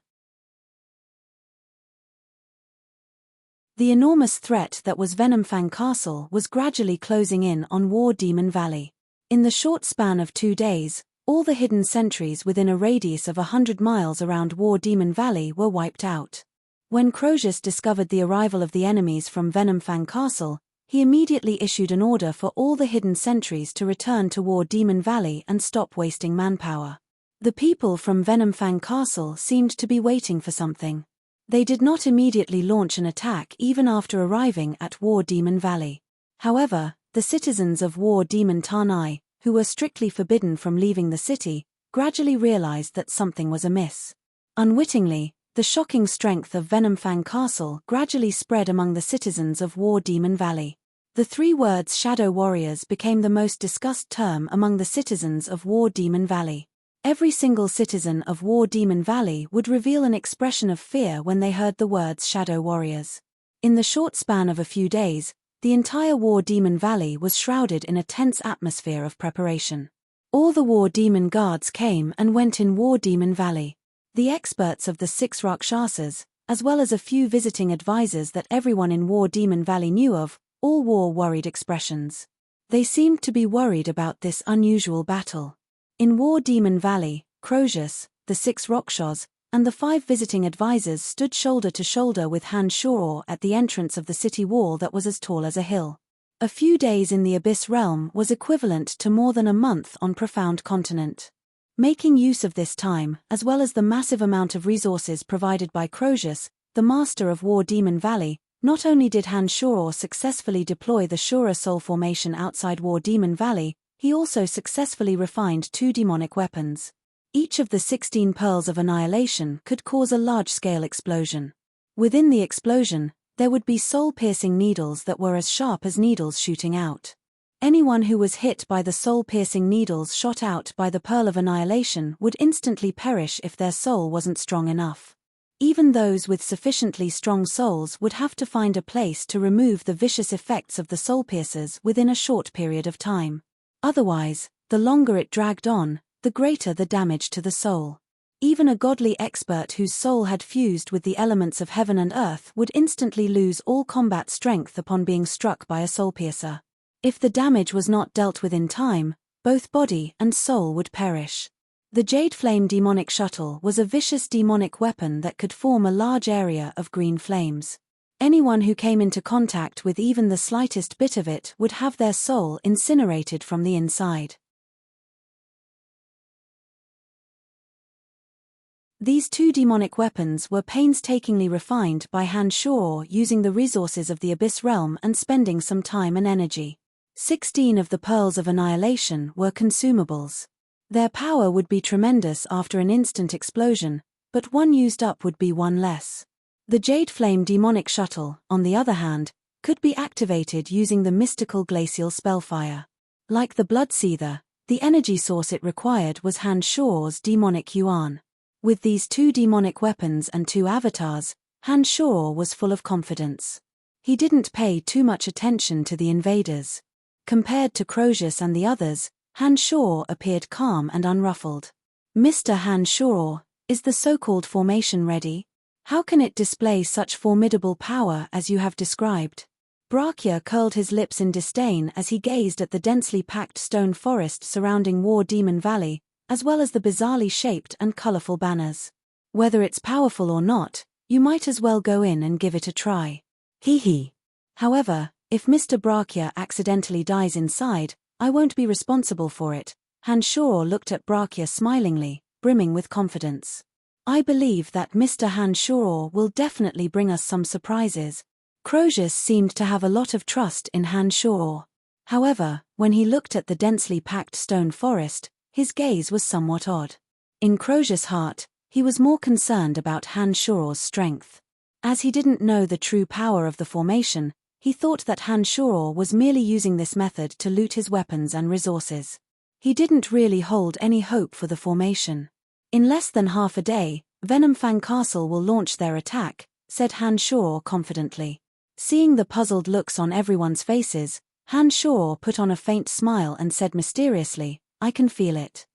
The enormous threat that was Venomfang Castle was gradually closing in on War Demon Valley. In the short span of 2 days, all the hidden sentries within a radius of 100 miles around War Demon Valley were wiped out. When Crozius discovered the arrival of the enemies from Venomfang Castle, he immediately issued an order for all the hidden sentries to return to War Demon Valley and stop wasting manpower. The people from Venomfang Castle seemed to be waiting for something. They did not immediately launch an attack even after arriving at War Demon Valley. However, the citizens of War Demon Tanai, who were strictly forbidden from leaving the city, gradually realized that something was amiss. Unwittingly, the shocking strength of Venomfang Castle gradually spread among the citizens of War Demon Valley. The 3 words Shadow Warriors became the most discussed term among the citizens of War Demon Valley. Every single citizen of War Demon Valley would reveal an expression of fear when they heard the words Shadow Warriors. In the short span of a few days, the entire War Demon Valley was shrouded in a tense atmosphere of preparation. All the War Demon guards came and went in War Demon Valley. The experts of the 6 Rakshasas, as well as a few visiting advisors that everyone in War Demon Valley knew of, all wore worried expressions. They seemed to be worried about this unusual battle. In War Demon Valley, Crozius, the 6 Rakshas, and the 5 visiting advisors stood shoulder to shoulder with Han Shoror at the entrance of the city wall that was as tall as a hill. A few days in the Abyss Realm was equivalent to more than a month on Profound Continent. Making use of this time, as well as the massive amount of resources provided by Crozius, the master of War Demon Valley, not only did Han Shoror successfully deploy the Shura Soul Formation outside War Demon Valley, he also successfully refined 2 demonic weapons. Each of the 16 Pearls of Annihilation could cause a large-scale explosion. Within the explosion, There would be soul-piercing needles that were as sharp as needles shooting out. Anyone who was hit by the soul-piercing needles shot out by the Pearl of Annihilation would instantly perish if their soul wasn't strong enough. Even those with sufficiently strong souls would have to find a place to remove the vicious effects of the soul-piercers within a short period of time. Otherwise, the longer it dragged on, the greater the damage to the soul. Even a godly expert whose soul had fused with the elements of heaven and earth would instantly lose all combat strength upon being struck by a soul-piercer. If the damage was not dealt with in time, both body and soul would perish. The Jade Flame demonic shuttle was a vicious demonic weapon that could form a large area of green flames. Anyone who came into contact with even the slightest bit of it would have their soul incinerated from the inside. These two demonic weapons were painstakingly refined by Han Shor using the resources of the Abyss Realm and spending some time and energy. 16 of the Pearls of Annihilation were consumables. Their power would be tremendous after an instant explosion, but one used up would be one less. The Jade Flame demonic shuttle, on the other hand, could be activated using the mystical glacial spellfire. Like the Bloodseether, the energy source it required was Han Shor's demonic yuan. With these two demonic weapons and two avatars, Han Shor was full of confidence. He didn't pay too much attention to the invaders. Compared to Crozius and the others, Han Shor appeared calm and unruffled. Mr. Han Shor, is the so-called formation ready? How can it display such formidable power as you have described? Brachia curled his lips in disdain as he gazed at the densely packed stone forest surrounding War Demon Valley, as well as the bizarrely shaped and colorful banners. Whether it's powerful or not, you might as well go in and give it a try. Hee hee. However, if Mr. Brachia accidentally dies inside, I won't be responsible for it. Han Shor looked at Brachia smilingly, brimming with confidence. I believe that Mr. Han Shor will definitely bring us some surprises. Crozius seemed to have a lot of trust in Han Shor. However, when he looked at the densely packed stone forest, his gaze was somewhat odd. In Crozius' heart, he was more concerned about Han Shor's strength. As he didn't know the true power of the formation, he thought that Han Shor was merely using this method to loot his weapons and resources. He didn't really hold any hope for the formation. In less than half a day, Venomfang Castle will launch their attack, said Han Shor confidently. Seeing the puzzled looks on everyone's faces, Han Shor put on a faint smile and said mysteriously, I can feel it.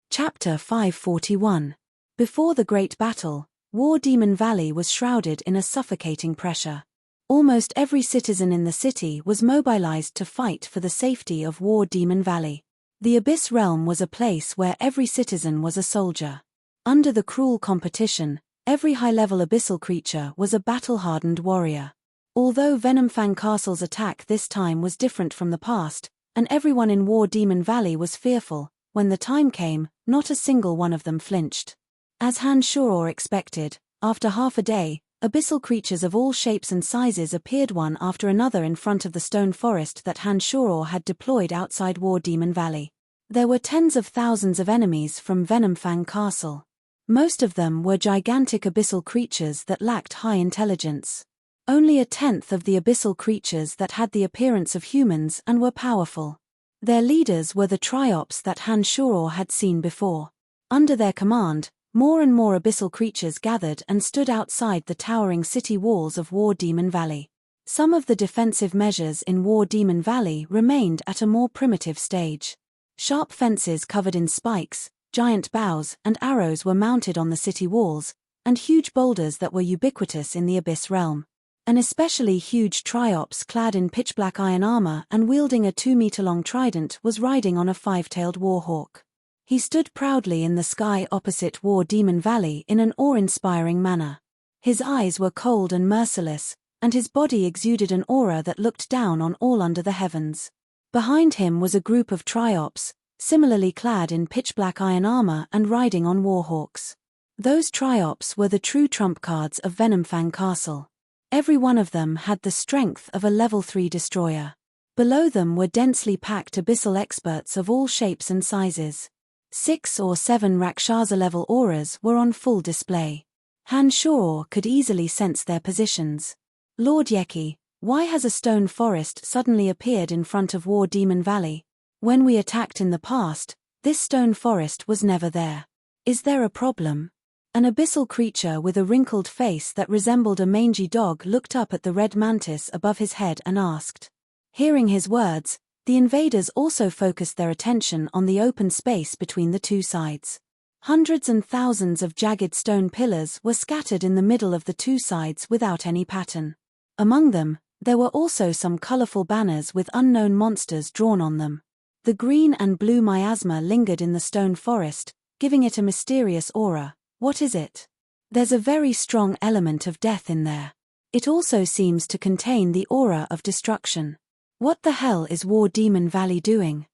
Chapter 541. Before the Great Battle, War Demon Valley was shrouded in a suffocating pressure. Almost every citizen in the city was mobilized to fight for the safety of War Demon Valley. The Abyss Realm was a place where every citizen was a soldier. Under the cruel competition, every high-level abyssal creature was a battle-hardened warrior. Although Venomfang Castle's attack this time was different from the past, and everyone in War Demon Valley was fearful, when the time came, not a single one of them flinched. As Han Shor expected, after half a day, abyssal creatures of all shapes and sizes appeared one after another in front of the stone forest that Han Shor had deployed outside War Demon Valley. There were tens of thousands of enemies from Venomfang Castle. Most of them were gigantic abyssal creatures that lacked high intelligence. Only a tenth of the abyssal creatures that had the appearance of humans and were powerful. Their leaders were the triops that Han Shor had seen before. Under their command, more and more abyssal creatures gathered and stood outside the towering city walls of War Demon Valley. Some of the defensive measures in War Demon Valley remained at a more primitive stage. Sharp fences covered in spikes, giant bows and arrows were mounted on the city walls, and huge boulders that were ubiquitous in the Abyss Realm. An especially huge triops clad in pitch-black iron armor and wielding a 2-meter-long trident was riding on a 5-tailed warhawk. He stood proudly in the sky opposite War Demon Valley in an awe-inspiring manner. His eyes were cold and merciless, and his body exuded an aura that looked down on all under the heavens. Behind him was a group of triops, similarly clad in pitch-black iron armor and riding on warhawks. Those triops were the true trump cards of Venomfang Castle. Every one of them had the strength of a level 3 destroyer. Below them were densely packed abyssal experts of all shapes and sizes. 6 or 7 Rakshasa-level auras were on full display. Han Shor could easily sense their positions. Lord Yeki, why has a stone forest suddenly appeared in front of War Demon Valley? When we attacked in the past, this stone forest was never there. Is there a problem? An abyssal creature with a wrinkled face that resembled a mangy dog looked up at the red mantis above his head and asked. Hearing his words, the invaders also focused their attention on the open space between the two sides. Hundreds and thousands of jagged stone pillars were scattered in the middle of the two sides without any pattern. Among them, there were also some colorful banners with unknown monsters drawn on them. The green and blue miasma lingered in the stone forest, giving it a mysterious aura. What is it? There's a very strong element of death in there. It also seems to contain the aura of destruction. What the hell is War Demon Valley doing?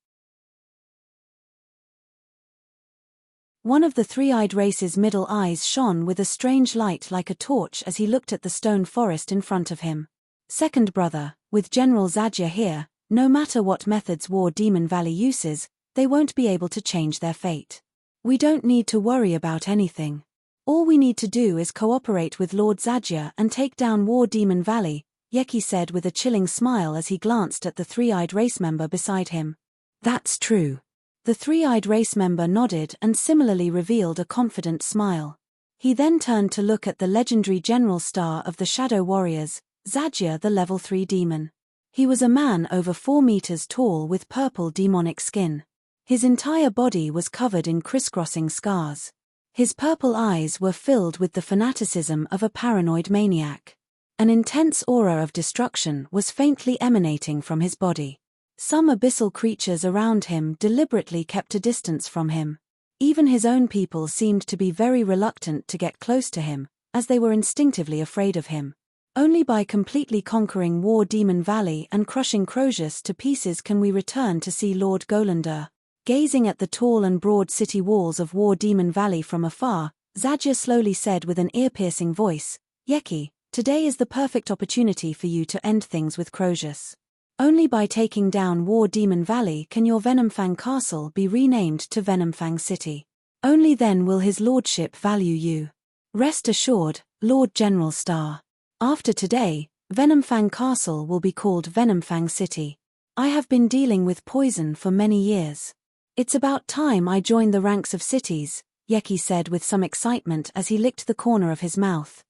One of the three-eyed race's middle eyes shone with a strange light like a torch as he looked at the stone forest in front of him. Second brother, with General Zadja here, no matter what methods War Demon Valley uses, they won't be able to change their fate. We don't need to worry about anything. All we need to do is cooperate with Lord Zadja and take down War Demon Valley, Yeki said with a chilling smile as he glanced at the three-eyed race member beside him. That's true. The three-eyed race member nodded and similarly revealed a confident smile. He then turned to look at the legendary general star of the Shadow Warriors, Zadja the level 3 demon. He was a man over 4 meters tall with purple demonic skin. His entire body was covered in crisscrossing scars. His purple eyes were filled with the fanaticism of a paranoid maniac. An intense aura of destruction was faintly emanating from his body. Some abyssal creatures around him deliberately kept a distance from him. Even his own people seemed to be very reluctant to get close to him, as they were instinctively afraid of him. Only by completely conquering War Demon Valley and crushing Crozius to pieces can we return to see Lord Golander. Gazing at the tall and broad city walls of War Demon Valley from afar, Zadja slowly said with an ear-piercing voice, Yeki, today is the perfect opportunity for you to end things with Crozius. Only by taking down War Demon Valley can your Venomfang Castle be renamed to Venomfang City. Only then will his lordship value you. Rest assured, Lord General Star. After today, Venomfang Castle will be called Venomfang City. I have been dealing with poison for many years. It's about time I joined the ranks of cities, Yeki said with some excitement as he licked the corner of his mouth.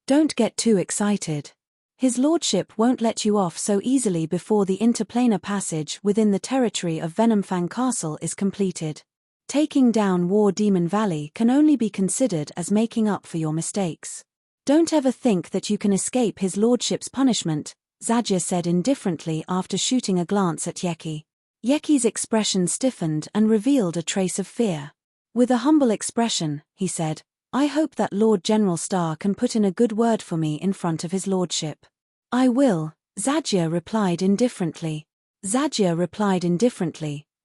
Don't get too excited. His lordship won't let you off so easily before the interplanar passage within the territory of Venomfang Castle is completed. Taking down War Demon Valley can only be considered as making up for your mistakes. Don't ever think that you can escape his lordship's punishment, Zadja said indifferently after shooting a glance at Yeki. Yeki's expression stiffened and revealed a trace of fear. With a humble expression, he said, I hope that Lord General Star can put in a good word for me in front of his lordship. I will, Zadja replied indifferently.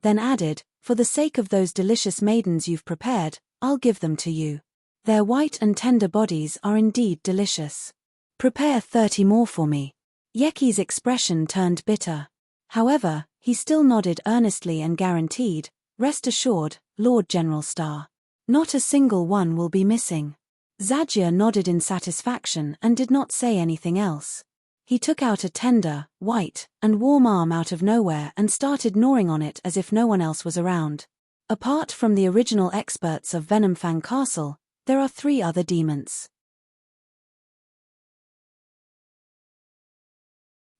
Then added, for the sake of those delicious maidens you've prepared, I'll give them to you. Their white and tender bodies are indeed delicious. Prepare 30 more for me. Yeki's expression turned bitter. However, he still nodded earnestly and guaranteed, rest assured, Lord General Star. Not a single one will be missing. Zadja nodded in satisfaction and did not say anything else. He took out a tender, white, and warm arm out of nowhere and started gnawing on it as if no one else was around. Apart from the original experts of Venomfang Castle, there are 3 other demons.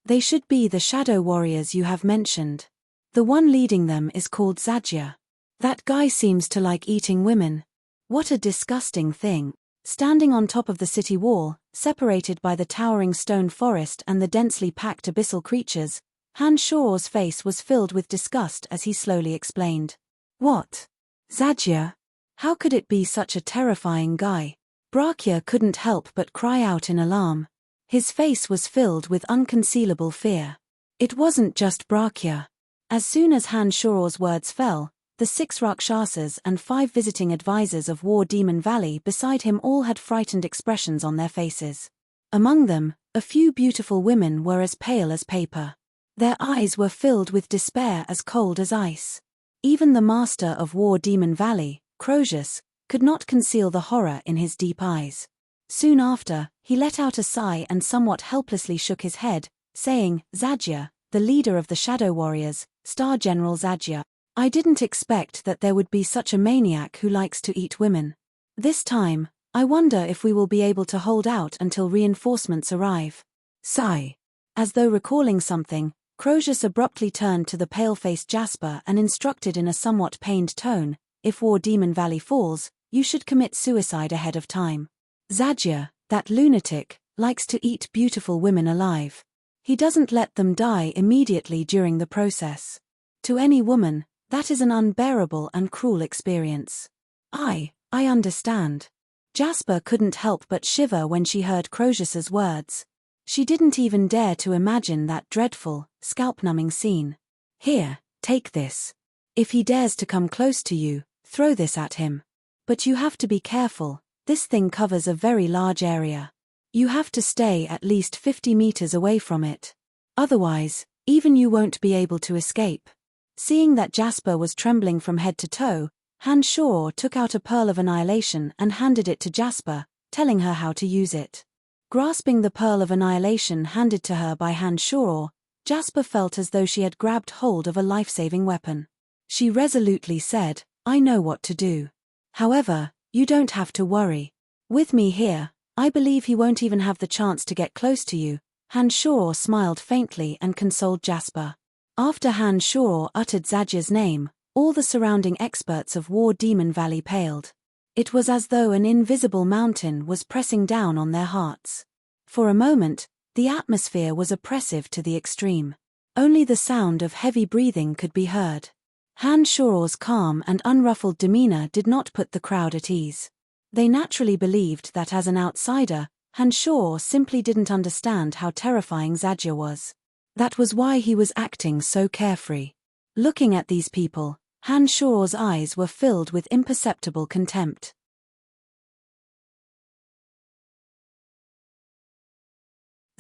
They should be the Shadow Warriors you have mentioned. The one leading them is called Zadja. That guy seems to like eating women. What a disgusting thing. Standing on top of the city wall, separated by the towering stone forest and the densely packed abyssal creatures, Han Shor's face was filled with disgust as he slowly explained. What? Zadja? How could it be such a terrifying guy? Brachia couldn't help but cry out in alarm. His face was filled with unconcealable fear. It wasn't just Brachia. As soon as Han Shor's words fell, the 6 Rakshasas and 5 visiting advisors of War Demon Valley beside him all had frightened expressions on their faces. Among them, a few beautiful women were as pale as paper. Their eyes were filled with despair as cold as ice. Even the master of War Demon Valley, Crozius, could not conceal the horror in his deep eyes. Soon after, he let out a sigh and somewhat helplessly shook his head, saying, "Zadja, the leader of the Shadow Warriors, Star General Zadja, I didn't expect that there would be such a maniac who likes to eat women. This time, I wonder if we will be able to hold out until reinforcements arrive." Sigh. As though recalling something, Crozius abruptly turned to the pale-faced Jasper and instructed in a somewhat pained tone, "If War Demon Valley falls, you should commit suicide ahead of time. Zadja, that lunatic, likes to eat beautiful women alive. He doesn't let them die immediately during the process. To any woman, that is an unbearable and cruel experience." I understand." Jasper couldn't help but shiver when she heard Crozius's words. She didn't even dare to imagine that dreadful, scalp-numbing scene. "Here, take this. If he dares to come close to you, throw this at him. But you have to be careful, this thing covers a very large area. You have to stay at least 50 meters away from it. Otherwise, even you won't be able to escape." Seeing that Jasper was trembling from head to toe, Han Shor took out a pearl of annihilation and handed it to Jasper, telling her how to use it. Grasping the pearl of annihilation handed to her by Han Shor, Jasper felt as though she had grabbed hold of a life-saving weapon. She resolutely said, "I know what to do. However, you don't have to worry. With me here, I believe he won't even have the chance to get close to you." Han Shor smiled faintly and consoled Jasper. After Han Shor uttered Zadja's name, all the surrounding experts of War Demon Valley paled. It was as though an invisible mountain was pressing down on their hearts. For a moment, the atmosphere was oppressive to the extreme. Only the sound of heavy breathing could be heard. Han Shor's calm and unruffled demeanor did not put the crowd at ease. They naturally believed that as an outsider, Han Shor simply didn't understand how terrifying Zadja was. That was why he was acting so carefree. Looking at these people, Han Shor's eyes were filled with imperceptible contempt.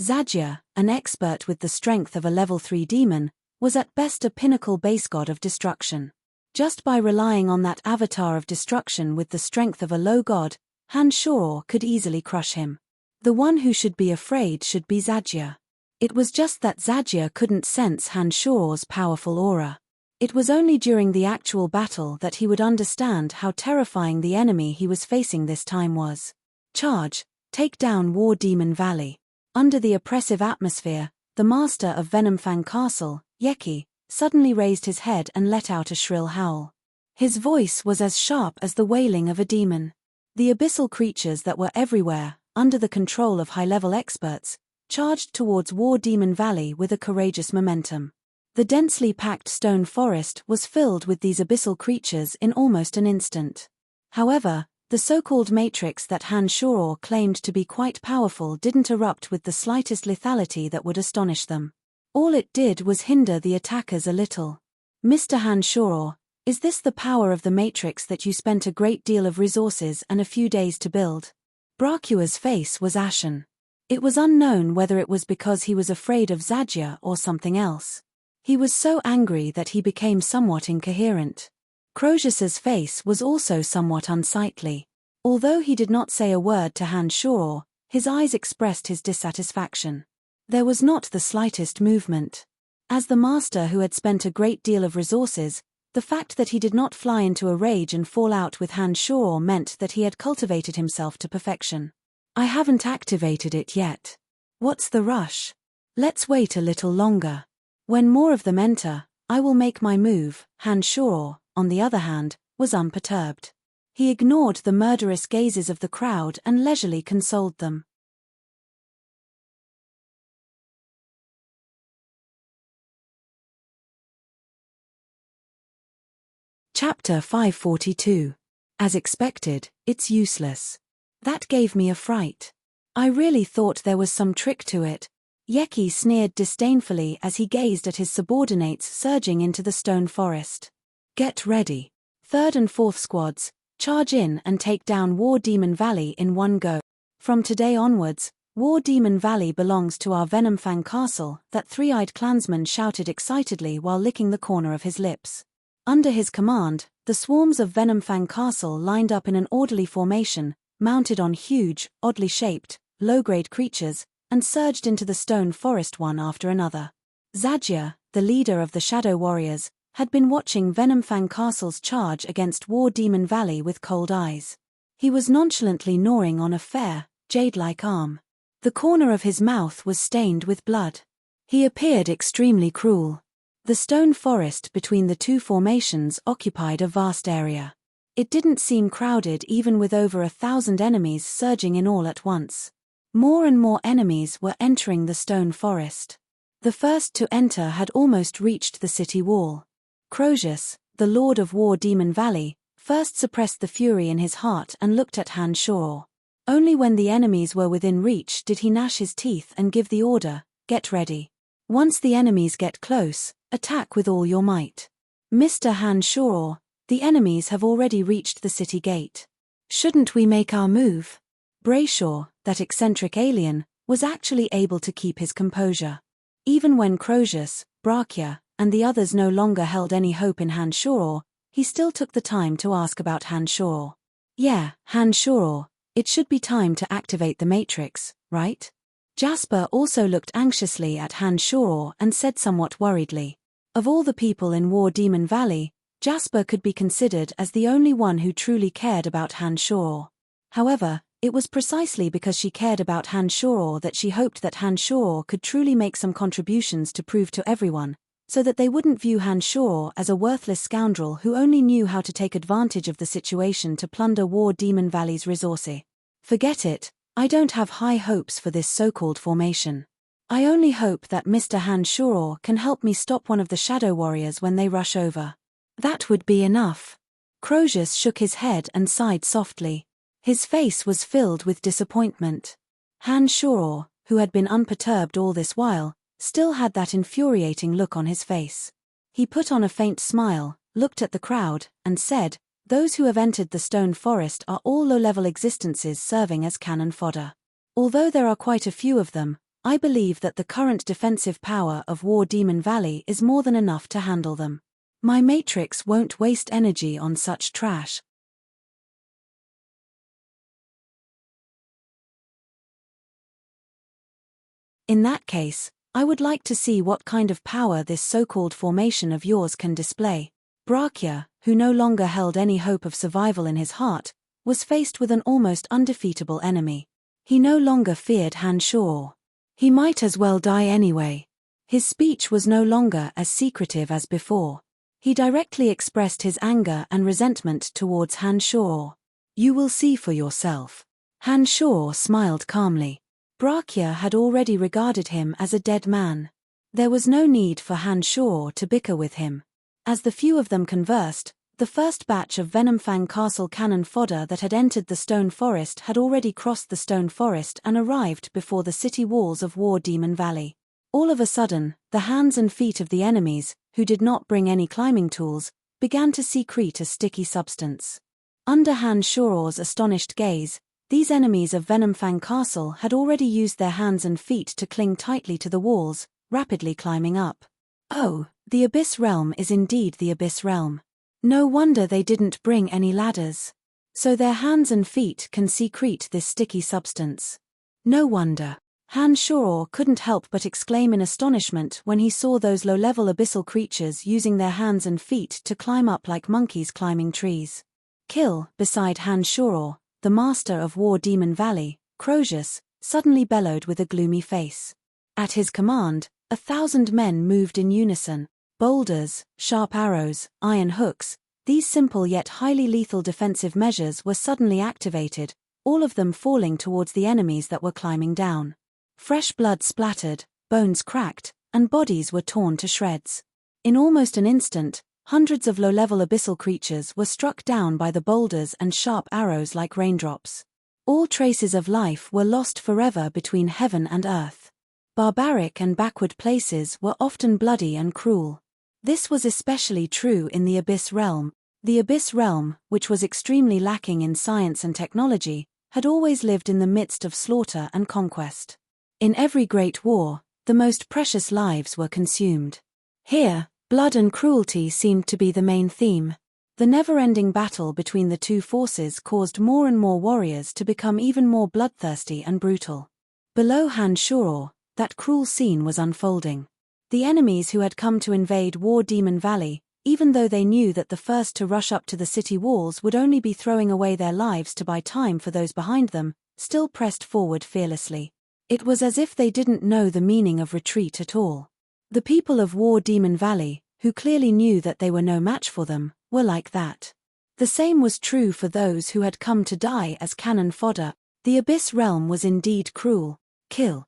Zadja, an expert with the strength of a level 3 demon, was at best a pinnacle base god of destruction. Just by relying on that avatar of destruction with the strength of a low god, Han Shor could easily crush him. The one who should be afraid should be Zadja. It was just that Zadja couldn't sense Han Shor's powerful aura. It was only during the actual battle that he would understand how terrifying the enemy he was facing this time was. Charge, take down War Demon Valley. Under the oppressive atmosphere, the master of Venomfang Castle, Yeki, suddenly raised his head and let out a shrill howl. His voice was as sharp as the wailing of a demon. The abyssal creatures that were everywhere, under the control of high-level experts, charged towards War Demon Valley with a courageous momentum. The densely packed stone forest was filled with these abyssal creatures in almost an instant. However, the so-called matrix that Han Shor claimed to be quite powerful didn't erupt with the slightest lethality that would astonish them. All it did was hinder the attackers a little. "Mr. Han Shor, is this the power of the matrix that you spent a great deal of resources and a few days to build?" Bracua's face was ashen. It was unknown whether it was because he was afraid of Zadja or something else. He was so angry that he became somewhat incoherent. Crozius's face was also somewhat unsightly. Although he did not say a word to Han Shor, his eyes expressed his dissatisfaction. There was not the slightest movement. As the master who had spent a great deal of resources, the fact that he did not fly into a rage and fall out with Han Shor meant that he had cultivated himself to perfection. "I haven't activated it yet. What's the rush? Let's wait a little longer. When more of them enter, I will make my move." Han Shor, on the other hand, was unperturbed. He ignored the murderous gazes of the crowd and leisurely consoled them. Chapter 542. As expected, it's useless. That gave me a fright. I really thought there was some trick to it. Yeki sneered disdainfully as he gazed at his subordinates surging into the stone forest. "Get ready. 3rd and 4th squads, charge in and take down War Demon Valley in one go. From today onwards, War Demon Valley belongs to our Venomfang Castle," that three-eyed clansman shouted excitedly while licking the corner of his lips. Under his command, the swarms of Venomfang Castle lined up in an orderly formation, mounted on huge, oddly shaped, low-grade creatures, and surged into the stone forest one after another. Zadja, the leader of the Shadow Warriors, had been watching Venomfang Castle's charge against War Demon Valley with cold eyes. He was nonchalantly gnawing on a fair, jade-like arm. The corner of his mouth was stained with blood. He appeared extremely cruel. The stone forest between the two formations occupied a vast area. It didn't seem crowded even with over 1,000 enemies surging in all at once. More and more enemies were entering the stone forest. The first to enter had almost reached the city wall. Crozius, the lord of War Demon Valley, first suppressed the fury in his heart and looked at Han Shor. Only when the enemies were within reach did he gnash his teeth and give the order, "Get ready. Once the enemies get close, attack with all your might." Mr. Han Shor, the enemies have already reached the city gate. Shouldn't we make our move? Brayshaw, that eccentric alien, was actually able to keep his composure. Even when Crozius, Brachia, and the others no longer held any hope in Han Shor, he still took the time to ask about Han Shor. "Yeah, Han Shor, it should be time to activate the Matrix, right?" Jasper also looked anxiously at Han Shor and said somewhat worriedly. Of all the people in War Demon Valley, Jasper could be considered as the only one who truly cared about Han Shor. However, it was precisely because she cared about Han Shor that she hoped that Han Shor could truly make some contributions to prove to everyone, so that they wouldn't view Han Shor as a worthless scoundrel who only knew how to take advantage of the situation to plunder War Demon Valley's resources. Forget it, I don't have high hopes for this so-called formation. I only hope that Mr. Han Shor can help me stop one of the Shadow Warriors when they rush over. That would be enough. Crozius shook his head and sighed softly. His face was filled with disappointment. Han Shor, who had been unperturbed all this while, still had that infuriating look on his face. He put on a faint smile, looked at the crowd, and said, "Those who have entered the stone forest are all low-level existences serving as cannon fodder. Although there are quite a few of them, I believe that the current defensive power of War Demon Valley is more than enough to handle them. My Matrix won't waste energy on such trash." "In that case, I would like to see what kind of power this so-called formation of yours can display." Brachia, who no longer held any hope of survival in his heart, was faced with an almost undefeatable enemy. He no longer feared Han Shor. He might as well die anyway. His speech was no longer as secretive as before. He directly expressed his anger and resentment towards Han Shor. "You will see for yourself." Han Shor smiled calmly. Brachia had already regarded him as a dead man. There was no need for Han Shor to bicker with him. As the few of them conversed, the first batch of Venomfang Castle cannon fodder that had entered the stone forest had already crossed the stone forest and arrived before the city walls of War Demon Valley. All of a sudden, the hands and feet of the enemies, who did not bring any climbing tools, began to secrete a sticky substance. Under Han Shor's astonished gaze, these enemies of Venomfang Castle had already used their hands and feet to cling tightly to the walls, rapidly climbing up. Oh, the Abyss Realm is indeed the Abyss Realm. No wonder they didn't bring any ladders. So their hands and feet can secrete this sticky substance. No wonder. Han Shor couldn't help but exclaim in astonishment when he saw those low-level abyssal creatures using their hands and feet to climb up like monkeys climbing trees. Kill, beside Han Shor, the master of War Demon Valley, Crozius, suddenly bellowed with a gloomy face. At his command, 1,000 men moved in unison. Boulders, sharp arrows, iron hooks, these simple yet highly lethal defensive measures were suddenly activated, all of them falling towards the enemies that were climbing down. Fresh blood splattered, bones cracked, and bodies were torn to shreds. In almost an instant, hundreds of low-level abyssal creatures were struck down by the boulders and sharp arrows like raindrops. All traces of life were lost forever between heaven and earth. Barbaric and backward places were often bloody and cruel. This was especially true in the Abyss Realm. The Abyss Realm, which was extremely lacking in science and technology, had always lived in the midst of slaughter and conquest. In every great war, the most precious lives were consumed. Here, Blood and cruelty seemed to be the main theme. The never-ending battle between the two forces caused more and more warriors to become even more bloodthirsty and brutal. Below Han Shuro, that cruel scene was unfolding. The enemies who had come to invade War Demon Valley, even though they knew that the first to rush up to the city walls would only be throwing away their lives to buy time for those behind them, still pressed forward fearlessly. It was as if they didn't know the meaning of retreat at all. The people of War Demon Valley, who clearly knew that they were no match for them, were like that. The same was true for those who had come to die as cannon fodder. The Abyss Realm was indeed cruel. Kill.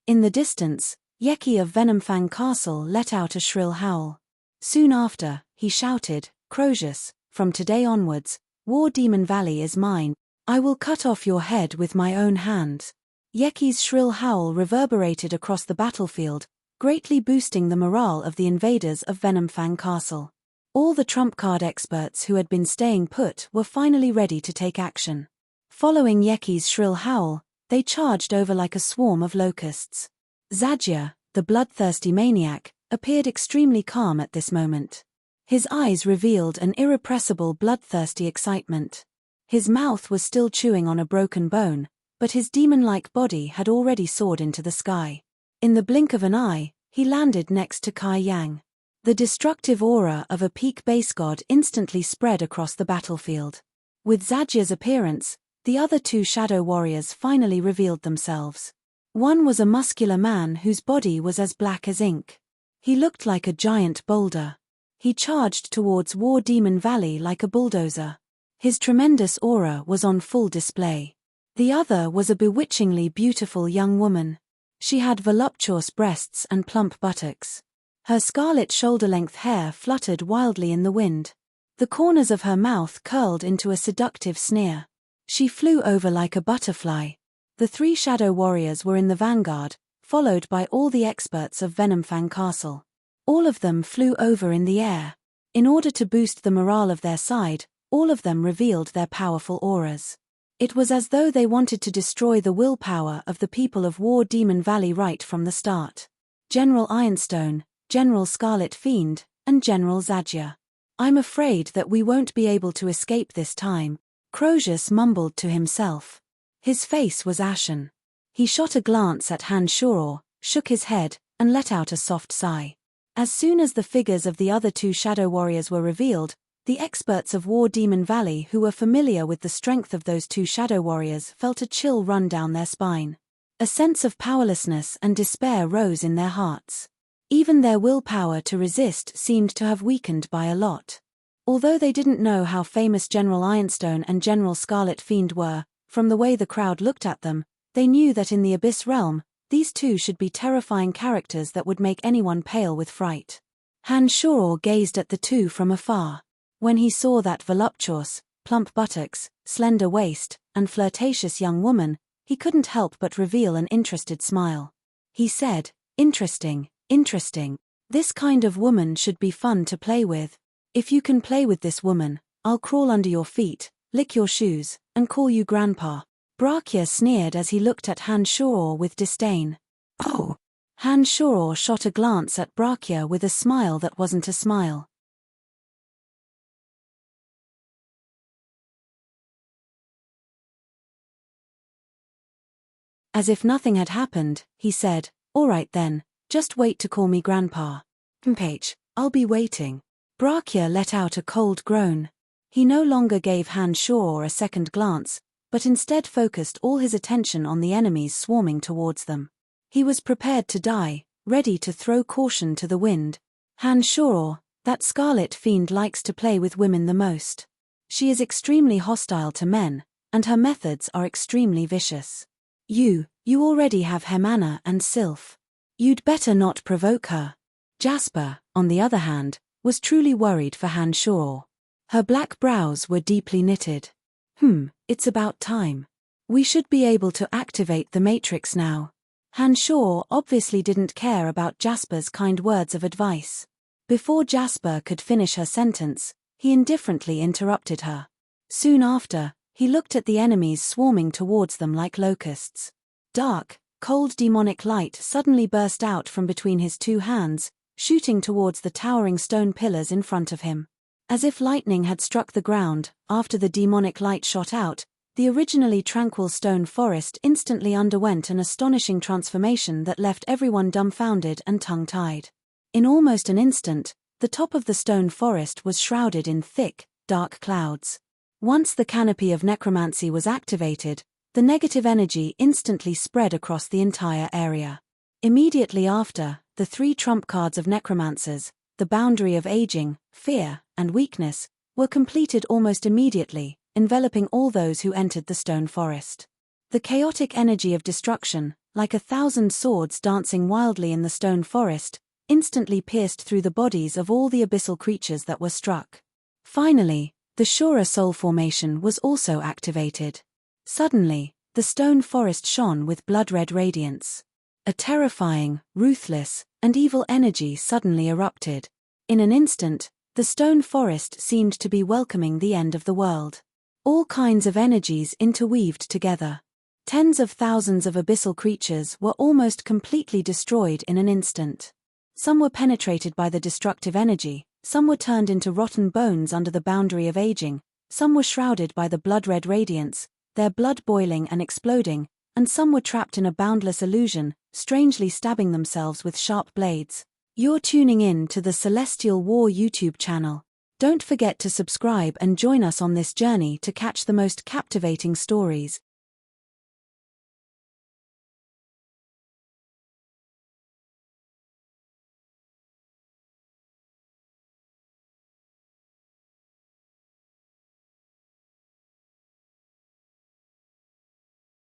In the distance, Yeki of Venomfang Castle let out a shrill howl. Soon after, he shouted, "Crozius, from today onwards, War Demon Valley is mine. I will cut off your head with my own hands." Yeki's shrill howl reverberated across the battlefield, greatly boosting the morale of the invaders of Venomfang Castle. All the trump card experts who had been staying put were finally ready to take action. Following Yeki's shrill howl, they charged over like a swarm of locusts. Zadja, the bloodthirsty maniac, appeared extremely calm at this moment. His eyes revealed an irrepressible bloodthirsty excitement. His mouth was still chewing on a broken bone, but his demon-like body had already soared into the sky. In the blink of an eye, he landed next to Kai Yang. The destructive aura of a peak base god instantly spread across the battlefield. With Zadja's appearance, the other two shadow warriors finally revealed themselves. One was a muscular man whose body was as black as ink. He looked like a giant boulder. He charged towards War Demon Valley like a bulldozer. His tremendous aura was on full display. The other was a bewitchingly beautiful young woman. She had voluptuous breasts and plump buttocks. Her scarlet shoulder-length hair fluttered wildly in the wind. The corners of her mouth curled into a seductive sneer. She flew over like a butterfly. The three shadow warriors were in the vanguard, followed by all the experts of Venomfang Castle. All of them flew over in the air. In order to boost the morale of their side, all of them revealed their powerful auras. It was as though they wanted to destroy the willpower of the people of War Demon Valley right from the start. General Ironstone, General Scarlet Fiend, and General Zadja. "I'm afraid that we won't be able to escape this time," Crozius mumbled to himself. His face was ashen. He shot a glance at Han Shuro, shook his head, and let out a soft sigh. As soon as the figures of the other two shadow warriors were revealed, the experts of War Demon Valley who were familiar with the strength of those two shadow warriors felt a chill run down their spine. A sense of powerlessness and despair rose in their hearts. Even their willpower to resist seemed to have weakened by a lot. Although they didn't know how famous General Ironstone and General Scarlet Fiend were, from the way the crowd looked at them, they knew that in the Abyss Realm, these two should be terrifying characters that would make anyone pale with fright. Han Shuro gazed at the two from afar. When he saw that voluptuous, plump buttocks, slender waist, and flirtatious young woman, he couldn't help but reveal an interested smile. He said, "Interesting, interesting. This kind of woman should be fun to play with. If you can play with this woman, I'll crawl under your feet, lick your shoes, and call you Grandpa." Brachia sneered as he looked at Han Shuro with disdain. "Oh!" Han Shuro shot a glance at Brachia with a smile that wasn't a smile. As if nothing had happened, he said, "All right then, just wait to call me Grandpa." "Mph, I'll be waiting." Brachia let out a cold groan. He no longer gave Han Shuro a second glance, but instead focused all his attention on the enemies swarming towards them. He was prepared to die, ready to throw caution to the wind. Han Shuro, that Scarlet Fiend likes to play with women the most. She is extremely hostile to men, and her methods are extremely vicious. You already have Hemana and Sylph. You'd better not provoke her." Jasper, on the other hand, was truly worried for Han Shuro. Her black brows were deeply knitted. It's about time. We should be able to activate the Matrix now." Han Shuro obviously didn't care about Jasper's kind words of advice. Before Jasper could finish her sentence, he indifferently interrupted her. Soon after, He looked at the enemies swarming towards them like locusts. Dark, cold demonic light suddenly burst out from between his two hands, shooting towards the towering stone pillars in front of him. As if lightning had struck the ground, after the demonic light shot out, the originally tranquil stone forest instantly underwent an astonishing transformation that left everyone dumbfounded and tongue-tied. In almost an instant, the top of the stone forest was shrouded in thick, dark clouds. Once the canopy of necromancy was activated, the negative energy instantly spread across the entire area. Immediately after, the 3 trump cards of necromancers, the boundary of aging, fear, and weakness, were completed almost immediately, enveloping all those who entered the stone forest. The chaotic energy of destruction, like 1,000 swords dancing wildly in the stone forest, instantly pierced through the bodies of all the abyssal creatures that were struck. Finally, the Shura soul formation was also activated. Suddenly, the stone forest shone with blood-red radiance. A terrifying, ruthless, and evil energy suddenly erupted. In an instant, the stone forest seemed to be welcoming the end of the world. All kinds of energies interweaved together. Tens of thousands of abyssal creatures were almost completely destroyed in an instant. Some were penetrated by the destructive energy, some were turned into rotten bones under the boundary of aging, some were shrouded by the blood-red radiance, their blood boiling and exploding, and some were trapped in a boundless illusion, strangely stabbing themselves with sharp blades. You're tuning in to the Celestial War YouTube channel. Don't forget to subscribe and join us on this journey to catch the most captivating stories.